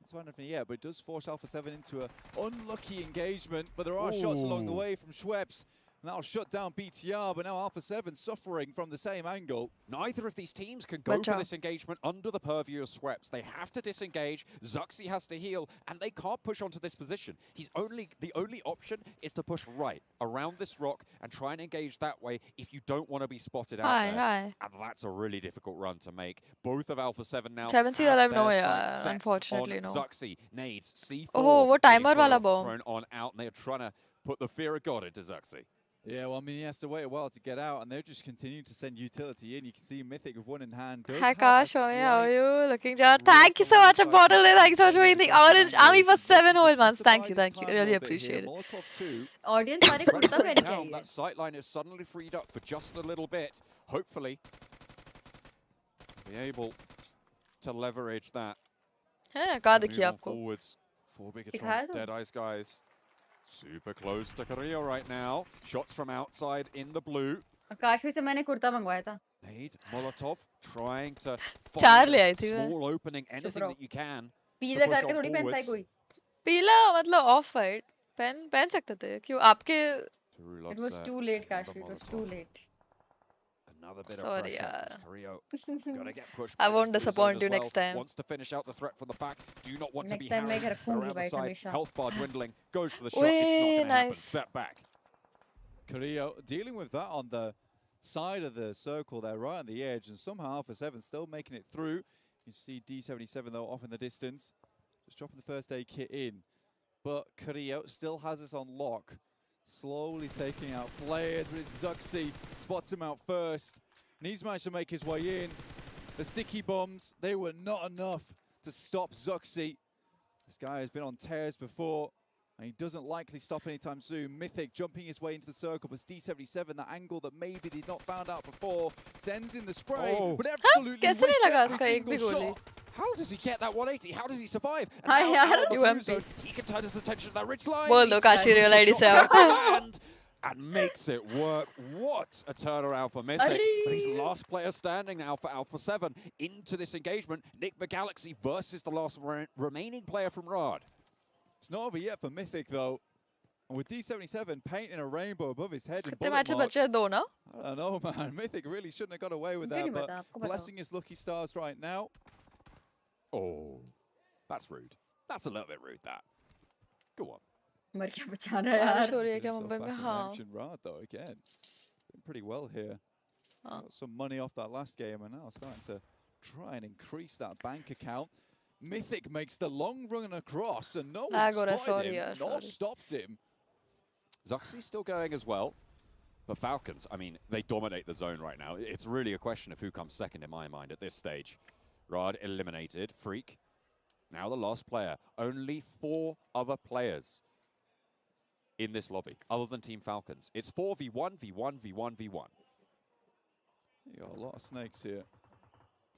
It's not anything yet, but it does force Alpha 7 into an unlucky engagement. But there are shots along the way from Schweppes. And that'll shut down BTR, but now Alpha 7 suffering from the same angle. Neither of these teams can go for this engagement under the purview of Schweppes. They have to disengage, Zuxi has to heal, and they can't push onto this position. The only option is to push right around this rock and try and engage that way if you don't want to be spotted out there. And that's a really difficult run to make. Both of Alpha 7 now 70 alive no unfortunately no. Zuxi needs C4. Oh, वो timer वाला bomb. Thrown on out, and they're trying to put the fear of God into Zuxi. Yeah, well, I mean, he has to wait a while to get out, and they're just continuing to send utility in. You can see Mythic with one in hand. Hi, Kaash, how are you? Looking down. Thank you so much, Bottle. Thank you so much for being the orange army for 7 whole months. Thank you. Really appreciate it. Audience, सारे कुर्ता पहन के आई है. That sight line is suddenly freed up for just a little bit. Hopefully, be able to leverage that. हाँ, कहाँ दिखी आपको? Forwards for Bigatron. Dead Eyes guys. Super close to Carrillo right now. Shots from outside in the blue. काश से मैंने कुर्ता मंगवाया था. Made Molotov trying to चार find ले a आई थी मैं. small opening, anything that you can. पीला करके थोड़ी पहनता है कोई. पीला मतलब ऑफ वाइट पहन सकते थे क्यों आपके. It was too late, Kaash. It was too late. Another bit Sorry, of pressure. Carrillo gotta get pushed. I won't disappoint you next time. Wants to finish out the threat from the back. Do not want Next to be time harried around the side. हमेशा. Health bar dwindling. Goes for the shot. It's not going to happen. Step back. Carrillo dealing with that on the side of the circle there, right on the edge, and somehow Alpha 7 still making it through. You see D77 though off in the distance, just dropping the first aid kit in. But Carrillo still has this on lock, slowly taking out players, but it's Zuxi spots him out first, and he's managed to make his way in. The sticky bombs, they were not enough to stop Zuxi. This guy has been on tears before, and he doesn't likely stop anytime soon. Mythic jumping his way into the circle, but D77, that angle that maybe they'd not found out before, sends in the spray, but absolutely कैसे नहीं लगा उसका एक भी गोली. How does he get that 180? How does he survive? हाँ यार. UMP. He can turn his attention to that ridge line. बोल दो काशी real ID से out. And makes it work. What a turnaround for Mythic. But he's the last player standing now for Alpha 7 into this engagement. Nick Galaxy versus the last remaining player from Rad. It's not over yet for Mythic though. And with D77 painting a rainbow above his head. कितने match बचे दो ना? I don't know, man. Mythic really shouldn't have got away with that, but blessing his lucky stars right now. Oh, that's rude. That's a little bit rude, that. Go on. मर क्या बचा रहा है यार. बारिश हो रही है क्या मुंबई में? हाँ. Rad though again, doing pretty well here. Got some money off that last game and now starting to try and increase that bank account. Mythic makes the long run across and no one spotted him, nor stopped him. Zuxi's still going as well. But Falcons, I mean, they dominate the zone right now. It's really a question of who comes second in my mind at this stage. Rad eliminated. Freak. Now the last player. Only 4 other players in this lobby, other than Team Falcons. It's 4v1, v1, v1, v1. You got a lot of snakes here.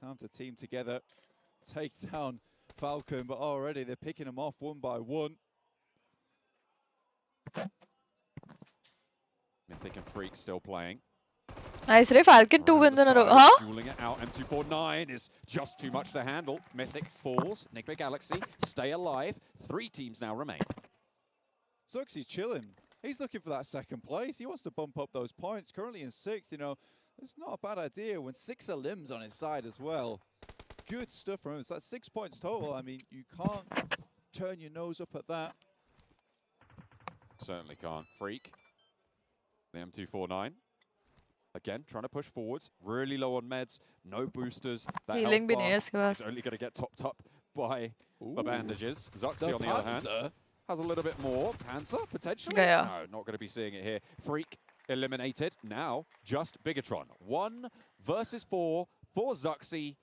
Time to team together. Take down Falcon, but already they're picking them off one by one. Mythic and Freak still playing. Nice, Falcon 2 wins in a row. Huh? Dueling it out. M249 is just too much to handle. Mythic falls. Nick Galaxy stay alive. 3 teams now remain. Zuxi's chilling. He's looking for that second place. He wants to bump up those points. Currently in 6th, you know, it's not a bad idea when 6 are limbs on his side as well. Good stuff from him. It's like 6 points total. I mean, you can't turn your nose up at that. Certainly can't. Freak. The M249. Again, trying to push forwards. Really low on meds. No boosters. That healing health bar is only going to get topped up by the bandages. Zuxi, on the other hand, has a little bit more. Panzer, potentially? Yeah. No, not going to be seeing it here. Freak eliminated. Now, just Bigatron. 1 versus 4 for Zuxi.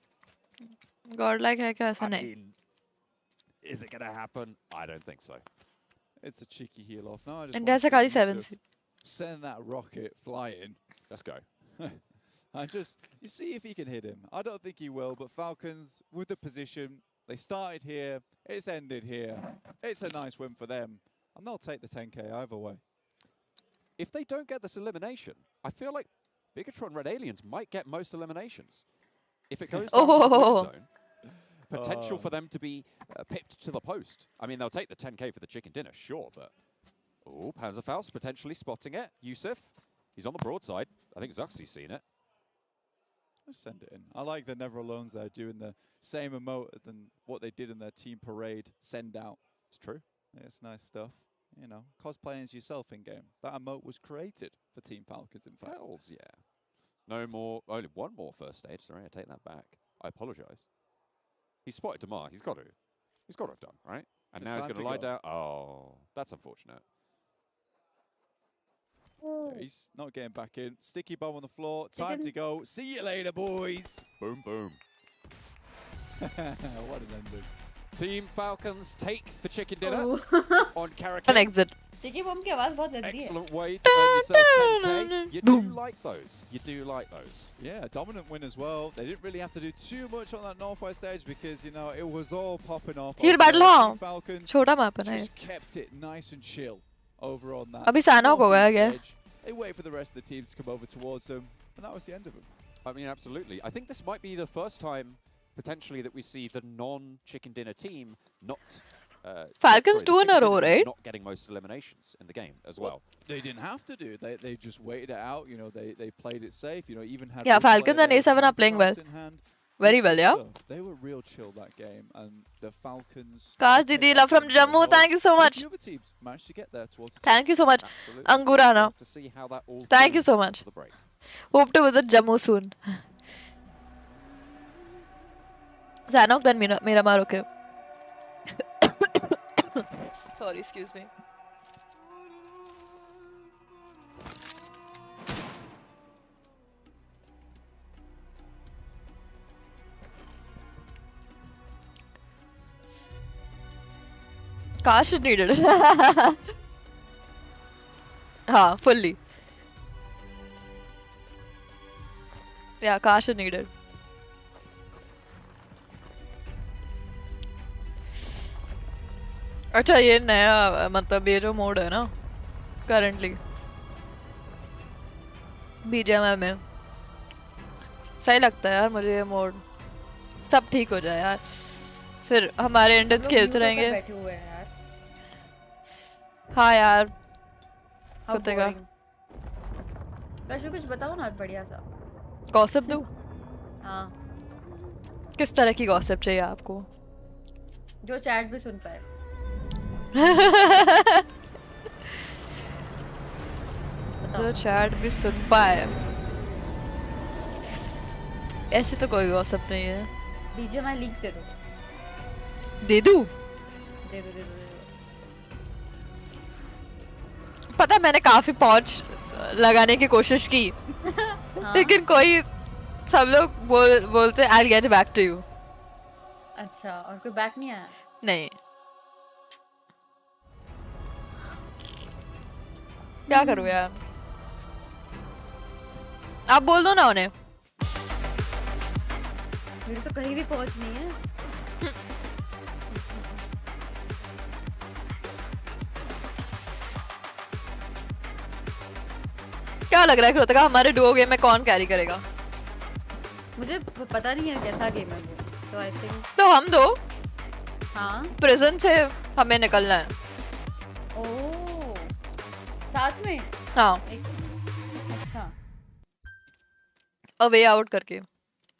Godlike hai kya aisa nahi? Is it going to happen? I don't think so. It's a cheeky heal off. No, And there's a Kali 7. Send that rocket flying. Let's go. And just, you see if he can hit him. I don't think he will, but Falcons, with the position, they started here, it's ended here. It's a nice win for them. And they'll take the 10k either way. If they don't get this elimination, I feel like Bigatron Red Aliens might get most eliminations. If it goes down to the blue zone, potential for them to be pipped to the post. I mean, they'll take the 10k for the chicken dinner, sure, but... Oh, Panzerfaust potentially spotting it. Yusuf, he's on the broadside. I think Zuxi's seen it. Just send it in. I like the Never Alones there doing the same emote than what they did in their team parade. Send out. It's true. Yeah, it's nice stuff. You know, cosplaying as yourself in game. That emote was created for Team Falcons, in fact. Hells yeah. No more. Only 1 more first aid. Sorry, I take that back. I apologize. He spotted Damar. He's got to. He's got to have done, right? And now he's going to lie down. Oh, that's unfortunate. Yeah, he's not getting back in. Sticky bomb on the floor. Time to go. See you later, boys. Boom, boom. What an ending. Team Falcons take the chicken dinner on character. An exit. Sticky bomb की आवाज बहुत गंदी है. Excellent way to earn yourself 10k. You do like those. You do like those. Yeah, dominant win as well. They didn't really have to do too much on that northwest edge because, you know, it was all popping off. Here battle हाँ. Falcons छोटा map है ना. Just kept it nice and chill over on that. अभी sign out हो गया क्या? They wait for the rest of the teams to come over towards them, and that was the end of them. I mean, absolutely. I think this might be the first time, potentially, that we see the non-chicken dinner team not... Falcons 2 in a row, right? Not getting most eliminations in the game as well. They didn't have to do. They just waited it out. You know, they played it safe. You know, even had. Yeah, Falcons and A7 are playing well. Very well, yeah. They were real chill that game, and the Falcons. Kaash Didi, love from Jammu. Thank you so much. The other teams managed to get there towards. Thank you so much, Angurana. Thank you so much. Hope to visit Jammu soon. Zanok, then Miramar, okay. Sorry, excuse me. Kaash is needed. Ha, fully. Yeah, Kaash is needed. अच्छा ये नया मतलब ये जो mode है ना currently BGMI में सही लगता है यार मुझे ये मोड सब ठीक हो जाए यार फिर हमारे इंडियंस खेलते रहेंगे बैठे हुए हैं यार हाँ यार होतेगा कुछ बताओ ना बढ़िया सा गॉसिप दूं हाँ किस तरह की गॉसिप चाहिए आपको जो चैट भी सुन पाए तो चैट भी सुन पाए ऐसे तो कोई गॉसिप नहीं है बीजीएमआई लीग से दे दूं दे दो पता मैंने काफी पहुंच लगाने की कोशिश की लेकिन कोई सब लोग बोलते I will get back to you अच्छा और कोई बैक नहीं आया नहीं क्या करूँ यार आप बोल दो ना उन्हें मेरी तो कहीं भी पहुंच नहीं है क्या लग रहा है कृतिका हमारे डुओ गेम में कौन कैरी करेगा मुझे पता नहीं है कैसा गेम है वो तो आई थिंक तो हम दो हाँ प्रिजन से हमें निकलना है ओह साथ में हाँ अच्छा अ वे आउट करके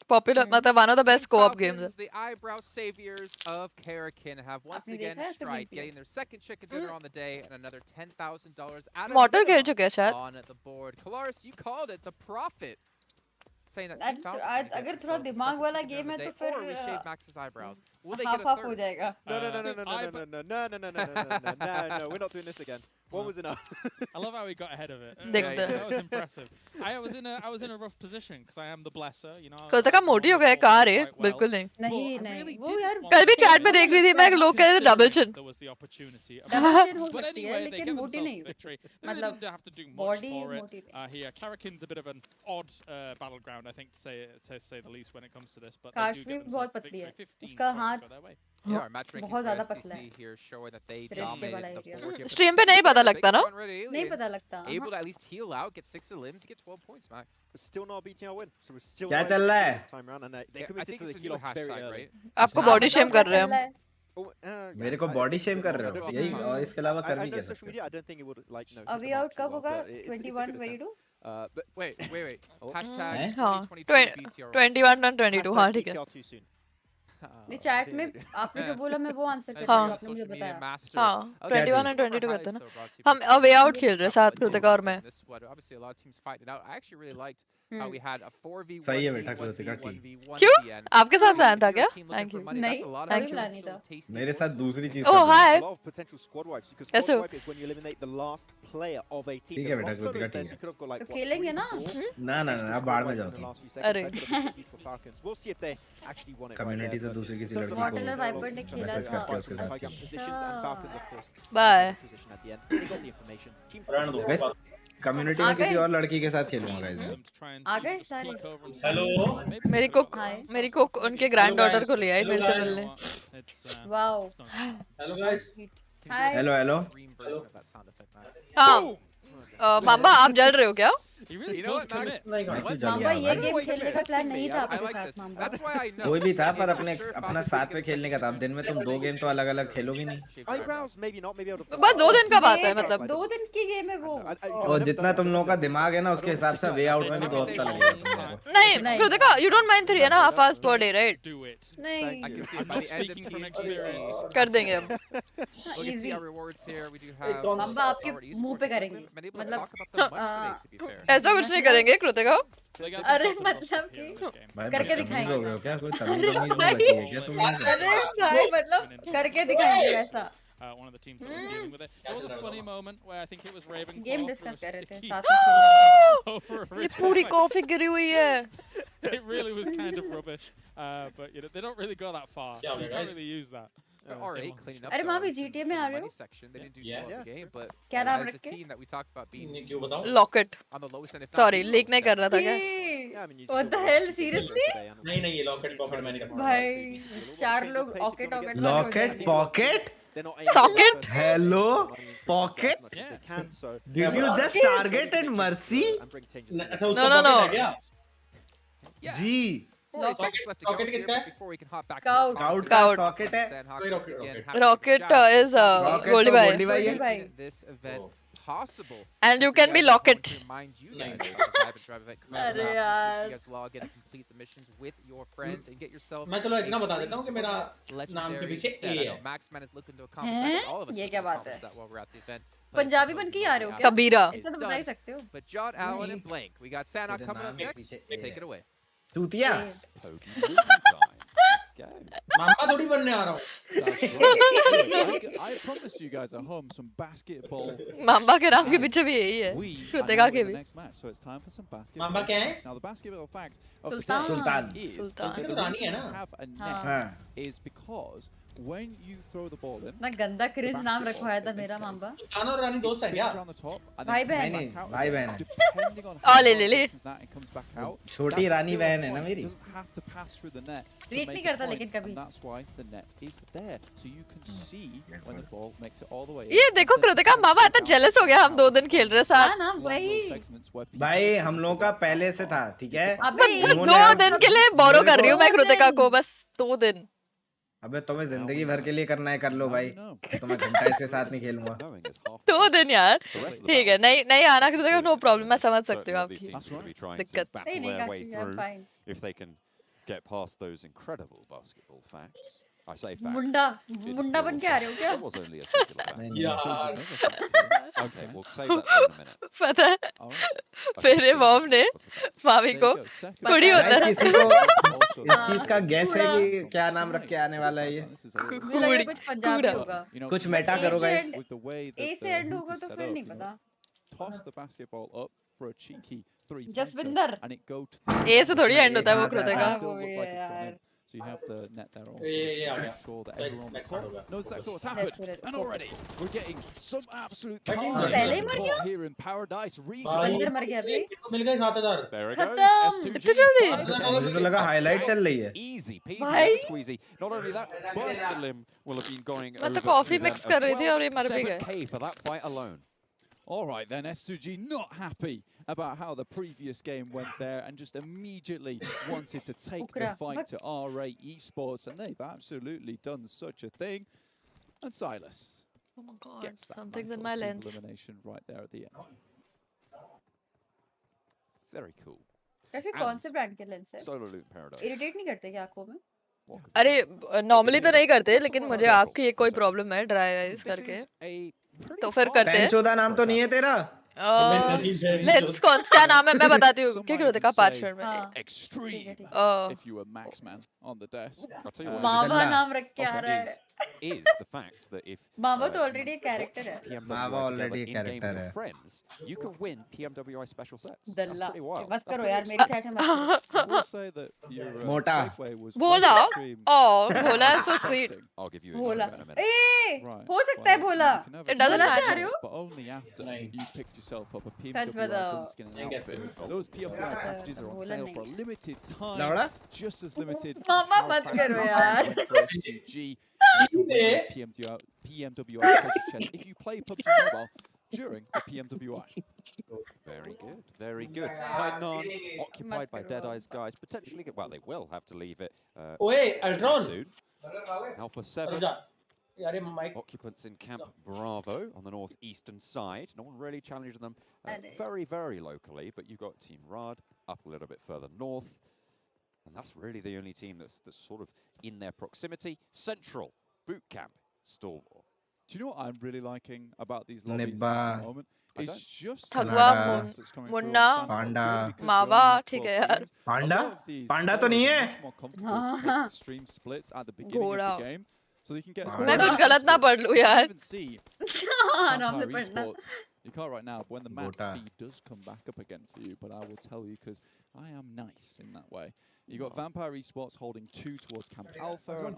पॉपुलर मतलब one of the best co-op games. The eyebrow saviors of Karakin have once again strike, getting their second chicken dinner on the day and another $10,000 out of Mortal खेल चुके हैं शायद on the board. Kalaris, you called it the prophet. Saying that अगर थोड़ा दिमाग वाला game है तो फिर shave Max's eyebrows. Will they half get a half third? हो जाएगा No, we're not doing this again. One was enough. I love how he got ahead of it. That was impressive. I was in a rough position because I am the blesser, you know. कल तक आप मोटी हो गए car है बिल्कुल नहीं नहीं वो यार कल भी चैट में देख रही थी मैं लोग कह रहे थे double chin There was the opportunity. Double chin हो But सकती है anyway, they लेकिन get मोटी नहीं themselves victory. They मतलब didn't have to do much body for मोटी it. Here, Karakin's a bit of an odd battleground, I think, to say the least when it comes to this. But काश they do भी get बहुत themselves the पतली है victory. 15 उसका points हाथ go their way. Yeah, our match rankings बहुत for ज़्यादा STC पतला है here showing that they Rest वाला dominated the area board game. Stream पे नहीं पता लगता ना नहीं पता लगता Able to at least heal out, get 6 limbs, get 12 points, Max. It's still not beating our win, so we're still. क्या चल रहा है? This time round, and they I committed think to the it's a heal new off very hashtag, early. right? आपको body shame कर रहे हैं हम मेरे को बॉडी शेम कर रहे हो यही और इसके अलावा कर भी क्या social सकते media, I don't think it would like no. अभी आउट कब होगा 21 22 But Wait. Hashtag हाँ 2022 BTR. 21 and 22 हाँ ठीक है too soon. नहीं चैट में आपने जो बोला मैं वो आंसर कर रही हूँ हाँ आपने मुझे बताया हाँ 21 and 22 करते हैं ना हम अवे आउट खेल रहे हैं साथ कृतिका और मैं Obviously, a lot of teams fighting it out. I actually really liked how we had a 4v1 सही है बेटा कृतिका ठीक क्यों आपके साथ प्लान था क्या थैंक यू नहीं Thank you. प्लान नहीं था मेरे साथ दूसरी चीज Oh hi A lot of potential squad wipes because Yes, squad wipe is when you eliminate the last player of a team. ठीक है बेटा कृतिका ठीक है You could have got like तो खेलेंगे ना ना ना ना आप बाहर में जाओ तुम अरे We'll see if they actually won it. Community से दूसरी किसी लड़की Mortal Viper ने को खेला मैसेज था करके उसके साथ बाय वैसे कम्युनिटी में किसी और लड़की के साथ खेलूंगा गाइस मैं आ गए सारे हेलो मेरी कुक उनके ग्रैंड डॉटर को ले आई मेरे से मिलने wow hello guys hi hello hello हाँ मामा आप जल रहे हो क्या? मामा ये गेम खेलने का प्लान नहीं था आपके साथ मामा। कोई भी था पर अपना साथ में खेलने का था। अब दिन में तुम 2 गेम तो अलग अलग खेलोगी नहीं। बस 2 दिन का बात है मतलब। 2 दिन की गेम है वो। और जितना तुम लोगों का दिमाग है ना उसके हिसाब से वे आउट में भी 2 हफ्ता लगेगा। नहीं Kritika you don't mind 3.5 hours per day right? नहीं कर देंगे हम। मामा आपके मुंह पे करेंगे मतलब ऐसा कुछ नहीं करेंगे कृतिका। अरे मतलब कि करके दिखाएंगे। हो गए क्या? कोई तमीज नहीं बची है क्या तुम? अरे भाई मतलब करके दिखाएंगे ऐसा। One of the teams that was dealing with it. There was a funny moment where I think it was Raven. Game discuss कर रहे थे साथ में खेलने। ये पूरी कॉफी गिरी हुई है। It really was kind of rubbish, but you know they don't really go that far, so you can't really use that. अरे माँ भी GTA में आ रहे हो? क्या नाम रखे? लॉकेट। सॉरी लीक नहीं कर रहा था क्या? What the hell seriously? नहीं ये लॉकेट पॉकेट मैंने कर भाई 4 लोग ऑकेट locket pocket socket hello pocket did you just target and mercy? अच्छा उसका पॉकेट है क्या? जी रॉकेट किसका है? स्काउट का सॉकेट है। रॉकेट इज गोल्डी भाई and you can be locket. अरे यार मैं चलो इतना बता देता हूँ कि मेरा नाम के पीछे ए है। ये क्या बात है? पंजाबी बन के आ रहे हो क्या? कबीरा इतना तो बता ही सकते हो। तूतिया मामा थोड़ी बनने आ रहा हूँ। I promise you guys at home some basketball. मामा के नाम के पीछे भी यही है। कृतिका के भी। So it's time for some basketball. मामा क्या है? Now the basketball fact of सुल्तान रानी है ना? have a net is because when you throw the ball in, ना गंदा क्रिंज नाम रखवाया था मेरा मामा। सुल्तान और रानी दोस्त है क्या? भाई बहन भाई बहन ले छोटी रानी बहन है ना मेरी। ट्रीट नहीं करता लेकिन कभी। ये देखो कृतिका मामा इतना जेलस हो गया हम 2 दिन खेल रहे साथ। ना वही भाई हम लोगों का पहले से था ठीक है। 2 दिन के लिए बोरो कर रही हूँ मैं कृतिका को बस 2 दिन। अबे तुम्हें जिंदगी भर के लिए करना है कर लो भाई। तो मैं घंटा इसके साथ नहीं खेलूंगा। 2 दिन यार ठीक है नहीं आना कृतिका नो प्रॉब्लम मैं समझ सकती हूँ आपकी दिक्कत। Get past those incredible basketball facts. I say facts. मुंडा बन के आ रहे हो क्या? That was only a singular fact. Okay, we'll save that for a minute. पता है मेरे मॉम ने मामी को कुड़ी होता है। किसी को इस चीज का गैस है कि क्या नाम रख के आने वाला है ये? कुड़ी कुछ पंजाबी होगा। कुछ मेटा करो गाइस। ए से एंड होगा तो फिर नहीं पता। Toss the basketball up for a cheeky 3. Jaswinder ए से थोड़ी एंड होता है वो Kritika. So you have the net there on. Yeah. Sure that everyone knows exactly what's happened. And already we're getting some absolute पहले ही मर गया? here in paradise. बंदर मर गया अभी। मिल गए 7000। There it खत्म। इतनी जल्दी? मुझे तो लगा हाईलाइट चल रही है। Easy peasy, squeezy. Not only that, first limb will have been going मैं तो कॉफी मिक्स कर रही थी और ये मर भी गए। 7K for that fight alone. All right then, SUG not happy about how the previous game went there and just immediately wanted to take the fight to RA Esports, and they've absolutely done such a thing. And Silas oh my god, something's in my lens. Elimination right there at the end. Very cool. कैसे कौन से brand के lens है? Solo Loot Paradise. Irritate नहीं करते क्या आंखों में? अरे नॉर्मली तो नहीं करते लेकिन मुझे आपकी कोई प्रॉब्लम है ड्राई आईज करके तो फिर करते हैं। चौदह नाम तो नहीं है तेरा? लेंस कौन क्या नाम है मैं बताती हूँ क्या कृतिका 5 मिनट में। Extreme. If you were Maxman on the desk. मावा नाम रख के आ रहा है। Is the fact that if मावा तो ऑलरेडी एक कैरेक्टर है। मावा ऑलरेडी एक कैरेक्टर है। Friends, you can win PMWI special sets. दल्ला मत करो यार मेरी चैट है मत। मोटा Bhola Bhola so sweet। I'll give you भोला ए हो सकता है भोला। It doesn't matter। But only after you picked yourself up a PMWI gun skin and outfit. Those PMWI packages are on sale for a limited time. Just as limited. मामा मत करो यार। PMWI treasure chest. If you play PUBG Mobile, during the PMWI. Very good, very good. Hainan, occupied by Deadeye's guys, potentially, well, they will have to leave it soon. Alpha 7, occupants in Camp Bravo on the northeastern side. No one really challenging them very, very locally, but you've got Team Rad up a little bit further north. And that's really the only team that's sort of in their proximity. Central, Boot Camp, Stalwart. Do you know what I'm really liking about these lobbies at the moment? It's just Thagwa, Munna, Mawa, ठीक है यार. Panda तो नहीं है. Stream splits at the beginning of the game, so they can get. मैं कुछ गलत ना पढ़ लूँ यार. आराम से पढ़ना. You can't right now, but when the map feed does come back up again for you, but I will tell you because I am nice in that way. You got Vampire Esports holding 2 towards Camp Alpha and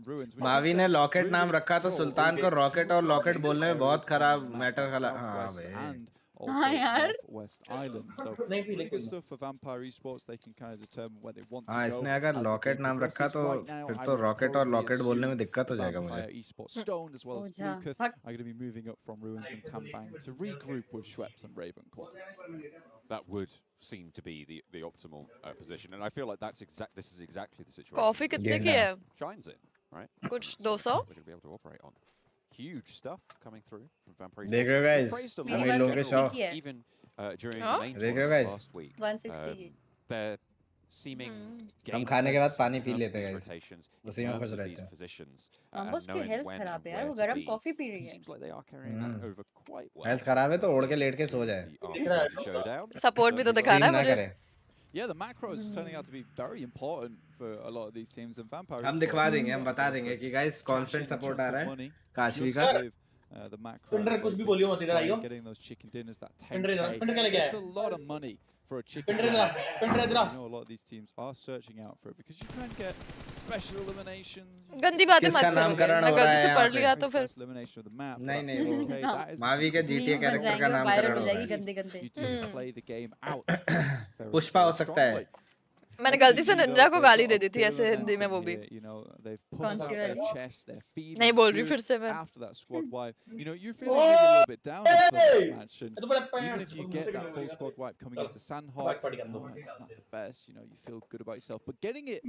Ruins. Mavi ने locket नाम रखा तो सुल्तान को rocket और locket बोलने में बहुत खराब मैटर खला. हाँ भाई. West Island. So really good stuff for Vampire Esports. They can kind of determine where they want to go. हाँ, इसने अगर लॉकेट नाम रखा तो फिर तो रॉकेट और लॉकेट बोलने में दिक्कत हो जाएगा मुझे. Esports Stone as well as Lucas are going to be moving up from Ruins and Tambang to regroup with Schweppes and Ravenclaw. That would seem to be the optimal position, and I feel like this is exactly the situation. Coffee कितने की है? Shines in, right? कुछ 200. We're going to be able to operate on. Huge stuff coming through from Vampire. देख रहे हो guys? हमें लोगों के shop. Even during the main देख रहे हो guys? last week, 160 की. they're seeming. हम खाने के बाद पानी पी लेते हैं guys. उसी में खुश रहते हैं. Ambos की health खराब है यार. वो गरम कॉफी पी रही है. Seems like they are carrying that over quite well. Health खराब है तो ओढ़ के लेट के सो जाए. Support भी तो दिखाना है मुझे. Yeah, the macros is turning out to be very important for a lot of these teams and Vampire. हम दिखवा देंगे, हम बता देंगे कि guys constant support आ रहा है. काशवी का. The macro. कुछ भी बोलियो मत इधर आइयो. Getting those chicken dinners that 10K. It's a lot of money for a chicken. You know, a lot of these teams are searching out for it because you can get special eliminations. गंदी बातें मत करो. मैं गलती से पढ़ लिया तो फिर. Elimination of the map. नहीं वो मावी के GTA कैरेक्टर का नाम करण हो रहा है. You just play the game out. Pushpa हो सकता है. मैंने गलती से निंजा को गाली दे दी थी ऐसे हिंदी में वो भी. नहीं बोल रही फिर से मैं. After that squad wipe, you know, you're feeling a little bit down after this match, and even if you get that full squad wipe coming into Sandhawk, it's not the best. You know, you feel good about yourself, but getting it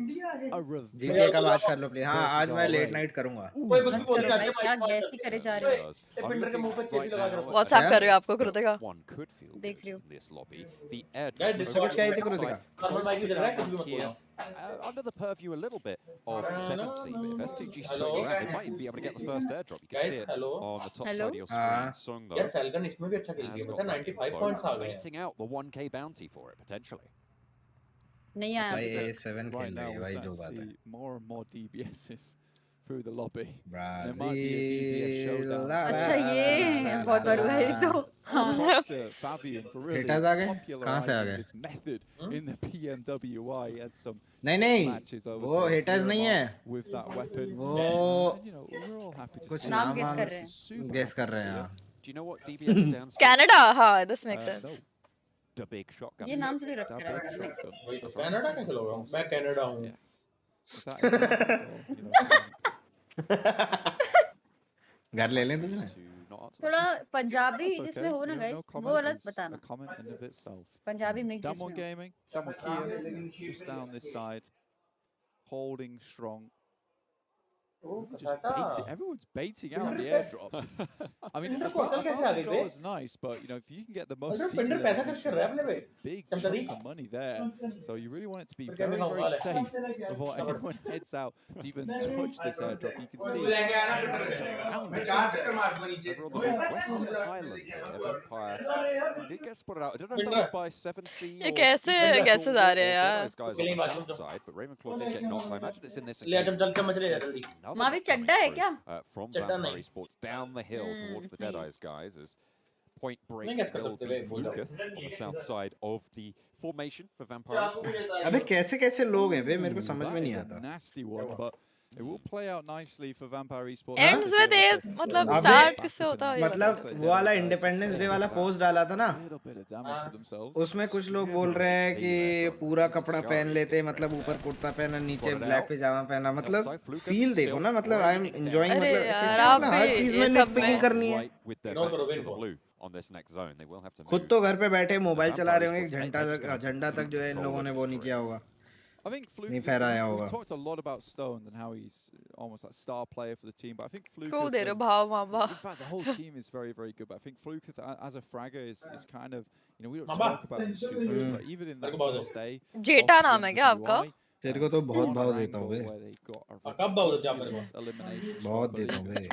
a revenge. GTA का match कर लो please. हाँ, आज मैं late night करूँगा. क्या gas ही करे जा रहे हो. WhatsApp कर रहे हो आपको कृतिका. देख रही हूँ. कुछ क्या थी Kritika? Here, under the purview a little bit of 7C, but if STG swing around, they might even be able to get the first airdrop. You can see it on the top side of your screen. Sung though, Falcon इसमें भी अच्छा खेल गया. बस 95 points आ गए. Waiting out the 1K bounty for it potentially. नहीं आया. भाई 7 खेल रही है भाई जो बात है. More and more DBSs through the lobby. Brazil. अच्छा ये बहुत बड़ा है तो. Fabian for really popularizing this method in the PMWI and some matches over वो haters नहीं है. With that weapon. वो you know, we're all happy to कुछ नाम guess कर रहे हैं. Do you know what DBS stands for? Canada. हाँ, this makes sense. No. The big shotgun. ये नाम थोड़ी रखा है. कनाडा का खिलौना. मैं कनाडा हूँ. घर ले लें तुझे. थोड़ा पंजाबी जिसमें हो ना गाइस वो वाला बताना. पंजाबी मिक्स जिसमें. Damwon Gaming, Damwon Kia, just down this side, holding strong. Everyone's baiting out the airdrop. I mean, $1,000 is nice, but you know, if you can get the most, big chunk of money there. So you really want it to be very, very safe before anyone heads out to even touch this airdrop. You can see surrounded over on the western island of Empire. Did get spotted out. I don't know if that was by 7C. ये कैसे जा रहे हैं यार? Those guys on the south side, but Ravenclaw did get knocked. I imagine it's in this. Mavi चड्डा है क्या? From Vampire Esports down the hill towards the Deadeye's guys as Point Break will be Lucas on the south side of the formation for Vampire Esports. अबे कैसे लोग हैं बे मेरे को समझ में नहीं आता. Nasty one, but It will play out nicely for Vampire Esports. Ends with a मतलब start किससे होता है मतलब वो वाला इंडिपेंडेंस डे वाला पोस्ट डाला था ना उसमें कुछ लोग बोल रहे हैं कि पूरा कपड़ा पहन लेते मतलब ऊपर कुर्ता पहना नीचे ब्लैक पिजामा पहना मतलब फील देखो ना मतलब आई एम एंजॉयिंग मतलब हर चीज में निटपिकिंग करनी है खुद तो घर पे बैठे मोबाइल चला रहे होंगे झंडा तक जो है इन लोगों ने वो नहीं किया होगा I think Fluke, we talked a lot about Stone and how he's almost like star player for the team, but I think Fluke, in fact, the whole team is very, very good, but I think Fluke as a fragger is kind of, you know, we don't talk about him too much, but even in that first day, जेटा नाम है क्या आपका? तेरे को तो बहुत भाव देता हूँ बे कब भाव देते आप मेरे को बहुत देता हूँ बे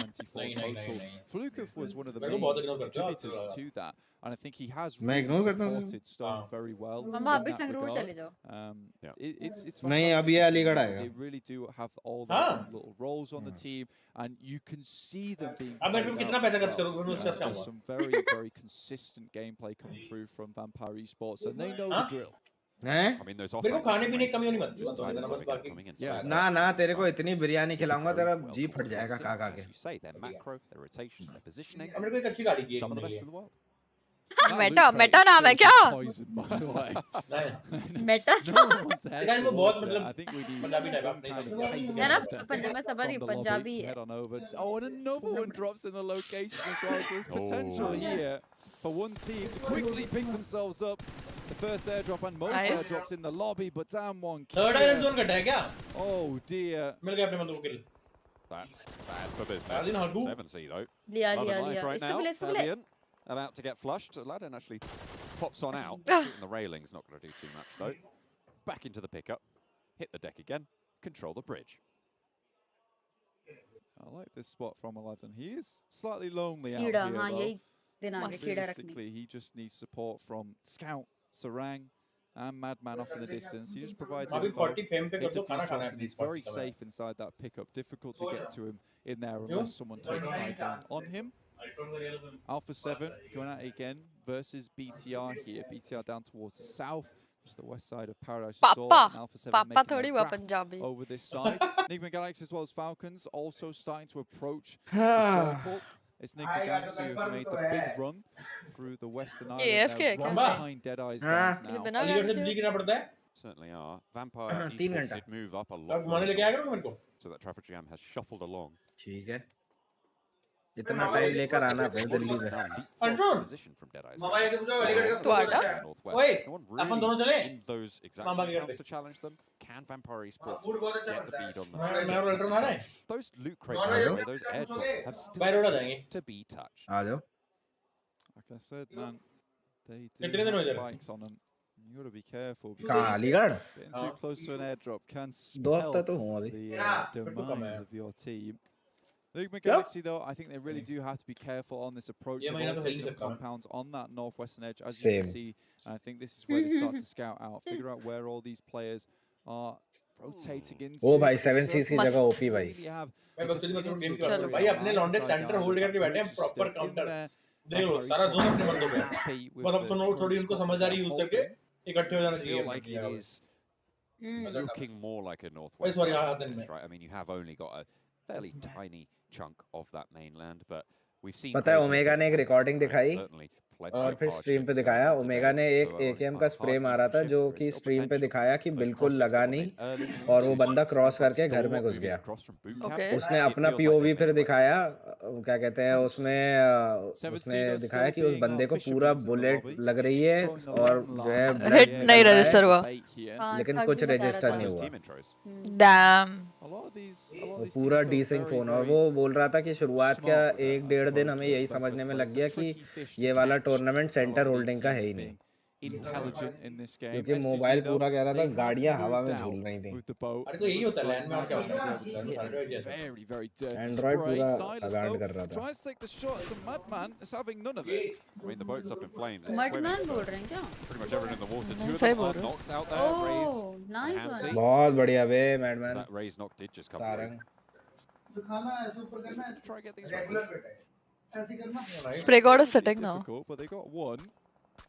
Flukov was one of the main contributors to that, and I think he has really supported Stone very well. मामा आप भी संगरूर चले जाओ. It's नहीं अभी अलीगढ़ आएगा. They really do have all the little roles on the team, and you can see them being. अब मैं कितना पैसा खर्च करूँ There's some very, very consistent gameplay coming through from Vampire Esports, and they know the drill. मेरे को खाने पीने की कमी होनी मत ना ना तेरे को इतनी बिरयानी खिलाऊंगा तेरा जी फट जाएगा खा के मेरे को एक अच्छी गाड़ी चाहिए मेटा नाम है क्या मेटा वो बहुत मतलब पंजाबी टाइप है ना पंजाबी में सबर पंजाबी है oh and another one drops in the location as well, so there's potential here for one team to quickly pick themselves up. The first airdrop and most airdrops in the lobby, but damn one kill. Third iron zone कटा है क्या? Oh dear. मिल गया अपने बंदों को kill. That's bad for business. 7C though. लिया इसको मिले About to get flushed. Aladdin actually pops on out. Shooting the railing's not going to do too much though. Back into the pickup. Hit the deck again. Control the bridge. I like this spot from Aladdin. He is slightly lonely out here though. Realistically, he just needs support from Scout, Sarang, and Madman off in the distance. He just provides he's very safe inside that pickup. Difficult to get to him in there unless someone takes high ground on him. Alpha 7 going at it again versus BTR here. BTR down towards the south, just the west side of Paradise. Alpha 7 making over this side. Enigma Galaxy as well as Falcons also starting to approach the circle. It's Enigma Galaxy who have made the big run through the western island. They're right behind Deadeye's guys now. Certainly are. Vampire Esports did move up a lot. So that traffic jam has shuffled along. ठीक है इतना time लेकर आना फिर दिल्ली में position from Deadeye's ओए अपन दोनों चले in those exact accounts to challenge them. Can Vampire Esports get the bead on them? Those loot crates, those airdrops have still to be touched. आ जाओ Like I said, man, they do have spikes on them. You got to be careful. कहाँ Aligarh Getting too close to an airdrop can spell the demise of your team. Enigma Galaxy, though, I think they really do have to be careful on this approach. They've all taken up compounds on that northwestern edge, as you can see. And I think this is where they start to scout out, figure out where all these players are rotating into. ओ भाई 7C की जगह OP भाई भाई अपने लॉन्डे centre hold करके बैठे हैं proper counter देख लो सारा जोन अपने बंदों पे बस अब तो थोड़ी उनको समझदारी यूज करके इकट्ठे हो जाना चाहिए like it is looking more like a northwest right? I mean, you have only got a fairly tiny chunk of that mainland, but we've seen पता है ओमेगा ने एक रिकॉर्डिंग दिखाई और फिर स्ट्रीम पे दिखाया ओमेगा ने एक एकेएम का स्प्रे मारा था जो कि स्ट्रीम पे दिखाया कि बिल्कुल लगा नहीं और वो बंदा क्रॉस करके घर में घुस गया उसने अपना पीओवी फिर दिखाया क्या कहते हैं उसमें दिखाया कि उस बंदे को पूरा बुलेट लग रही है और जो है हिट नहीं रजिस्टर हुआ लेकिन कुछ रजिस्टर नहीं हुआ डैम वो पूरा डीसिंग फोन और वो बोल रहा था कि शुरुआत का 1-1.5 दिन हमें यही समझने में लग गया कि ये वाला टूर्नामेंट सेंटर होल्डिंग का है ही नहीं क्योंकि मोबाइल पूरा कह रहा था गाड़ियां हवा में झूल रही थी अरे तो यही होता है लैंड में और क्या होता है एंड्रॉइड पूरा अगांड कर रहा था मडमैन बोल रहे हैं क्या सही बोल रहे हो ओह नाइस वन बहुत बढ़िया बे मैडमैन सारंग तो खाना ऐसे ऊपर करना है रेगुलर बेटा ऐसे करना Spray God is sitting now. But they got one.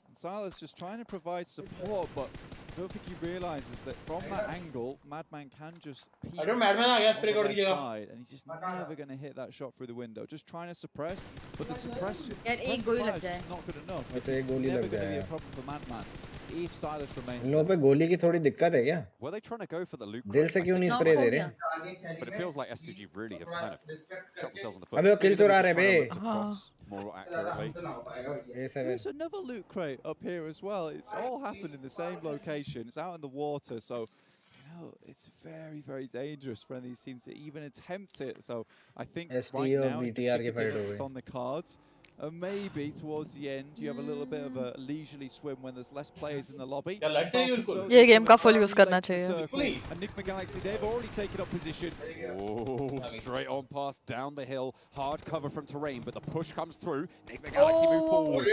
And Silas just trying to provide support, but I don't think he realizes that from that angle, Madman can just peek I don't Madman आ गया spray on कर the दीजिएगा. left side, and he's just never going to hit that shot through the window. Just trying to suppress, but the suppression एक गोली लग जाए. is not good enough. वैसे एक गोली Never लग going to be जाए. a problem for Madman if Silas remains. इन लोगों पे गोली की थोड़ी दिक्कत है क्या? Were they trying to go for the loot? दिल से क्यों नहीं स्प्रे दे रहे? But it feels like S2G really have kind of shot themselves in the foot. अबे वो किल चुरा रहे बे. More accurately. There's another loot crate up here as well. It's all happened in the same location. It's out in the water, so it's very, very dangerous for these teams to even attempt it. So I think right now it's on the cards. Maybe towards the end you have a little bit of a leisurely swim when there's less players in the lobby. ये game का full use करना चाहिए. And Enigma Galaxy, they've already taken up position. Oh, straight on past down the hill, hard cover from terrain, but the push comes through. Enigma Galaxy move forward.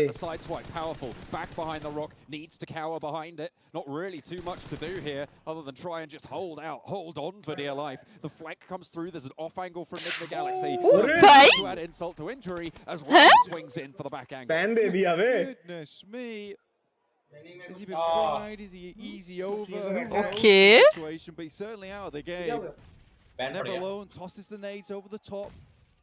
The side swipe, powerful. Back behind the rock, needs to cower behind it. Not really too much to do here, other than try and just hold out, hold on for dear life. The flank comes through. There's an off angle from Enigma Galaxy. To add insult to injury as well swings in for the back angle. Goodness me. Has he been fried? Is he easy over? Okay. Situation, but he's certainly out of the game. Never alone, tosses the nades over the top.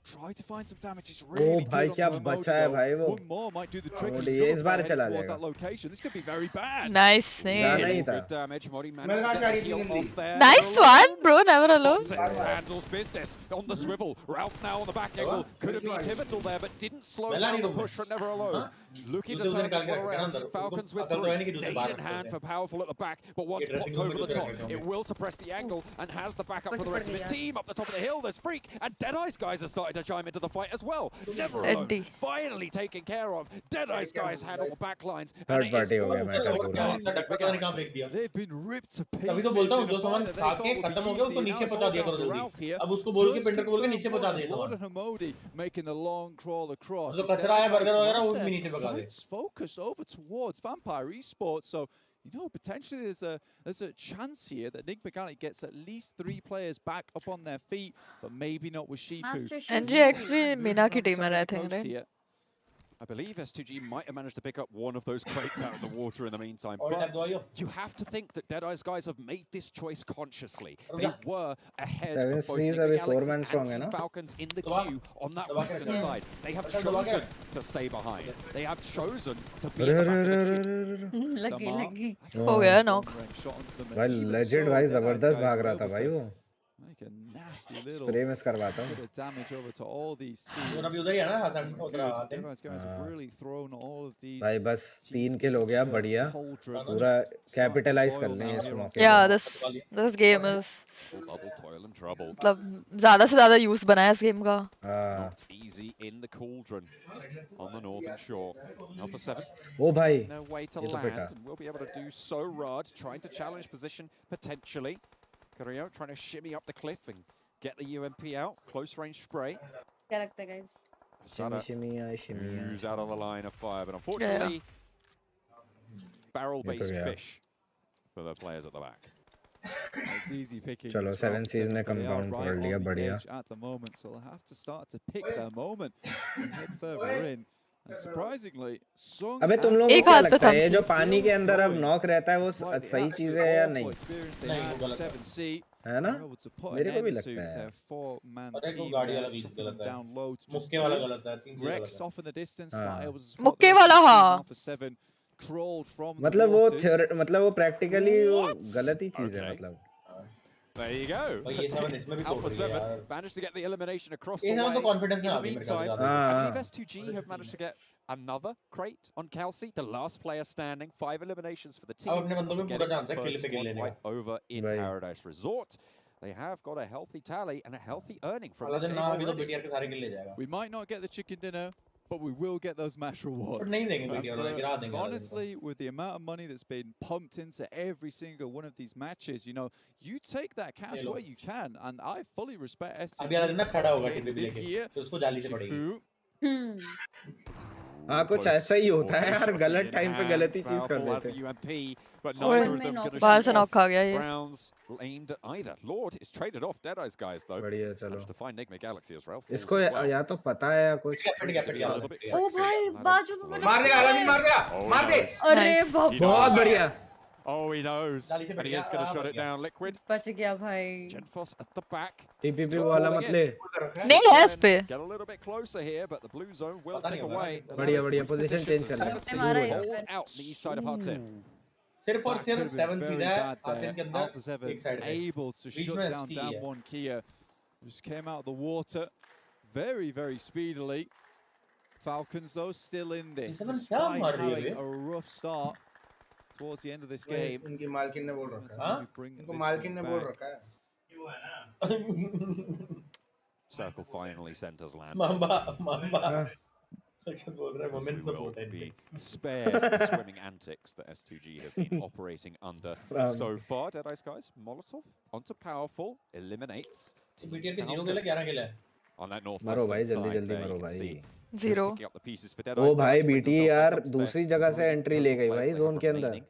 Try to find some damage. It's really good क्या बचा है भाई वो. One more might do the trick. ये इस बार चला towards जाएगा. that location. This could be very bad. Nice जाना ही name. था. Good damage. Mori managed to get the heal off there. Nice one, bro. Never alone. Handles business on the swivel. Ralph now on the back angle. Could have been pivotal there, but didn't slow down the push from Never Alone. Looking to turn this one around. Team Falcons with 3. Nade in hand for Powerful at the back, but once popped over the top, it will suppress the angle and has the backup for the rest of his team. Up the top of the hill, there's Freak, and Deadeye's guys have started to chime into the fight as well. Never Alone, finally taken care of. Deadeye's guys handle the back lines. Third party हो गया matter. They've been ripped to pieces. तभी तो बोलता हूँ जो सामान खा के खत्म हो गया उसको नीचे पहुंचा दिया करो जल्दी. अब उसको बोल के पिंटर को बोल के नीचे पहुंचा दे Lord and Hamodi making the long crawl across. जो कचरा है बर्गर वगैरह वो भी नीचे पका दे. Focus over towards Vampire Esports, so potentially there's a chance here that Enigma Galaxy gets at least 3 players back up on their feet, but maybe not with Shifu. NGX भी मीना की टीम है, I think, right? I believe S2G might have managed to pick up one of those crates out of the water in the meantime. But you have to think that Deadeye's guys have made this choice consciously. They were ahead of both Enigma Galaxy and Team Falcons in the queue on that western side. They have chosen to stay behind. They have chosen to be at the back of the लगी. हो गया knock. भाई legend भाई जबरदस्त भाग रहा था भाई वो. Make a nasty little Spray miss करवाता bit of damage over to all these teams. अभी उधर ही है ना हसन उधर आते हैं. Guys have really thrown all of these. भाई बस 3 किल हो गया बढ़िया. पूरा कैपिटलाइज कर लें इस मौके. Yeah, this game is toil and trouble. मतलब ज़्यादा से ज़्यादा use बना है इस game का. Not easy in the cauldron on the northern shore. Alpha 7. ओ भाई. No way to land, and we'll be able to do so. Rod trying to challenge position potentially. Carrillo trying to shimmy up the cliff and get the UMP out. Close range spray. क्या लगता है guys? Who's out of the line of fire, but unfortunately, barrel-based fish for the players at the back. It's easy picking. चलो 7 season ने compound कर लिया बढ़िया. At the moment, so they'll have to start to pick their moment and head further in. And surprisingly, अबे तुम लोगों को क्या लगता है जो पानी के अंदर अब नॉक रहता है वो सही चीज है या नहीं? है ना? मेरे को भी लगता है. अरे को गाड़ी वाला भी गलत है. मुक्के वाला गलत है. 3 Rex off in the distance. मुक्के वाला हाँ. मतलब वो प्रैक्टिकली गलत ही चीज है मतलब. There you go. Alpha 7 managed to get the elimination across the way. In the meantime, I believe S2G have managed to get another crate on Kelsey, the last player standing. 5 eliminations for the team. Getting the first squad right over in Paradise Resort. They have got a healthy tally and a healthy earning from this game already. We might not get the chicken dinner, but we will get those match rewards. Honestly, with the amount of money that's been pumped into every single one of these matches, you take that cash where you can, and I fully respect S2G. हाँ कुछ ऐसा ही होता है यार, गलत time पे गलत ही चीज कर देते हैं। बाहर से नॉक खा गया ये। Aimed at either. Lord is traded off Deadeye's guys though. बढ़िया चलो। To find Enigma Galaxy as well. इसको या तो पता है या कुछ। ओ भाई बाजू में मार देगा, अलादीन मार देगा, मार दे। अरे बाप, बहुत बढ़िया। Oh, he knows. And he is going to shut it down. Liquid. बच गया भाई। Genfos at the back. TPP वाला मत ले। नहीं है इस पे। Get a little bit closer here, but the blue zone will take away. बढ़िया बढ़िया पोजीशन चेंज करना है। Out the east side of Hot 10. सिर्फ और सिर्फ 7 सीधा है आते के अंदर Alpha7 एक side able to shut down one Kia. Just came out of the water very speedily. Falcons though still in this despite having a rough start towards the end of this game. इनकी मालकिन ने बोल रखा है, हाँ? इनको मालकिन ने बोल रखा है। Circle finally sent us land. Mamba. Will be spared the swimming antics that S2G have been operating under so far. Deadeye Skies, Molotov onto Powerful, eliminates. BTR के 0 खेला 11 खेला है। On that north मरो भाई जल्दी जल्दी मरो भाई। 0 ओ भाई BT यार दूसरी जगह से एंट्री ले गई भाई जोन के अंदर।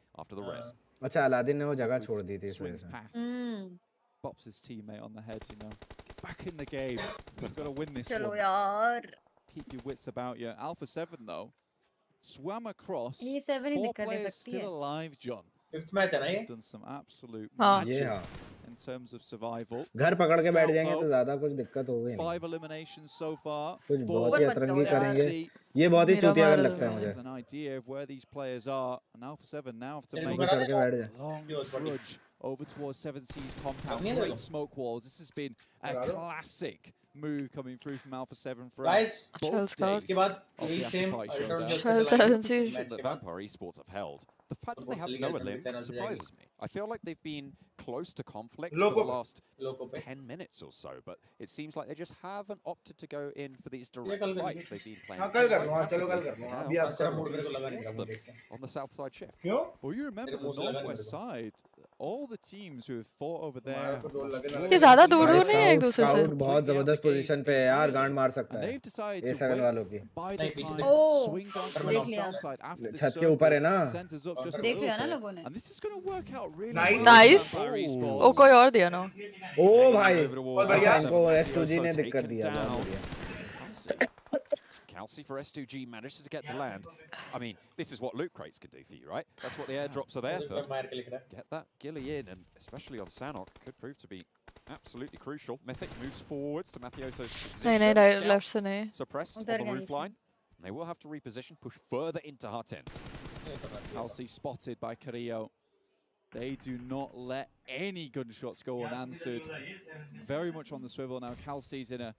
अच्छा अलादीन ने वो जगह छोड़ दी थी इस वजह से। Bops his teammate on the head, you know. Get back in the game. We've got to win this चलो one. यार। Keep your wits about you. Alpha7 though swam across. ये 7 ही 4 दिक्कत दे players सकती है। still alive, John. Fifth match है ना ये? Done some absolute हाँ। magic in terms of survival. घर पकड़ के बैठ जाएंगे तो ज्यादा कुछ दिक्कत होगी नहीं। 5 eliminations so far. कुछ बहुत ही अतरंगी करेंगे। ये बहुत ही चूतिया लगता है मुझे। An idea of where these players are, and Alpha7 now have to make चढ़ के बैठ a long trudge over towards 7C's compound. Great smoke walls. This has been a classic move coming through from Alpha7 for Guys, both इसके days बाद of यही the same Afterparty showdown. That Vampire Esports have held. The fact that they have no limbs surprises me. I feel like they've been close to conflict for the last 10 minutes or so, but it seems like they just haven't opted to go in for these direct fights. They've been playing on the south side shift. Well, you remember the northwest side. All the teams who have fought over there. ये ज़्यादा दूर नहीं है एक दूसरे से। बहुत जबरदस्त पोजीशन पे है यार, गांड मार सकता है। ये 7 वालों की। छत के ऊपर है ना। देख लिया ना लोगों ने। नाइस। ओ कोई और दिया ना। ओ भाई। अच्छा इनको S2G ने दिक्कत दिया। Kelsey for S2G manages to get to land. I mean, this is what loot crates can do for you, right? That's what the airdrops are there for. Get that Gilly in, and especially on Sanok, could prove to be absolutely crucial. Mythic moves forwards to Mafioso's position. नहीं left से नहीं। Suppressed on the roof line. They will have to reposition, push further into Hut 10. Kelsey spotted by Carrillo. They do not let any gunshots go unanswered. Very much on the swivel now. Kelsey's in an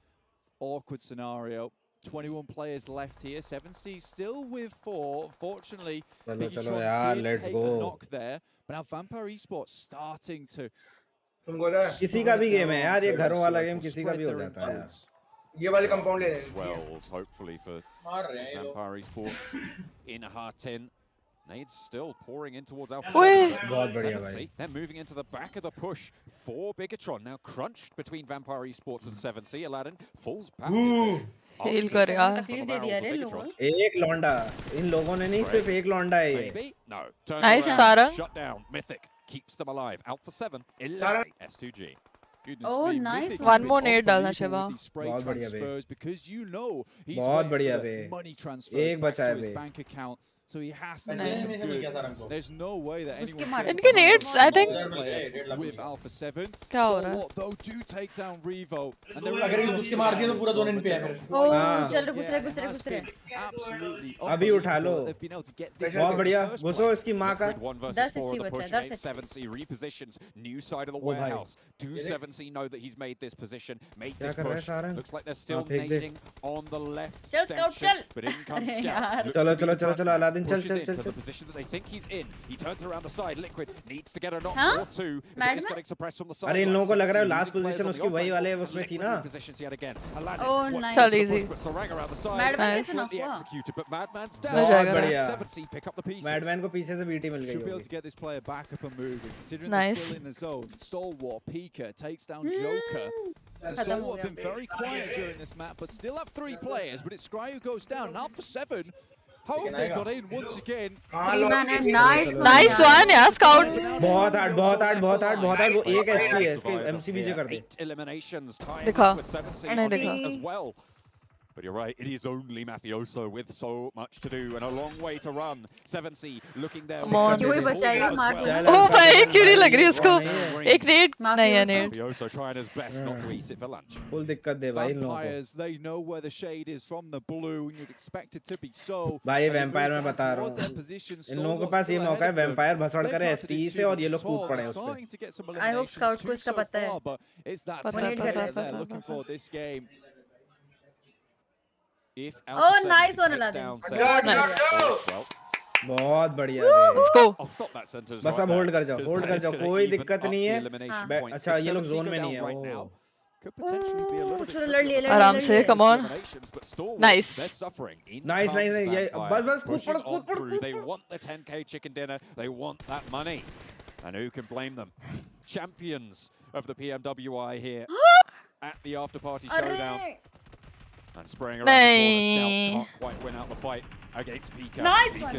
awkward scenario. 21 players left here. 7C still with 4. Fortunately, चलो यार, let's go. knock there. But now Vampire Esports starting to. किसी का भी game है यार, ये घरों वाला गेम किसी का भी हो जाता है यार। ये वाले कंपाउंड ले लेंगे। Wells, hopefully for Vampire Esports in Hut 10. Nades still pouring in towards Alpha 7. They're moving into the back of the push for Bigatron. Now crunched between Vampire Esports and 7C. Aladdin falls back. Heal कर यार। तकलीफ दे दिया रे लोगों। एक लौंडा, इन लोगों ने नहीं सिर्फ एक लौंडा है ये। No. Nice Sarang. Shut down. Mythic keeps them alive. Alpha 7 eliminate S2G. Oh nice. One more nade डालना शिवा। बहुत बढ़िया बे। Because you know he's बहुत बढ़िया बे। money transfers एक back बचा to है his bay. bank account. So he has to make them good. There's no way that anyone इनके nades I think with Alpha 7. क्या हो रहा है? Though do take down Revo. And अगर ये उसके मार दिया तो पूरा दोनों इन पे है। ओह चल घुस रहे। Absolutely. अभी उठा लो। बहुत बढ़िया। घुसो इसकी माँ का। 10 HP बचा है, 10 HP। 7C repositions new side of the warehouse. Do 7C know that he's made this position? Made this push. Looks like they're still nading on the left section. But in comes Scout. चलो Aladdin चल the position that they think he's in. He turns around the side. Liquid needs to get a knock or two. He's getting suppressed from the side. अरे इन लोगों को लग रहा है last position उसकी वही वाले उसमें थी ना। Oh nice. चल easy. मैडमैन कैसे knock हुआ? Executed, but Madman's down. बहुत बढ़िया। 7C pick up the pieces. Madman को पीछे से बीटी मिल गई। Should be able to get this player back up and moving. Considering Nice. they're still in the zone. Stalwart, Pika takes down Joker. And Stalwart have been very quiet during this map, but still have 3 players. But it's Scry who goes down. And Alpha 7 Hove they got in once again. Nice one यार Scout. बहुत hard वो एक HP है इसके MCBJ कर दे. Eliminations tying दिखा. up with 7C नहीं दिखा. as well. But you're right, it is only Mafioso with so much to do and a long way to run. 7C looking there. Come on. क्यों ही बचाएगा मार के. Oh भाई क्यों नहीं लग रही इसको? एक नेट नहीं है net. Mafioso trying his best not to eat it for lunch. Full दिक्कत दे भाई इन लोगों को. Vampires, they know where the shade is from the blue and you'd expect it to be so. भाई vampire मैं बता रहा हूँ. इन लोगों के पास ये मौका है vampire भसड़ करे ST से और ये लोग कूद पड़े उस पे. I hope Scout को इसका पता है. But it's that they're looking for this game. If Oh, nice one, Aladdin. बहुत बढ़िया. Let's go. बस अब होल्ड कर जाओ कोई दिक्कत नहीं है. अच्छा ये लोग जोन में नहीं है. आराम से come on. Nice. Nice. ये बस कूद पड़. They want the 10k chicken dinner. They want that money. And who can blame them? Champions of the PMWI here at the after party showdown. And spraying around the corner, Scout can't quite win out the fight against Pika. Nice one.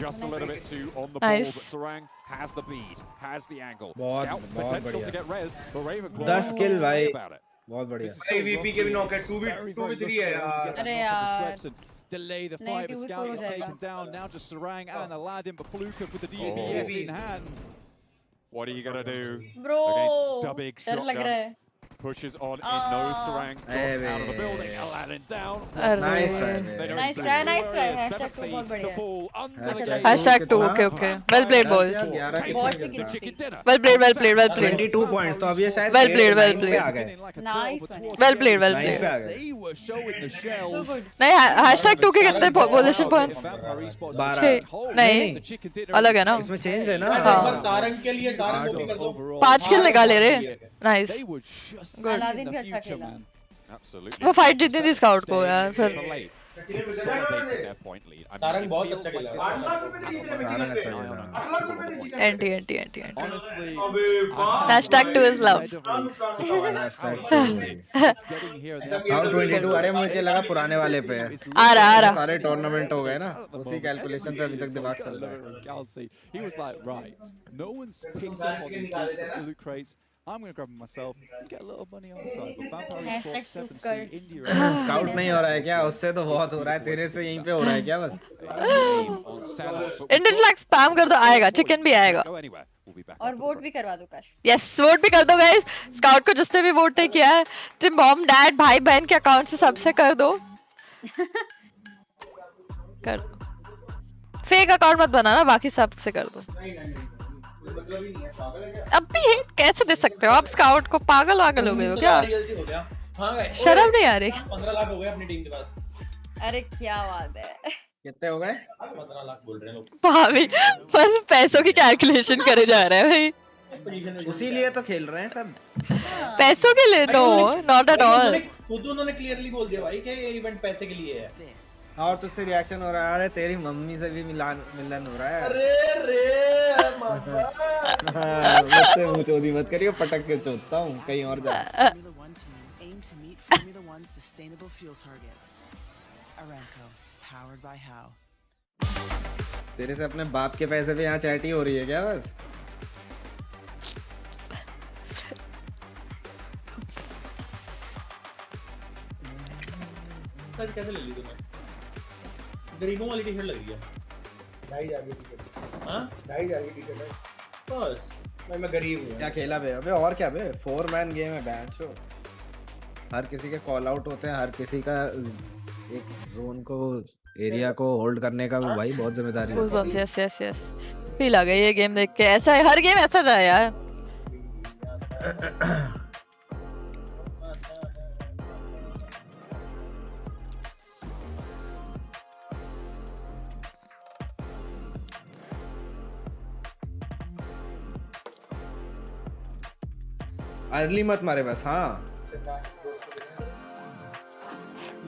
Just a little bit too on the ball, but Sarang has the bead, has the angle. Scout potential to get res, but Ravenclaw 10 kill भाई. about it. बहुत बढ़िया. VP के भी knock है 2v3 है यार. अरे यार. Delay the fight, but Scout is taken down. Now just Sarang and Aladdin, but Fluka with the DBS in hand. What are you gonna do Bro, against the big डर लग रहा है. Pushes on in, knows Sarang out of the building, Aladdin down. Nice try. Hashtag 2 बहुत बढ़िया. Hashtag 2. Okay. Well played boys. Well played. 22 points तो अब ये शायद Well played. आ गए. Nice one. Well played. They were showing the shells. नहीं hashtag 2 के कितने position points? 6 नहीं अलग है ना. इसमें change है ना. सारंग के लिए सारंग को कर दो. 5 kill निकाले रे. Nice. अलादीन भी अच्छा खेला. वो फाइट जीतनी थी स्काउट को यार फिर. सारंग बहुत अच्छा खेला. Anti. Hashtag 2 is love. How 22 अरे मुझे लगा पुराने वाले पे है. आ रहा. सारे टूर्नामेंट हो गए ना. उसी कैलकुलेशन पे अभी तक दिमाग चल रहा है. He was like, right, no one's picked up on these loot crates. I'm going to grab them myself and get a little money on the side. But Vampire Esports 7C India. Scout नहीं हो रहा है क्या? उससे तो बहुत हो रहा है. तेरे से यहीं पे हो रहा है क्या बस? इंडियन फ्लैग स्पैम कर दो आएगा. चिकन भी आएगा. और वोट भी करवा दो काश. यस वोट भी कर दो गाइस. स्काउट को जिसने भी वोट नहीं किया है टिम मॉम डैड भाई बहन के अकाउंट से सबसे कर दो. कर फेक अकाउंट मत बनाना. बाकी सबसे कर दो. अब भी हेट कैसे दे सकते हो आप स्काउट को? पागल हो गए हो क्या? शर्म नहीं आ रही. 15 लाख हो गए अपनी टीम के पास. अरे क्या बात है. कितने हो गए? 15 लाख बोल रहे हैं लोग. भाभी बस पैसों की कैलकुलेशन करे जा रहे हैं भाई. उसी लिए तो खेल रहे हैं सब. पैसों के लिए. No not at all. खुद उन्होंने क्लियरली बोल दिया भाई कि ये इवेंट पैसे के लिए है. और तुझसे रिएक्शन हो रहा है. अरे तेरी मम्मी से भी मिलन हो रहा है. अरे मुझसे मुँह चोदी मत करियो. पटक के चोदता हूँ कहीं और जा. तेरे से अपने बाप के पैसे पे यहाँ चैटी हो रही है क्या बस? कैसे ले ली तूने? गरीबों वाली टी-शर्ट लग रही है. 2,500 की टिकट. हां 2,500 की टिकट है बस. भाई मैं गरीब हूं. क्या खेला बे? अबे और क्या बे? 4 मैन गेम है बैंचो. हर किसी के कॉल आउट होते हैं. हर किसी का एक जोन को एरिया को होल्ड करने का वो भाई बहुत जिम्मेदारी है. यस फील आ गई ये गेम देख के. ऐसा है हर गेम ऐसा जाए यार. अर्ली मत मारे बस. हाँ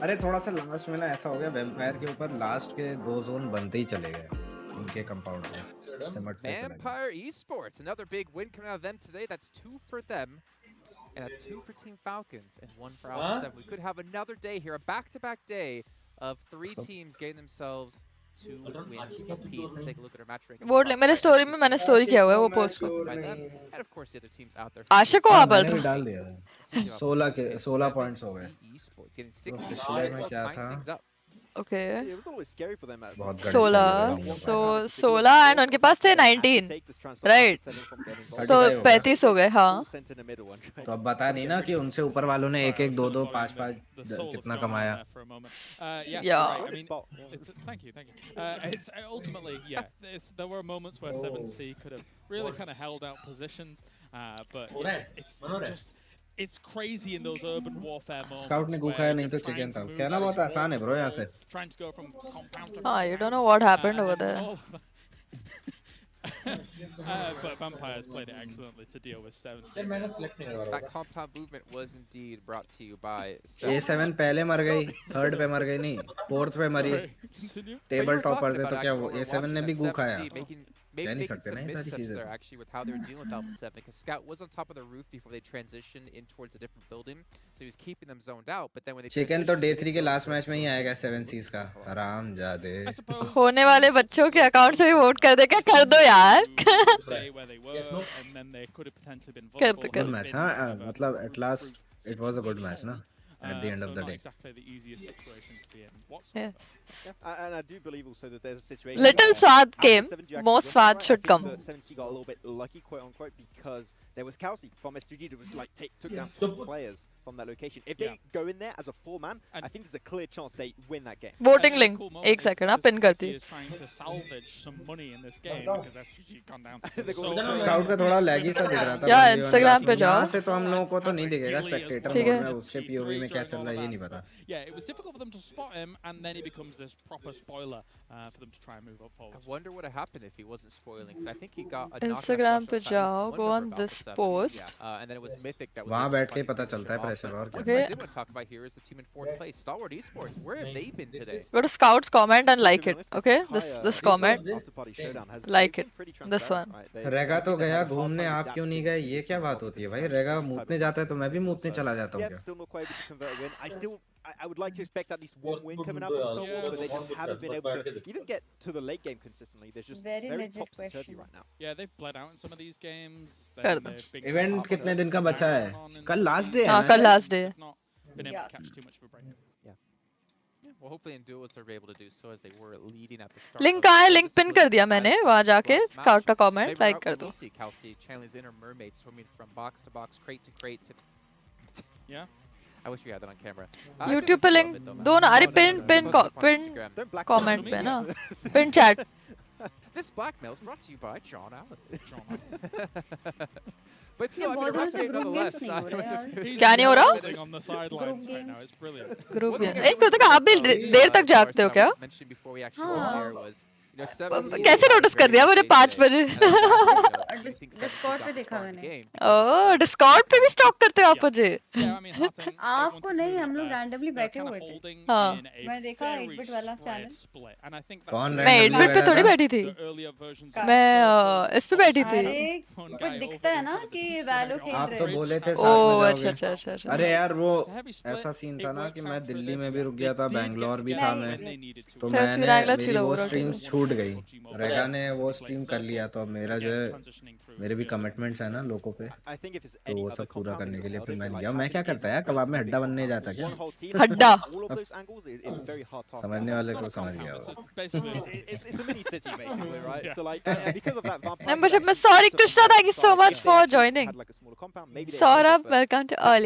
अरे थोड़ा सा लास्ट में ना ऐसा हो गया. वैम्पायर के ऊपर लास्ट के 2 जोन बनते ही चले गए उनके कंपाउंड में. Vampire Esports, another big win coming out of them today. That's 2 for them, and that's 2 for Team Falcons and 1 for Alpha 7. We could have another day here, a back-to-back day of 3 teams getting themselves 2 wins apiece. Let's take a look at our match ranking. Vote ले मेरे story में मैंने story किया हुआ है वो post को. And of course the other teams out there. आशिक को आप मैंने भी डाल दिया था. 16 पॉइंट्स हो गए. पिछले में क्या था? Okay. It was always scary for them. 16 and उनके पास थे 19, right? तो 35 हो गए. हाँ. तो अब बता नहीं ना कि उनसे ऊपर वालों ने 1-1, 2-2, 5-5 कितना कमाया. Yeah. I mean, thank you. It's ultimately, there were moments where 7C could have really kind of held out positions, but it's just. It's crazy in those urban warfare moments. Scout ने गूखा है नहीं तो chicken था. कहना बहुत आसान है bro यहाँ से. Trying to go from compound to you don't know what happened over there. But Vampires played it excellently to deal with 7C. That compound movement was indeed brought to you by A7 पहले मर गई, third पे मर गई नहीं, fourth पे मरी. Table toppers है तो क्या वो A7 ने भी गूखा है. Maybe making some missteps there actually with how they were dealing with Alpha 7 because Scout was on top of the roof before they transitioned in towards a different building, so he was keeping them zoned out. But then when they chicken तो Day 3 के last match में ही आएगा 7C's का. आराम जादे. होने वाले बच्चों के अकाउंट से भी वोट कर दे क्या कर दो यार. Good match, हाँ मतलब at last it was a good match ना. At the end of the day. Exactly the easiest situation to be in. Yes. And I do believe also that there's a situation. Little Swad came. More Swad should come. 7C got a little bit lucky, quote unquote, because there was Kelsey from SGG that was like took down 2 players from that location. If they go in there as a 4-man, I think there's a clear chance they win that game. Voting link. 1 second, आप pin करती. is trying to salvage some money in this game because SGG gone down. Scout का थोड़ा laggy सा दिख रहा था. यार Instagram पे जाओ. यहाँ से तो हम लोगों को तो नहीं दिखेगा spectator मोड में उसके POV में क्या चल रहा है ये नहीं पता. Yeah, it was difficult for them to spot him, and then he becomes this proper spoiler for them to try and move up forward. I wonder what happened if he wasn't spoiling, because I think he got a Instagram पे जाओ, go on this post. And then it was Mythic that was. वहाँ बैठ के पता चलता है pressure और क्या. What I did want to talk about here is the team in 4th place, Stalwart Esports. Where have they been today? Go to Scout's comment and like it, okay? This comment, like it, this one. रेगा तो गया घूमने, आप क्यों नहीं गए? ये क्या बात होती है भाई? रेगा मूतने जाता है तो मैं भी मूतने चला जाता हूँ क्या? I would like to expect at least 1 win coming out from Stalwart, but they just haven't been able to even get to the late game consistently. They're just very topsy-turvy right now. Yeah, they've bled out in some of these games. Event कितने दिन का बचा है? कल last day है हाँ, कल last day. Been able to catch too much of a break. Well, hopefully in duels they're able to do so as they were leading at the start. Link कहाँ है? Link pin कर दिया मैंने. वहाँ जाके Scout का comment like कर दो. Kelsey channeling his inner mermaid swimming from box to box, crate to crate to. Yeah. I wish we had that on camera. YouTube पे link दो ना. अरे pin comment पे ना. Pin chat. This blackmail is brought to you by John Allen. But still, I mean, a rough game nonetheless. क्या नहीं हो रहा? On the sidelines right now, it's brilliant. Group game. एक तो तक आप भी देर तक जागते हो क्या? Mentioned before we actually went there was. कैसे नोटिस कर दिया मैंने 5 बजे? डिस्कॉर्ड पे देखा मैंने. ओह डिस्कॉर्ड पे भी स्टॉक करते हो आप मुझे? आपको नहीं, हम लोग रैंडमली बैठे हुए थे. हाँ. मैं देखा 8-bit वाला चैनल. कौन मैं 8-bit पे थोड़ी बैठी थी. मैं इस पे बैठी थी. पर दिखता है ना कि वैलो खेल रहे हैं. आप तो बोले थे ओह अच्छा. अरे यार वो ऐसा सीन था ना कि मैं दिल्ली में भी रुक गया था, बैंगलोर भी था मैं, तो मैंने वो स्ट्रीम छूट गई. रेगा ने वो स्ट्रीम कर लिया तो अब मेरा जो है मेरे भी कमिटमेंट्स है ना लोगों पे, तो वो सब पूरा करने के लिए फिर मैं लिया. मैं क्या करता है कबाब में हड्डा बनने जाता क्या? हड्डा समझने वाले को समझ गया होगा. Membership में sorry Krishna, thank you so much for joining. Saurabh, welcome to all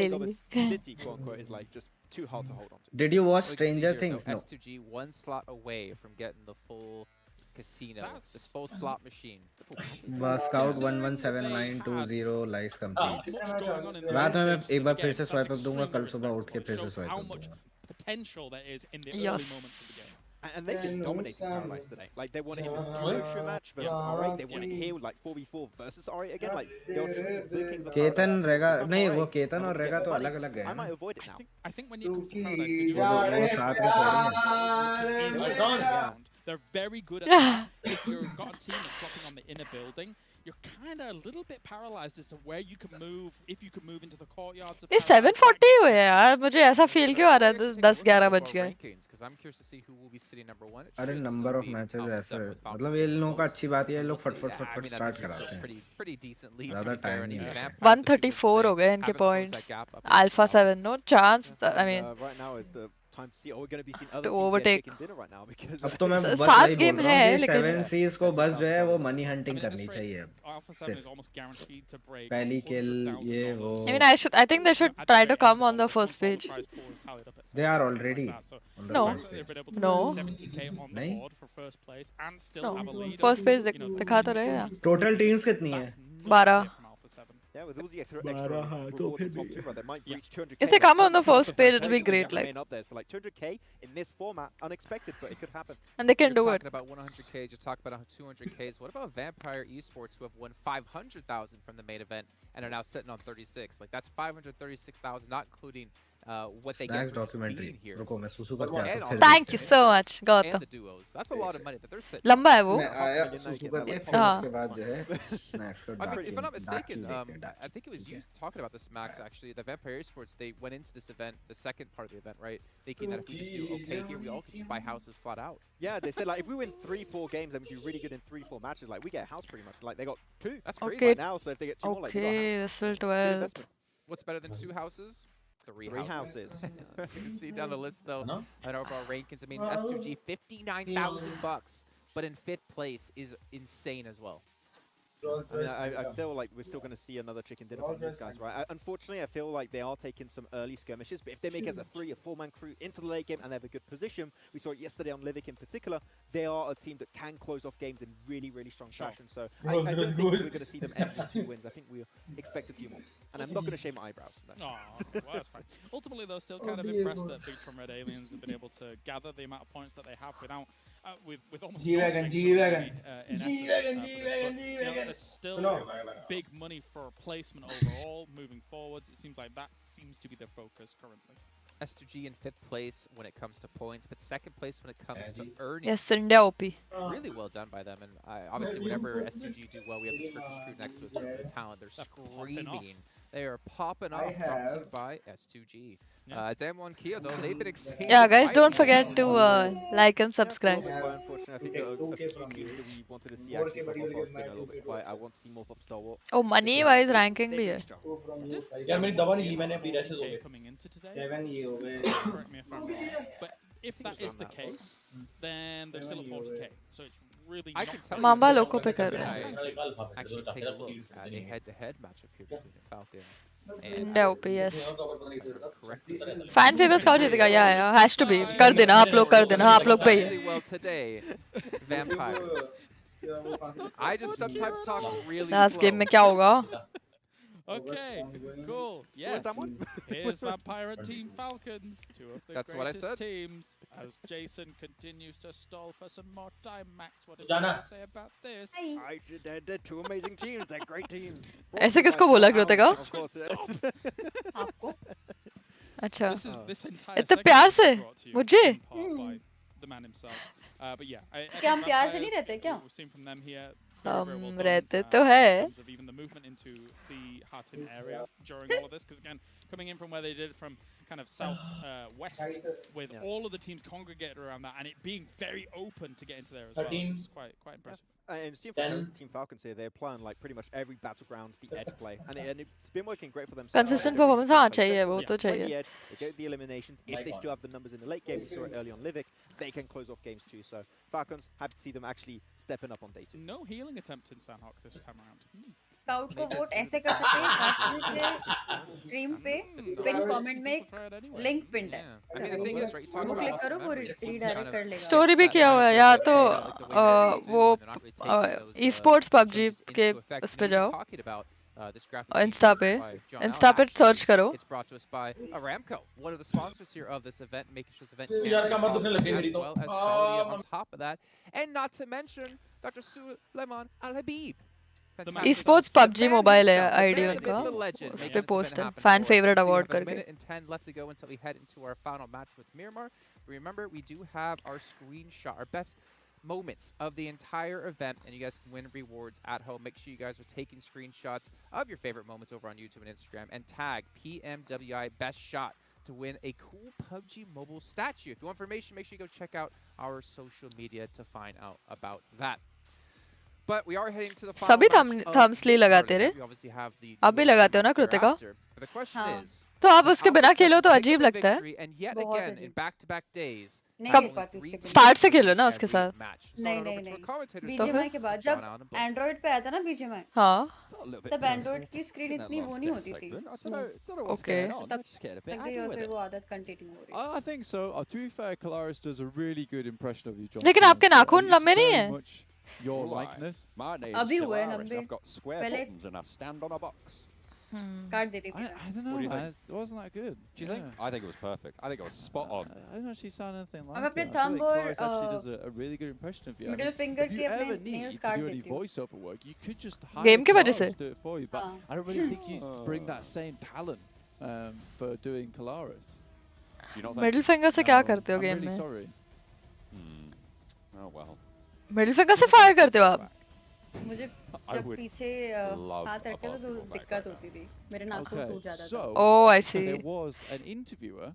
too hard to hold on to. Did you watch Stranger Things? No. S2G 1 slot away from getting the full casino, the full slot machine. Scout 117920 likes complete. रात में मैं एक बार फिर से swipe up दूंगा, कल सुबह उठ के फिर से स्वाइप अप दूंगा. Potential there is in the early moments of the game. And they just dominated Paradise today. Like they won it in a duo match versus R8. They won it here like 4v4 versus R8 again. Like they were just the kings of Ketan रेगा नहीं, वो केतन और रेगा तो अलग अलग गए. I might avoid it now. I think when you come to Paradise, वो साथ में थोड़ी है. They're very good at that. If you've got a team that's dropping on the inner building, you're kind of a little bit paralyzed as to where you can move, if you can move into the courtyards. ये 740 हुए यार मुझे ऐसा feel क्यों आ रहा है 10-11 बज गए अरे नंबर ऑफ मैचेस ऐसे मतलब ये लोगों का अच्छी बात है ये लोग फट स्टार्ट कराते हैं ज़्यादा टाइम नहीं लेते 134 हो गए इनके points Alpha 7 no chance I mean right now is the time to see are we going to be seeing to other teams overtake. get chicken dinner right now because अब तो मैं बस सात वही गेम बोल रहा हूँ है, कि लेकिन- 7 Cs को बस जो है वो मनी हंटिंग करनी चाहिए अब सिर्फ पहली किल ये वो I mean I think they should try to come on the first page. they are already on the No. first page. No. नहीं No. First page दिखा तो रहे हैं टोटल टीम्स कितनी है 12 yeah with all the extra rewards on top too, right, they might reach 200k. If they come on the first page, it'll be Places great, that like- remain up there. So like 200k in this format, unexpected, but it could happen. and they can do You're it. talking about 100K, you're talking about 200Ks. What about Vampire Esports, who have won 500,000 from the main event and are now sitting on 36? Like that's 536,000, not including what they Snacks get for just documentary being here. रुको मैं सुसु करके आता And हूँ on फिर Thank देखते you हैं। so much And Gautam. the duos. That's a lot of money that they're sitting. लंबा है वो मैं आया सुसु करके फिर हाँ। उसके बाद जो है स्नैक्स को I mean, if I'm not dark mistaken, देखते हैं I think it was you talking about this, Max, actually. The Vampire Esports, they went into this event, the second part of the event, right? Thinking that if we just do okay here, we all could just buy houses flat out. Yeah, they said like if we win 3-4 games and we do really good in 3-4 matches, like we get a house pretty much. Like they got 2. That's crazy. Okay. Right now, so if they get 2 more, like we got a house. Okay, there's still Good 12. investment. What's better than 2 houses? 3 3 houses. houses. You can see down the list, though, on overall rankings. I mean, S2G, $59,000, but in 5th place is insane as well. I mean, I feel like we're still going to see another chicken dinner from these guys, right? Unfortunately, I feel like they are taking some early skirmishes, but if they make us a 3 or 4-man crew into the late game and they have a good position, we saw it yesterday on Livic in particular, they are a team that can close off games in really, really strong fashion. So I don't think we're going to see them end with 2 wins. I think we expect a few more. And I'm not going to shave my eyebrows. No. Oh, well, that's fine. Ultimately, though, still kind of impressed that Big from Red Aliens have been able to gather the amount of points that they have without, with almost G-Wagon, no G-Wagon. in essence, G-Wagon, for this, G-Wagon, but, G-Wagon. there's still No. big money for placement overall moving forwards. It seems like that seems to be their focus currently. S2G in 5th place when it comes to points, but 2nd place when it comes to earnings. Yes, India OP. Really well done by them, and obviously whenever S2G do well, we have the Turkish crew next to us, the talent, they're screaming. They are popping off, brought to you by S2G. Damwon Kia, though, they've been extremely Yeah, guys, don't quiet. forget to like and subscribe. Quite unfortunate. I think a few teams that we wanted to see actually pop off have been a little bit quiet. I want to see more from Stalwart. Oh, money wise ranking भी है. यार मेरी दवा नहीं ली मैंने अपनी rashes हो 7K गए coming into today. 7 ये हो गए Correct me if I'm wrong. But if that is the case, then they're still at 40K. So it's really I not can tell Mamba you that लोगों पे कर रहे I हैं. actually take a look at a head-to-head matchup here between the Falcons and India OP, yes. correctly. Fan favors कौन जीतेगा? Yeah, has to be. कर देना, आप लोग कर देना, आप लोग पे ही है. Really well today, Vampires. I just sometimes talk really Last slow. game में क्या होगा? Okay, cool. Yes. Here's Vampire and Team Falcons, two of the That's what I greatest said. teams. As Jason continues to stall for some more time, Max, what did Jana. you say about this? They're 2 amazing teams. They're great teams. ऐसे किसको बोला Kritika? Of course. आपको This is this entire इतने segment प्यार is से brought to you मुझे? in part by the man himself. But yeah, I क्या हम think प्यार से नहीं Vampires, रहते क्या? we've seen from them here. Very, very well हम done, रहते तो in है. terms of even the movement into the Hartin area during all of this, because again, coming in from where they did from kind of south west, with all of the teams congregated around that, and it being very open to get into there as well, 13. it's quite impressive. And seeing from Team Falcons here, they're playing like pretty much every battlegrounds, the edge play, and it's been working great for them. so far. Consistent They're doing performance stuff हाँ like चाहिए, Sentinel, वो तो play the चाहिए. edge, they get the eliminations. If they still have the numbers in the late game, we saw it early on Livic, they can close off games too. So Falcons, happy to see them actually stepping up on day 2. No healing attempt in Sandhawk this time around. Scout को vote ऐसे कर सकते हैं राष्ट्रवीर के stream पे pin comment में link pin है I mean, the thing is, right, you talk वो about क्लिक Austin करो वो Memory, it's रीडायरेक्ट कर लेगा स्टोरी भी किया हुआ है या तो वो esports PUBG के उस पे जाओ इंस्टा पे पे सर्च करो. It's brought to us by Aramco, one of the sponsors here of this event, making sure this event यार कमर दुखने लग गई मेरी as तो well as Saudi on top of that, and not to mention Dr. Suleiman Al Habib. esports PUBG mobile है ID उनका. उस पे पोस्ट है फैन फेवरेट अवार्ड A करके. minute and 10 left to go until we head into our final match with Miramar. Remember, we do have our screenshot, our best moments of the entire event, and you guys can win rewards at home. Make sure you guys are taking screenshots of your favorite moments over on YouTube and Instagram, and tag PMWI Best Shot to win a cool PUBG Mobile statue. If you want information, make sure you go check out our social media to find out about that. But we are heading to the final सभी match of thumbs ले this लगाते tournament. रे We obviously have the आप भी duo लगाते हो ना match Kritika thereafter. But the question is, तो आप उसके बिना खेलो तो अजीब लगता है and yet again in back-to-back days, कब स्टार्ट से खेलो ना उसके साथ नहीं नहीं नहीं बीजीएमआई के बाद जब एंड्रॉइड पे आया था ना बीजीएमआई हाँ तब एंड्रॉइड की स्क्रीन इतनी वो नहीं होती थी ओके तब तक गई और फिर वो आदत कंटिन्यू हो रही है I think so. To be fair, Kalaris does a really good impression of you, John. लेकिन आपके नाखून लंबे नहीं है Your likeness. My name's अभी हुए Kalaris. लंबे I've got square पहले buttons and I stand on a box. काट देती थी I don't know. What do you think? It wasn't that good. Do you think? I think it was perfect. I think it was spot on. I don't actually sound anything like अब अपने it. I feel thumb like और Kalaris actually does a really good impression of you. middle finger if के you अपने ever need nails to काट do any देती हूँ voiceover work, you could just hire Game की वजह से Kalaris to do it for you. But I don't really think you bring that same talent for doing Kalaris. Middle finger से क्या करते हो I'm गेम really में sorry. Oh well. Middle finger से fire करते हो आप मुझे जब पीछे हाथ रखते थे तो दिक्कत होती थी मेरे नाखून टूट जाता था Oh, I see. There was an interviewer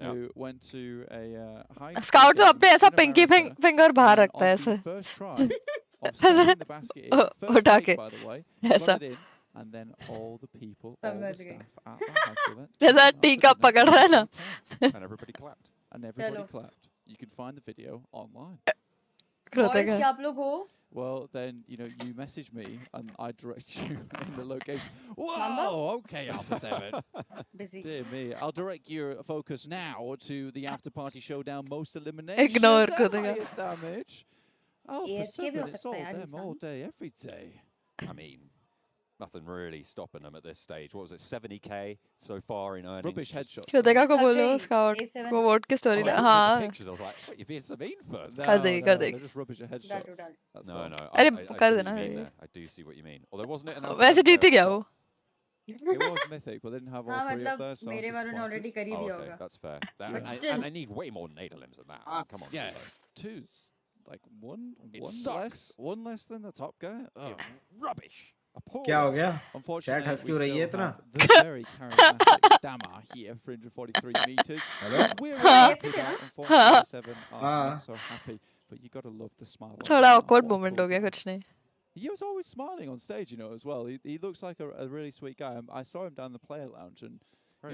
who went to a high scout तो अपने ऐसा पिंकी फिंगर बाहर रखता है ऐसे first try of sending the basket in. First उठा take, के by the way. ऐसा Got it in, and then all the people, all the समझ गई staff at that high school went, जैसा टीका पकड़ रहा है ना And everybody clapped. and everybody चलो clapped. You can find the video online. Boys क्या आप लोग हो Well, then, you message me and I direct you in the location. Whoa, okay, Alpha 7. Busy. Dear me. I'll direct your focus now to the after party showdown most eliminations Ignore and करेगा highest damage. Alpha AFK भी 7, हो it's सकता all है यार them all इंसान day, every day. I mean, nothing really stopping them at this stage. What was it, 70k so far in earnings? Rubbish headshots. Kritika को थक बोलो गई स्काउट A7 को वोट की स्टोरी Oh, I हाँ looked at the pictures. I was like, what, you're being so mean for? कर देगी कर They're देगी just rubbish डाल headshots. डाल That's No, all. no. अरे I see कर what देना you mean ये there. I do see what you mean. Although wasn't it an वैसे जीत ही गया वो It was mythic, but they didn't have all हाँ three up मतलब there, so I'm मेरे वालों ने disappointed. ऑलरेडी कर ही Oh, दिया okay, होगा that's fair. But And still. I need way more Naderlims than that. Come on. Yeah, two's like one sucks. less than the top guy. Oh. Rubbish. क्या हो गया Unfortunately, chat हंस we क्यों रही है still इतना have the very charismatic Dama here, 343 meters. Hello? We're हाँ unfortunately 7 are हाँ not so happy, but you got to love the smile. on थोड़ा Dama. awkward What a moment cool हो गया guy. कुछ नहीं He was always smiling on stage, as well. He looks like a really sweet guy. I saw him down the player lounge, and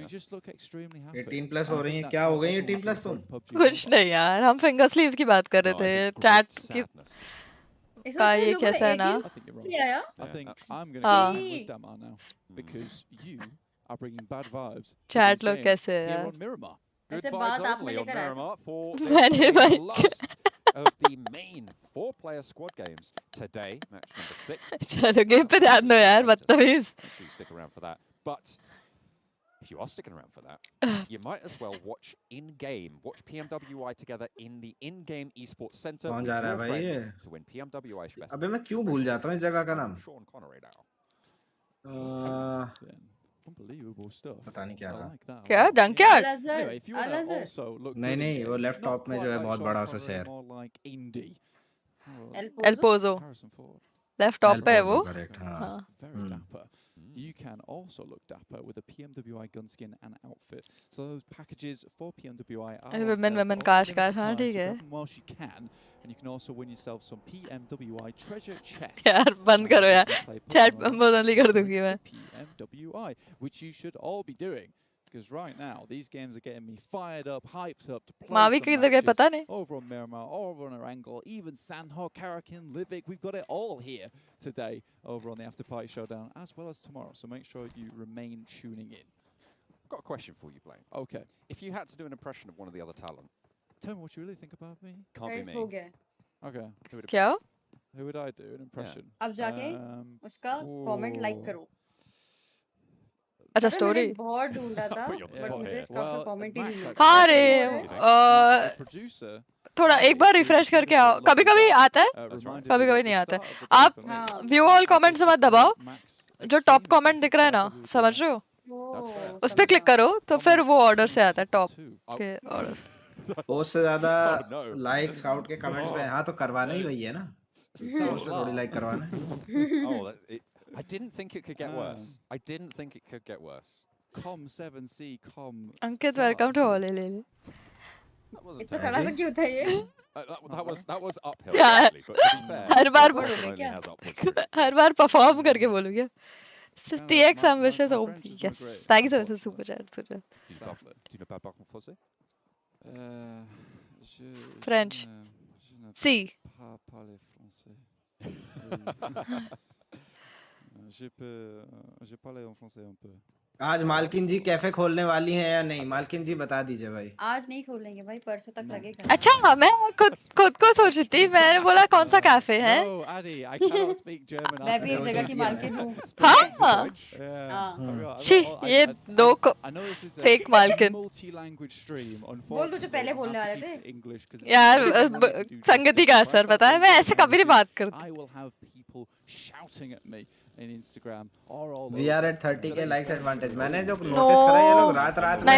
you just look extremely happy. 18 plus And हो I रही think हैं that's क्या हो what गई everyone 18 plus should तुम do in PUBG कुछ Mobile. नहीं यार हम फिंगर स्लीव्स की बात कर रहे थे चैट की इस का वक्त ये लोगों ने कैसा है ना 18 I think you're wrong. लिया यार I think I'm going to हाँ go with Damar now because you are bringing bad vibes to chat these लोग games कैसे है here यार on Miramar. Good ऐसे vibes बात आपने only on लेकर आया था Miramar for मैंने the भाई last of the main 4-player squad games today. Match number 6. चलो गेम पे ध्यान दो यार बदतमीज Make sure you stick around for that. But if you are sticking around for that, you might as well watch in-game. Watch PMWI together in the in-game esports center कौन with जा रहा है your भाई ये friends to win PMWI best. अबे मैं क्यों भूल जाता हूँ इस जगह का नाम Sean Connery now. Unbelievable stuff. पता नहीं क्या I था like that. क्या I like डंक it. यार Anyway, if you want to Al-Azhar. also look नहीं good नहीं in वो game, लेफ्ट not टॉप में जो quite है like बहुत Sean बड़ा सा Connery, शहर more like indie. Oh, L Pozzo Harrison Ford. Left top पे है वो करेक्ट हाँ हाँ Very dapper. You can also look dapper with a PMWI gun skin and outfit. So those packages for PMWI are on women, sale women, for Kaash, limited Kaash, हाँ time, so ठीक है grab them whilst you can. And you can also win yourself some PMWI treasure chests. यार बंद करो यार chat बदली कर दूंगी मैं PMWI, which you should all be doing. Because right now, these games are getting me fired up, hyped up to play Mavi some किधर गए पता matches नहीं over on Miramar, over on Erangel, even Sandhog, Karakin, Livik. We've got it all here today over on the After Party Showdown, as well as tomorrow. So make sure you remain tuning in. I've got a question for you, Blaine. Okay. If you had to do an impression of one of the other talent, Tell me what you really think about me. can't Guys, be हो me. गया है। Okay. Who would it क्या Who would I do an impression? अब जाके उसका comment like ooh. करो अच्छा पता है, स्टोरी मैंने बहुत ढूंढा था Put you on the but spot मुझे here. इसका Well, कमेंट ही Max नहीं actually मिला हाँ said रे that Uh, the producer थोड़ा एक बार रिफ्रेश करके आओ कभी कभी आता है reminded कभी me कभी at नहीं the आता start of the आप day for me. हाँ व्यू ऑल कमेंट्स मत दबाओ Max जो टॉप कमेंट दिख रहा है ना समझ रहे हो ओ उस पे क्लिक करो तो फिर वो ऑर्डर से आता है टॉप two. के ऑर्डर पोस्ट से ज्यादा लाइक स्काउट के कमेंट्स पे हाँ तो करवाना ही वही है ना पोस्ट पे थोड़ी लाइक करवाना है I didn't think it could get worse. I didn't think it could get worse. Com7C com. Ankit, welcome to All LL. इतना सड़ा सा क्यों था ये? That was uphill. Actually, but to be fair, her bar only has upwards. Her bar perform करके बोलोगे. TX ambitious OP. Yes. Thank you so much for super chat. Tu ne parles pas français? French. Si. Pas parler français. Je parle en français un peu. आज मालकिन जी cafe खोलने वाली हैं या नहीं मालकिन जी बता दीजिए भाई आज नहीं खोलेंगे भाई परसों तक लगेगा अच्छा मैं खुद को सोच रही थी मैंने बोला कौन सा कैफे है मैं भी एक जगह की मालकिन हूँ हाँ ये दो फेक मालकिन बोल दो जो पहले बोलने वाले थे यार संगति का असर पता है मैं ऐसे कभी नहीं बात करती in Instagram we are at 30k likes advantage मैंने जो नोटिस करा ये लोग रात में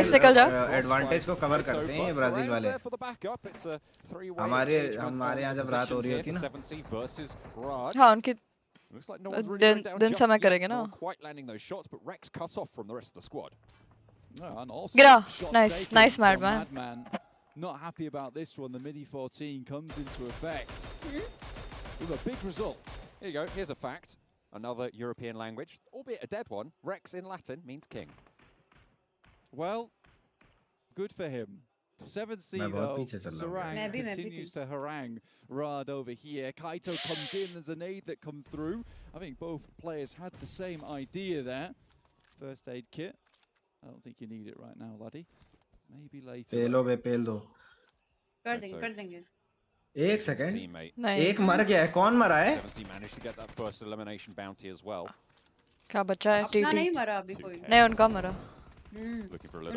एडवांटेज को कवर करते हैं ब्राजील वाले हमारे यहाँ जब रात हो रही होती ना हाँ उनकी दिन समय करेंगे ना गिरा nice madman not happy about this one the midi 14 comes into effect with a big result. Here you go, here's a fact. Another European language, albeit a dead one. Rex in Latin means king. Well, good for him. 7C though, Sarang continues to harangue Rad over here. Kaito comes in, there's a nade that comes through. I think both players had the same idea there. First aid kit. I don't think you need it right now, laddie. Maybe later. पेल दो कर देंगे एक second एक मर गया है कौन मरा है क्या बचा है टीटी नहीं मरा अभी कोई नहीं उनका मरा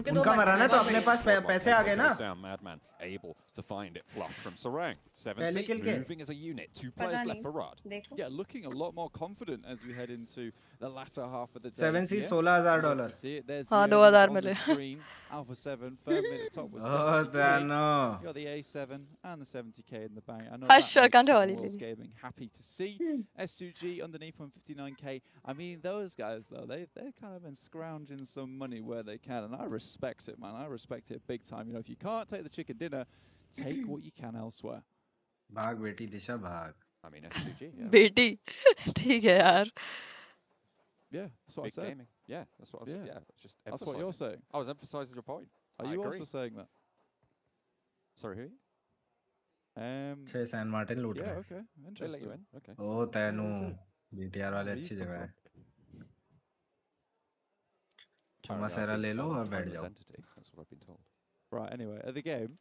उनका मरा ना तो अपने पास पैसे आ गए ना able to find it flush from Sarang. 7C moving as a unit. 2 players left for Rad. Yeah, looking a lot more confident as we head into the latter half of the day. 7C $16,000. हाँ 2,000 मिले. Alpha 7, third minute top was 70K. You got the A7 and the 70K in the bank. I know Hush, that can't makes World Gaming happy to see. S2G underneath 159K. I mean, those guys though, they've kind of been scrounging some money where they can, and I respect it, man. I respect it big time. You know, if you can't take the chicken dinner, take what you can elsewhere. भाग बेटी दिशा भाग. I mean S2G. Yeah. बेटी ठीक है यार. Yeah, that's what big I said. Gaming. Yeah, that's what I was, yeah, just that's what you're saying. I was emphasizing your point. Are you also saying that? Sorry, who? छह San Martin लूट रहे हैं. Okay, interesting. Okay. ओ तैनू BTR वाले अच्छी जगह है. चुम्मा सेरा ले लो और बैठ जाओ. That's what I've been told. Right, anyway, at the game,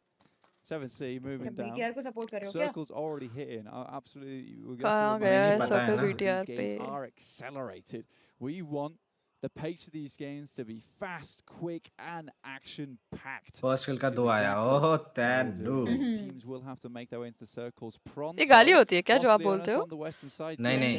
7C moving down. BTR को support कर रहे हो क्या? Circles already hitting. Absolutely, we'll get कहाँ गया circle BTR पे? These games are accelerated. We want the pace of these games to be fast, quick, and action-packed. First kill का 2 आया. Oh, तैनू. Teams will have to make their way into circles pronto. ये गाली होती है क्या जो आप बोलते हो? नहीं नहीं.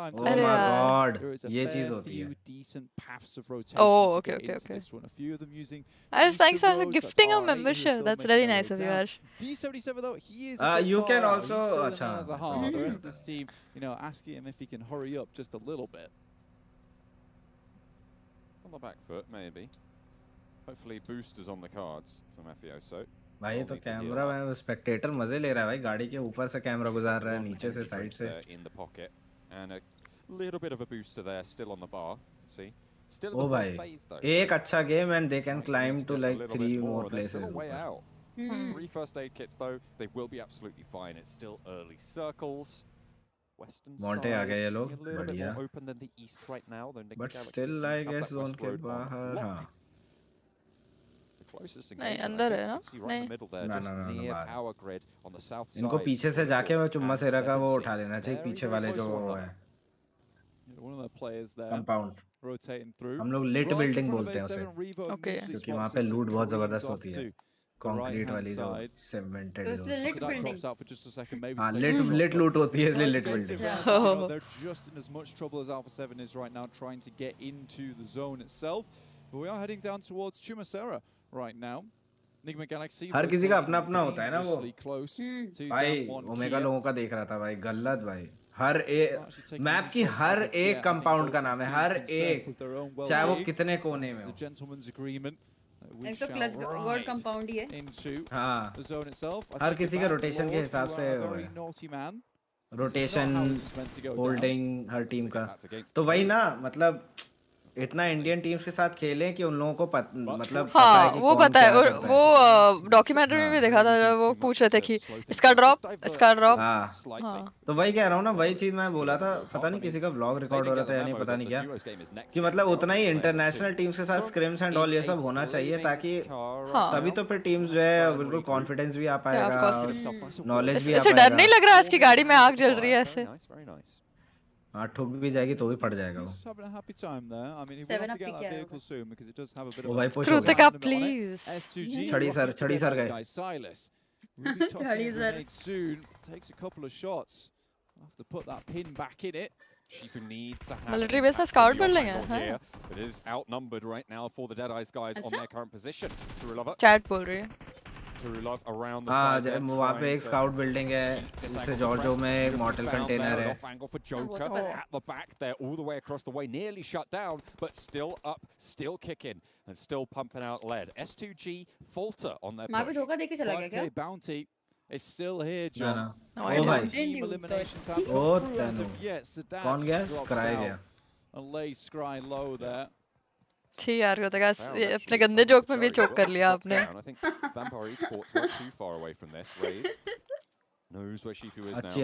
Oh my God. ये चीज होती है. Decent paths of rotation. Oh, okay. This one, a few of them using. I was thanks for gifting a membership. That's really nice of you, Harsh. D77 though, he is. You can also. The rest of this team, you know, asking him if he can hurry up just a little bit. On the back foot, maybe. Hopefully, boosters on the cards from Mafioso. भाई तो camera में Spectator मजे ले रहा है भाई गाड़ी के ऊपर से कैमरा गुजार रहा है नीचे से साइड से. In the pocket and a little bit of a booster there, still on the bar. See, still. Oh भाई, एक अच्छा game and they can climb to like 3 more places. Way out. 3 first aid kits though, they will be absolutely fine. It's still early circles. Western Monte आ गए ये लोग बढ़िया. Open than the east right now. But still I guess zone के बाहर हाँ. नहीं अंदर है ना? नहीं. इनको पीछे से जाके वो चुम्मा सेरा का वो उठा लेना चाहिए पीछे वाले जो है. One of the players there. Compound. Rotating through. हम लोग lit building बोलते हैं उसे. Okay. क्योंकि वहाँ पे loot बहुत ज़बरदस्त होती है. Concrete वाली जो cemented जो. lit building. हाँ lit loot होती है इसलिए lit building. They're just in as much trouble as Alpha 7 is right now, trying to get into the zone itself. But we are heading down towards Chumacera. right now. Enigma Galaxy हर किसी का अपना अपना होता है ना वो भाई omega लोगों का देख रहा था भाई गलत भाई हर एक मैप की हर एक कंपाउंड का नाम है हर एक चाहे वो कितने कोने में हो एक तो क्लच गॉड कंपाउंड ही है हाँ हर किसी के रोटेशन के हिसाब से रोटेशन होल्डिंग हर टीम का तो वही ना मतलब इतना इंडियन टीम्स के साथ खेलें कि उन लोगों को मतलब हाँ पता है कि वो पता है और वो डॉक्यूमेंट्री में भी देखा था जब वो पूछ रहे थे कि इसका ड्रॉप हाँ तो वही कह रहा हूँ ना वही चीज मैं बोला था पता नहीं किसी का व्लॉग रिकॉर्ड हो रहा था या नहीं पता नहीं क्या कि मतलब उतना ही इंटरनेशनल टीम्स के साथ स्क्रिम्स एंड ऑल ये सब होना चाहिए ताकि तभी तो फिर टीम्स जो है बिल्कुल कॉन्फिडेंस भी आ पाएगा नॉलेज भी आ पाएगा डर नहीं लग रहा इसकी गाड़ी में आग जल रही है ऐसे हाँ ठुक भी जाएगी तो भी फट जाएगा वो भाई पुश हो गया प्लीज छड़ी सर गए छड़ी sir takes a couple of shots have to put that pin back in it Shifu needs to have military base में स्काउट कर लेंगे it is outnumbered right now for the Dead Eyes guys on their current position chat बोल रही है हाँ वहाँ पे एक स्काउट बिल्डिंग है जिससे जॉर्जो में एक मॉर्टल कंटेनर है at the back there all the way across the way nearly shut down but still up still kicking and still pumping out lead S2G falter on their माँ भी धोखा देके चला गया क्या bounty is still here John ओ भाई ओ तनु कौन गया स्क्राई गया and lay Scry low there छी यार होता है अपने गंदे जोक में भी चोक कर लिया आपने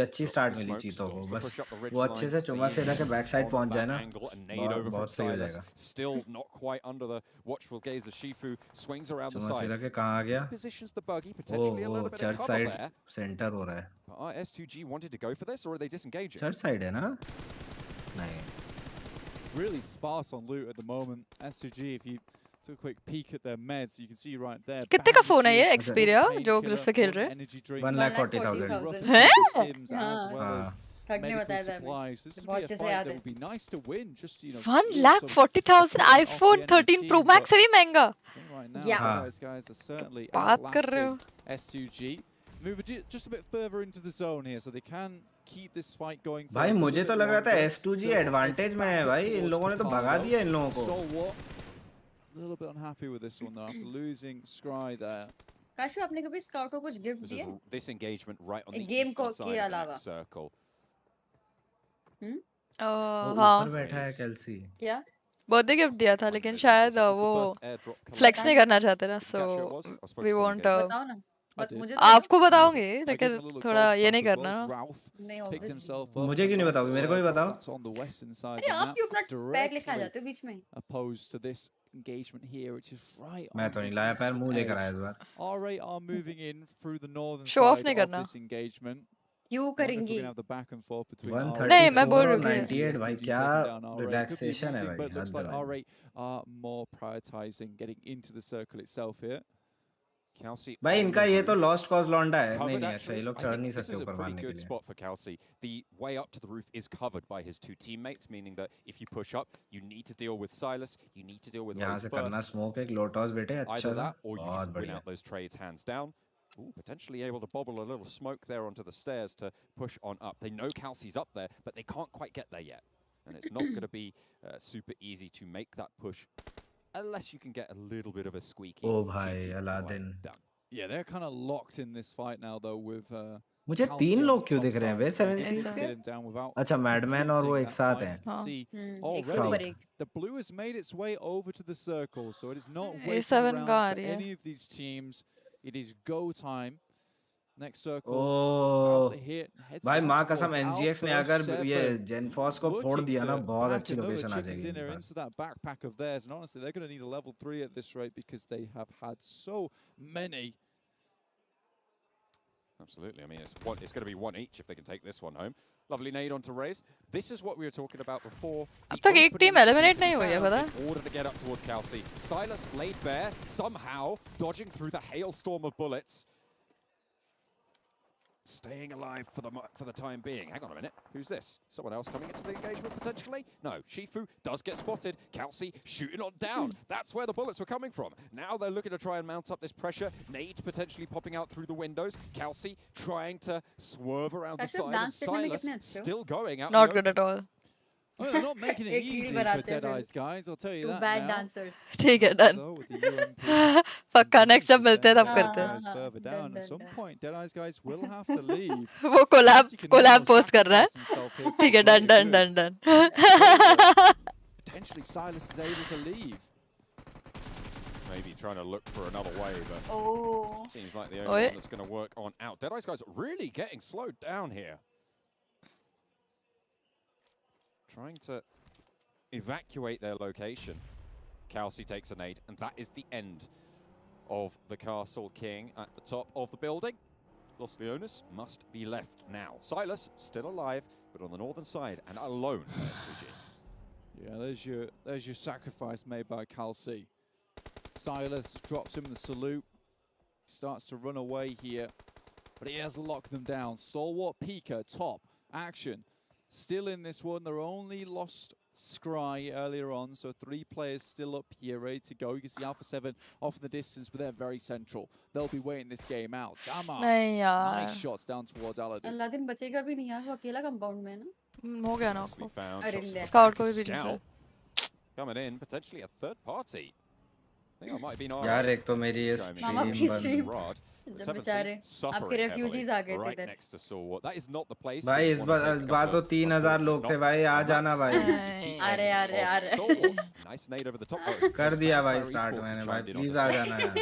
अच्छी स्टार्ट मिली चीतों को बस वो अच्छे से चुमा से लेके बैक साइड पहुंच जाए ना बहुत सही हो जाएगा चुमा से लेके कहाँ आ गया वो चर्च साइड सेंटर हो रहा है चर्च साइड है ना नहीं really sparse on loot at the moment. S2G, if you took a quick peek at their meds, you can see right there. कितने का फोन है ये Xperia जो जिस पे खेल रहे हैं? 1,40,000. हैं? थकने बताया था बहुत अच्छे से याद है. 1,40,000 iPhone 13 Pro Max से भी महंगा. बात कर रहे हो? S2G move just a bit further into the zone here, so they can keep this fight going. भाई मुझे तो लग रहा था S2G एडवांटेज में है भाई इन लोगों ने तो भगा दिया इन लोगों को. So what? A little bit unhappy with this one though after losing Scry there. काश आपने कभी स्काउट को कुछ गिफ्ट दिया? This engagement right on the game को के अलावा. Circle. हाँ. ऊपर बैठा है केल्सी. क्या? बर्थडे गिफ्ट दिया था लेकिन शायद वो फ्लेक्स नहीं करना चाहते ना so we won't. बताओ ना. आपको बताओगे लेकिन थोड़ा ये नहीं करना मुझे क्यों नहीं बताओगे मेरे को भी बताओ अरे आप क्यों अपना पैर लेके आ जाते हो बीच में opposed to this engagement here which is right मैं तो नहीं लाया पैर मुंह लेकर आया इस बार RA are moving in through the northern show off side नहीं of करना this engagement क्यों करेंगे नहीं मैं बोल रही हूँ 134 भाई क्या रिलैक्सेशन है भाई looks like RA are more prioritizing getting into the circle itself here भाई इनका ये तो लॉस्ट कॉज लौंडा है नहीं नहीं अच्छा ये लोग चढ़ नहीं सकते ऊपर मारने के लिए spot for Kelsey. The way up to the roof is covered by his two teammates, meaning that if you push up, you need to deal with Silas, you need to deal with यहाँ से करना smoke एक लोटॉस बेटे अच्छा था बहुत बढ़िया. Out those trades hands down. Ooh, potentially able to bobble a little smoke there onto the stairs to push on up. They know Kelsey's up there, but they can't quite get there yet, and it's not going to be super easy to make that push. Unless you can get a little bit of a squeaky. Oh भाई Aladdin. Yeah, they're kind of locked in this fight now though with मुझे तीन लोग क्यों दिख रहे हैं वे 7Cs के अच्छा मैडमैन और वो एक साथ हैं The blue has made its way over to the circle so it is not waiting around for any of these teams. It is go time. Next circle. ओह भाई माँ कसम NGX ने अगर ये जेनफॉस को फोड़ दिया ना बहुत अच्छी लोकेशन आ जाएगी into that backpack of theirs and honestly they're going to need a level 3 at this rate because they have had so many. Absolutely. I mean, it's going to be one each if they can take this one home. Lovely nade onto Raze. This is what we were talking about before. अब तक एक team eliminate नहीं हुई है पता है? In order to get up towards Kelsey, Silas laid bare somehow dodging through the hailstorm of bullets. staying alive for the time being. Hang on a minute. Who's this? Someone else coming into the engagement potentially? No. Shifu does get spotted. Kelsey shooting on down. That's where the bullets were coming from. Now they're looking to try and mount up this pressure. Nades potentially popping out through the windows. Kelsey trying to swerve around the side. And Silas still going out. Not good at all. Well, they're not making it easy for Deadeyes, guys. I'll tell you that. Bad dancers. ठीक है, done. पक्का next जब मिलते हैं तब करते हैं. Further down. At some point, Deadeyes guys will have to leave. वो collab post कर रहा है. ठीक है, done. Potentially Silas is able to leave. Maybe trying to look for another way, but seems like the only one that's going to work on out. Deadeyes guys really getting slowed down here. Trying to evacuate their location. Kelsey takes a nade, and that is the end of the Castle King at the top of the building. Los Leones must be left now. Silas still alive, but on the northern side and alone. Yeah, there's your sacrifice made by Kelsey. Silas drops him the salute. Starts to run away here, but he has locked them down. Stalwart Pika, top, action. Still in this one, they're only lost Scry earlier on, so 3 players still up here, ready to go. You can see Alpha 7 off in the distance, but they're very central. They'll be waiting this game out. Dama, nice shots down towards Aladdin. Aladdin बचेगा भी नहीं यार, वो अकेला compound में है ना. हो गया ना उसको. Found Scout को भी पीछे से. Coming in, potentially a third party. I think I might have been on. यार एक तो मेरी ये stream Rod. जब बेचारे आपके refugees आ गए थे right इधर. next to Stalwart. That is not the place. भाई इस बार तो 3000 लोग थे भाई, आ जाना भाई. अरे Nice nade over the top. कर दिया भाई स्टार्ट मैंने भाई, प्लीज आ जाना यार.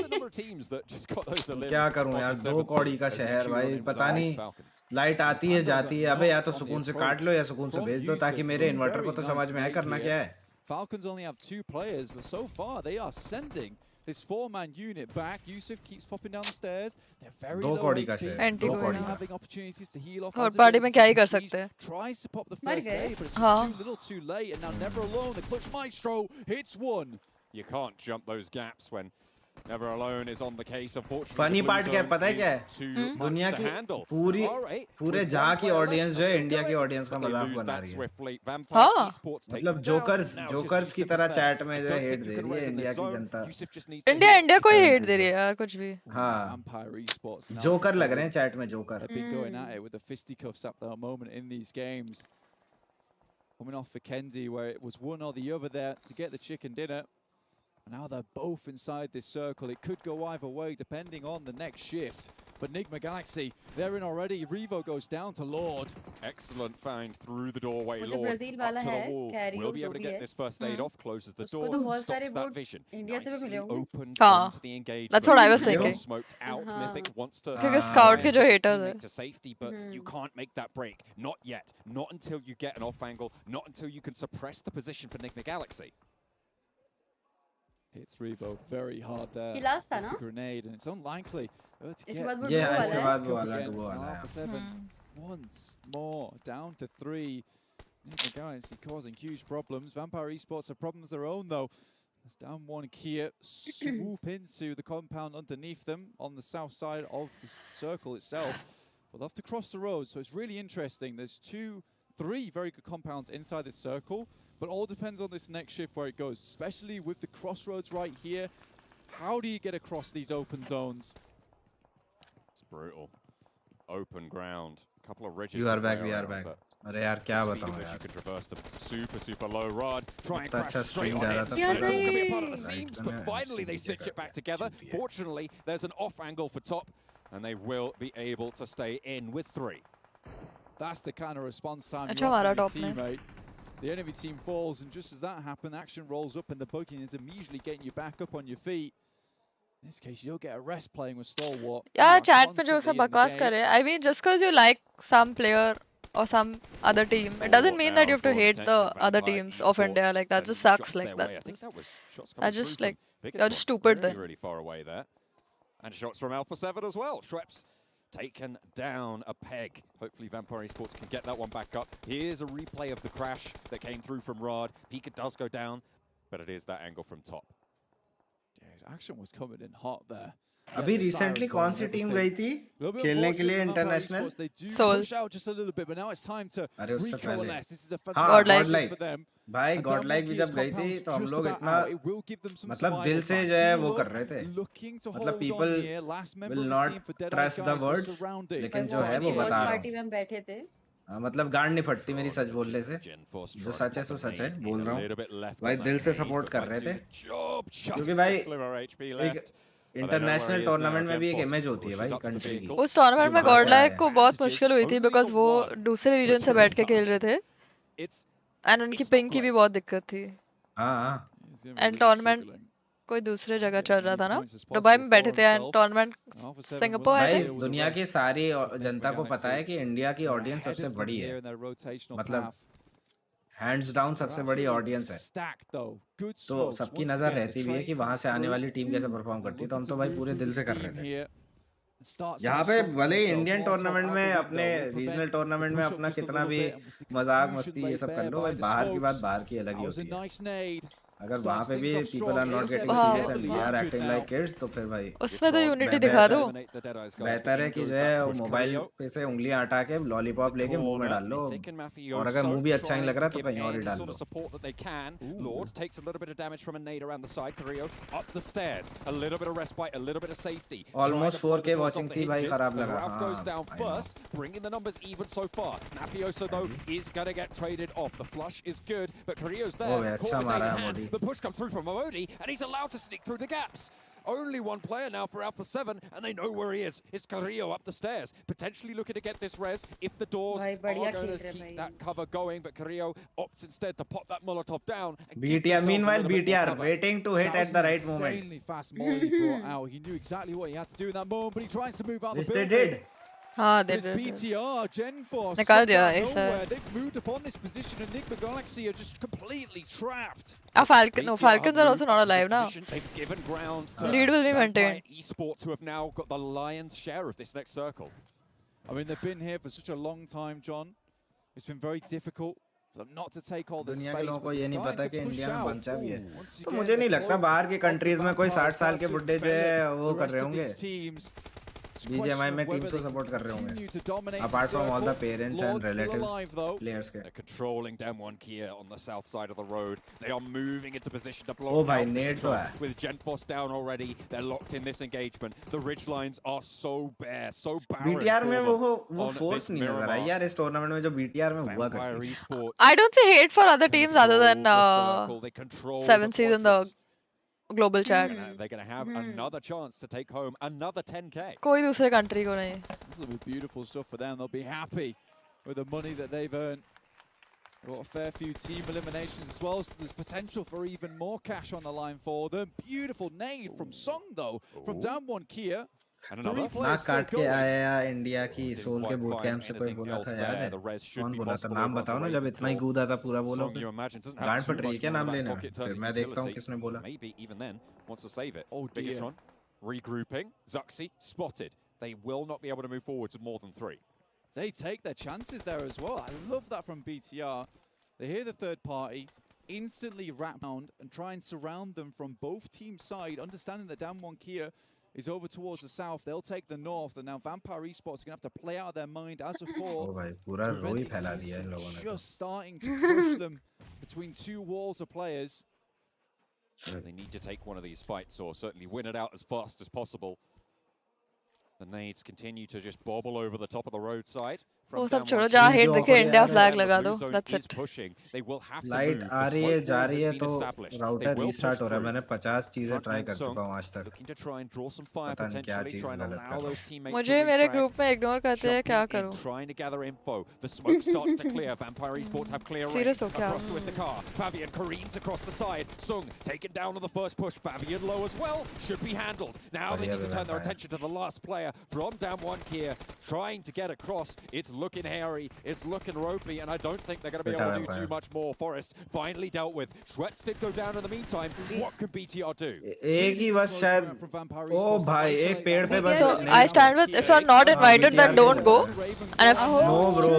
क्या करूं यार, 2 कौड़ी का शहर भाई, पता नहीं लाइट आती है जाती है. अबे या तो सुकून से काट लो या सुकून से भेज दो, ताकि मेरे इन्वर्टर को तो समझ में आए करना क्या है. Falcons only have 2 players, but so far they are sending this 4-man unit back. Yusuf keeps popping down the stairs. They're very low HP. Having opportunities to heal off. और पार्टी में क्या ही कर सकते हैं. Tries to pop the first aid, but it's too little too late. And now Never Alone, the clutch maestro hits one. You can't jump those gaps when Never Alone is on the case. Unfortunately, funny part क्या है पता है क्या है, दुनिया की पूरे जहाँ की ऑडियंस जो है इंडिया की ऑडियंस का मजाक बना रही है. हाँ, मतलब जोकर्स की तरह चैट में जो हेट दे रही है इंडिया की जनता. इंडिया को ही हेट दे रही है यार कुछ भी. हाँ, जोकर लग रहे हैं चैट में, joker. Been going at it with the fisticuffs at the moment in these games. Coming off for Kenzie, where it was one or the other there to get the chicken dinner. And now they're both inside this circle. It could go either way depending on the next shift. But Nigma Galaxy, they're in already. Revo goes down to Lord. Excellent find through the doorway. Lord up to the wall. Will be able to get this first aid off, closes the door, stops that vision. Nicely opened into the engagement. That's what I was thinking. Smoked out. Mythic wants to क्योंकि Scout के जो haters हैं. to safety, but you can't make that break. Not yet. Not until you get an off angle. Not until you can suppress the position for Nigma Galaxy. Hits Revo very hard there. He last था ना? Grenade, and it's unlikely. इसके बाद वो वाला है. Once more, down to 3. Nigma Galaxy causing huge problems. Vampire Esports have problems of their own though. It's down 1 Kia, swoop into the compound underneath them on the south side of the circle itself. But they'll have to cross the road, so it's really interesting. There's 3 very good compounds inside this circle. But all depends on this next shift where it goes, especially with the crossroads right here. How do you get across these open zones? It's brutal. Open ground. A couple of ridges. We are back. अरे यार क्या बताऊं यार. You can traverse them super low. Rod trying to crash straight on it. It's all going to be a part of the seams, but finally they stitch it back together. Fortunately, there's an off angle for top, and they will be able to stay in with 3. That's the kind of response time you want from your teammate. The enemy team falls, and just as that happens, action rolls up, and the booking is immediately getting you back up on your feet. In this case, you'll get a rest playing with Stalwart. Yeah, chat में जो सब बकवास कर रहे हैं. I mean, just because you like some player or some other team, it doesn't mean that you have to hate the other teams of India. Like that just sucks. Like that. I just like you're just stupid then. Really far away there, and shots from Alpha 7 as well. Schweppes taken down a peg. Hopefully Vampire Esports can get that one back up. Here's a replay of the crash that came through from Rod. Pika does go down, but it is that angle from top. Yeah, action was coming in hot there. अभी recently कौन सी team गई थी खेलने के लिए international? Soul. अरे उससे पहले हाँ गॉडलाइक भाई, गॉडलाइक भी जब गई थी तो हम लोग इतना मतलब दिल से जो है वो कर रहे थे, मतलब people will not trust the words, लेकिन जो है वो बता रहा पार्टी में हम बैठे थे, मतलब गांड नहीं फटती मेरी सच बोलने से, जो सच है सो सच है बोल रहा हूँ भाई, दिल से सपोर्ट कर रहे थे, क्योंकि भाई एक इंटरनेशनल टूर्नामेंट में भी एक इमेज होती है भाई कंट्री की। उस टूर्नामेंट में गॉडलाइक को बहुत मुश्किल हुई थी बिकॉज वो दूसरे रीजन से बैठ के खेल रहे थे एंड उनकी पिंग की भी बहुत दिक्कत थी। हाँ एंड टूर्नामेंट कोई दूसरे जगह चल रहा था ना, दुबई में बैठे थे एंड टूर्नामेंट सिंगापुर आए थे। दुनिया की सारी जनता को पता है कि इंडिया की ऑडियंस सबसे बड़ी है, मतलब हैंड्स डाउन सबसे बड़ी ऑडियंस है, तो सबकी नजर रहती भी है कि वहां से आने वाली टीम कैसे परफॉर्म करती है, तो हम तो भाई पूरे दिल से कर रहे थे। यहाँ पे भले ही इंडियन टूर्नामेंट में अपने रीजनल टूर्नामेंट में अपना कितना भी मजाक मस्ती ये सब कर लो, भाई बाहर की बात बाहर की अलग ही होती है। अगर वहाँ पे भी people are not getting serious and we are acting like kids, तो फिर भाई उसमें तो यूनिटी दिखा दो। बेहतर है कि जो है मोबाइल पे से उंगलियां हटा के लॉलीपॉप लेके मुंह में डाल लो, और अगर मुंह भी अच्छा नहीं लग रहा तो कहीं और ही डाल लो। ऑलमोस्ट 4K वॉचिंग थी भाई, खराब लगा। अच्छा मारा है Modi. The push comes through from Modi, and he's allowed to sneak through the gaps. Only one player now for Alpha 7, and they know where he is. It's Carrillo up the stairs, potentially looking to get this res if the doors are going to keep that cover going, but Carrillo opts instead to pop that Molotov down. BTR, meanwhile, BTR waiting to hit at the right moment. Insanely fast molly brought out. He knew exactly what he had to do in that moment, but he tries to move out the building. They did. हाँ दे BTR, Genforce, निकाल दिया ऐसा। They've moved upon this position, and Enigma Galaxy are just completely trapped. Falcons are also not alive now. Lead will be maintained. Esports, who have now got the lion's share of this next circle. I mean, they've been here for such a long time, John. It's been very difficult for them not to take all the space. दुनिया के लोगों को ये नहीं पता कि India में बंचा भी है, तो मुझे नहीं लगता बाहर के कंट्रीज में कोई 60 साल के बुड्ढे जो है वो कर रहे होंगे, BGMI में टीम्स को सपोर्ट कर रहे होंगे, apart from all the parents and relatives players के। They're controlling Damwon Kia on the south side of the road. They are moving into position to block. Oh भाई नेट तो है। With Genforce down already, they're locked in this engagement. The ridge lines are so bare, so barren. BTR में वो force नहीं नजर आई यार इस tournament में जो BTR में हुआ करती है। I don't see hate for other teams other than 7 season the global chat. They're going to have another chance to take home another 10K. कोई दूसरे country को नहीं। This will be beautiful stuff for them. They'll be happy with the money that they've earned. Got a fair few team eliminations as well, so there's potential for even more cash on the line for them. Beautiful nade from Song though, from Damwon Kia. नाक काट के आया India की soul के boot camp से, कोई बोला था याद है? कौन बोला था? नाम बताओ ना, जब इतना ही कूदा था पूरा बोलो। गांड फट रही है क्या नाम लेने में? फिर मैं देखता हूँ किसने बोला। Regrouping, Zuxi spotted. They will not be able to move forward to more than 3. They take their chances there as well. I love that from BTR. They hear the third party, instantly wrap around and try and surround them from both teams' side, understanding that Damwon Kia is over towards the south. They'll take the north, and now Vampire Esports are going to have to play out of their mind as a four. Just starting to push them between two walls of players. They need to take one of these fights, or certainly win it out as fast as possible. The nades continue to just bobble over the top of the roadside. वो सब छोड़ो, जहाँ head दिखे India flag लगा दो, that's it. Light आ रही है जा रही है तो राउटर रीस्टार्ट हो रहा है। मैंने 50 चीजें ट्राई कर चुका हूँ आज तक, पता नहीं क्या चीज गलत कर रहा हूँ। मुझे मेरे ग्रुप में इग्नोर करते हैं, क्या करूँ? सीरियस हो क्या? Fabian careens across the side. Sung taken down on the first push. Fabian low as well. Should be handled. Now they need to turn their attention to the last player from Damwon Kia, trying to get across. It's looking hairy, it's looking ropey, and I don't think they're going to be able to do too much more. Forest finally dealt with. Schweppes did go down in the meantime. What can BTR do? एक ही बस शायद ओ भाई एक पेड़ पे बस So I stand with, if you're not invited then don't go, and if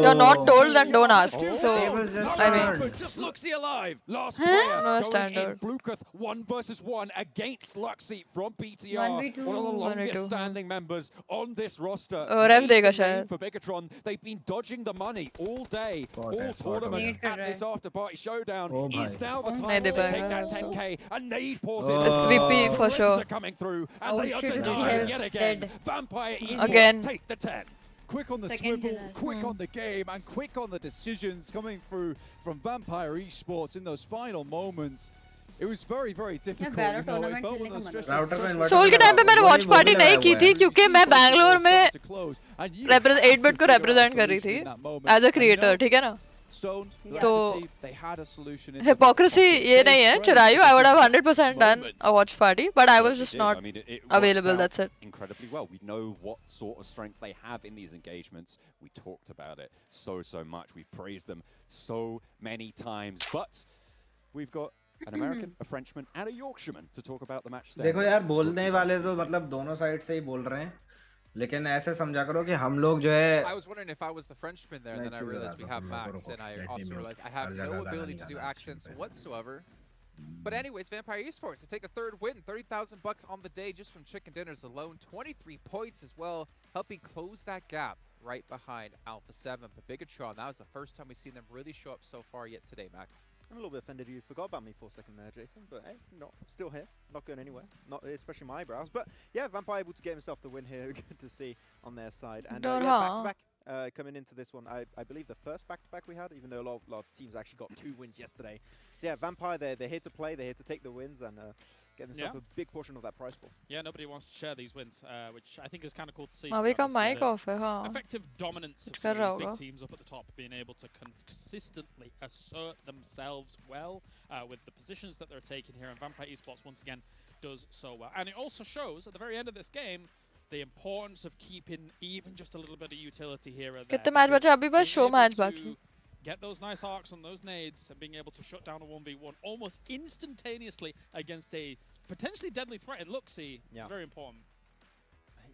you're not told then don't ask. So I mean, just Luxie alive. Last player no going standard. in. Flukuth 1 versus 1 against Luxie from BTR. 1v2. One of the 1v2. longest standing members on this roster. Rev Made dega the shayad. name for Bigatron. They've been dodging the money all day, all tournament Nade kar at raha this after party showdown. Oh, Is bhai. now the Nahi time de to take payega. that 10k. A nade pours in. It's VP for Reds sure. are coming through, and Oh they are shit, denying he's yet again. dead. Vampire Again. Esports take the 10. Quick on the Second swivel, dinner. quick on the game, and quick on the decisions coming through from Vampire Esports in those final moments. It was very, very difficult. Barrow You know, it tournament felt one खेलने of का those मन stretches Router में of inverter soul के time पे मैंने watch party नहीं की थी क्योंकि मैं बैंगलोर में 8-bit को represent कर रही थी एज अ क्रिएटर, ठीक है ना? तो hypocrisy ये नहीं है, Chirayu, I would have 100% done a watch party, but I was just not available, that's it. Incredibly well. We know what sort of strength they have in these engagements. We talked about it so much. We've praised them so many times, but we've got an American, a Frenchman, and a Yorkshireman to talk about the match. देखो यार, बोलने वाले तो मतलब दोनों side से ही बोल रहे हैं, लेकिन ऐसे समझा करो कि हम लोग जो है I was wondering if I was the Frenchman there, and then I realized we have Max, and I also realized I have no ability to do accents whatsoever. But anyways, Vampire Esports, they take a third win, 30,000 bucks on the day just from chicken dinners alone, 23 points as well, helping close that gap right behind Alpha 7. But Bigatron, that was the first time we've seen them really show up so far yet today, Max. I'm a little bit offended you forgot about me for a second there, Jason, but hey, still here, not going anywhere, not especially my eyebrows. But yeah, Vampire able to get himself the win here, good to see on their side. And yeah, back-to-back coming into this one, I believe the first back-to-back we had, even though a lot of teams actually got 2 wins yesterday. So yeah, Vampire, they're here to play, they're here to take the wins and get themselves a big portion of that prize pool. Yeah, nobody wants to share these wins, which I think is kind of cool to see. अभी का mic off है, हाँ. Effective dominance of some of these big teams up at the top, being able to consistently assert themselves well with the positions that they're taking here, and Vampire Esports once again does so well. And it also shows at the very end of this game the importance of keeping even just a little bit of utility here or there. कितने match बचे अभी बस show match बाकी. Get those nice arcs on those nades and being able to shut down a 1v1 almost instantaneously against a potentially deadly threat in Luxie is very important.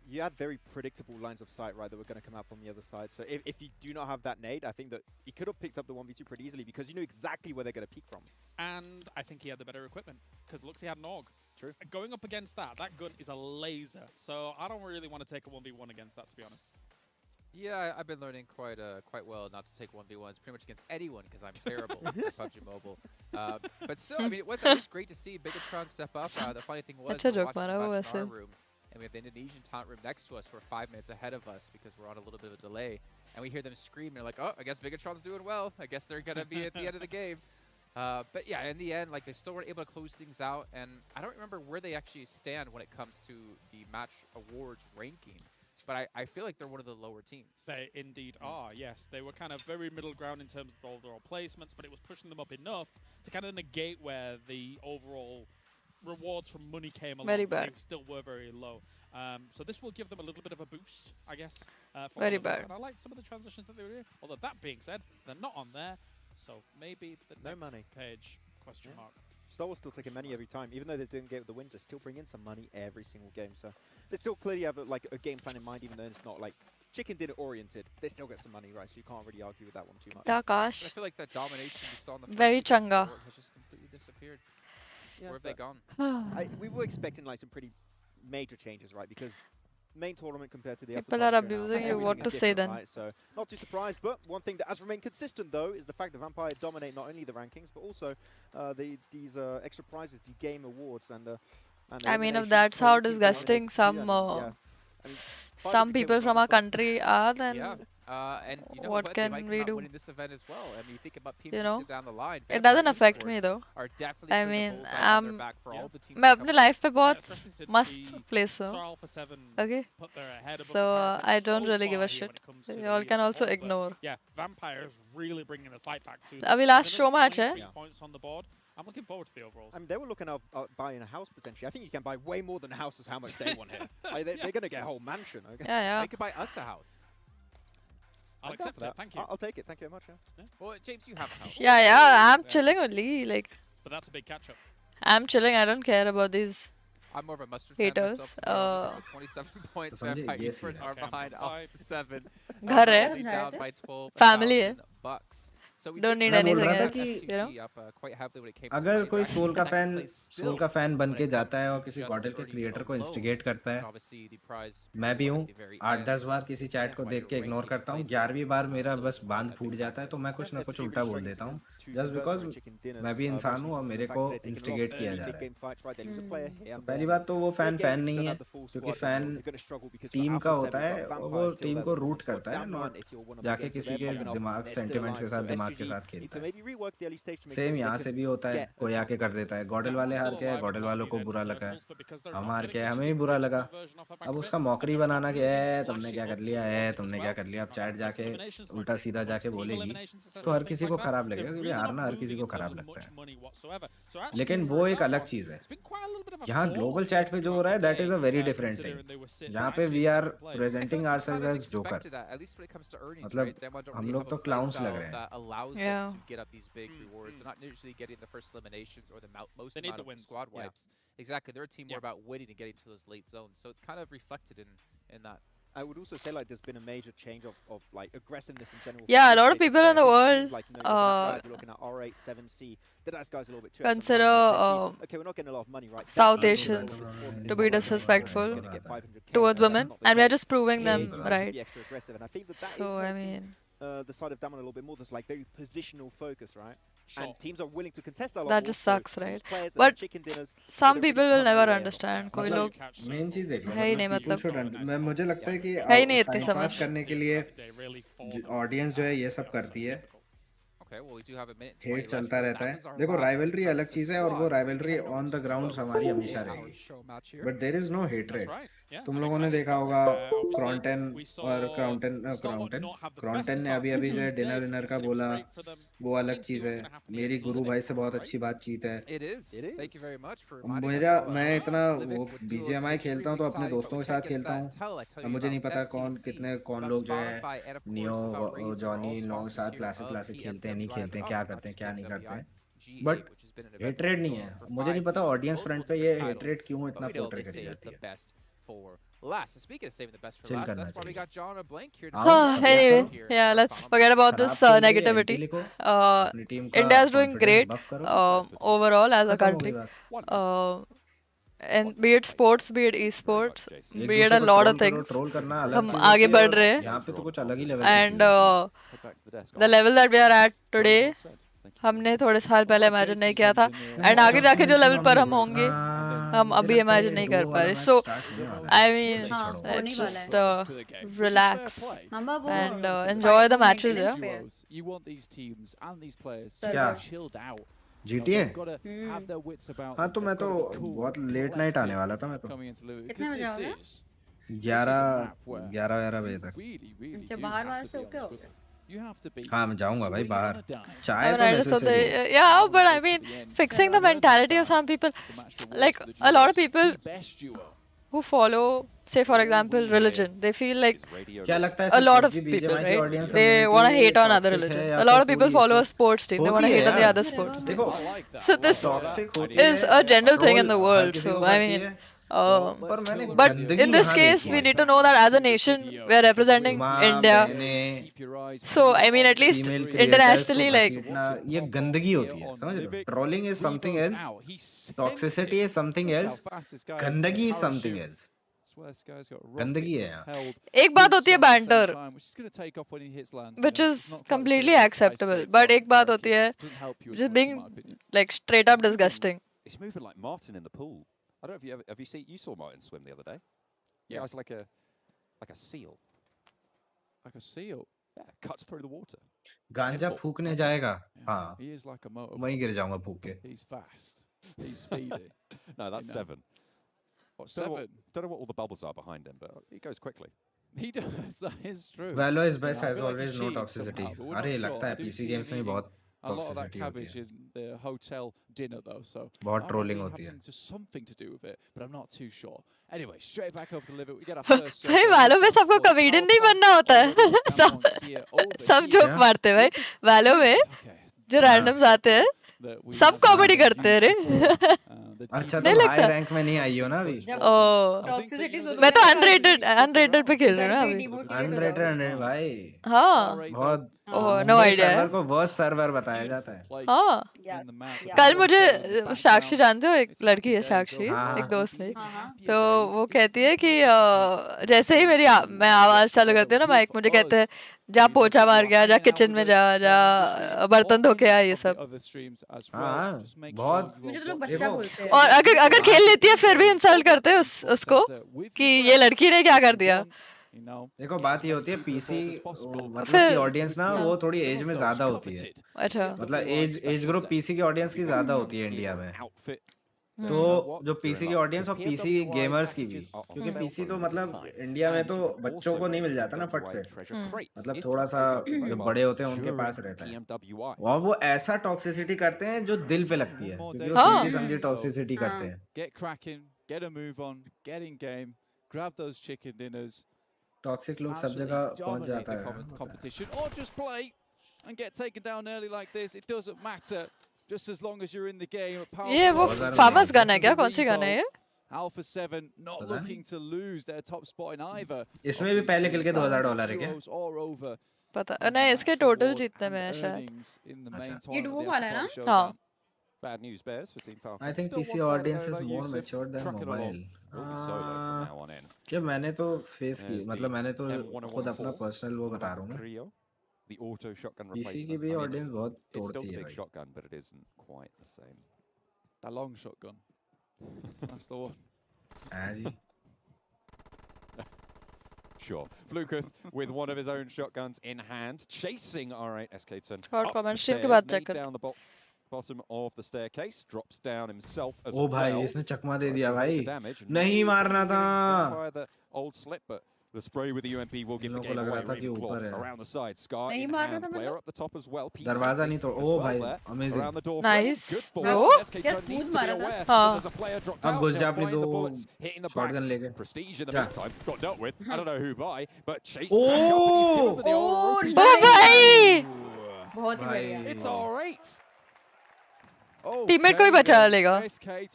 You had very predictable lines of sight, right, that were going to come out from the other side. So if you do not have that nade, I think that he could have picked up the 1v2 pretty easily because you knew exactly where they're going to peek from. And I think he had the better equipment because Luxie had an AUG. True. Going up against that gun is a laser. So I don't really want to take a 1v1 against that, to be honest. Yeah, I've been learning quite well not to take 1v1s pretty much against anyone because I'm terrible at PUBG Mobile. But still, I mean, it was at least great to see Bigatron step up. The funny thing was, we were watching the match in our room, and we have the Indonesian talent room next to us who are 5 minutes ahead of us because we're on a little bit of a delay. And we hear them scream, and they're like, oh, I guess Bigatron's doing well. I guess they're going to be at the end of the game. But yeah, in the end, like they still weren't able to close things out. And I don't remember where they actually stand when it comes to the match awards ranking. But I feel like they're one of the lower teams. They indeed are, yes. They were kind of very middle ground in terms of overall placements, but it was pushing them up enough to kind of negate where the overall rewards from money came along. Very bad. They still were very low. So this will give them a little bit of a boost, I guess. Very bad. And I like some of the transitions that they were doing. Although that being said, they're not on there. So maybe the next page, question mark. Star Wars still taking money every time. Even though they didn't get the wins, they still bring in some money every single game. So they still clearly have a game plan in mind, even though it's not like chicken dinner oriented. They still get some money, right? So you can't really argue with that one too much. Kaash. I feel like that domination we saw in the very changa has just completely disappeared. Yeah, where have they gone? We were expecting like some pretty major changes, right? Because main tournament compared to the people are abusing you. What to say then? Right? So not too surprised, but one thing that has remained consistent though is the fact that Vampire dominate not only the rankings but also these extra prizes, the game awards, and I mean, if that's how disgusting some people from our country are, then and you know what can we do? Winning this event as well. I mean, you think about You know, down the line, it doesn't affect me though. I mean, मैं अपने life पे बहुत must place हूँ. Okay, so I don't really give a shit. You all can also ignore. Yeah, Vampires really bringing the fight back to. अभी last show match है. Points on the board. I'm looking forward to the overalls. I mean, they were looking at buying a house potentially. I think you can buy way more than a house is how much they want here. They're going to get a whole mansion. Okay? Yeah. They could buy us a house. I'll accept it. Thank you. I'll take it. Thank you very much. Yeah. Well, James, you have a house. Yeah, I'm chilling only. Like. But that's a big catch-up. I'm chilling. I don't care about these. I'm more of a mustard haters. fan myself. 27 points. Vampire Esports are behind off 7. घर है. Down by 12. Family है. Bucks. So we don't need anything else. You know? अगर कोई soul का fan बन के जाता है और किसी गॉडल के क्रिएटर को इंस्टिगेट करता है, मैं भी हूँ 8-10 बार किसी चैट को देख के इग्नोर करता हूँ, 11वीं बार मेरा बस बांध फूट जाता है तो मैं कुछ ना कुछ उल्टा बोल देता हूँ, जस्ट बिकॉज मैं भी इंसान हूँ और मेरे को इंस्टिगेट किया जा रहा है। पहली बात तो वो फैन नहीं है, क्योंकि फैन टीम का होता है, वो टीम को रूट करता है, नॉट जाके किसी के दिमाग सेंटिमेंट्स के साथ दिमाग के साथ खेलता है। सेम यहाँ से भी होता है, कोई आके कर देता है, गॉडल वाले हार के, गॉडल वालों को बुरा लगा है, हम हार के हमें भी बुरा लगा, अब उसका मौकरी बनाना कि है तुमने क्या कर लिया है, तुमने क्या कर लिया, अब चैट जाके उल्टा सीधा जाके बोलेगी तो हर किसी को खराब लगेगा, क्योंकि हारना हर किसी को खराब लगता है। लेकिन वो एक अलग चीज है, यहाँ ग्लोबल चैट पे जो हो रहा है that is a very different thing, जहाँ पे we are presenting ourselves as joker, मतलब हम लोग तो क्लाउन्स लग रहे हैं। Them to get up these big rewards. They're not usually getting the first eliminations or the most amount of squad wipes. Exactly, they're a team more about winning and getting to those late zones. So it's kind of reflected in that. I would also say like there's been a major change of like aggressiveness in general. Yeah, a lot of people in the world like, you know, we're looking at R8, 7C. The nice guys a little bit too consider okay, we're not getting a lot of money, right? South Asians to be disrespectful towards women, and we are just proving them right. So I mean. The side of Damon a little bit more. There's like very positional focus, right? Sure. And teams are willing to contest that. That just sucks, right? But some people will never understand. कोई लोग main चीज देख लो, है ही नहीं, मतलब मैं मुझे लगता है कि है ही नहीं इतनी समझ करने के लिए ऑडियंस जो है ये सब करती है, हेट चलता रहता है। देखो राइवलरी अलग चीज है और वो राइवलरी ऑन द ग्राउंड हमारी हमेशा रहेगी, but there is no hatred. तुम लोगों ने देखा होगा क्रॉन्टेन और क्रॉन्टेन ने अभी जो है डिनर का बोला, वो अलग चीज है। मेरी गुरु भाई से बहुत अच्छी बातचीत है। मैं इतना वो BGMI खेलता हूँ तो अपने दोस्तों के साथ खेलता हूँ, अब मुझे नहीं पता कौन लोग जो है नियो जॉनी लोगों के साथ क्लासिक खेलते हैं, नहीं खेलते हैं, क्या करते हैं क्या नहीं करते हैं, बट हेटरेड नहीं है। मुझे नहीं पता ऑडियंस फ्रंट पे ये हेटरेड क्यों इतना पोर्ट्रे करी जाती है। Speaking of saving the best for last, that's why we got John or Blank here. Anyway, yeah, let's forget about this negativity. India is doing great overall as a country. And be it sports, be it esports, be it a lot of things, हम आगे बढ़ रहे हैं. And the level that we are at today, हमने थोड़े साल पहले imagine नहीं किया था, एंड आगे जाके जो लेवल पर हम होंगे हम अभी इमेजिन नहीं कर पा रहे. So I mean just relax and enjoy the matches. You want these teams and these players क्या chilled out. GTA? हाँ तो मैं तो बहुत लेट नाइट आने वाला था, मैं तो कितने बजे आओगे? 11 बजे तक. जब बाहर से ओके हो गया. हाँ मैं जाऊंगा भाई बाहर, चाय तो necessary. Yeah, but I mean fixing the mentality of some people, like a lot of people who follow, say for example religion, they feel like a lot of people, right, they want to hate on other religions. A lot of people follow a sports team, they want to hate on the other sports team. So this is a general thing in the world. So I mean but in this case we need to know that as a nation we are representing India, so I mean at least internationally, like ये गंदगी होती है, समझ रहे हो? Trolling is something else, toxicity is something else, गंदगी is something else. गंदगी है यहाँ. एक बात होती है banter, which is completely acceptable, but एक बात होती है just being like straight up disgusting. It's moving like Martin in the pool. I don't know if you saw Martin swim the other day. Yeah, it's like a seal. Like a seal. Yeah, cuts through the water. गांजा फूकने जाएगा, हाँ. He is like a motor. वहीं गिर जाऊंगा फूक के. He's fast. He's speedy. No, that's 7. What, 7? Don't know what all the bubbles are behind him, but he goes quickly. He does. That is true. Valo is best as always, no toxicity. अरे लगता है PC games में बहुत a lot of that cabbage in the hotel dinner, though. So बहुत trolling होती है. Something to do with it, but I'm not too sure. Anyway, straight back over the liver. We get our first. भाई वालों में सबको comedian नहीं बनना होता है. सब जोक मारते हैं भाई वालों में जो रैंडम्स आते हैं सब कॉमेडी करते हैं रे. अच्छा तो हाई रैंक में नहीं आई हो ना अभी. टॉक्सिसिटी मैं तो अनरेटेड पे खेल रही हूँ ना अभी. अनरेटेड भाई. हाँ बहुत नो आइडिया. सर्वर को वर्स्ट सर्वर बताया जाता है. हाँ कल मुझे साक्षी जानते हो, एक लड़की है साक्षी, एक दोस्त है, तो वो कहती है कि जैसे ही मैं आवाज चालू करती हूँ ना माइक, मुझे कहते हैं जा पोछा मार गया, जा किचन में जा बर्तन धो के आ, ये सब. बहुत मुझे तो लोग बच्चा बोलते हैं. और अगर खेल लेती है फिर भी इंसल्ट करते हैं उसको कि ये लड़की ने क्या कर दिया. देखो बात ये होती है पीसी मतलब की ऑडियंस ना वो थोड़ी एज में ज्यादा होती है. अच्छा मतलब एज ग्रुप पीसी की ऑडियंस की ज्यादा होती है इंडिया में. तो जो पीसी की ऑडियंस और पीसी गेमर्स की भी, क्योंकि पीसी तो मतलब इंडिया में तो बच्चों को नहीं मिल जाता ना फट से, मतलब थोड़ा सा जो बड़े होते हैं उनके पास रहता है. और वो ऐसा टॉक्सिसिटी करते हैं जो दिल पे लगती है, क्योंकि वो सोची समझी टॉक्सिसिटी करते हैं. Get cracking, get a move on, get in game, grab those chicken dinners. Toxic लोग सब जगह पहुंच जाता है. Competition or just play and get taken down early like this. It doesn't matter. Just as long as you're in the game. ये वो farms gun है क्या? कौन सी गन है ये? Alpha 7 not looking to lose their top spot in either. इसमें भी पहले किल के $2000 है क्या? पता नहीं, इसके टोटल जीतने में है शायद. ये डुओ वाला है ना? हाँ. Bad news bears for Team Falcon. I think PC audience is more matured than mobile. क्या मैंने तो फेस की, मतलब मैंने तो खुद अपना पर्सनल वो बता रहा हूँ ना. The auto shotgun PC की भी ऑडियंस बहुत तोड़ती है भाई. Shotgun, but it isn't quite the same. That long shotgun. That's the one. हाँ जी. Sure. Flukuth with one of his own shotguns in hand, chasing R8 SK10. और comment stream के बाद चेक कर. Down the bottom of the staircase, drops down himself as well. ओ भाई इसने चकमा दे दिया भाई. नहीं मारना था. Old slip, but the spray with the UMP will give the game away. Around the side, Scar in hand, player up the top as well. दरवाजा नहीं तो ओ भाई amazing. Around the door. Nice. Bro. क्या smooth मारा था. हाँ. अब घुस जा अपनी दो शॉटगन लेके. Prestige in the meantime got dealt with. I don't know who by, but chased. ओ भाई. बहुत ही बढ़िया. It's all-right. टीममेट को ही बचा लेगा.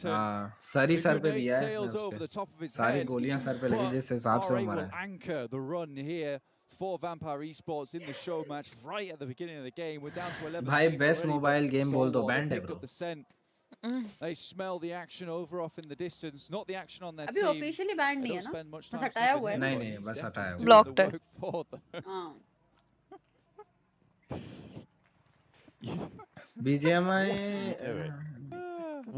हाँ सारी सर पे दिया है इसने, सारी गोलियां सर पे लगी जिस हिसाब से वो मरा है. Anchor the run here for Vampire Esports in the show match right at the beginning of the game. We're down to 11. भाई बेस्ट मोबाइल गेम बोल दो बैंड है bro. They smell the action over off in the distance, not the action on their team. अभी officially band नहीं है ना, बस हटाया हुआ है. नहीं बस हटाया हुआ है. ब्लॉक्ड है. हाँ. BGMI.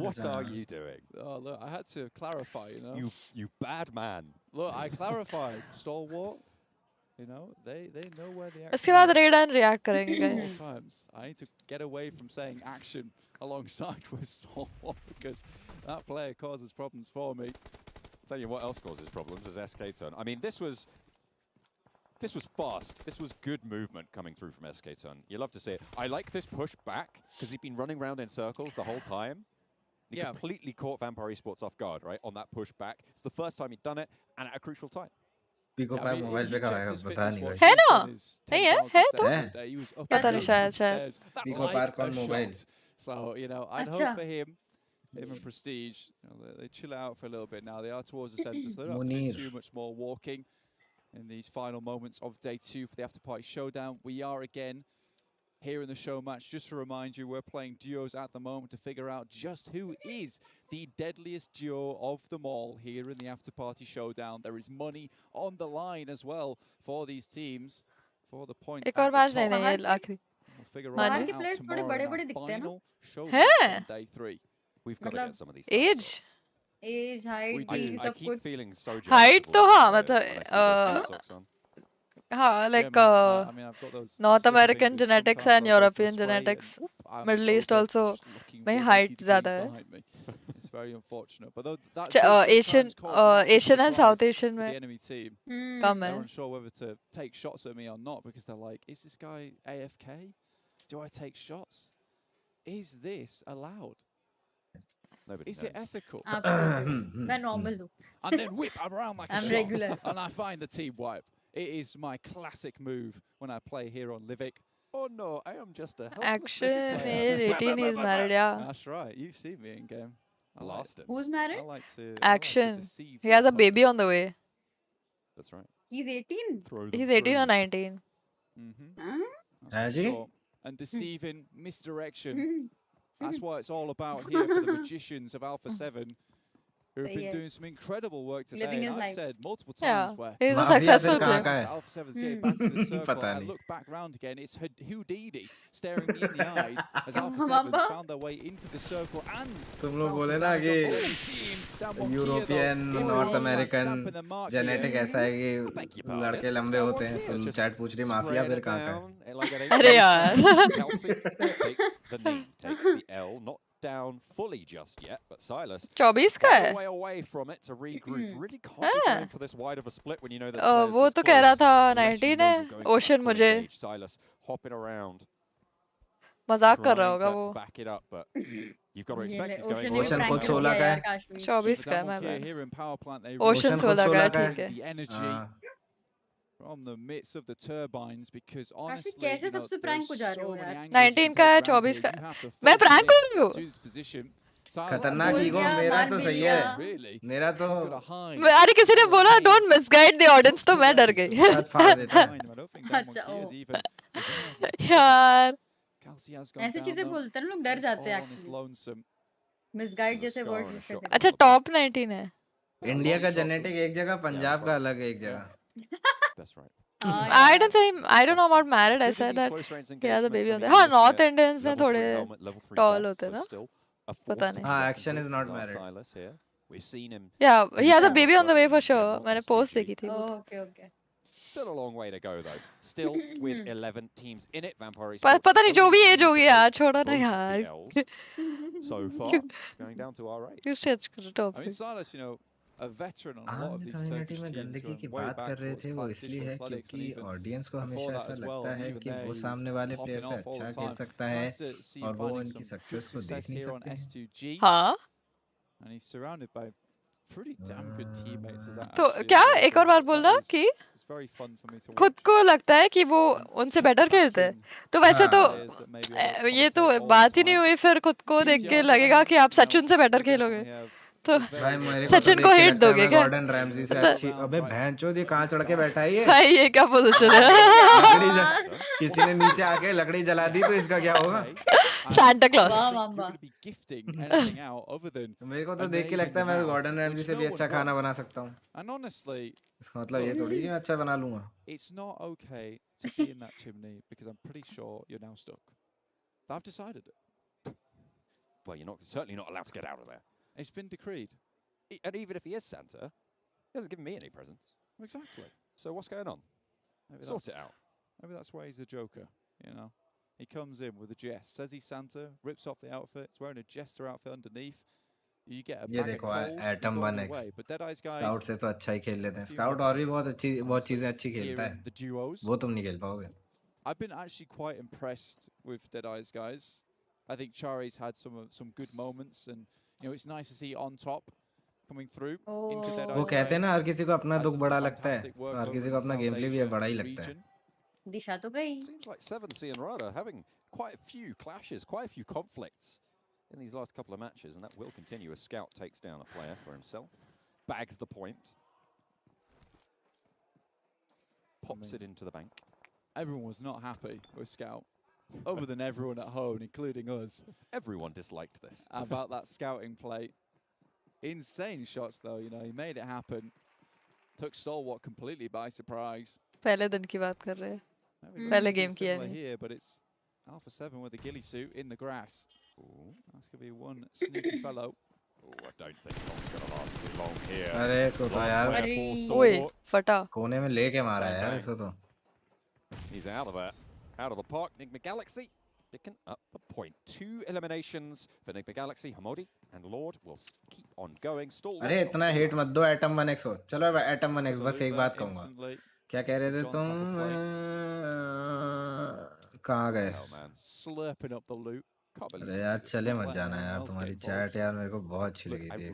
What are you doing? Oh look, I had to clarify, you know. You bad man. Look, I clarified. Stalwart. You know, they know where the action. इसके बाद रेडन रिएक्ट करेंगे guys. I need to get away from saying action alongside with Stalwart because that player causes problems for me. Tell you what else causes problems is SK turn. I mean, this was fast. This was good movement coming through from SK Sun. You love to see it. I like this push back because he's been running around in circles the whole time. He completely caught Vampire Esports off guard, right, on that push back. It's the first time he'd done it, and at a crucial time. Mobile पे का पता नहीं है ना. नहीं है तो पता नहीं शायद Pico Park on mobile. So you know, I'd hope for him and Prestige, you know, they chill out for a little bit now. They are towards the centre, so they don't have to do too much more walking in these final moments of day 2 for the after party showdown. We are again here in the show match. Just to remind you, we're playing duos at the moment to figure out just who is the deadliest duo of them all here in the after party showdown. There is money on the line as well for these teams for the points. एक और match नहीं है आखिरी. We'll figure out के players थोड़े बड़े-बड़े दिखते हैं ना. हैं. Day 3. We've got to get some of these. Age. Age height सब कुछ. हाइट तो हाँ मतलब हाँ like North American genetics and European genetics, Middle East also में height ज़्यादा है. It's very unfortunate, but that Asian and South Asian में the enemy team कम है. They're unsure whether to take shots at me or not because they're like, is this guy AFK? Do I take shots? is this allowed? Nobody is knows. it ethical? Absolutely. मैं normal हूँ. And then whip around like a I'm shot. regular. And I find the team wipe. It is my classic move when I play here on Livic. Oh no, I am just a Action is 18, he's married, yeah. That's right. You've seen me in game. I lost him. Who's married? I like to Action. deceive He has a baby on the way. That's right. He's 18. He's 18 or 19. Sure. And deceiving, misdirection. That's what it's all about here for the magicians of Alpha 7. Who have been doing some incredible work today. Living his I've life. said multiple times where He's a successful player. player. Alpha 7's getting back to the circle. I look back round again. It's Houdini staring me in the eyes as Alpha 7's found their way into the circle. And तुम लोग बोले ना कि European north American genetic ऐसा है कि लड़के लंबे होते हैं तुम चैट पूछ रही माफिया फिर कहाँ का है अरे यार the knee, takes the L, not down fully just yet, but Silas 24 का है way away from it to regroup. Really can't be going for this wide of a split when you know this. वो तो कह रहा था 19 है ocean मुझे Silas hopping around. मजाक कर रहा होगा वो Back it up, but you've got to expect he's going. Ocean खुद 16 का है 24 का है मैं ओशन 16 का है का ठीक है the energy from the midst of the turbines because honestly कैसे सबसे प्रैंक हो जा रहे हो यार 19 का है 24 का मैं प्रैंक हो रही हूँ खतरनाक ईगो मेरा तो सही है मेरा तो अरे किसी ने बोला डोंट मिसगाइड द ऑडियंस तो मैं डर गई अच्छा यार ऐसी चीजें बोलते हैं लोग डर जाते हैं एक्चुअली मिसगाइड जैसे वर्ड यूज करते हैं अच्छा टॉप 19 है इंडिया का जेनेटिक एक जगह पंजाब का अलग है एक जगह That's right. I don't know about married. I said that he has a baby on there. हाँ North Indians में थोड़े tall होते हैं ना पता नहीं हाँ action is not married Silas here. We've seen him. Yeah, he has a baby on the way for sure. मैंने post देखी थी okay Still a long way to go though. Still with 11 teams in it. Vampire पता नहीं जो भी as होगी यार छोड़ो ना यार so far going down to R8. You stretch करो top I mean Silas, you know, a veteran on a lot of these community में गंदगी की बात कर रहे थे वो इसलिए है क्योंकि ऑडियंस को हमेशा ऐसा लगता है कि वो सामने वाले प्लेयर से अच्छा खेल सकता है और वो उनकी सक्सेस को देख नहीं सकते हाँ and he's surrounded by pretty damn good teammates तो क्या एक और बार बोलना कि खुद को लगता है कि वो उनसे बेटर खेलते हैं तो वैसे तो ये तो बात ही नहीं हुई फिर खुद को देख के लगेगा कि आप सचिन से बेटर खेलोगे तो सचिन को हिट दोगे क्या गॉर्डन रैमजी से अच्छी अबे भैंचोद ये कहाँ चढ़ के बैठा है ये भाई ये क्या पोजीशन है किसी ने नीचे आके लकड़ी जला दी तो इसका क्या होगा सांता क्लॉस मेरे को तो देख के लगता है मैं गॉर्डन रैमजी से भी अच्छा खाना बना सकता हूँ इसका मतलब ये थोड़ी कि मैं अच्छा बना लूंगा It's not okay to be in that chimney because I'm pretty sure you're now stuck. I've decided it. Well, you're certainly not allowed to get out of there. It's been decreed. And even if he is Santa, he hasn't given me any presents. Exactly. So what's going on? Sort it out. Maybe that's why he's the Joker, you know. He comes in with a jest, says he's Santa, rips off the outfit, he's wearing a jester outfit underneath. You get a bag of coals, Atom 1X. But Deadeye's guys Scout से तो अच्छा ही खेल लेते हैं. Scout और भी बहुत चीजें अच्छी खेलता है. The duos. वो तुम नहीं खेल पाओगे. I've been actually quite impressed with Deadeye's guys. I think Chari's had some good moments, and you know it's nice to see on top coming through into Deadeye's. वो कहते हैं ना हर किसी को अपना दुख बड़ा लगता है, हर किसी को अपना गेम प्ले भी बड़ा ही लगता है. दिशा तो गई. Seems like 7C and Rada having quite a few clashes, quite a few conflicts in these last couple of matches, and that will continue as Scout takes down a player for himself, bags the point, pops it into the bank. Everyone was not happy with Scout, other than everyone at home, including us. Everyone disliked this. About that scouting play. Insane shots, though, you know, he made it happen. Took Stalwart completely by surprise. पहले दिन की बात कर रहे हैं. पहले game किया है. Here, but it's Alpha 7 with a ghillie suit in the grass. Ooh, that's going to be one sneaky fellow. Oh, I don't think Tom's going to last too long here. अरे इसको तो यार. ओए फटा. कोने में लेके मारा है यार इसको तो. He's out of it. Out of the park. Nigma Galaxy picking up the point. 2 eliminations for Nigma Galaxy. Hamodi and Lord will keep on going. अरे इतना हेट मत दो एटम 1X को. चलो एटम 1X बस एक बात कहूँगा. क्या कह रहे थे तुम? कहाँ गए? Slurping up the loot. अरे यार चले मत जाना यार, तुम्हारी चैट यार मेरे को बहुत अच्छी लगी थी।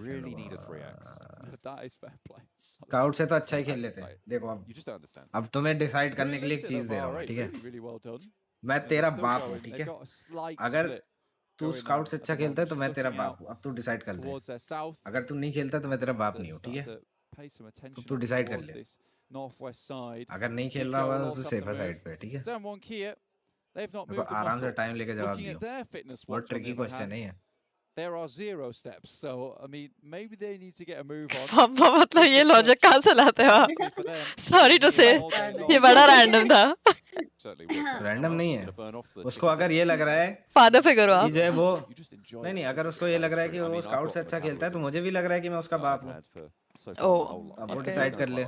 स्काउट से तो अच्छा ही खेल लेते। देखो अब तुम्हें डिसाइड करने के लिए एक चीज दे रहा हूँ, ठीक है? मैं तेरा बाप हूँ, ठीक है? अगर तू स्काउट से अच्छा खेलता है तो मैं तेरा बाप हूँ। अब तू डिसाइड कर ले। अगर तू नहीं खेलता तो मैं तेरा बाप नहीं हूँ, ठीक है? तो तू डिसाइड कर ले। अगर नहीं खेल रहा होगा तो तू सेफर साइड पे, ठीक है? तो आराम से टाइम लेके जवाब दियो। बहुत ट्रिकी क्वेश्चन नहीं है। There are 0 steps, so I mean, maybe they need to get a move on. पापा मतलब ये लॉजिक कहाँ से लाते हो आप? Sorry to say, ये बड़ा रैंडम था। रैंडम नहीं है। उसको अगर ये लग रहा है फादर फिगर हो आप? कि जो है वो नहीं, अगर उसको ये लग रहा है कि वो स्काउट से अच्छा खेलता है तो मुझे भी लग रहा है कि मैं उसका बाप हूँ। अब वो डिसाइड कर ले।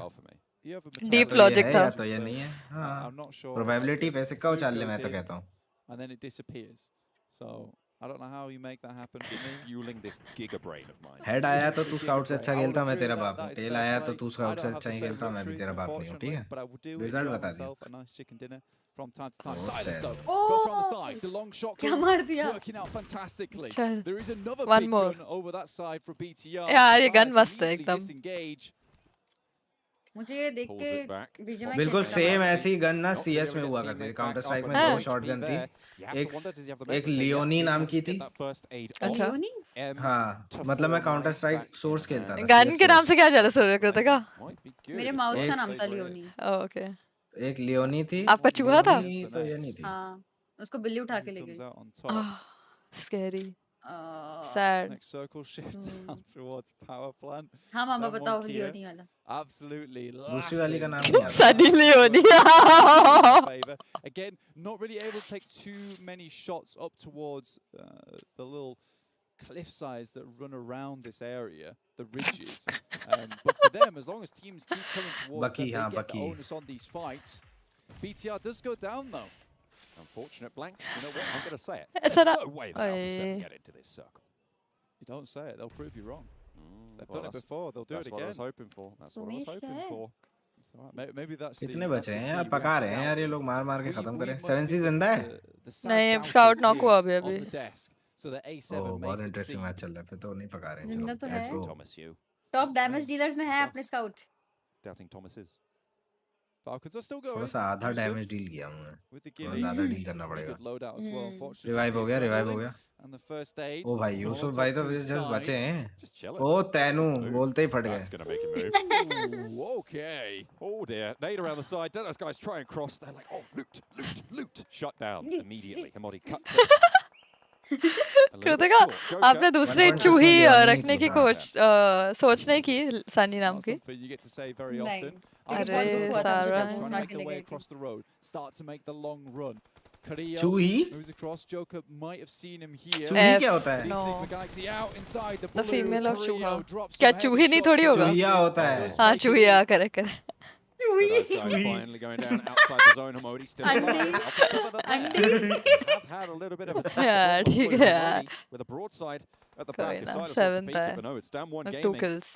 डीप लॉजिक था। तो ये नहीं है। हाँ, प्रोबेबिलिटी पे सिक्का उछाल ले, मैं तो कहता हूँ। And then it disappears. So I don't know how you make that happen for me. Fueling this giga brain of mine. Head आया तो तू स्काउट से अच्छा खेलता, मैं तेरा बाप हूँ। टेल आया तो तू स्काउट से अच्छा ही खेलता, मैं भी तेरा बाप नहीं हूँ, ठीक है? रिजल्ट बता दिया। From time to time. Silas though goes from the side. The long shot क्या मार दिया? working out fantastically. चल, There is another one big more. gun over that side for BTR. यार ये गन मस्त है एकदम। Disengage. मुझे ये देख के बीजीएमआई बिल्कुल सेम ऐसी गन ना सीएस में हुआ करती थी। काउंटर स्ट्राइक में 2 शॉटगन थी। एक लियोनी नाम की थी। अच्छा। हाँ, मतलब मैं काउंटर स्ट्राइक सोर्स खेलता था। गन के नाम से क्या जेलस हो रहे कृतिका? मेरे माउस का नाम था लियोनी। ओके। एक लियोनी थी। आपका चूहा था? तो ये नहीं थी। हाँ, उसको बिल्ली उठा के ले गई। Scary. Sad. Next circle shift down towards power plant. हाँ मामा बताओ लियोनी वाला। Absolutely. दूसरी वाली का नाम नहीं आता। Sunny Leone. Again, not really able to take too many shots up towards the little cliff sides that run around this area, the ridges. But for them, as long as teams keep coming towards them, they get the onus on these fights. BTR does go down though. Unfortunate blank. You know what? I'm going to say it. There's no way that Alpha 7 get into this circle. You don't say it, they'll prove you wrong. They've done it before, they'll do it again. That's what I was hoping for. That's what I was hoping for. Maybe that's कितने बचे हैं यार? पका रहे हैं यार ये लोग, मार मार के खत्म करें। 7C जिंदा है? नहीं, स्काउट नॉक हुआ अभी अभी। बहुत इंटरेस्टिंग मैच चल रहा है, फिर तो नहीं पका रहे हैं। जिंदा तो है। Thomas, you. Top damage dealers में है अपने scout. Doubting Thomas is. Falcons are still going. थोड़ा सा आधा डैमेज डील किया हूँ मैं। थोड़ा ज़्यादा डील करना पड़ेगा। रिवाइव हो गया। ओ भाई यूसुफ भाई तो जस्ट बचे हैं। ओ तैनू बोलते ही फट गए। Okay. Oh dear. Nade around the side. Don't those guys try and cross. They're like, oh, loot. Shut down immediately. Hamodi cuts it. Kritika, आपने दूसरे चूही रखने की सोच नहीं की सनी नाम की? अरे सारा चूही? चूही क्या होता है? The female of चूहा। क्या चूही नहीं थोड़ी होगा? चूहिया होता है। हाँ चूहिया, correct. Finally going down outside the zone. Hamodi still alive. Have had a little bit of a Yeah, ठीक है यार। with a broadside at the back. कोई ना, 7th है। But no, it's down 1 2 gaming. kills।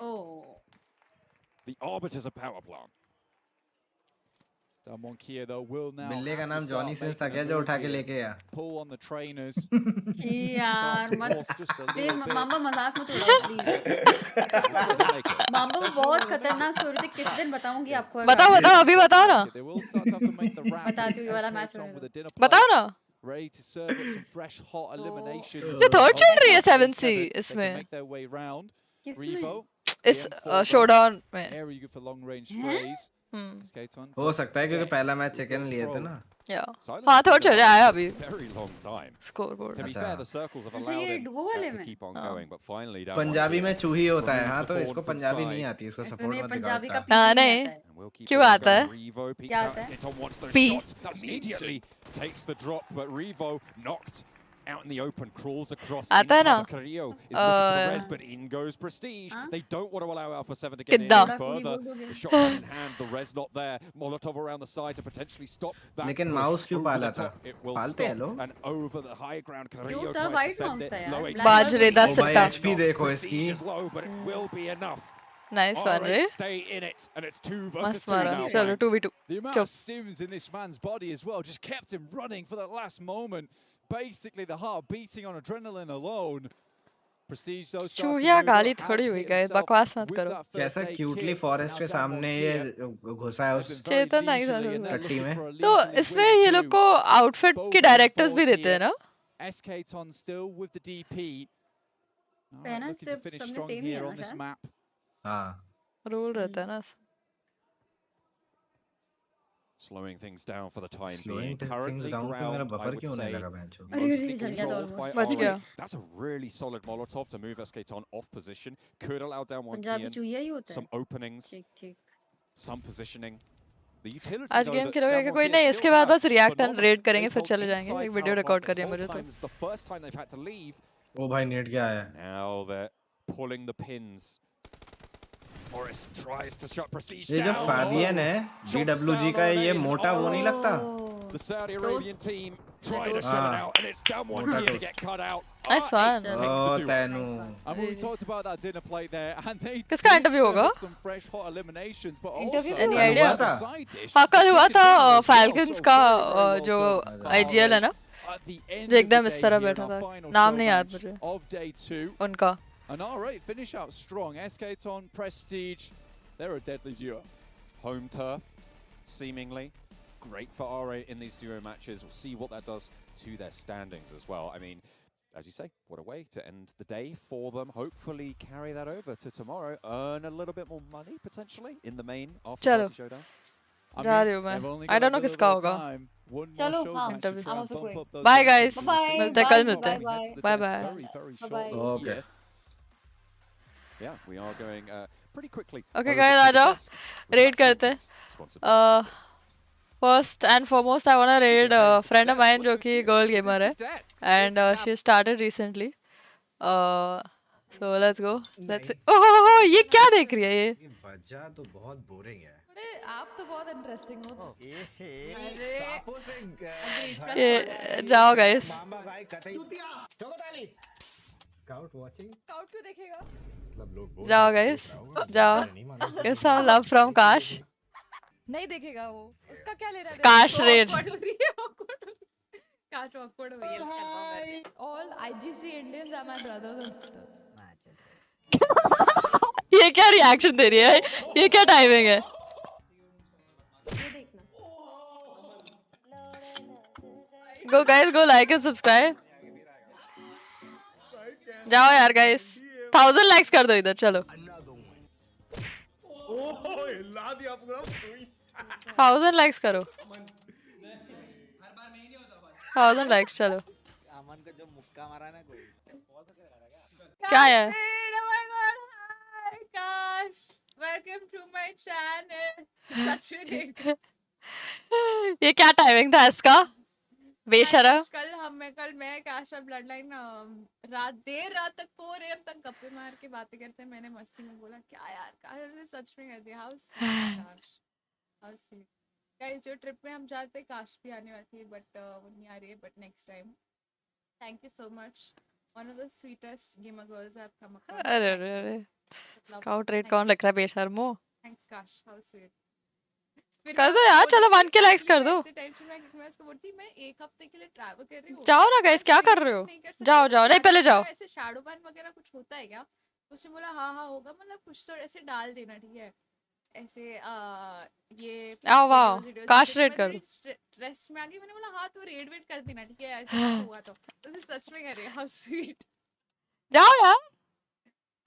The Arbiter's a power plant. बिल्ले का नाम Johnny Sins था क्या जो उठा के लेके आया? Pull on the trainers. यार मत प्लीज मामा मजाक मत उड़ाओ प्लीज। मामा वो बहुत खतरनाक स्टोरी थी, किस दिन बताऊंगी आपको। बताओ अभी बताओ ना। बताती हूँ वाला मैच बताओ ना। Ready to serve up some fresh hot eliminations. जो थर्ड चल रही है 7C इसमें। इस शोडाउन में। Area for long range sprays. हो सकता है क्योंकि पहला मैच चिकन लिए थे ना। हाँ थर्ड चल रहा है अभी। स्कोरबोर्ड। पंजाबी में चूही होता है। हाँ तो इसको पंजाबी नहीं आती, इसको सपोर्ट मत दिखाओ। हाँ नहीं, क्यों आता है? क्या आता है? P. Takes the drop, but Revo knocked out in the open, crawls across. आता है ना? Carrillo is looking for the res, but in goes Prestige. They don't want to allow Alpha 7 to get in any further. The shotgun in hand, the res not there. Molotov around the side to potentially stop that. लेकिन mouse क्यों पाला था? पालते हैं लोग। And over the high ground, Carrillo tries to send it low. बाजरेदार सट्टा। HP देखो इसकी। Low, but it will be enough. Nice one, right? Stay in it, and it's 2 versus 2 मस्त मारा। now. चलो 2v2। The amount of stims in this man's body as well just kept him running for that last moment. basically the heart beating on adrenaline alone. Prestige though starts to चूहिया move गाली up, थोड़ी has हुई hit गए himself बकवास मत with करो that first कैसा aid cutely kit. Forest Now के down one सामने Kia. ये घुसा है उस They've been very चेतन नहीं था leisurely and they're टट्टी looking में for a तो leisurely इसमें win ये लोग too. को आउटफिट Both के in डायरेक्टर्स भी force देते हैं here. ना SK-Ton still with the DP. All right, पहना looking to सिर्फ finish सबने strong सेम ही है here ना on this शायद map. हाँ रूल रहता है ना Slowing things down for the time Slowing being. things Currently, down पे मेरा ground, I बफर would क्यों होने say, लगा बेंचो अरे mostly जल गया था controlled by ऑलमोस्ट बच RA. गया That's a really solid Molotov to move SK-Ton off position. Could allow down one Punjabi Kian. चूहिया ही होता है Some openings, ठीक ठीक some positioning. The utility आज though गेम that खेलोगे down कि one कोई Kian नहीं still इसके बाद have, बस रिएक्ट एंड phenomenal. रेड करेंगे They've फिर held चले जाएंगे inside एक वीडियो power रिकॉर्ड bunkers करिए मुझे तो multiple times. It's the first time they've had to leave. ओ भाई नेट क्या है Now they're pulling the pins. Forrest tries to shut Prestige ये जो down. फाबियन है BWG का है, ये मोटा वो नहीं लगता The Saudi Arabian team trying to shut it हाँ out, and it's down one मोटा here to toast get cut out. Nice one. ओ तैनू And we talked about that dinner plate there, and they किसका did interview serve होगा up some fresh hot eliminations, but Interview also Any कल idea? हुआ था side dish. हाँ कल हुआ था Chicken dinner as well, falcons so का very, very well जो done. आईजीएल है ना At the end जो of एकदम the इस day तरह here in बैठा our था final नाम show नहीं याद match मुझे of day 2. उनका And alright, finish out strong. SK-Ton, Prestige, they're a deadly duo. Home turf, seemingly. Great for RA in these duo matches. We'll see what that does to their standings as well. I mean, as you say, what a way to end the day for them. Hopefully carry that over to tomorrow. Earn a little bit more money, potentially, in the main after चलो party showdown. जा रही हूँ मैं I don't know किसका होगा चलो हाँ interview I'm also going bye guys Bye-bye. मिलते हैं कल मिलते Bye-bye. हैं bye bye Bye-bye. Okay Yeah, we are going pretty quickly. Okay over guys to आ the जाओ desk with रेड that करते हैं Champions sponsored by SPC. First and foremost I want to raid friend of mine जो कि girl gamer है and she started recently so let's go let's oh ये क्या देख रही है ये बजा तो बहुत बोरिंग है आप तो बहुत इंटरेस्टिंग हो सांपों से ये जाओ गाइस मामा भाई कतई चौकोताली स्काउट वाचिंग स्काउट क्यों देखेगा मतलब लोग बोल जाओ गाइस जाओ ये सब लव फ्रॉम काश नहीं देखेगा वो उसका क्या लेना देना काश रेड काश awkward हो गई all IGC Indians are my brothers and sisters ये क्या रिएक्शन दे रही है ये क्या टाइमिंग है ये देखना go guys go like and subscribe जाओ यार गाइस 1000 लाइक्स कर दो इधर चलो ओह ला दिया पूरा 1000 लाइक्स करो 1000 लाइक्स चलो अमन का जो मुक्का मारा ना कोई क्या है Oh my God, hi Kaash, welcome to my channel. सच में देख ये क्या टाइमिंग था इसका बेशरम कल मैं काश और ब्लड लाइन देर रात तक 4 AM तक गप्पे मार के बातें करते हैं मैंने मस्ती में बोला क्या यार काश ने सच में कर दिया हाउ स्वीट गाइस जो ट्रिप में हम जाते काश भी आने वाली थी बट वो नहीं आ रही है but next time thank you so much one of the sweetest gamer girls I have come across अरे अरे अरे स्काउट रेट कौन लिख रहा है बेशरमो थैंक्स काश हाउ स्वीट कर दो यार चलो 1 के लाइक्स कर दो टेंशन में क्योंकि मैं उसको बोलती मैं एक हफ्ते के लिए ट्रैवल कर रही हूँ जाओ ना गाइस क्या कर रहे हो जाओ जाओ नहीं पहले जाओ ऐसे शैडो बैन वगैरह कुछ होता है क्या उसने बोला हाँ होगा मतलब कुछ तो ऐसे डाल देना ठीक है ऐसे ये आओ वाओ काश रेड कर स्ट्रेस में आ गई मैंने बोला हाँ तो रेड वेट कर देना ठीक है ऐसे हुआ तो सच में कर रही है हाउ स्वीट जाओ यार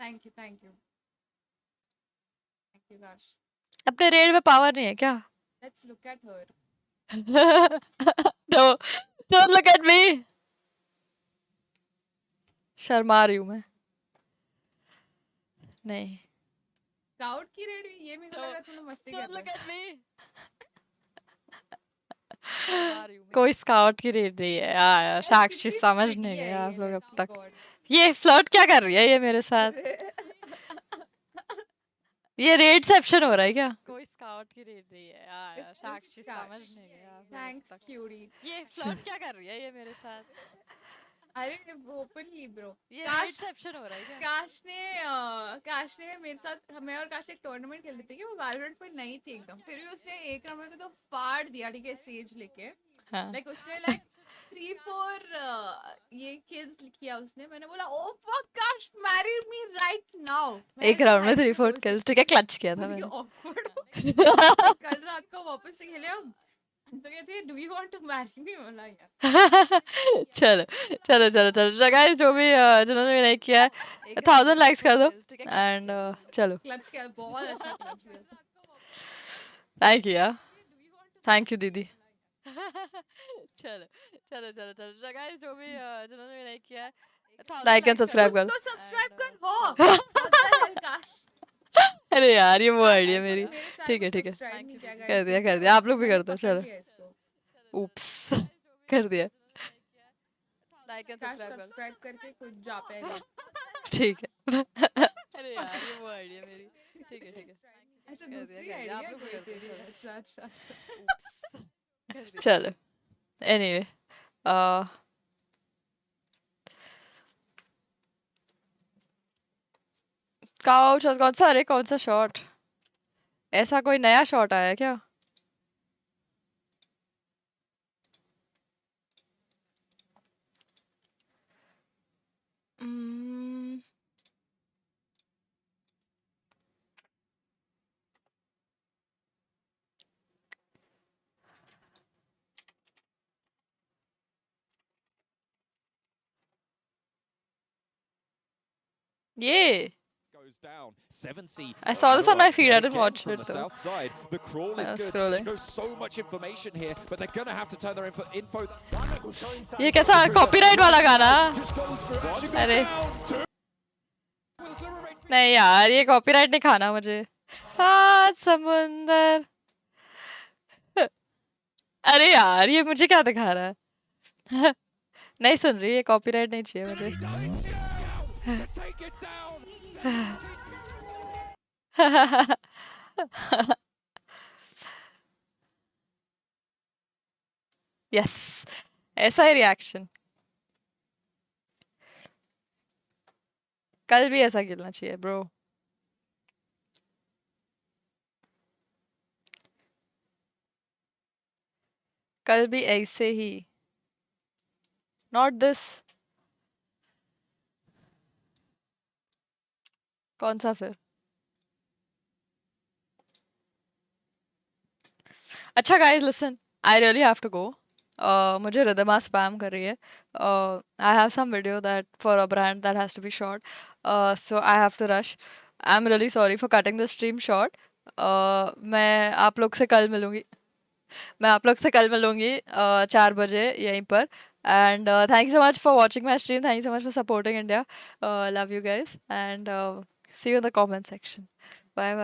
थैंक यू काश अपने रेड में पावर नहीं है क्या let's look at her don't look at me Sharma रही हूँ मैं नहीं स्काउट की रेड ये मेरे को लग रहा तूने मस्ती कर look at me कोई स्काउट की रेड नहीं है यार साक्षी समझ नहीं गए आप लोग अब तक ये फ्लर्ट क्या कर रही है ये मेरे साथ ये रेड सेप्शन हो रहा है क्या कोई स्काउट की रेड नहीं है यार साक्षी समझ नहीं गया थैंक्स क्यूटी ये फ्लर्ट क्या कर रही है ये मेरे साथ अरे ओपनली ब्रो ये रेड सेप्शन हो रहा है क्या काश ने मेरे साथ हमें और काश एक टूर्नामेंट खेल रहे थे कि वो वैलोरेंट पे नहीं थी एकदम फिर भी उसने एक नंबर को तो फाड़ दिया ठीक है सेज लेके लाइक उसने लाइक 3-4 ये किल्स किया उसने. मैंने बोला oh fuck Kaash marry me right now. एक राउंड में 3-4 kills. ठीक है, क्लच किया था मैंने. कल रात को वापस से खेले हम. तो कहती है do you want to marry me? बोला यार. चलो चलो चलो चलो गाइस, जो भी जिन्होंने भी नहीं किया है 1000 लाइक्स कर दो एंड चलो. क्लच किया, बहुत अच्छा क्लच किया. थैंक यू यार, थैंक यू दीदी. चलो चलो चलो चलो गाइस, जो भी जिन्होंने भी नहीं किया है लाइक एंड सब्सक्राइब कर दो. तो सब्सक्राइब कर हो. What the hell Kaash? अरे यार ये वो आइडिया मेरी. ठीक है ठीक है, कर दिया. आप लोग भी कर दो. चलो. उप्स. कर दिया. लाइक एंड सब्सक्राइब करके कुछ जा पाएगा. ठीक है. अरे यार ये वो आइडिया मेरी. ठीक है ठीक है. अच्छा दूसरी आइडिया आप लोग कोई तेरी. अच्छा अच्छा. उप्स. चलो. एनीवे काउच कौन सा? अरे कौन सा शॉट? ऐसा कोई नया शॉट आया क्या? ये I saw this on my feed. I didn't watch it though. The crawl is good. Scrolling. There's so much information here, but they're gonna have to turn their info. ये कैसा copyright वाला गाना? अरे नहीं यार, ये कॉपीराइट नहीं खाना मुझे. सात समुंदर. अरे यार ये मुझे क्या दिखा रहा है? नहीं सुन रही, ये कॉपीराइट नहीं चाहिए मुझे. यस, ऐसा ही रिएक्शन. कल भी ऐसा खेलना चाहिए ब्रो. कल भी ऐसे ही. Not this. कौन सा फिर? अच्छा guys listen, I really have to go. मुझे रिदमा स्पैम कर रही है. I have some video that for a brand that has to be short, so I have to rush. I am really sorry for cutting the stream short. मैं आप लोग से कल मिलूँगी. 4 बजे यहीं पर. And thank you so much for watching my stream. Thank you so much for supporting India. Love you guys and see you in the comment section. Bye bye.